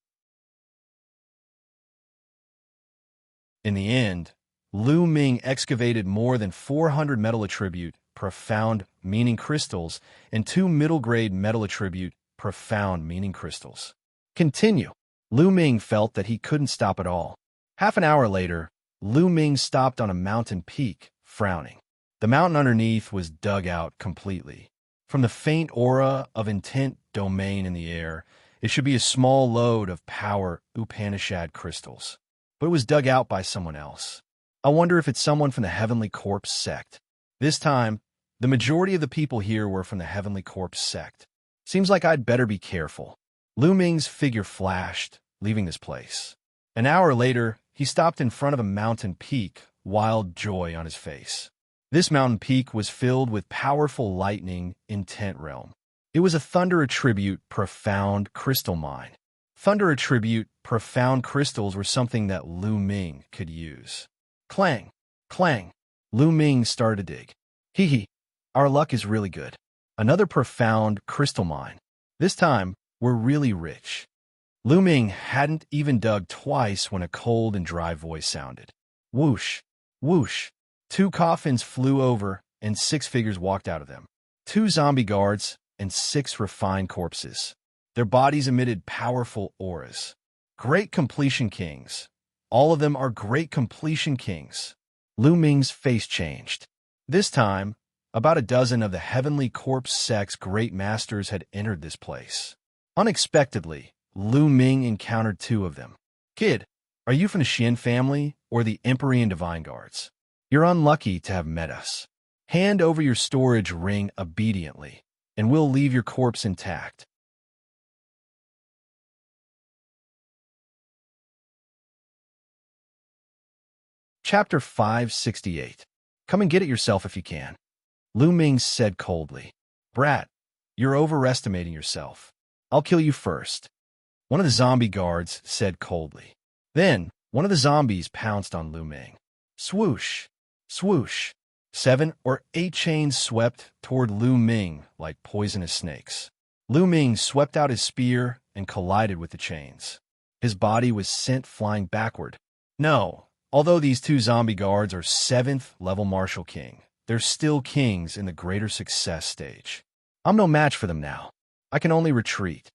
In the end, Lu Ming excavated more than 400 metal attribute profound meaning crystals and 2 middle-grade metal attribute profound meaning crystals. Continue. Lu Ming felt that he couldn't stop at all. Half an hour later, Lu Ming stopped on a mountain peak, frowning. The mountain underneath was dug out completely. From the faint aura of intent domain in the air, it should be a small load of power Upanishad crystals. But it was dug out by someone else. I wonder if it's someone from the Heavenly Corpse sect. This time, the majority of the people here were from the Heavenly Corpse sect. Seems like I'd better be careful. Lu Ming's figure flashed, leaving this place. An hour later, he stopped in front of a mountain peak, wild joy on his face. This mountain peak was filled with powerful lightning intent realm. It was a thunder attribute profound crystal mine. Thunder attribute profound crystals were something that Lu Ming could use. Clang, clang. Lu Ming started to dig. Hee, our luck is really good. Another profound crystal mine. This time, we're really rich. Lu Ming hadn't even dug twice when a cold and dry voice sounded. Whoosh, whoosh. 2 coffins flew over, and 6 figures walked out of them. 2 zombie guards and 6 refined corpses. Their bodies emitted powerful auras. Great completion kings. All of them are great completion kings. Lu Ming's face changed. This time, about a dozen of the Heavenly Corpse sect's great masters had entered this place. Unexpectedly, Lu Ming encountered 2 of them. Kid, are you from the Xian family or the Empyrean Divine Guards? You're unlucky to have met us. Hand over your storage ring obediently, and we'll leave your corpse intact. Chapter 568. Come and get it yourself if you can. Lu Ming said coldly. Brat, you're overestimating yourself. I'll kill you first. One of the zombie guards said coldly. Then, one of the zombies pounced on Lu Ming. Swoosh, swoosh. 7 or 8 chains swept toward Lu Ming like poisonous snakes. Lu Ming swept out his spear and collided with the chains. His body was sent flying backward. No, although these 2 zombie guards are 7th level Martial King, they're still kings in the greater success stage. I'm no match for them now. I can only retreat.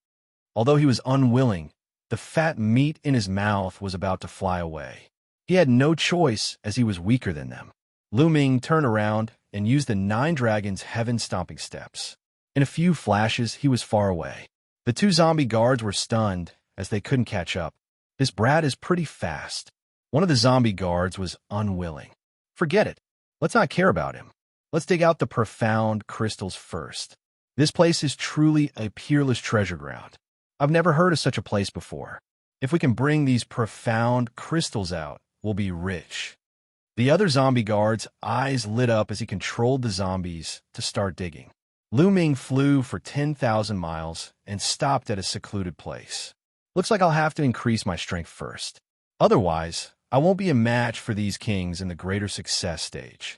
Although he was unwilling, the fat meat in his mouth was about to fly away. He had no choice as he was weaker than them. Lu Ming turned around and used the 9 dragons' heaven-stomping steps. In a few flashes, he was far away. The 2 zombie guards were stunned as they couldn't catch up. This brat is pretty fast. One of the zombie guards was unwilling. Forget it. Let's not care about him. Let's dig out the profound crystals first. This place is truly a peerless treasure ground. I've never heard of such a place before. If we can bring these profound crystals out, we'll be rich. The other zombie guard's eyes lit up as he controlled the zombies to start digging. Lu Ming flew for 10,000 miles and stopped at a secluded place. Looks like I'll have to increase my strength first. Otherwise, I won't be a match for these kings in the greater success stage.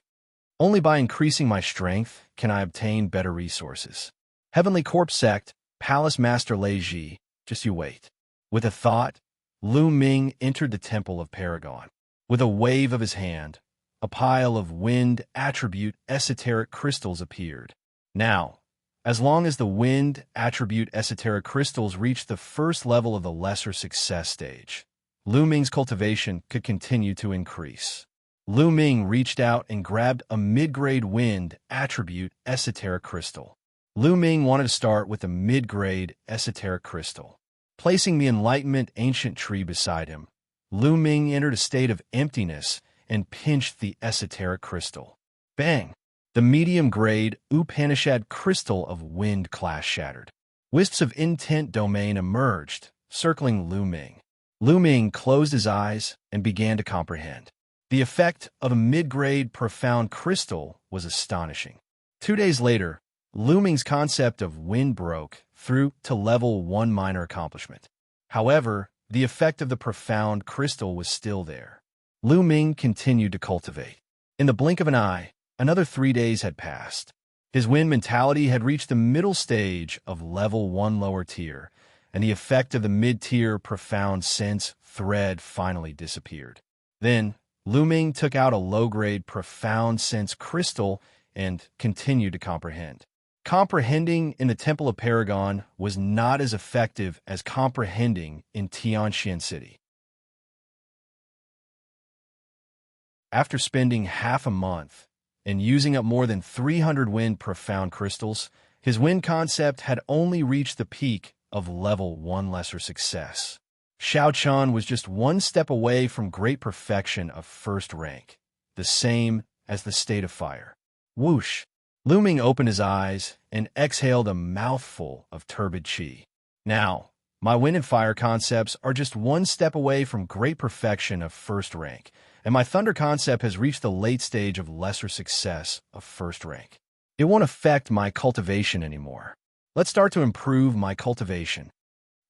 Only by increasing my strength can I obtain better resources. Heavenly Corpse Sect, Palace Master Lei Ji, just you wait. With a thought, Lu Ming entered the Temple of Paragon. With a wave of his hand, a pile of wind attribute esoteric crystals appeared. Now, as long as the wind attribute esoteric crystals reached the first level of the lesser success stage, Lu Ming's cultivation could continue to increase. Lu Ming reached out and grabbed a mid-grade wind attribute esoteric crystal. Lu Ming wanted to start with a mid-grade esoteric crystal. Placing the Enlightenment Ancient Tree beside him, Lu Ming entered a state of emptiness and pinched the esoteric crystal. Bang! The medium-grade Upanishad crystal of wind class shattered. Wisps of intent domain emerged, circling Lu Ming. Lu Ming closed his eyes and began to comprehend. The effect of a mid-grade profound crystal was astonishing. 2 days later, Lu Ming's concept of wind broke through to level 1 minor accomplishment. However, the effect of the profound crystal was still there. Lu Ming continued to cultivate. In the blink of an eye, another 3 days had passed. His wind mentality had reached the middle stage of level 1 lower tier, and the effect of the mid-tier profound sense thread finally disappeared. Then, Lu Ming took out a low-grade profound sense crystal and continued to comprehend. Comprehending in the Temple of Paragon was not as effective as comprehending in Tianxian City. After spending half a month and using up more than 300 wind profound crystals, his wind concept had only reached the peak of level 1 lesser success. Xiaochuan was just 1 step away from great perfection of first rank, the same as the state of fire. Whoosh! Lu Ming opened his eyes and exhaled a mouthful of turbid qi. Now, my wind and fire concepts are just 1 step away from great perfection of first rank, and my thunder concept has reached the late stage of lesser success of first rank. It won't affect my cultivation anymore. Let's start to improve my cultivation.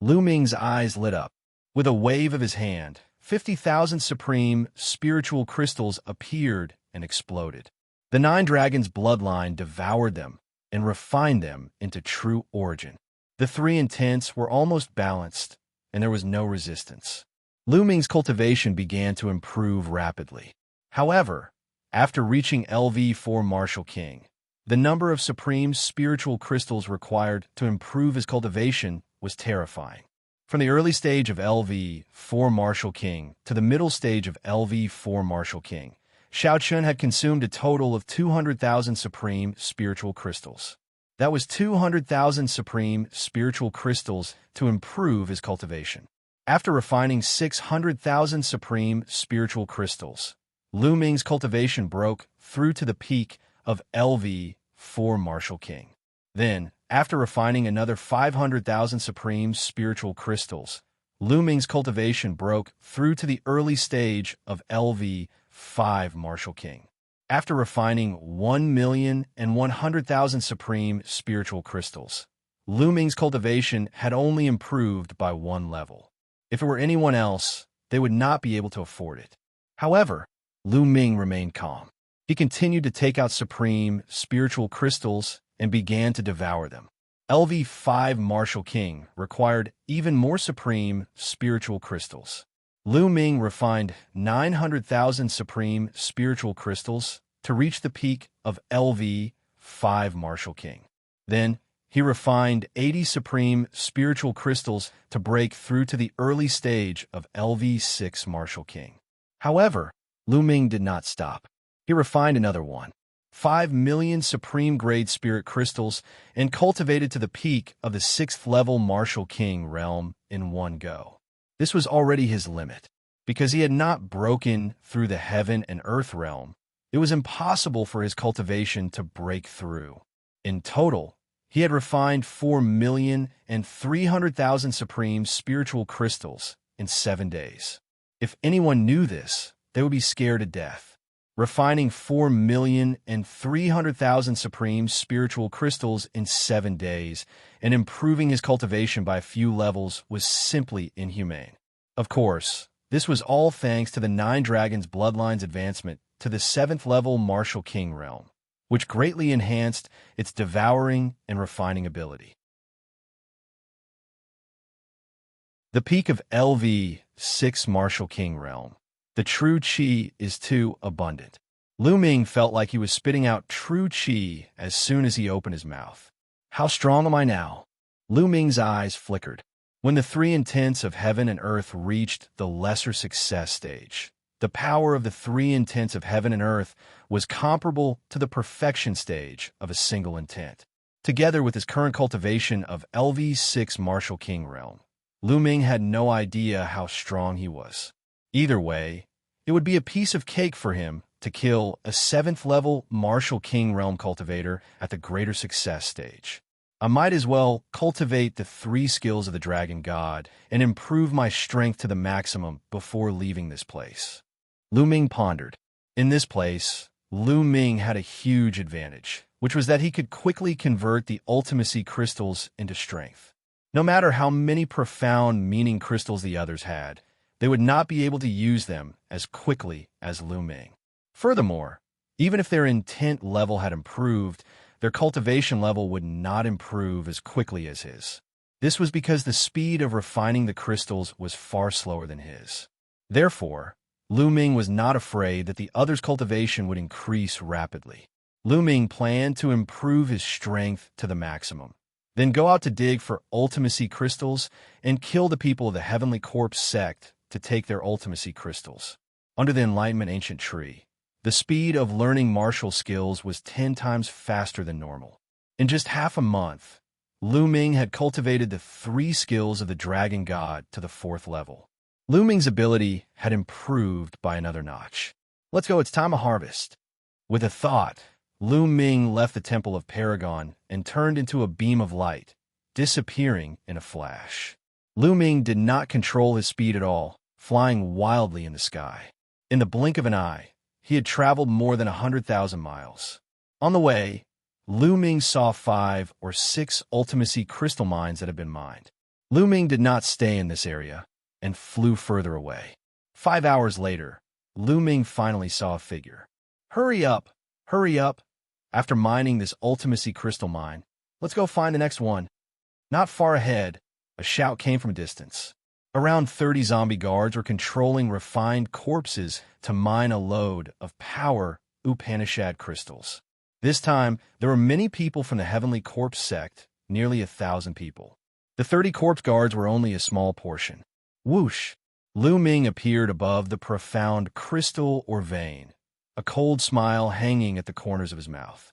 Lu Ming's eyes lit up. With a wave of his hand, 50,000 supreme spiritual crystals appeared and exploded. The 9 dragons' bloodline devoured them and refined them into true origin. The 3 intents were almost balanced, and there was no resistance. Lu Ming's cultivation began to improve rapidly. However, after reaching LV4 Martial King, the number of supreme spiritual crystals required to improve his cultivation was terrifying. From the early stage of LV4 Martial King to the middle stage of LV4 Martial King, Xiaochuan had consumed a total of 200,000 supreme spiritual crystals. That was 200,000 supreme spiritual crystals to improve his cultivation. After refining 600,000 supreme spiritual crystals, Lu Ming's cultivation broke through to the peak of LV4 Martial King. Then, after refining another 500,000 supreme spiritual crystals, Lu Ming's cultivation broke through to the early stage of LV5 Martial King. After refining 1,100,000 supreme spiritual crystals, Lu Ming's cultivation had only improved by one level. If it were anyone else, they would not be able to afford it. However, Lu Ming remained calm. He continued to take out supreme spiritual crystals and began to devour them. LV5 Martial King required even more supreme spiritual crystals. Lu Ming refined 900,000 supreme spiritual crystals to reach the peak of LV5 Martial King. Then, he refined 80 supreme spiritual crystals to break through to the early stage of LV6 Martial King. However, Lu Ming did not stop. He refined another 5 million supreme-grade spirit crystals and cultivated to the peak of the 6th-level Martial King realm in one go. This was already his limit. Because he had not broken through the heaven and earth realm, it was impossible for his cultivation to break through. In total, he had refined 4,300,000 supreme spiritual crystals in 7 days. If anyone knew this, they would be scared to death. Refining 4,300,000 supreme spiritual crystals in 7 days and improving his cultivation by a few levels was simply inhumane. Of course, this was all thanks to the 9 Dragons' bloodline's advancement to the 7th-level Martial King realm, which greatly enhanced its devouring and refining ability. The peak of LV6 Martial King realm. The true qi is too abundant. Lu Ming felt like he was spitting out true qi as soon as he opened his mouth. How strong am I now? Lu Ming's eyes flickered. When the 3 intents of heaven and earth reached the lesser success stage, the power of the 3 intents of heaven and earth was comparable to the perfection stage of a single intent. Together with his current cultivation of LV6 Martial King realm, Lu Ming had no idea how strong he was. Either way, it would be a piece of cake for him to kill a 7th-level Martial King realm cultivator at the greater success stage. I might as well cultivate the 3 skills of the Dragon God and improve my strength to the maximum before leaving this place. Lu Ming pondered. In this place, Lu Ming had a huge advantage, which was that he could quickly convert the ultimacy crystals into strength. No matter how many profound meaning crystals the others had, they would not be able to use them as quickly as Lu Ming. Furthermore, even if their intent level had improved, their cultivation level would not improve as quickly as his. This was because the speed of refining the crystals was far slower than his. Therefore, Lu Ming was not afraid that the other's cultivation would increase rapidly. Lu Ming planned to improve his strength to the maximum, then go out to dig for ultimacy crystals and kill the people of the Heavenly Corpse sect to take their ultimacy crystals. Under the Enlightenment Ancient Tree, the speed of learning martial skills was 10 times faster than normal. In just half a month, Lu Ming had cultivated the 3 skills of the Dragon God to the 4th level. Lu Ming's ability had improved by another notch. Let's go, it's time to harvest. With a thought, Lu Ming left the Temple of Paragon and turned into a beam of light, disappearing in a flash. Lu Ming did not control his speed at all, flying wildly in the sky. In the blink of an eye, he had traveled more than 100,000 miles. On the way, Lu Ming saw 5 or 6 ultimacy crystal mines that had been mined. Lu Ming did not stay in this area and flew further away. 5 hours later, Lu Ming finally saw a figure. Hurry up! Hurry up! After mining this ultimacy crystal mine, let's go find the next one. Not far ahead, a shout came from a distance. Around 30 zombie guards were controlling refined corpses to mine a load of power Upanishad crystals. This time, there were many people from the Heavenly Corpse sect, nearly 1,000 people. The 30 corpse guards were only a small portion. Whoosh! Lu Ming appeared above the profound crystal or vein, a cold smile hanging at the corners of his mouth.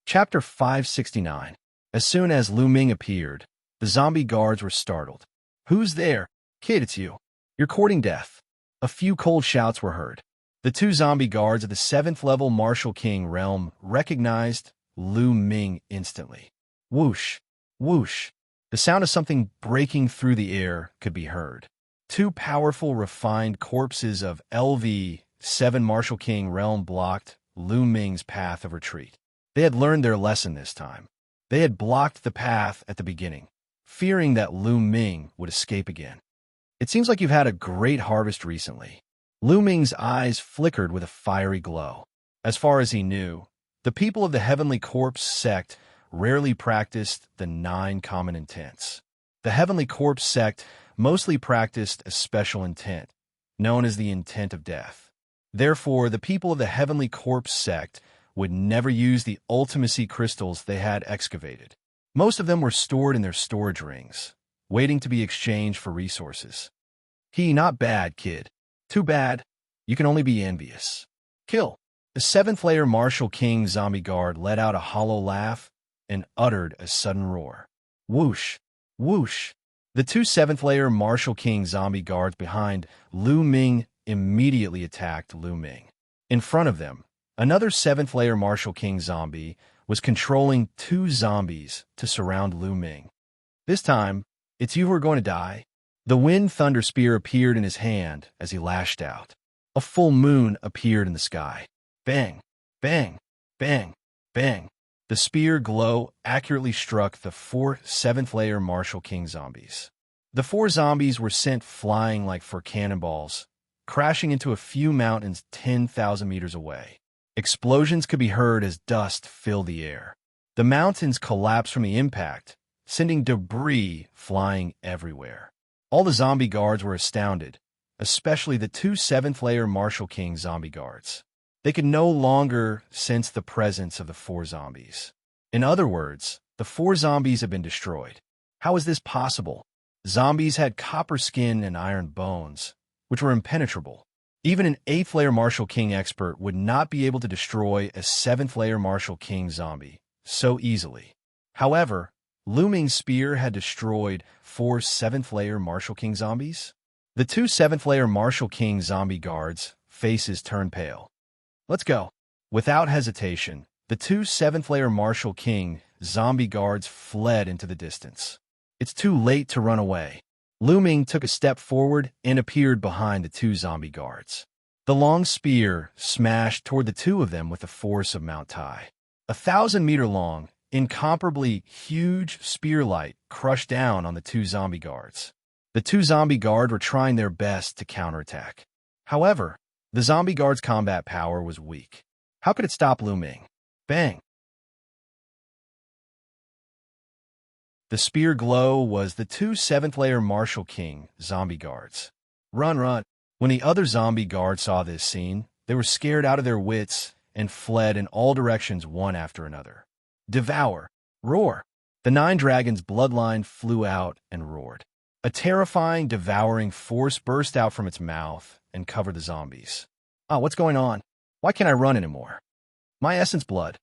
Chapter 569. As soon as Lu Ming appeared, the zombie guards were startled. "Who's there? Kid, it's you. You're courting death." A few cold shouts were heard. The two zombie guards of the 7th level Martial King realm recognized Lu Ming instantly. Whoosh, whoosh. The sound of something breaking through the air could be heard. Two powerful, refined corpses of LV-7 Martial King realm blocked Lu Ming's path of retreat. They had learned their lesson this time. They had blocked the path at the beginning, fearing that Lu Ming would escape again. "It seems like you've had a great harvest recently." Lu Ming's eyes flickered with a fiery glow. As far as he knew, the people of the Heavenly Corpse sect rarely practiced the 9 common intents. The Heavenly Corpse sect mostly practiced a special intent, known as the intent of death. Therefore, the people of the Heavenly Corpse sect would never use the ultimacy crystals they had excavated. Most of them were stored in their storage rings, waiting to be exchanged for resources. Not bad, kid. Too bad. You can only be envious. Kill." The 7th layer Martial King zombie guard let out a hollow laugh and uttered a sudden roar. Whoosh, whoosh. The two 7th layer Martial King zombie guards behind Lu Ming immediately attacked Lu Ming. In front of them, another 7th layer Martial King zombie was controlling 2 zombies to surround Lu Ming. "This time, it's you who are going to die." The Wind Thunder Spear appeared in his hand as he lashed out. A full moon appeared in the sky. Bang, bang, bang, bang. The spear glow accurately struck the 4 7th layer Martial King zombies. The 4 zombies were sent flying like 4 cannonballs, crashing into a few mountains 10,000 meters away. Explosions could be heard as dust filled the air. The mountains collapsed from the impact, sending debris flying everywhere. All the zombie guards were astounded, especially the 2 7th layer Martial King zombie guards. They could no longer sense the presence of the 4 zombies. In other words, the 4 zombies had been destroyed. How is this possible? Zombies had copper skin and iron bones, which were impenetrable. Even an 8th layer Martial King expert would not be able to destroy a 7th layer Martial King zombie so easily. However, Lu Ming's spear had destroyed 4 7th layer Martial King zombies. The 2 7th layer Martial King zombie guards' faces turned pale. "Let's go." Without hesitation, the 2 7th layer Martial King zombie guards fled into the distance. It's too late to run away. Lu Ming took a step forward and appeared behind the 2 zombie guards. The long spear smashed toward the 2 of them with the force of Mount Tai. 1,000-meter long, incomparably huge spear light crushed down on the 2 zombie guards. The 2 zombie guards were trying their best to counterattack. However, the zombie guard's combat power was weak. How could it stop Lu Ming? Bang! The spear glow was the 2 7th layer Martial King zombie guards. Run, run! When the other zombie guards saw this scene, they were scared out of their wits and fled in all directions one after another. Devour! Roar! The 9 dragons' bloodline flew out and roared. A terrifying, devouring force burst out from its mouth and covered the zombies. What's going on? Why can't I run anymore? My essence blood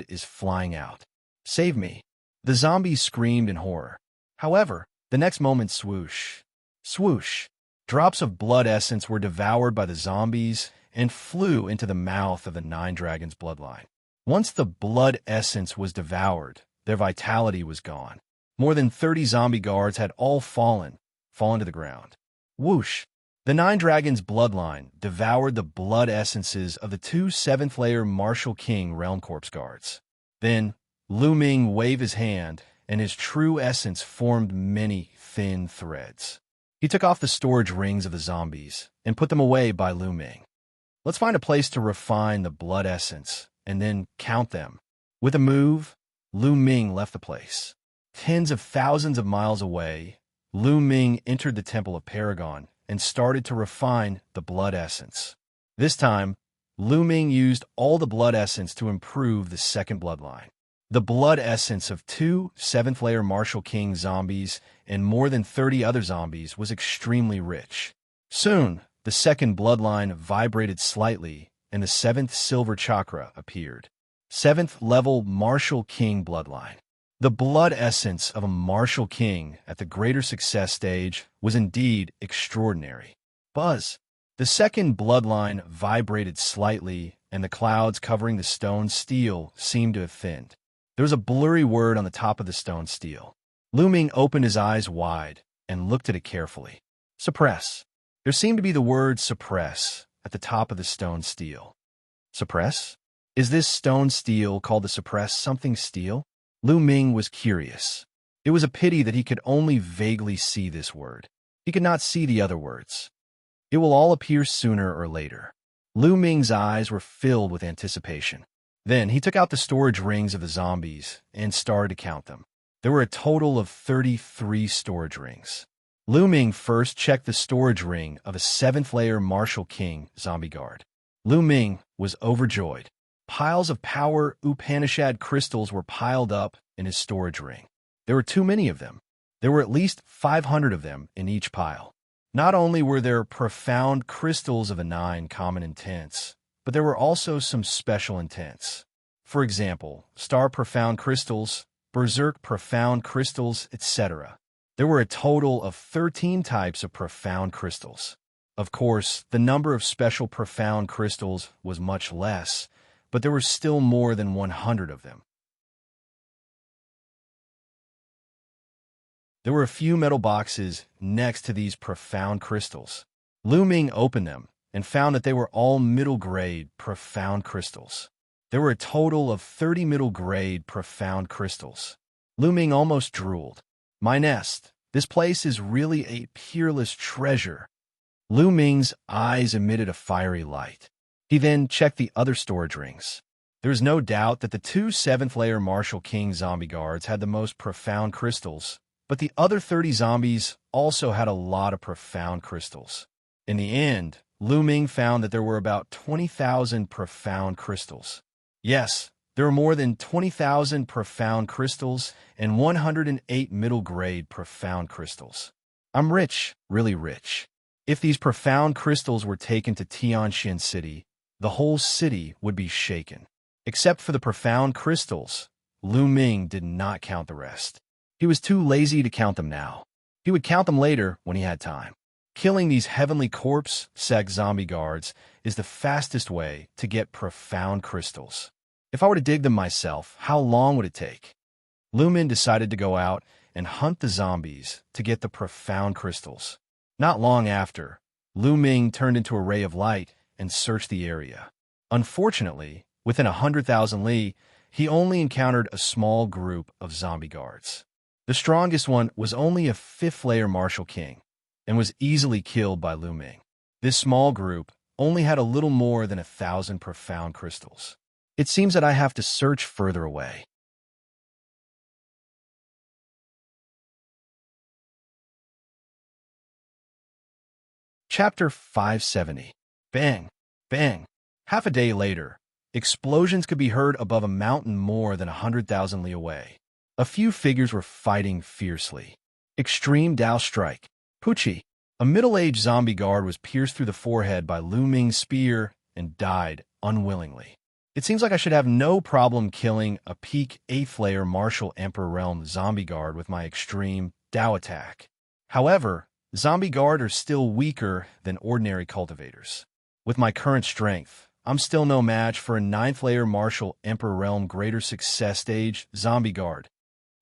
is flying out. Save me. The zombies screamed in horror. However, the next moment, swoosh, swoosh, drops of blood essence were devoured by the zombies and flew into the mouth of the 9 dragons' bloodline. Once the blood essence was devoured, their vitality was gone. More than 30 zombie guards had all fallen to the ground. Whoosh! The 9 dragons' bloodline devoured the blood essences of the 2 7th layer Martial King Realm Corpse guards. Then, Lu Ming waved his hand, and his true essence formed many thin threads. He took off the storage rings of the zombies and put them away by Lu Ming. "Let's find a place to refine the blood essence and then count them." With a move, Lu Ming left the place. Tens of thousands of miles away, Lu Ming entered the Temple of Paragon and started to refine the blood essence. This time, Lu Ming used all the blood essence to improve the second bloodline. The blood essence of 2 7th layer Martial King zombies and more than 30 other zombies was extremely rich. Soon, the second bloodline vibrated slightly and the 7th silver chakra appeared. 7th level Martial King bloodline. The blood essence of a martial king at the greater success stage was indeed extraordinary. Buzz. The second bloodline vibrated slightly, and the clouds covering the stone steel seemed to have thinned. There was a blurry word on the top of the stone steel. Lu Ming opened his eyes wide and looked at it carefully. Suppress. There seemed to be the word suppress at the top of the stone steel. Suppress? Is this stone steel called the suppress something steel? Lu Ming was curious. It was a pity that he could only vaguely see this word. He could not see the other words. It will all appear sooner or later. Lu Ming's eyes were filled with anticipation. Then he took out the storage rings of the zombies and started to count them. There were a total of 33 storage rings. Lu Ming first checked the storage ring of a 7th layer Martial King zombie guard. Lu Ming was overjoyed. Piles of power Upanishad crystals were piled up in his storage ring. There were too many of them. There were at least 500 of them in each pile. Not only were there profound crystals of a 9 common intents, but there were also some special intents. For example, star profound crystals, berserk profound crystals, etc. There were a total of 13 types of profound crystals. Of course, the number of special profound crystals was much less, but there were still more than 100 of them. There were a few metal boxes next to these profound crystals. Lu Ming opened them and found that they were all middle-grade profound crystals. There were a total of 30 middle-grade profound crystals. Lu Ming almost drooled. My nest, this place is really a peerless treasure. Lu Ming's eyes emitted a fiery light. He then checked the other storage rings. There is no doubt that the 2 7th layer Martial King zombie guards had the most profound crystals, but the other 30 zombies also had a lot of profound crystals. In the end, Lu Ming found that there were about 20,000 profound crystals. Yes, there were more than 20,000 profound crystals and 108 middle-grade profound crystals. I'm rich, really rich. If these profound crystals were taken to Xianxia City, the whole city would be shaken. Except for the profound crystals, Lu Ming did not count the rest. He was too lazy to count them now. He would count them later when he had time. Killing these heavenly corpse sect zombie guards is the fastest way to get profound crystals. If I were to dig them myself, how long would it take? Lu Ming decided to go out and hunt the zombies to get the profound crystals. Not long after, Lu Ming turned into a ray of light and searched the area. Unfortunately, within 100,000 li, he only encountered a small group of zombie guards. The strongest one was only a 5th layer Martial King and was easily killed by Lu Ming. This small group only had a little more than 1,000 profound crystals. It seems that I have to search further away. Chapter 570. Bang! Bang! Half a day later, explosions could be heard above a mountain more than 100,000 li away. A few figures were fighting fiercely. Extreme Dao Strike. Pucci, a middle-aged zombie guard, was pierced through the forehead by Lu Ming's spear and died unwillingly. It seems like I should have no problem killing a peak 8th layer Martial Emperor Realm zombie guard with my extreme Dao attack. However, zombie guard are still weaker than ordinary cultivators. With my current strength, I'm still no match for a 9th layer Martial Emperor Realm greater success stage zombie guard.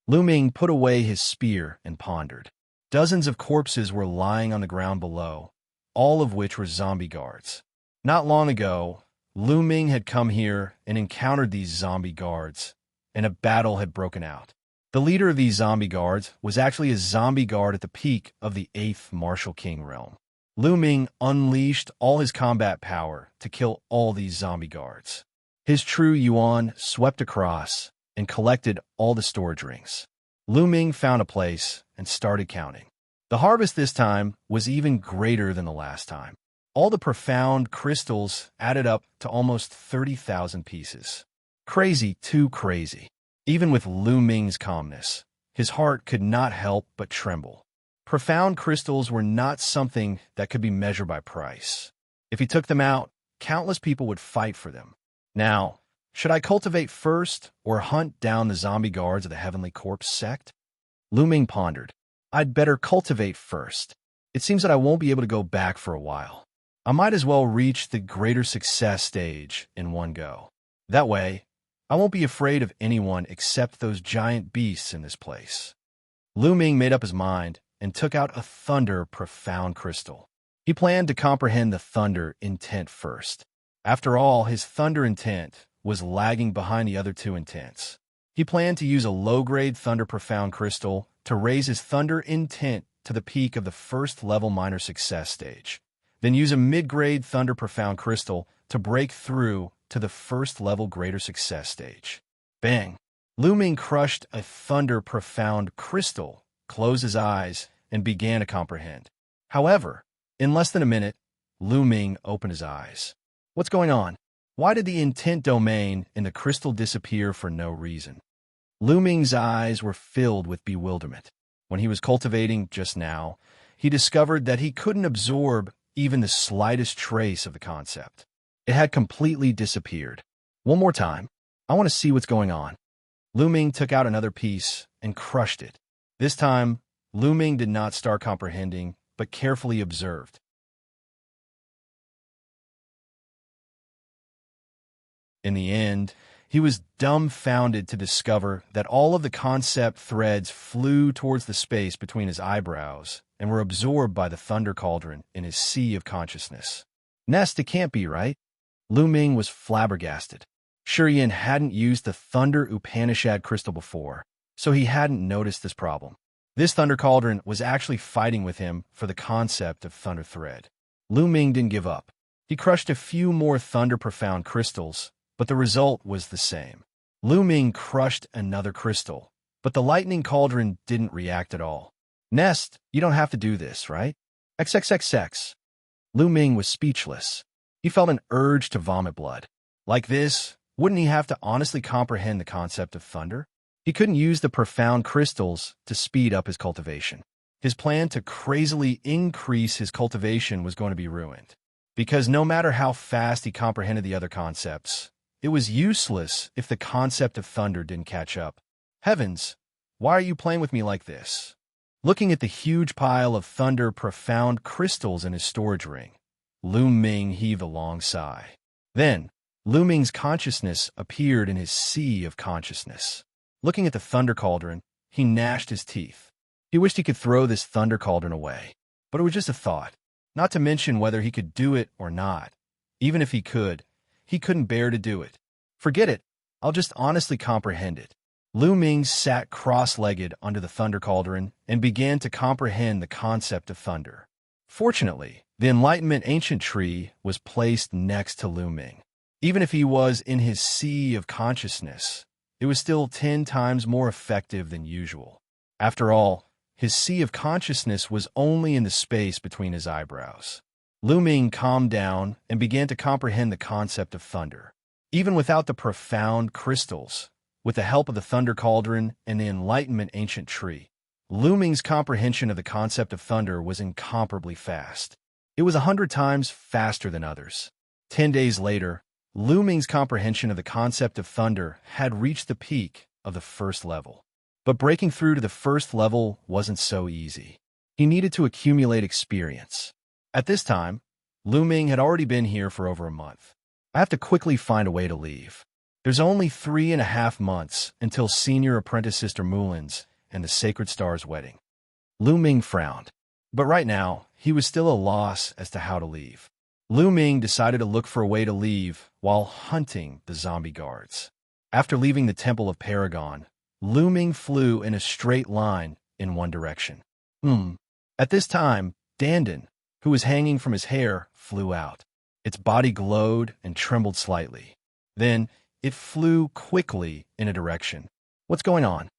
Lu Ming put away his spear and pondered. Dozens of corpses were lying on the ground below, all of which were zombie guards. Not long ago, Lu Ming had come here and encountered these zombie guards, and a battle had broken out. The leader of these zombie guards was actually a zombie guard at the peak of the 8th Martial King realm. Lu Ming unleashed all his combat power to kill all these zombie guards. His true Yuan swept across and collected all the storage rings. Lu Ming found a place and started counting. The harvest this time was even greater than the last time. All the profound crystals added up to almost 30,000 pieces. Crazy, too crazy. Even with Lu Ming's calmness, his heart could not help but tremble. Profound crystals were not something that could be measured by price. If he took them out, countless people would fight for them. Now, Should I cultivate first or hunt down the zombie guards of the Heavenly Corpse sect? Lu Ming pondered. I'd better cultivate first. It seems that I won't be able to go back for a while. I might as well reach the greater success stage in one go. That way, I won't be afraid of anyone except those giant beasts in this place. Lu Ming made up his mind and took out a thunder profound crystal. He planned to comprehend the thunder intent first. After all, his thunder intent was lagging behind the other two intents. He planned to use a low-grade thunder profound crystal to raise his thunder intent to the peak of the first level minor success stage, then use a mid-grade thunder profound crystal to break through to the first level greater success stage. Bang! Lu Ming crushed a thunder profound crystal, closed his eyes, and began to comprehend. However, in less than a minute, Lu Ming opened his eyes. What's going on? Why did the intent domain in the crystal disappear for no reason? Lu Ming's eyes were filled with bewilderment. When he was cultivating just now, he discovered that he couldn't absorb even the slightest trace of the concept. It had completely disappeared. One more time. I want to see what's going on. Lu Ming took out another piece and crushed it. This time, Lu Ming did not start comprehending, but carefully observed. In the end, he was dumbfounded to discover that all of the concept threads flew towards the space between his eyebrows and were absorbed by the thunder cauldron in his sea of consciousness. Nest, it can't be, right? Lu Ming was flabbergasted. Xianxia hadn't used the Thunder Upanishad crystal before, so he hadn't noticed this problem. This thunder cauldron was actually fighting with him for the concept of thunder thread. Lu Ming didn't give up. He crushed a few more thunder profound crystals, but the result was the same. Lu Ming crushed another crystal, but the lightning cauldron didn't react at all. Nest, you don't have to do this, right? XXXX. Lu Ming was speechless. He felt an urge to vomit blood. Like this, wouldn't he have to honestly comprehend the concept of thunder? He couldn't use the profound crystals to speed up his cultivation. His plan to crazily increase his cultivation was going to be ruined, because no matter how fast he comprehended the other concepts, it was useless if the concept of thunder didn't catch up. Heavens, why are you playing with me like this? Looking at the huge pile of thunder profound crystals in his storage ring, Lu Ming heaved a long sigh. Then, Lu Ming's consciousness appeared in his sea of consciousness. Looking at the thunder cauldron, he gnashed his teeth. He wished he could throw this thunder cauldron away, but it was just a thought, not to mention whether he could do it or not. Even if he couldn't bear to do it. Forget it, I'll just honestly comprehend it. Lu Ming sat cross-legged under the thunder cauldron and began to comprehend the concept of thunder. Fortunately, the Enlightenment Ancient Tree was placed next to Lu Ming. Even if he was in his sea of consciousness, it was still 10 times more effective than usual. After all, his sea of consciousness was only in the space between his eyebrows. Lu Ming calmed down and began to comprehend the concept of thunder. Even without the profound crystals, with the help of the thunder cauldron and the Enlightenment Ancient Tree, Lu Ming's comprehension of the concept of thunder was incomparably fast. It was 100 times faster than others. 10 days later, Lu Ming's comprehension of the concept of thunder had reached the peak of the first level. But breaking through to the first level wasn't so easy. He needed to accumulate experience. At this time, Lu Ming had already been here for over a month. I have to quickly find a way to leave. There's only 3.5 months until Senior Apprentice Sister Mulin's and the Sacred Star's wedding. Lu Ming frowned. But right now, he was still a loss as to how to leave. Lu Ming decided to look for a way to leave while hunting the zombie guards. After leaving the Temple of Paragon, Lu Ming flew in a straight line in one direction. At this time, Dandan, who was hanging from his hair, flew out. Its body glowed and trembled slightly. Then, it flew quickly in a direction. What's going on?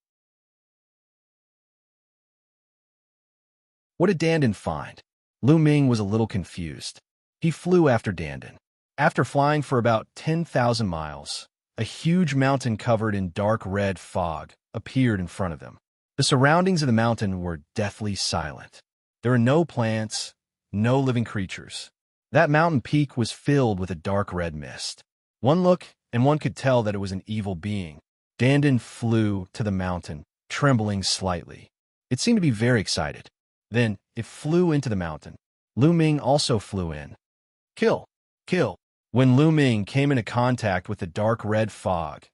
What did Dandan find? Lu Ming was a little confused. He flew after Dandan. After flying for about 10,000 miles, a huge mountain covered in dark red fog appeared in front of them. The surroundings of the mountain were deathly silent. There were no plants, no living creatures. That mountain peak was filled with a dark red mist. One look, and one could tell that it was an evil being. Dandan flew to the mountain, trembling slightly. It seemed to be very excited. Then it flew into the mountain. Lu Ming also flew in. Kill! Kill! When Lu Ming came into contact with the dark red fog,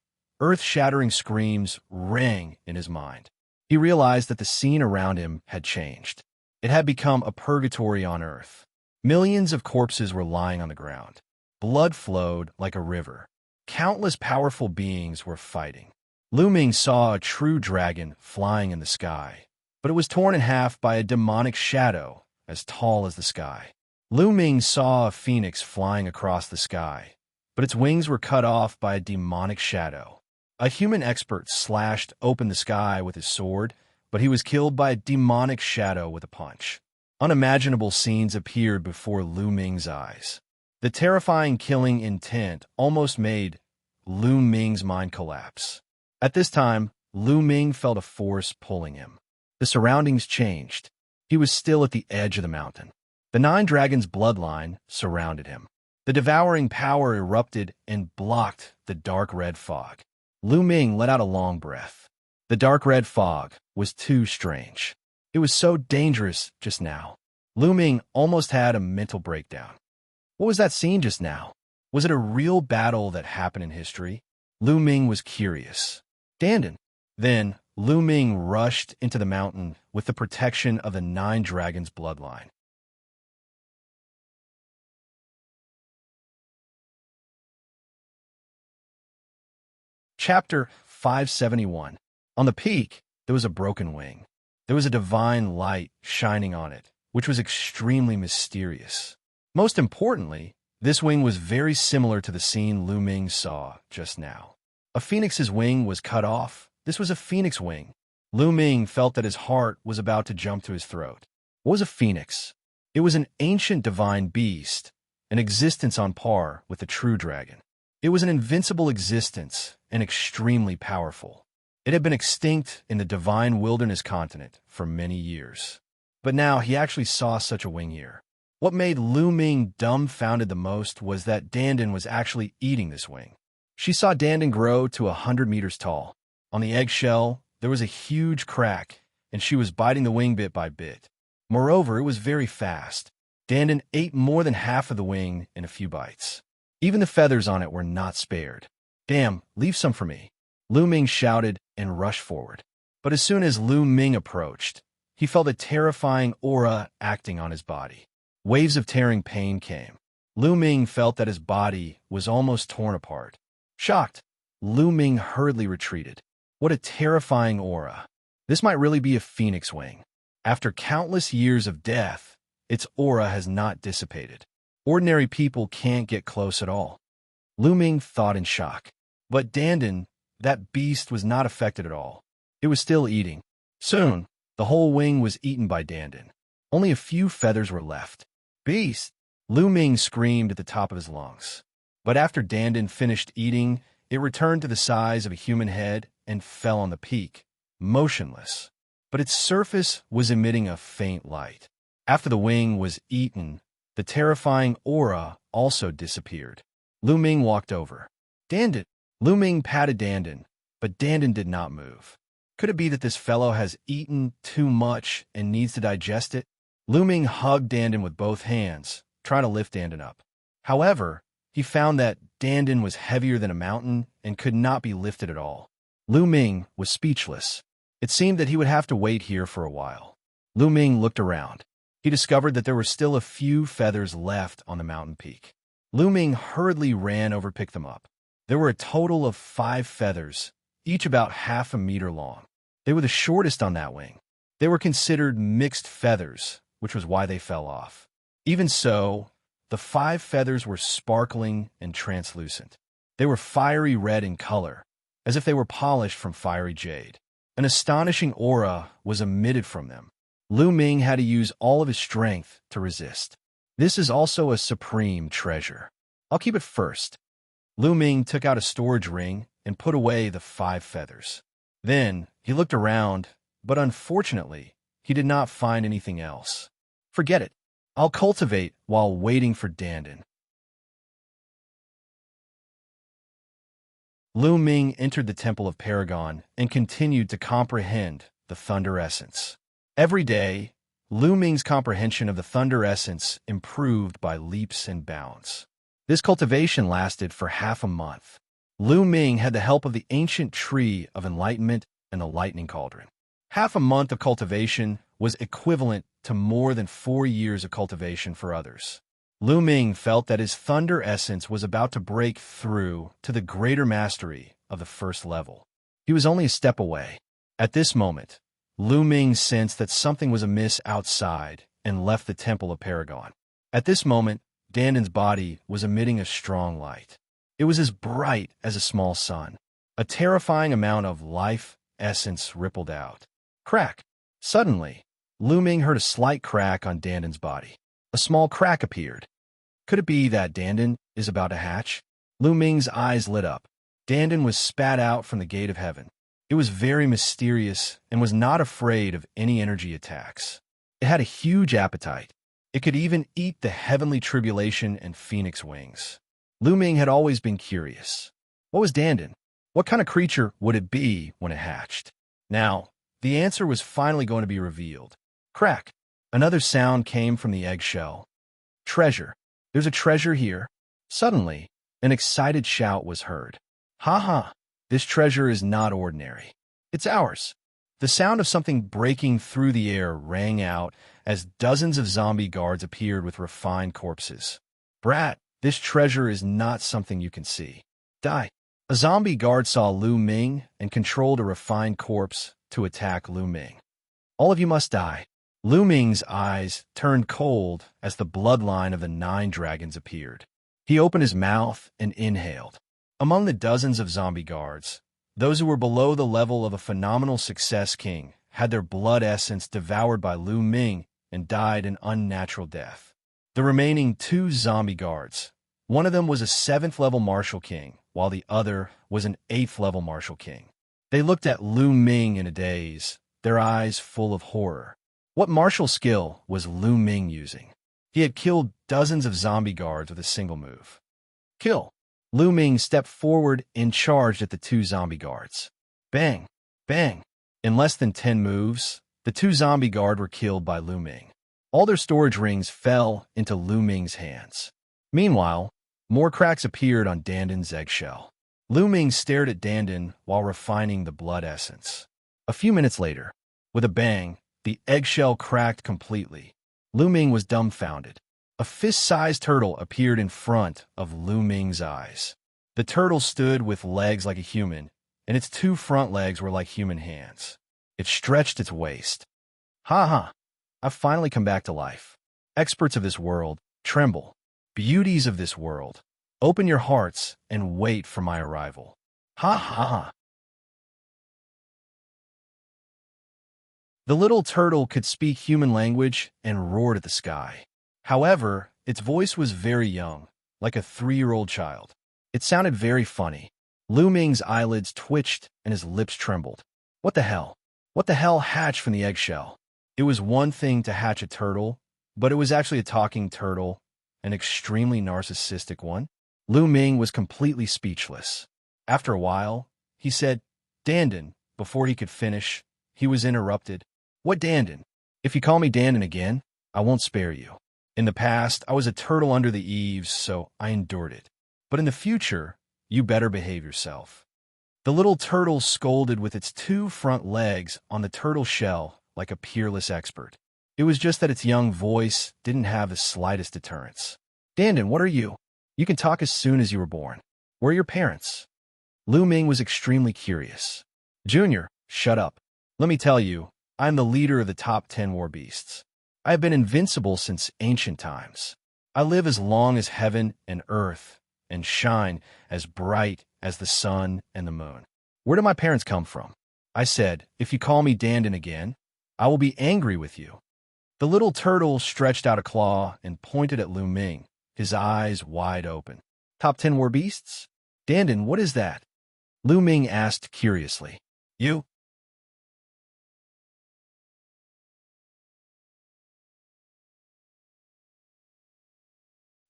earth-shattering screams rang in his mind. He realized that the scene around him had changed. It had become a purgatory on Earth. Millions of corpses were lying on the ground. Blood flowed like a river. Countless powerful beings were fighting. Lu Ming saw a true dragon flying in the sky, but it was torn in half by a demonic shadow as tall as the sky. Lu Ming saw a phoenix flying across the sky, but its wings were cut off by a demonic shadow. A human expert slashed open the sky with his sword, but he was killed by a demonic shadow with a punch. Unimaginable scenes appeared before Lu Ming's eyes. The terrifying killing intent almost made Lu Ming's mind collapse. At this time, Lu Ming felt a force pulling him. The surroundings changed. He was still at the edge of the mountain. The Nine Dragons' bloodline surrounded him. The devouring power erupted and blocked the dark red fog. Lu Ming let out a long breath. The dark red fog was too strange. It was so dangerous just now. Lu Ming almost had a mental breakdown. What was that scene just now? Was it a real battle that happened in history? Lu Ming was curious. Dandan. Then, Lu Ming rushed into the mountain with the protection of the Nine Dragons' bloodline. Chapter 571. On the peak, there was a broken wing. There was a divine light shining on it, which was extremely mysterious. Most importantly, this wing was very similar to the scene Lu Ming saw just now. A phoenix's wing was cut off. This was a phoenix wing. Lu Ming felt that his heart was about to jump to his throat. What was a phoenix? It was an ancient divine beast, an existence on par with the true dragon. It was an invincible existence and extremely powerful. It had been extinct in the divine wilderness continent for many years. But now he actually saw such a wing here. What made Lu Ming dumbfounded the most was that Dandan was actually eating this wing. She saw Dandan grow to 100 meters tall. On the eggshell, there was a huge crack, and she was biting the wing bit by bit. Moreover, it was very fast. Dandan ate more than half of the wing in a few bites. Even the feathers on it were not spared. Damn, leave some for me. Lu Ming shouted and rushed forward. But as soon as Lu Ming approached, he felt a terrifying aura acting on his body. Waves of tearing pain came. Lu Ming felt that his body was almost torn apart. Shocked, Lu Ming hurriedly retreated. What a terrifying aura. This might really be a phoenix wing. After countless years of death, its aura has not dissipated. Ordinary people can't get close at all. Lu Ming thought in shock. But Dandan, that beast, was not affected at all. It was still eating. Soon, the whole wing was eaten by Dandan. Only a few feathers were left. Beast! Lu Ming screamed at the top of his lungs. But after Dandan finished eating, it returned to the size of a human head and fell on the peak, motionless. But its surface was emitting a faint light. After the wing was eaten, the terrifying aura also disappeared. Lu Ming walked over. Dandan! Lu Ming patted Dandan, but Dandan did not move. Could it be that this fellow has eaten too much and needs to digest it? Lu Ming hugged Dandan with both hands, trying to lift Dandan up. However, he found that Dandan was heavier than a mountain and could not be lifted at all. Lu Ming was speechless. It seemed that he would have to wait here for a while. Lu Ming looked around. He discovered that there were still a few feathers left on the mountain peak. Lu Ming hurriedly ran over to pick them up. There were a total of 5 feathers, each about half a meter long. They were the shortest on that wing. They were considered mixed feathers, which was why they fell off. Even so, the 5 feathers were sparkling and translucent. They were fiery red in color, as if they were polished from fiery jade. An astonishing aura was emitted from them. Lu Ming had to use all of his strength to resist. This is also a supreme treasure. I'll keep it first. Lu Ming took out a storage ring and put away the 5 feathers. Then he looked around, but unfortunately, he did not find anything else. Forget it. I'll cultivate while waiting for Dandan. Lu Ming entered the Temple of Paragon and continued to comprehend the Thunder Essence. Every day, Lu Ming's comprehension of the Thunder Essence improved by leaps and bounds. This cultivation lasted for half a month. Lu Ming had the help of the ancient tree of enlightenment and the lightning cauldron. Half a month of cultivation was equivalent to more than 4 years of cultivation for others. Lu Ming felt that his Thunder Essence was about to break through to the greater mastery of the first level. He was only a step away. At this moment, Lu Ming sensed that something was amiss outside and left the Temple of Paragon. At this moment, Danden's body was emitting a strong light. It was as bright as a small sun. A terrifying amount of life essence rippled out. Crack! Suddenly, Lu Ming heard a slight crack on Danden's body. A small crack appeared. Could it be that Danden is about to hatch? Lu Ming's eyes lit up. Danden was spat out from the gate of heaven. It was very mysterious and was not afraid of any energy attacks. It had a huge appetite. It could even eat the heavenly tribulation and phoenix wings. Lu Ming had always been curious. What was Danden? What kind of creature would it be when it hatched? Now, the answer was finally going to be revealed. Crack! Another sound came from the eggshell. Treasure. There's a treasure here. Suddenly, an excited shout was heard. Ha ha! This treasure is not ordinary. It's ours. The sound of something breaking through the air rang out as dozens of zombie guards appeared with refined corpses. Brat, this treasure is not something you can see. Die. A zombie guard saw Lu Ming and controlled a refined corpse to attack Lu Ming. All of you must die. Lu Ming's eyes turned cold as the bloodline of the 9 dragons appeared. He opened his mouth and inhaled. Among the dozens of zombie guards, those who were below the level of a phenomenal success king had their blood essence devoured by Lu Ming and died an unnatural death. The remaining 2 zombie guards, one of them was a 7th level martial king, while the other was an 8th level martial king. They looked at Lu Ming in a daze, their eyes full of horror. What martial skill was Lu Ming using? He had killed dozens of zombie guards with a single move. Kill! Lu Ming stepped forward and charged at the 2 zombie guards. Bang! Bang! In less than 10 moves, the 2 zombie guards were killed by Lu Ming. All their storage rings fell into Lu Ming's hands. Meanwhile, more cracks appeared on Danden's eggshell. Lu Ming stared at Danden while refining the blood essence. A few minutes later, with a bang, the eggshell cracked completely. Lu Ming was dumbfounded. A fist-sized turtle appeared in front of Lu Ming's eyes. The turtle stood with legs like a human, and its 2 front legs were like human hands. It stretched its waist. Ha ha! I've finally come back to life. Experts of this world, tremble. Beauties of this world, open your hearts and wait for my arrival. Ha ha ha! The little turtle could speak human language and roared at the sky. However, its voice was very young, like a 3-year-old child. It sounded very funny. Lu Ming's eyelids twitched and his lips trembled. What the hell? What the hell hatched from the eggshell? It was one thing to hatch a turtle, but it was actually a talking turtle, an extremely narcissistic one. Lu Ming was completely speechless. After a while, he said, Danden. Before he could finish, he was interrupted. What Danden? If you call me Danden again, I won't spare you. In the past, I was a turtle under the eaves, so I endured it. But in the future, you better behave yourself. The little turtle scolded with its 2 front legs on the turtle shell like a peerless expert. It was just that its young voice didn't have the slightest deterrence. Danden, what are you? You can talk as soon as you were born. Where are your parents? Lu Ming was extremely curious. Junior, shut up. Let me tell you, I am the leader of the top 10 war beasts. I have been invincible since ancient times. I live as long as heaven and earth, and shine as bright as the sun and the moon. Where do my parents come from? I said, if you call me Danden again, I will be angry with you. The little turtle stretched out a claw and pointed at Lu Ming, his eyes wide open. Top 10 war beasts? Danden, what is that? Lu Ming asked curiously. You?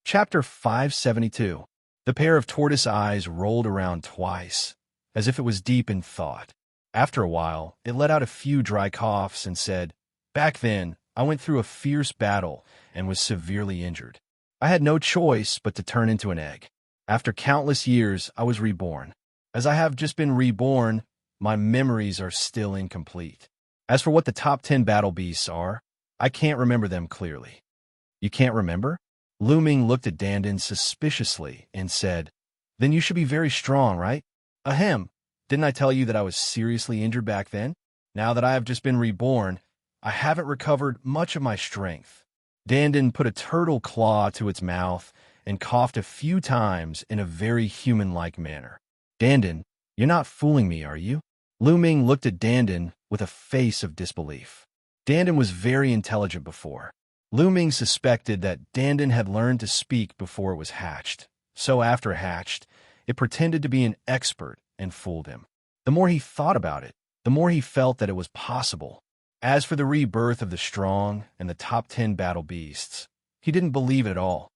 Chapter 572. The pair of tortoise eyes rolled around twice, as if it was deep in thought. After a while, it let out a few dry coughs and said, "Back then, I went through a fierce battle and was severely injured. I had no choice but to turn into an egg. After countless years, I was reborn. As I have just been reborn, my memories are still incomplete. As for what the top 10 battle beasts are, I can't remember them clearly." "You can't remember?" Lu Ming looked at Dandan suspiciously and said, "Then you should be very strong, right?" "Ahem. Didn't I tell you that I was seriously injured back then? Now that I have just been reborn, I haven't recovered much of my strength." Dandan put a turtle claw to its mouth and coughed a few times in a very human-like manner. "Dandan, you're not fooling me, are you?" Lu Ming looked at Dandan with a face of disbelief. Dandan was very intelligent before. Lu Ming suspected that Dandan had learned to speak before it was hatched. So after hatched, it pretended to be an expert and fooled him. The more he thought about it, the more he felt that it was possible. As for the rebirth of the strong and the top 10 battle beasts, he didn't believe it at all.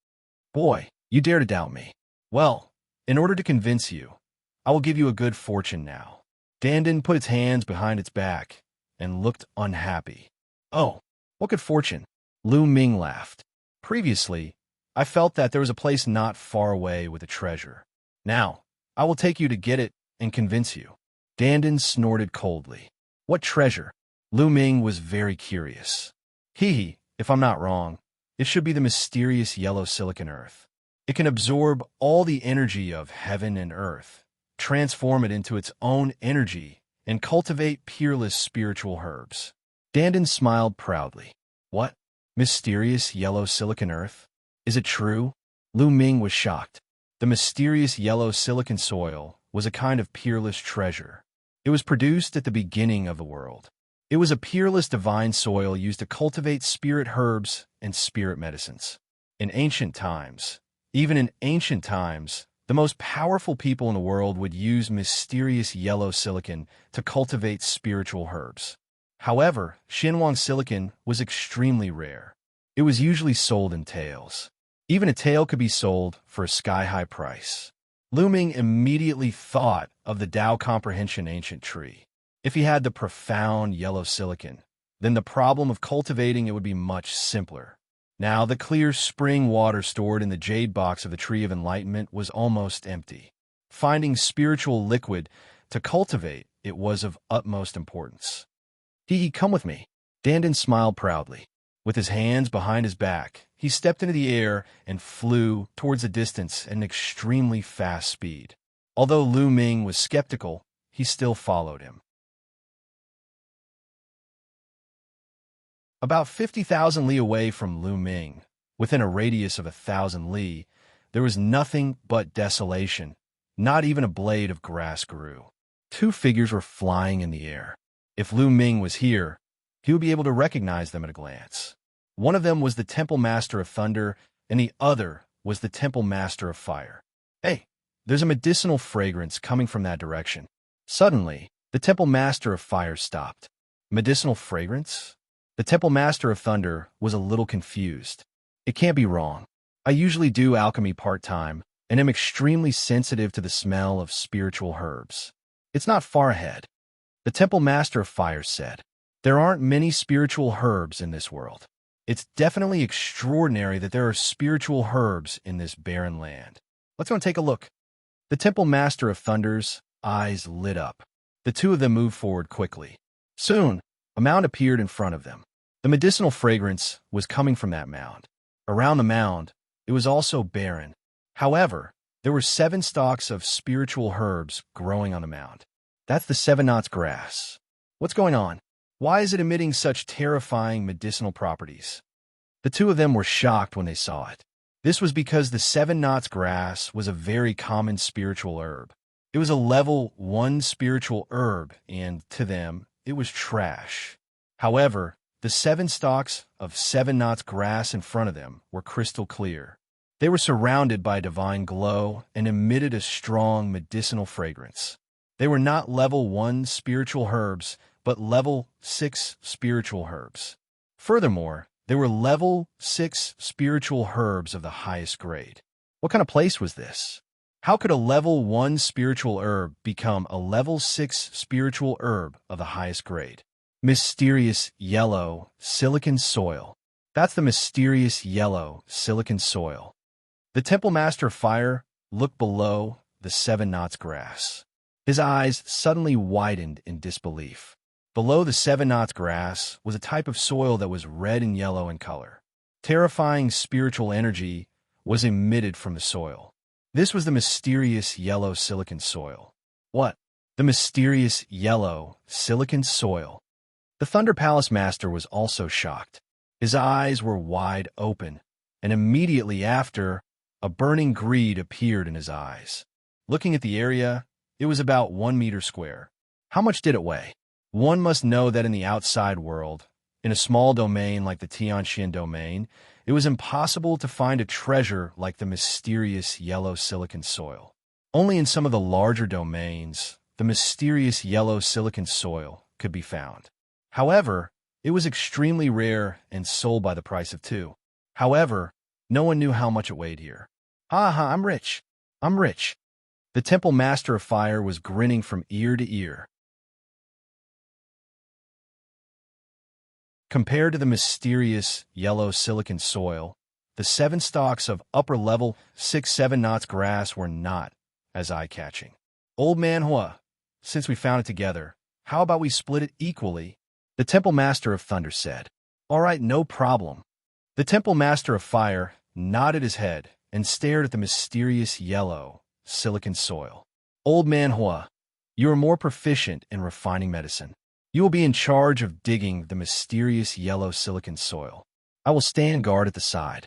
"Boy, you dare to doubt me. Well, in order to convince you, I will give you a good fortune now." Dandan put its hands behind its back and looked unhappy. "Oh, what good fortune?" Lu Ming laughed. "Previously, I felt that there was a place not far away with a treasure. Now, I will take you to get it and convince you." Dandan snorted coldly. "What treasure?" Lu Ming was very curious. If I'm not wrong, it should be the mysterious yellow silicon earth. It can absorb all the energy of heaven and earth, transform it into its own energy, and cultivate peerless spiritual herbs." Dandan smiled proudly. "What? Mysterious yellow silicon earth? Is it true?" Lu Ming was shocked. The mysterious yellow silicon soil was a kind of peerless treasure. It was produced at the beginning of the world. It was a peerless divine soil used to cultivate spirit herbs and spirit medicines. In ancient times, even in ancient times, the most powerful people in the world would use mysterious yellow silicon to cultivate spiritual herbs. However, Xianxia silicon was extremely rare. It was usually sold in taels. Even a tael could be sold for a sky-high price. Lu Ming immediately thought of the Tao Comprehension ancient tree. If he had the profound yellow silicon, then the problem of cultivating it would be much simpler. Now, the clear spring water stored in the jade box of the Tree of Enlightenment was almost empty. Finding spiritual liquid to cultivate it was of utmost importance. Come with me." Dandan smiled proudly. With his hands behind his back, he stepped into the air and flew towards a distance at an extremely fast speed. Although Lu Ming was skeptical, he still followed him. About 50,000 li away from Lu Ming, within a radius of 1,000 li, there was nothing but desolation. Not even a blade of grass grew. Two figures were flying in the air. If Lu Ming was here, he would be able to recognize them at a glance. One of them was the Temple Master of Thunder, and the other was the Temple Master of Fire. "Hey, there's a medicinal fragrance coming from that direction." Suddenly, the Temple Master of Fire stopped. "Medicinal fragrance?" The Temple Master of Thunder was a little confused. "It can't be wrong. I usually do alchemy part-time, and am extremely sensitive to the smell of spiritual herbs. It's not far ahead." The Temple Master of Fire said, "There aren't many spiritual herbs in this world. It's definitely extraordinary that there are spiritual herbs in this barren land. Let's go and take a look." The Temple Master of Thunder's eyes lit up. The two of them moved forward quickly. Soon, a mound appeared in front of them. The medicinal fragrance was coming from that mound. Around the mound, it was also barren. However, there were 7 stalks of spiritual herbs growing on the mound. "That's the 7 knots grass. What's going on? Why is it emitting such terrifying medicinal properties?" The two of them were shocked when they saw it. This was because the 7 knots grass was a very common spiritual herb. It was a level 1 spiritual herb, and to them, it was trash. However, the 7 stalks of 7 knots grass in front of them were crystal clear. They were surrounded by a divine glow and emitted a strong medicinal fragrance. They were not level 1 spiritual herbs, but level 6 spiritual herbs. Furthermore, they were level 6 spiritual herbs of the highest grade. What kind of place was this? How could a level 1 spiritual herb become a level 6 spiritual herb of the highest grade? Mysterious yellow silicon soil. That's the mysterious yellow silicon soil. The Temple Master of Fire looked below the 7 knots grass. His eyes suddenly widened in disbelief. Below the 7 knots grass was a type of soil that was red and yellow in color. Terrifying spiritual energy was emitted from the soil. This was the mysterious yellow silicon soil. What? The mysterious yellow silicon soil. The Thunder Palace Master was also shocked. His eyes were wide open, and immediately after, a burning greed appeared in his eyes. Looking at the area, it was about 1 meter square. How much did it weigh? One must know that in the outside world, in a small domain like the Xianxia domain, it was impossible to find a treasure like the mysterious yellow silicon soil. Only in some of the larger domains, the mysterious yellow silicon soil could be found. However, it was extremely rare and sold by the price of 2. However, no one knew how much it weighed here. Ha ha, I'm rich. I'm rich. The Temple Master of Fire was grinning from ear to ear. Compared to the mysterious yellow silicon soil, the 7 stalks of upper-level 6-7 knots grass were not as eye-catching. Old Man Hua, since we found it together, how about we split it equally? The Temple Master of Thunder said. All right, no problem. The Temple Master of Fire nodded his head and stared at the mysterious yellow silicon soil. Old Man Hua, you are more proficient in refining medicine. You will be in charge of digging the mysterious yellow silicon soil. I will stand guard at the side.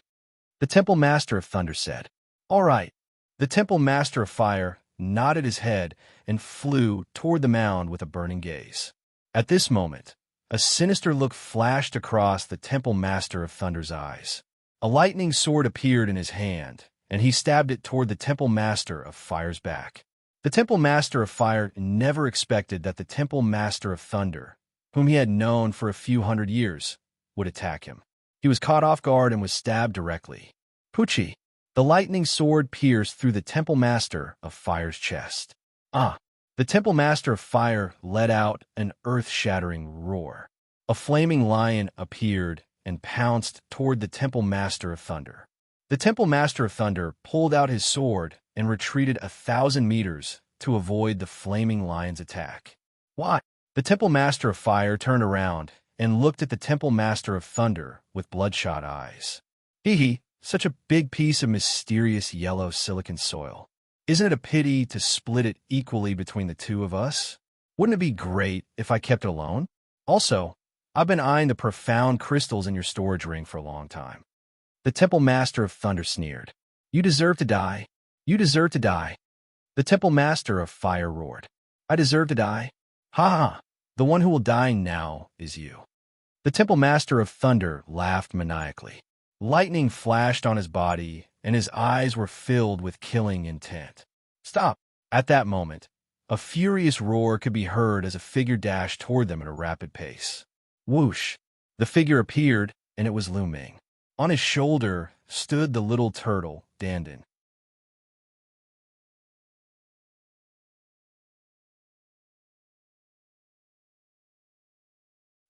The Temple Master of Thunder said. All right. The Temple Master of Fire nodded his head and flew toward the mound with a burning gaze. At this moment, a sinister look flashed across the Temple Master of Thunder's eyes. A lightning sword appeared in his hand, and he stabbed it toward the Temple Master of Fire's back. The Temple Master of Fire never expected that the Temple Master of Thunder, whom he had known for a few hundred years, would attack him. He was caught off guard and was stabbed directly. Pucci! The lightning sword pierced through the Temple Master of Fire's chest. Ah! The Temple Master of Fire let out an earth-shattering roar. A flaming lion appeared and pounced toward the Temple Master of Thunder. The Temple Master of Thunder pulled out his sword and retreated 1,000 meters to avoid the flaming lion's attack. Why? The Temple Master of Fire turned around and looked at the Temple Master of Thunder with bloodshot eyes. Hee, such a big piece of mysterious yellow silicon soil. Isn't it a pity to split it equally between the two of us? Wouldn't it be great if I kept it alone? Also, I've been eyeing the profound crystals in your storage ring for a long time. The Temple Master of Thunder sneered. You deserve to die. You deserve to die. The Temple Master of Fire roared. I deserve to die? Ha ha! The one who will die now is you. The Temple Master of Thunder laughed maniacally. Lightning flashed on his body, and his eyes were filled with killing intent. Stop! At that moment, a furious roar could be heard as a figure dashed toward them at a rapid pace. Whoosh! The figure appeared, and it was Lu Ming. On his shoulder stood the little turtle, Dandan.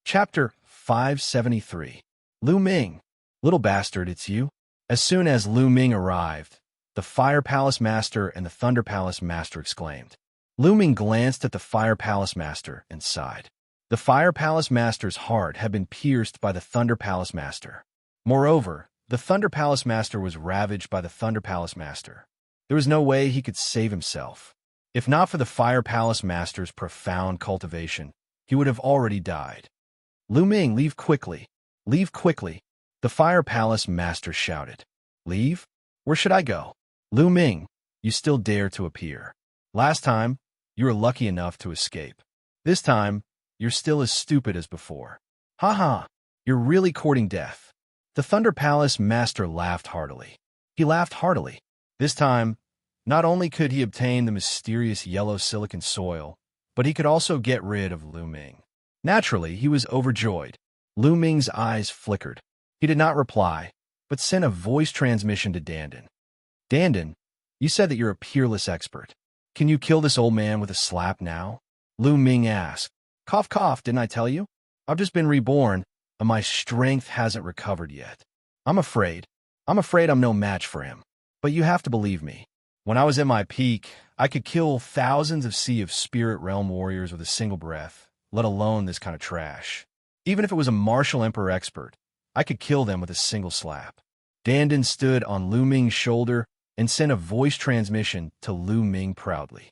Chapter 573. Lu Ming. Little bastard, it's you. As soon as Lu Ming arrived, the Fire Palace Master and the Thunder Palace Master exclaimed. Lu Ming glanced at the Fire Palace Master and sighed. The Fire Palace Master's heart had been pierced by the Thunder Palace Master. Moreover, the Thunder Palace Master was ravaged by the Thunder Palace Master. There was no way he could save himself. If not for the Fire Palace Master's profound cultivation, he would have already died. Lu Ming, leave quickly. Leave quickly. The Fire Palace Master shouted. Leave? Where should I go? Lu Ming, you still dare to appear. Last time, you were lucky enough to escape. This time, you're still as stupid as before. Ha ha, you're really courting death. The Thunder Palace Master laughed heartily. He laughed heartily. This time, not only could he obtain the mysterious yellow silicon soil, but he could also get rid of Lu Ming. Naturally, he was overjoyed. Lu Ming's eyes flickered. He did not reply, but sent a voice transmission to Dandan. Dandan, You said that you're a peerless expert. Can you kill this old man with a slap now? Lu Ming asked. Cough, cough, didn't I tell you? I've just been reborn, and my strength hasn't recovered yet. I'm afraid I'm no match for him. But you have to believe me. When I was at my peak, I could kill thousands of Sea of Spirit Realm warriors with a single breath, let alone this kind of trash. Even if it was a martial emperor expert, I could kill them with a single slap. Dandan stood on Lu Ming's shoulder and sent a voice transmission to Lu Ming proudly.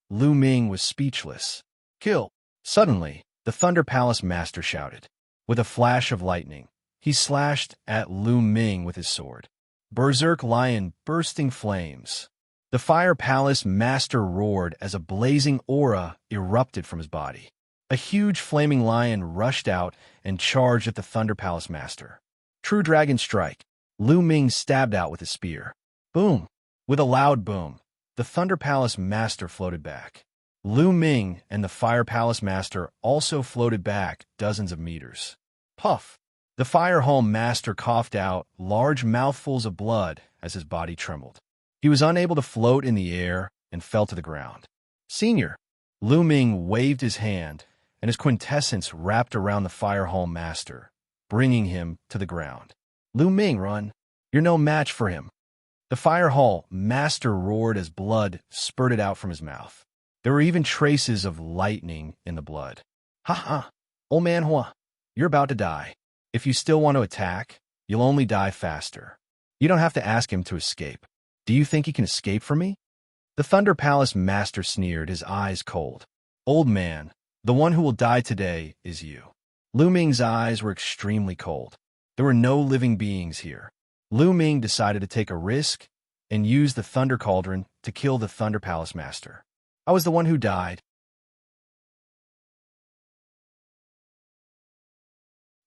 Lu Ming was speechless. Kill! Suddenly, the Thunder Palace Master shouted. With a flash of lightning, he slashed at Lu Ming with his sword. Berserk Lion bursting flames. The Fire Palace Master roared as a blazing aura erupted from his body. A huge flaming lion rushed out and charged at the Thunder Palace Master. True Dragon Strike. Lu Ming stabbed out with his spear. Boom! With a loud boom, the Thunder Palace Master floated back. Lu Ming and the Fire Palace Master also floated back dozens of meters. Puff! The Fire Home Master coughed out large mouthfuls of blood as his body trembled. He was unable to float in the air and fell to the ground. Senior! Lu Ming waved his hand, and his quintessence wrapped around the Fire Home Master, bringing him to the ground. Lu Ming, run! You're no match for him. The Fire Hall Master roared as blood spurted out from his mouth. There were even traces of lightning in the blood. Ha! Old man Hua, you're about to die. If you still want to attack, you'll only die faster. You don't have to ask him to escape. Do you think he can escape from me? The Thunder Palace Master sneered, his eyes cold. Old man, the one who will die today is you. Lu Ming's eyes were extremely cold. There were no living beings here. Lu Ming decided to take a risk and use the Thunder Cauldron to kill the Thunder Palace Master. I was the one who died.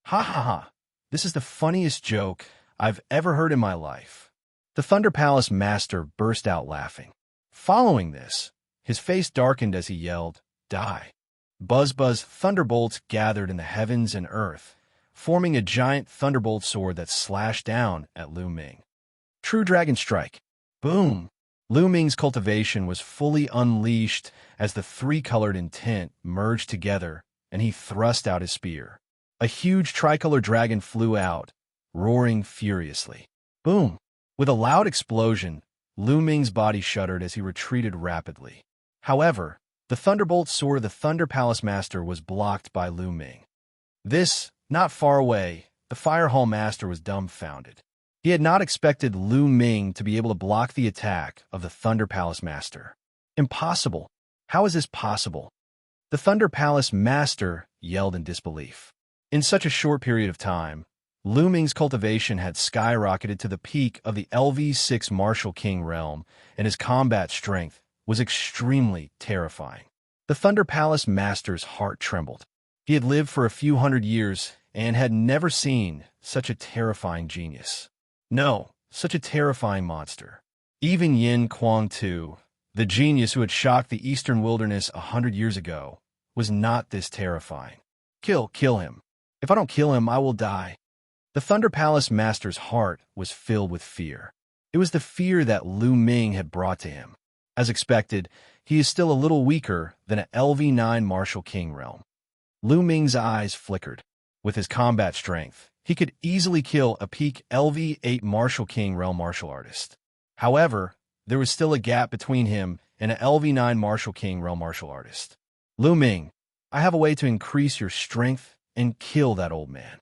Ha! This is the funniest joke I've ever heard in my life. The Thunder Palace Master burst out laughing. Following this, his face darkened as he yelled, Die! Buzz thunderbolts gathered in the heavens and earth, forming a giant thunderbolt sword that slashed down at Lu Ming. True Dragon Strike. Boom! Lu Ming's cultivation was fully unleashed as the three-colored intent merged together, and he thrust out his spear. A huge tricolor dragon flew out, roaring furiously. Boom! With a loud explosion, Lu Ming's body shuddered as he retreated rapidly. However, the thunderbolt sword of the Thunder Palace Master was blocked by Lu Ming. Not far away, the Fire Hall Master was dumbfounded. He had not expected Lu Ming to be able to block the attack of the Thunder Palace Master. Impossible! How is this possible? The Thunder Palace Master yelled in disbelief. In such a short period of time, Lu Ming's cultivation had skyrocketed to the peak of the LV6 Martial King realm, and his combat strength was extremely terrifying. The Thunder Palace Master's heart trembled. He had lived for a few hundred years and had never seen such a terrifying genius. No, such a terrifying monster. Even Yin Kuang Tu, the genius who had shocked the Eastern Wilderness 100 years ago, was not this terrifying. Kill him. If I don't kill him, I will die. The Thunder Palace Master's heart was filled with fear. It was the fear that Lu Ming had brought to him. As expected, he is still a little weaker than an LV9 Martial King realm. Lu Ming's eyes flickered. With his combat strength, he could easily kill a peak LV8 Martial King realm martial artist. However, there was still a gap between him and an LV9 Martial King realm martial artist. Lu Ming, I have a way to increase your strength and kill that old man.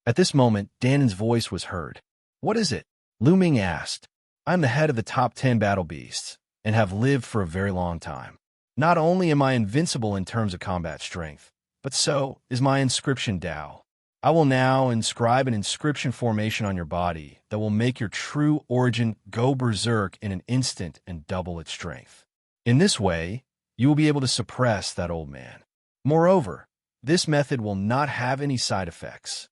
At this moment, Dandan's voice was heard. What is it? Lu Ming asked. I'm the head of the top 10 battle beasts and have lived for a very long time. Not only am I invincible in terms of combat strength, but so is my inscription Tao. I will now inscribe an inscription formation on your body that will make your true origin go berserk in an instant and double its strength. In this way, you will be able to suppress that old man. Moreover, this method will not have any side effects.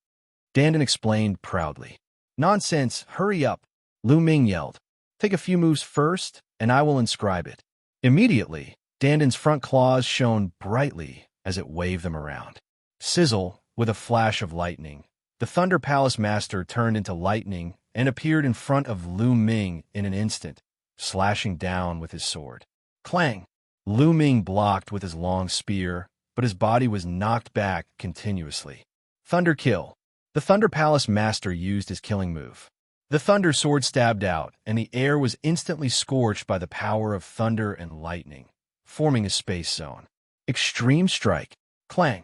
Dandan explained proudly. Nonsense, hurry up, Lu Ming yelled. Take a few moves first, and I will inscribe it. Immediately, Dandan's front claws shone brightly as it waved them around. Sizzle, with a flash of lightning, the Thunder Palace Master turned into lightning and appeared in front of Lu Ming in an instant, slashing down with his sword. Clang! Lu Ming blocked with his long spear, but his body was knocked back continuously. Thunder kill. The Thunder Palace Master used his killing move. The thunder sword stabbed out, and the air was instantly scorched by the power of thunder and lightning, forming a space zone. Extreme strike. Clang.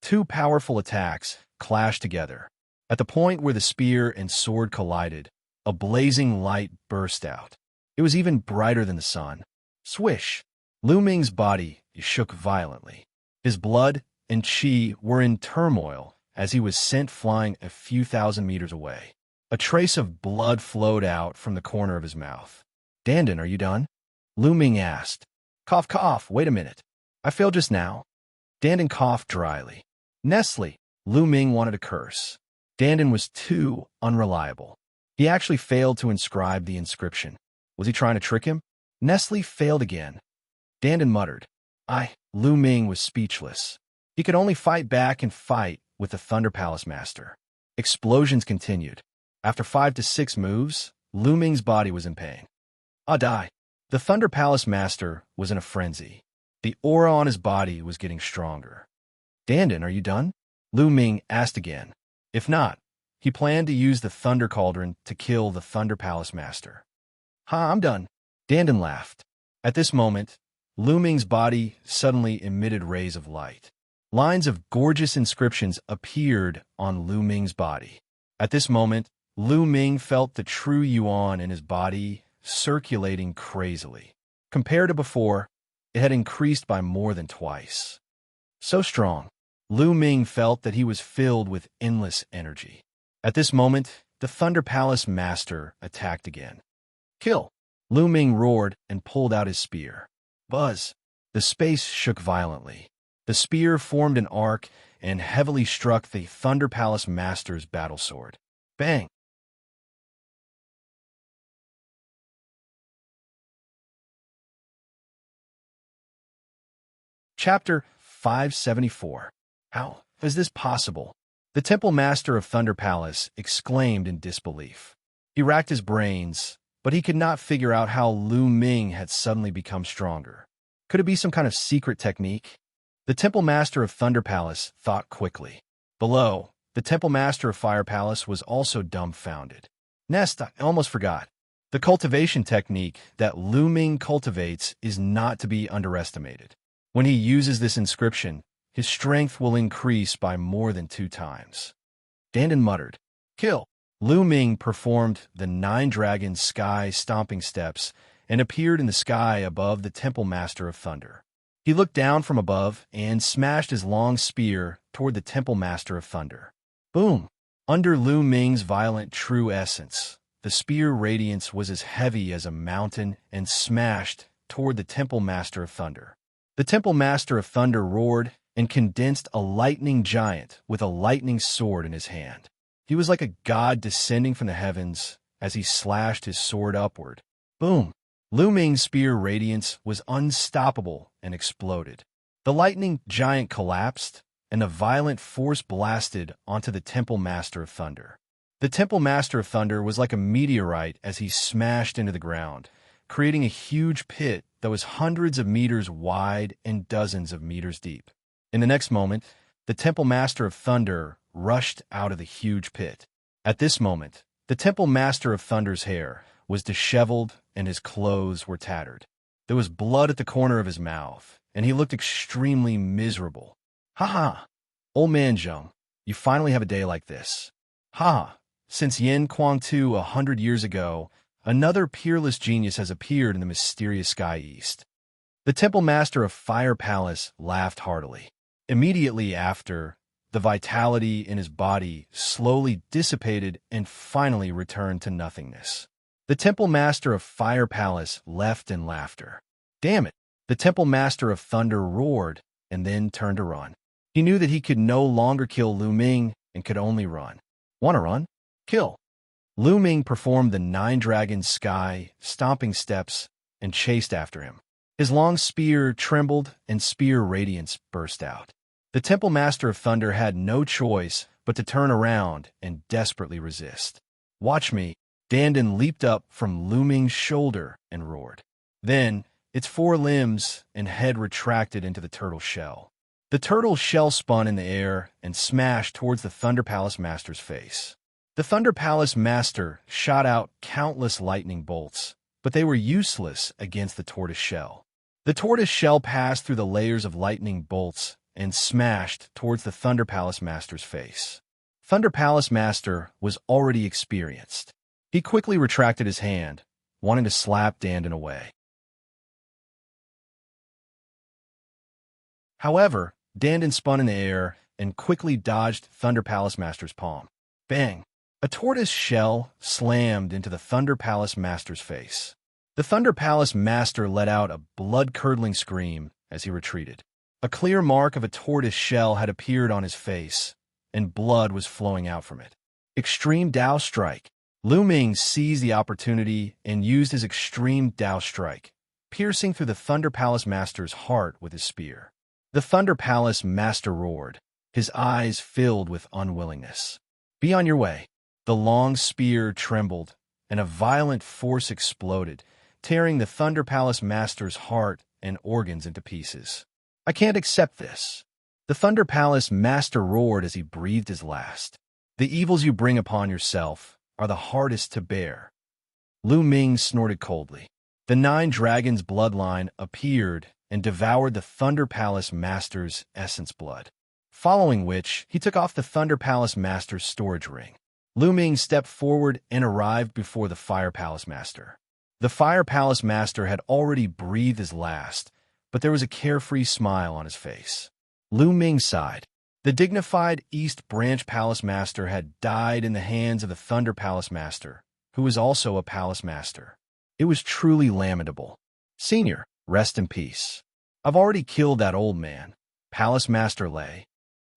Two powerful attacks clashed together. At the point where the spear and sword collided, a blazing light burst out. It was even brighter than the sun. Swish! Lu Ming's body shook violently. His blood and qi were in turmoil as he was sent flying a few thousand meters away. A trace of blood flowed out from the corner of his mouth. "Dandan, are you done?" Lu Ming asked. "Cough, cough, wait a minute. I failed just now." Dandan coughed dryly. Nestle, Lu Ming wanted to curse. Dandan was too unreliable. He actually failed to inscribe the inscription. Was he trying to trick him? Nestle failed again. Dandan muttered. Lu Ming was speechless. He could only fight back and fight with the Thunder Palace Master. Explosions continued. After 5 to 6 moves, Lu Ming's body was in pain. Die. The Thunder Palace Master was in a frenzy. The aura on his body was getting stronger. "Dandan, are you done?" Lu Ming asked again. If not, he planned to use the Thunder Cauldron to kill the Thunder Palace Master. I'm done." Dandan laughed. At this moment, Lu Ming's body suddenly emitted rays of light. Lines of gorgeous inscriptions appeared on Lu Ming's body. At this moment, Lu Ming felt the true yuan in his body circulating crazily. Compared to before, it had increased by more than twice. So strong, Lu Ming felt that he was filled with endless energy. At this moment, the Thunder Palace Master attacked again. "Kill!" Lu Ming roared and pulled out his spear. Buzz! The space shook violently. The spear formed an arc and heavily struck the Thunder Palace Master's battle sword. Bang! Chapter 574. How is this possible? The Temple Master of Thunder Palace exclaimed in disbelief. He racked his brains, but he could not figure out how Lu Ming had suddenly become stronger. Could it be some kind of secret technique? The Temple Master of Thunder Palace thought quickly. Below, the Temple Master of Fire Palace was also dumbfounded. "Nest, I almost forgot. The cultivation technique that Lu Ming cultivates is not to be underestimated. When he uses this inscription, his strength will increase by more than 2 times. Dandan muttered. "Kill!" Lu Ming performed the 9-dragon sky stomping steps and appeared in the sky above the Temple Master of Thunder. He looked down from above and smashed his long spear toward the Temple Master of Thunder. Boom! Under Lu Ming's violent true essence, the spear radiance was as heavy as a mountain and smashed toward the Temple Master of Thunder. The Temple Master of Thunder roared and condensed a lightning giant with a lightning sword in his hand. He was like a god descending from the heavens as he slashed his sword upward. Boom! Lu Ming's spear radiance was unstoppable and exploded. The lightning giant collapsed, and a violent force blasted onto the Temple Master of Thunder. The Temple Master of Thunder was like a meteorite as he smashed into the ground, creating a huge pit that was hundreds of meters wide and dozens of meters deep. In the next moment, the Temple Master of Thunder rushed out of the huge pit. At this moment, the Temple Master of Thunder's hair was disheveled and his clothes were tattered. There was blood at the corner of his mouth, and he looked extremely miserable. "Ha ha! Old man Zheng, you finally have a day like this. Ha! Since Yin Kuang-tu 100 years ago, another peerless genius has appeared in the mysterious sky east." The Temple Master of Fire Palace laughed heartily. Immediately after, the vitality in his body slowly dissipated and finally returned to nothingness. The Temple Master of Fire Palace left in laughter. Damn it! The Temple Master of Thunder roared and then turned to run. He knew that he could no longer kill Lu Ming and could only run. "Want to run? Kill!" Lu Ming performed the 9-dragon sky stomping steps and chased after him. His long spear trembled and spear radiance burst out. The Temple Master of Thunder had no choice but to turn around and desperately resist. Watch me. Dandan leaped up from Lu Ming's shoulder and roared. Then, its four limbs and head retracted into the turtle shell. The turtle shell spun in the air and smashed towards the Thunder Palace Master's face. The Thunder Palace Master shot out countless lightning bolts, but they were useless against the tortoise shell. The tortoise shell passed through the layers of lightning bolts and smashed towards the Thunder Palace Master's face. Thunder Palace Master was already experienced. He quickly retracted his hand, wanting to slap Dandan away. However, Dandan spun in the air and quickly dodged Thunder Palace Master's palm. Bang! A tortoise shell slammed into the Thunder Palace Master's face. The Thunder Palace Master let out a blood-curdling scream as he retreated. A clear mark of a tortoise shell had appeared on his face, and blood was flowing out from it. Extreme Dao Strike. Lu Ming seized the opportunity and used his Extreme Dao Strike, piercing through the Thunder Palace Master's heart with his spear. The Thunder Palace Master roared, his eyes filled with unwillingness. Be on your way. The long spear trembled, and a violent force exploded, tearing the Thunder Palace Master's heart and organs into pieces. I can't accept this. The Thunder Palace Master roared as he breathed his last. The evils you bring upon yourself are the hardest to bear. Lu Ming snorted coldly. The Nine Dragons bloodline appeared and devoured the Thunder Palace Master's essence blood, following which he took off the Thunder Palace Master's storage ring. Lu Ming stepped forward and arrived before the Fire Palace Master. The Fire Palace Master had already breathed his last, but there was a carefree smile on his face. Lu Ming sighed. The dignified East Branch Palace Master had died in the hands of the Thunder Palace Master, who was also a Palace Master. It was truly lamentable. Senior, rest in peace. I've already killed that old man. Palace Master Lei.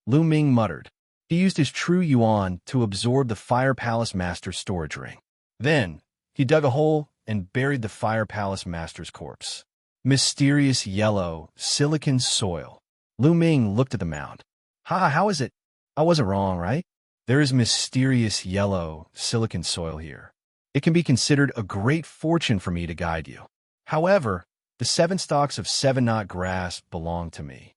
Lu Ming muttered. He used his true yuan to absorb the Fire Palace Master's storage ring. Then, he dug a hole and buried the Fire Palace Master's corpse. Mysterious yellow, silicon soil. Lu Ming looked at the mound. How is it? I wasn't wrong, right? There is mysterious yellow, silicon soil here. It can be considered a great fortune for me to guide you. However, the 7 stalks of 7-knot grass belong to me.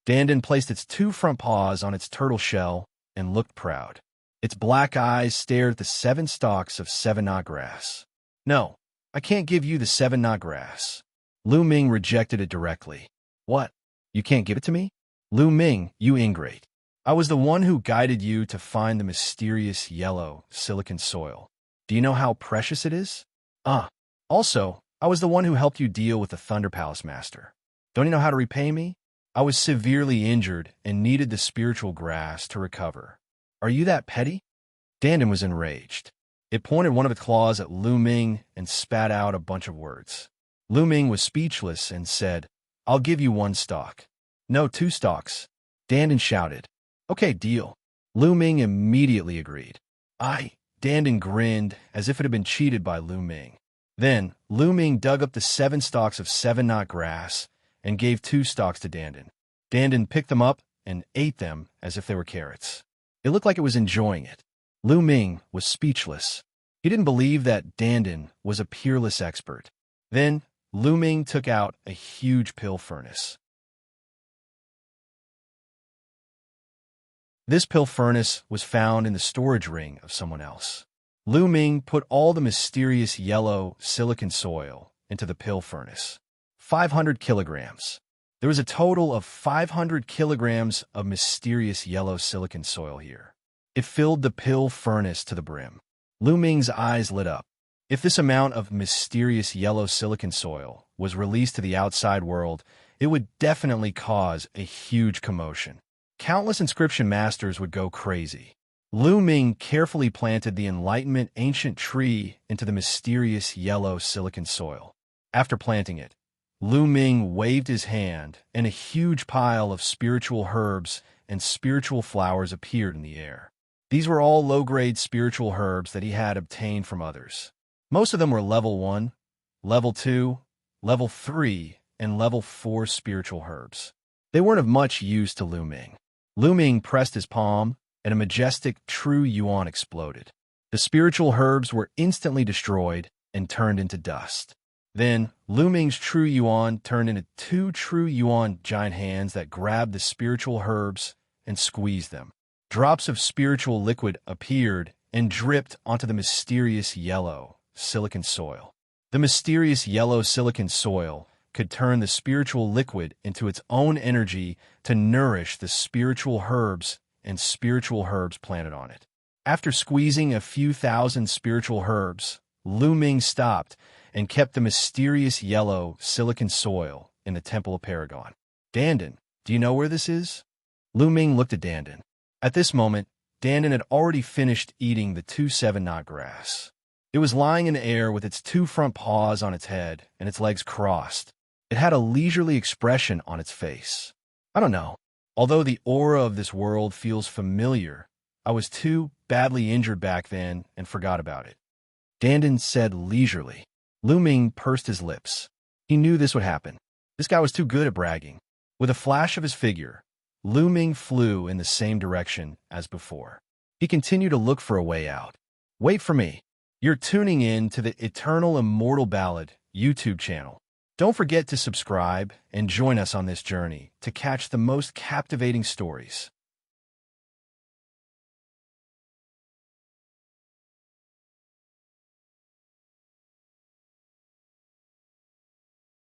Dandan placed its 2 front paws on its turtle shell and looked proud. Its black eyes stared at the 7 stalks of 7-knot grass. No, I can't give you the 7-knot grass. Lu Ming rejected it directly. What? You can't give it to me? Lu Ming, you ingrate. I was the one who guided you to find the mysterious yellow silicon soil. Do you know how precious it is? Also, I was the one who helped you deal with the Thunder Palace Master. Don't you know how to repay me? I was severely injured and needed the spiritual grass to recover. Are you that petty? Dandan was enraged. It pointed one of its claws at Lu Ming and spat out a bunch of words. Lu Ming was speechless and said, I'll give you 1 stalk. No, 2 stalks. Dandan shouted. Okay, deal. Lu Ming immediately agreed. Dandan grinned as if it had been cheated by Lu Ming. Then, Lu Ming dug up the 7 stalks of 7-knot grass and gave 2 stalks to Dandan. Dandan picked them up and ate them as if they were carrots. It looked like it was enjoying it. Lu Ming was speechless. He didn't believe that Dandan was a peerless expert. Then, Lu Ming took out a huge pill furnace. This pill furnace was found in the storage ring of someone else. Lu Ming put all the mysterious yellow silicon soil into the pill furnace. 500 kilograms. There was a total of 500 kilograms of mysterious yellow silicon soil here. It filled the pill furnace to the brim. Lu Ming's eyes lit up. If this amount of mysterious yellow silicon soil was released to the outside world, it would definitely cause a huge commotion. Countless inscription masters would go crazy. Lu Ming carefully planted the Enlightenment ancient tree into the mysterious yellow silicon soil. After planting it, Lu Ming waved his hand, and a huge pile of spiritual herbs and spiritual flowers appeared in the air. These were all low-grade spiritual herbs that he had obtained from others. Most of them were level 1, level 2, level 3, and level 4 spiritual herbs. They weren't of much use to Lu Ming. Lu Ming pressed his palm, and a majestic true yuan exploded. The spiritual herbs were instantly destroyed and turned into dust. Then, Lu Ming's true yuan turned into 2 true yuan giant hands that grabbed the spiritual herbs and squeezed them. Drops of spiritual liquid appeared and dripped onto the mysterious yellow silicon soil. The mysterious yellow silicon soil could turn the spiritual liquid into its own energy to nourish the spiritual herbs and spiritual herbs planted on it. After squeezing a few thousand spiritual herbs, Lu Ming stopped and kept the mysterious yellow silicon soil in the Temple of Paragon. Dandan, do you know where this is? Lu Ming looked at Dandan. At this moment, Dandan had already finished eating the 2/7-knot grass. It was lying in the air with its 2 front paws on its head and its legs crossed. It had a leisurely expression on its face. I don't know. Although the aura of this world feels familiar, I was too badly injured back then and forgot about it. Dandan said leisurely. Lu Ming pursed his lips. He knew this would happen. This guy was too good at bragging. With a flash of his figure, Lu Ming flew in the same direction as before. He continued to look for a way out. Wait for me. You're tuning in to the Eternal Immortal Ballad YouTube channel. Don't forget to subscribe and join us on this journey to catch the most captivating stories.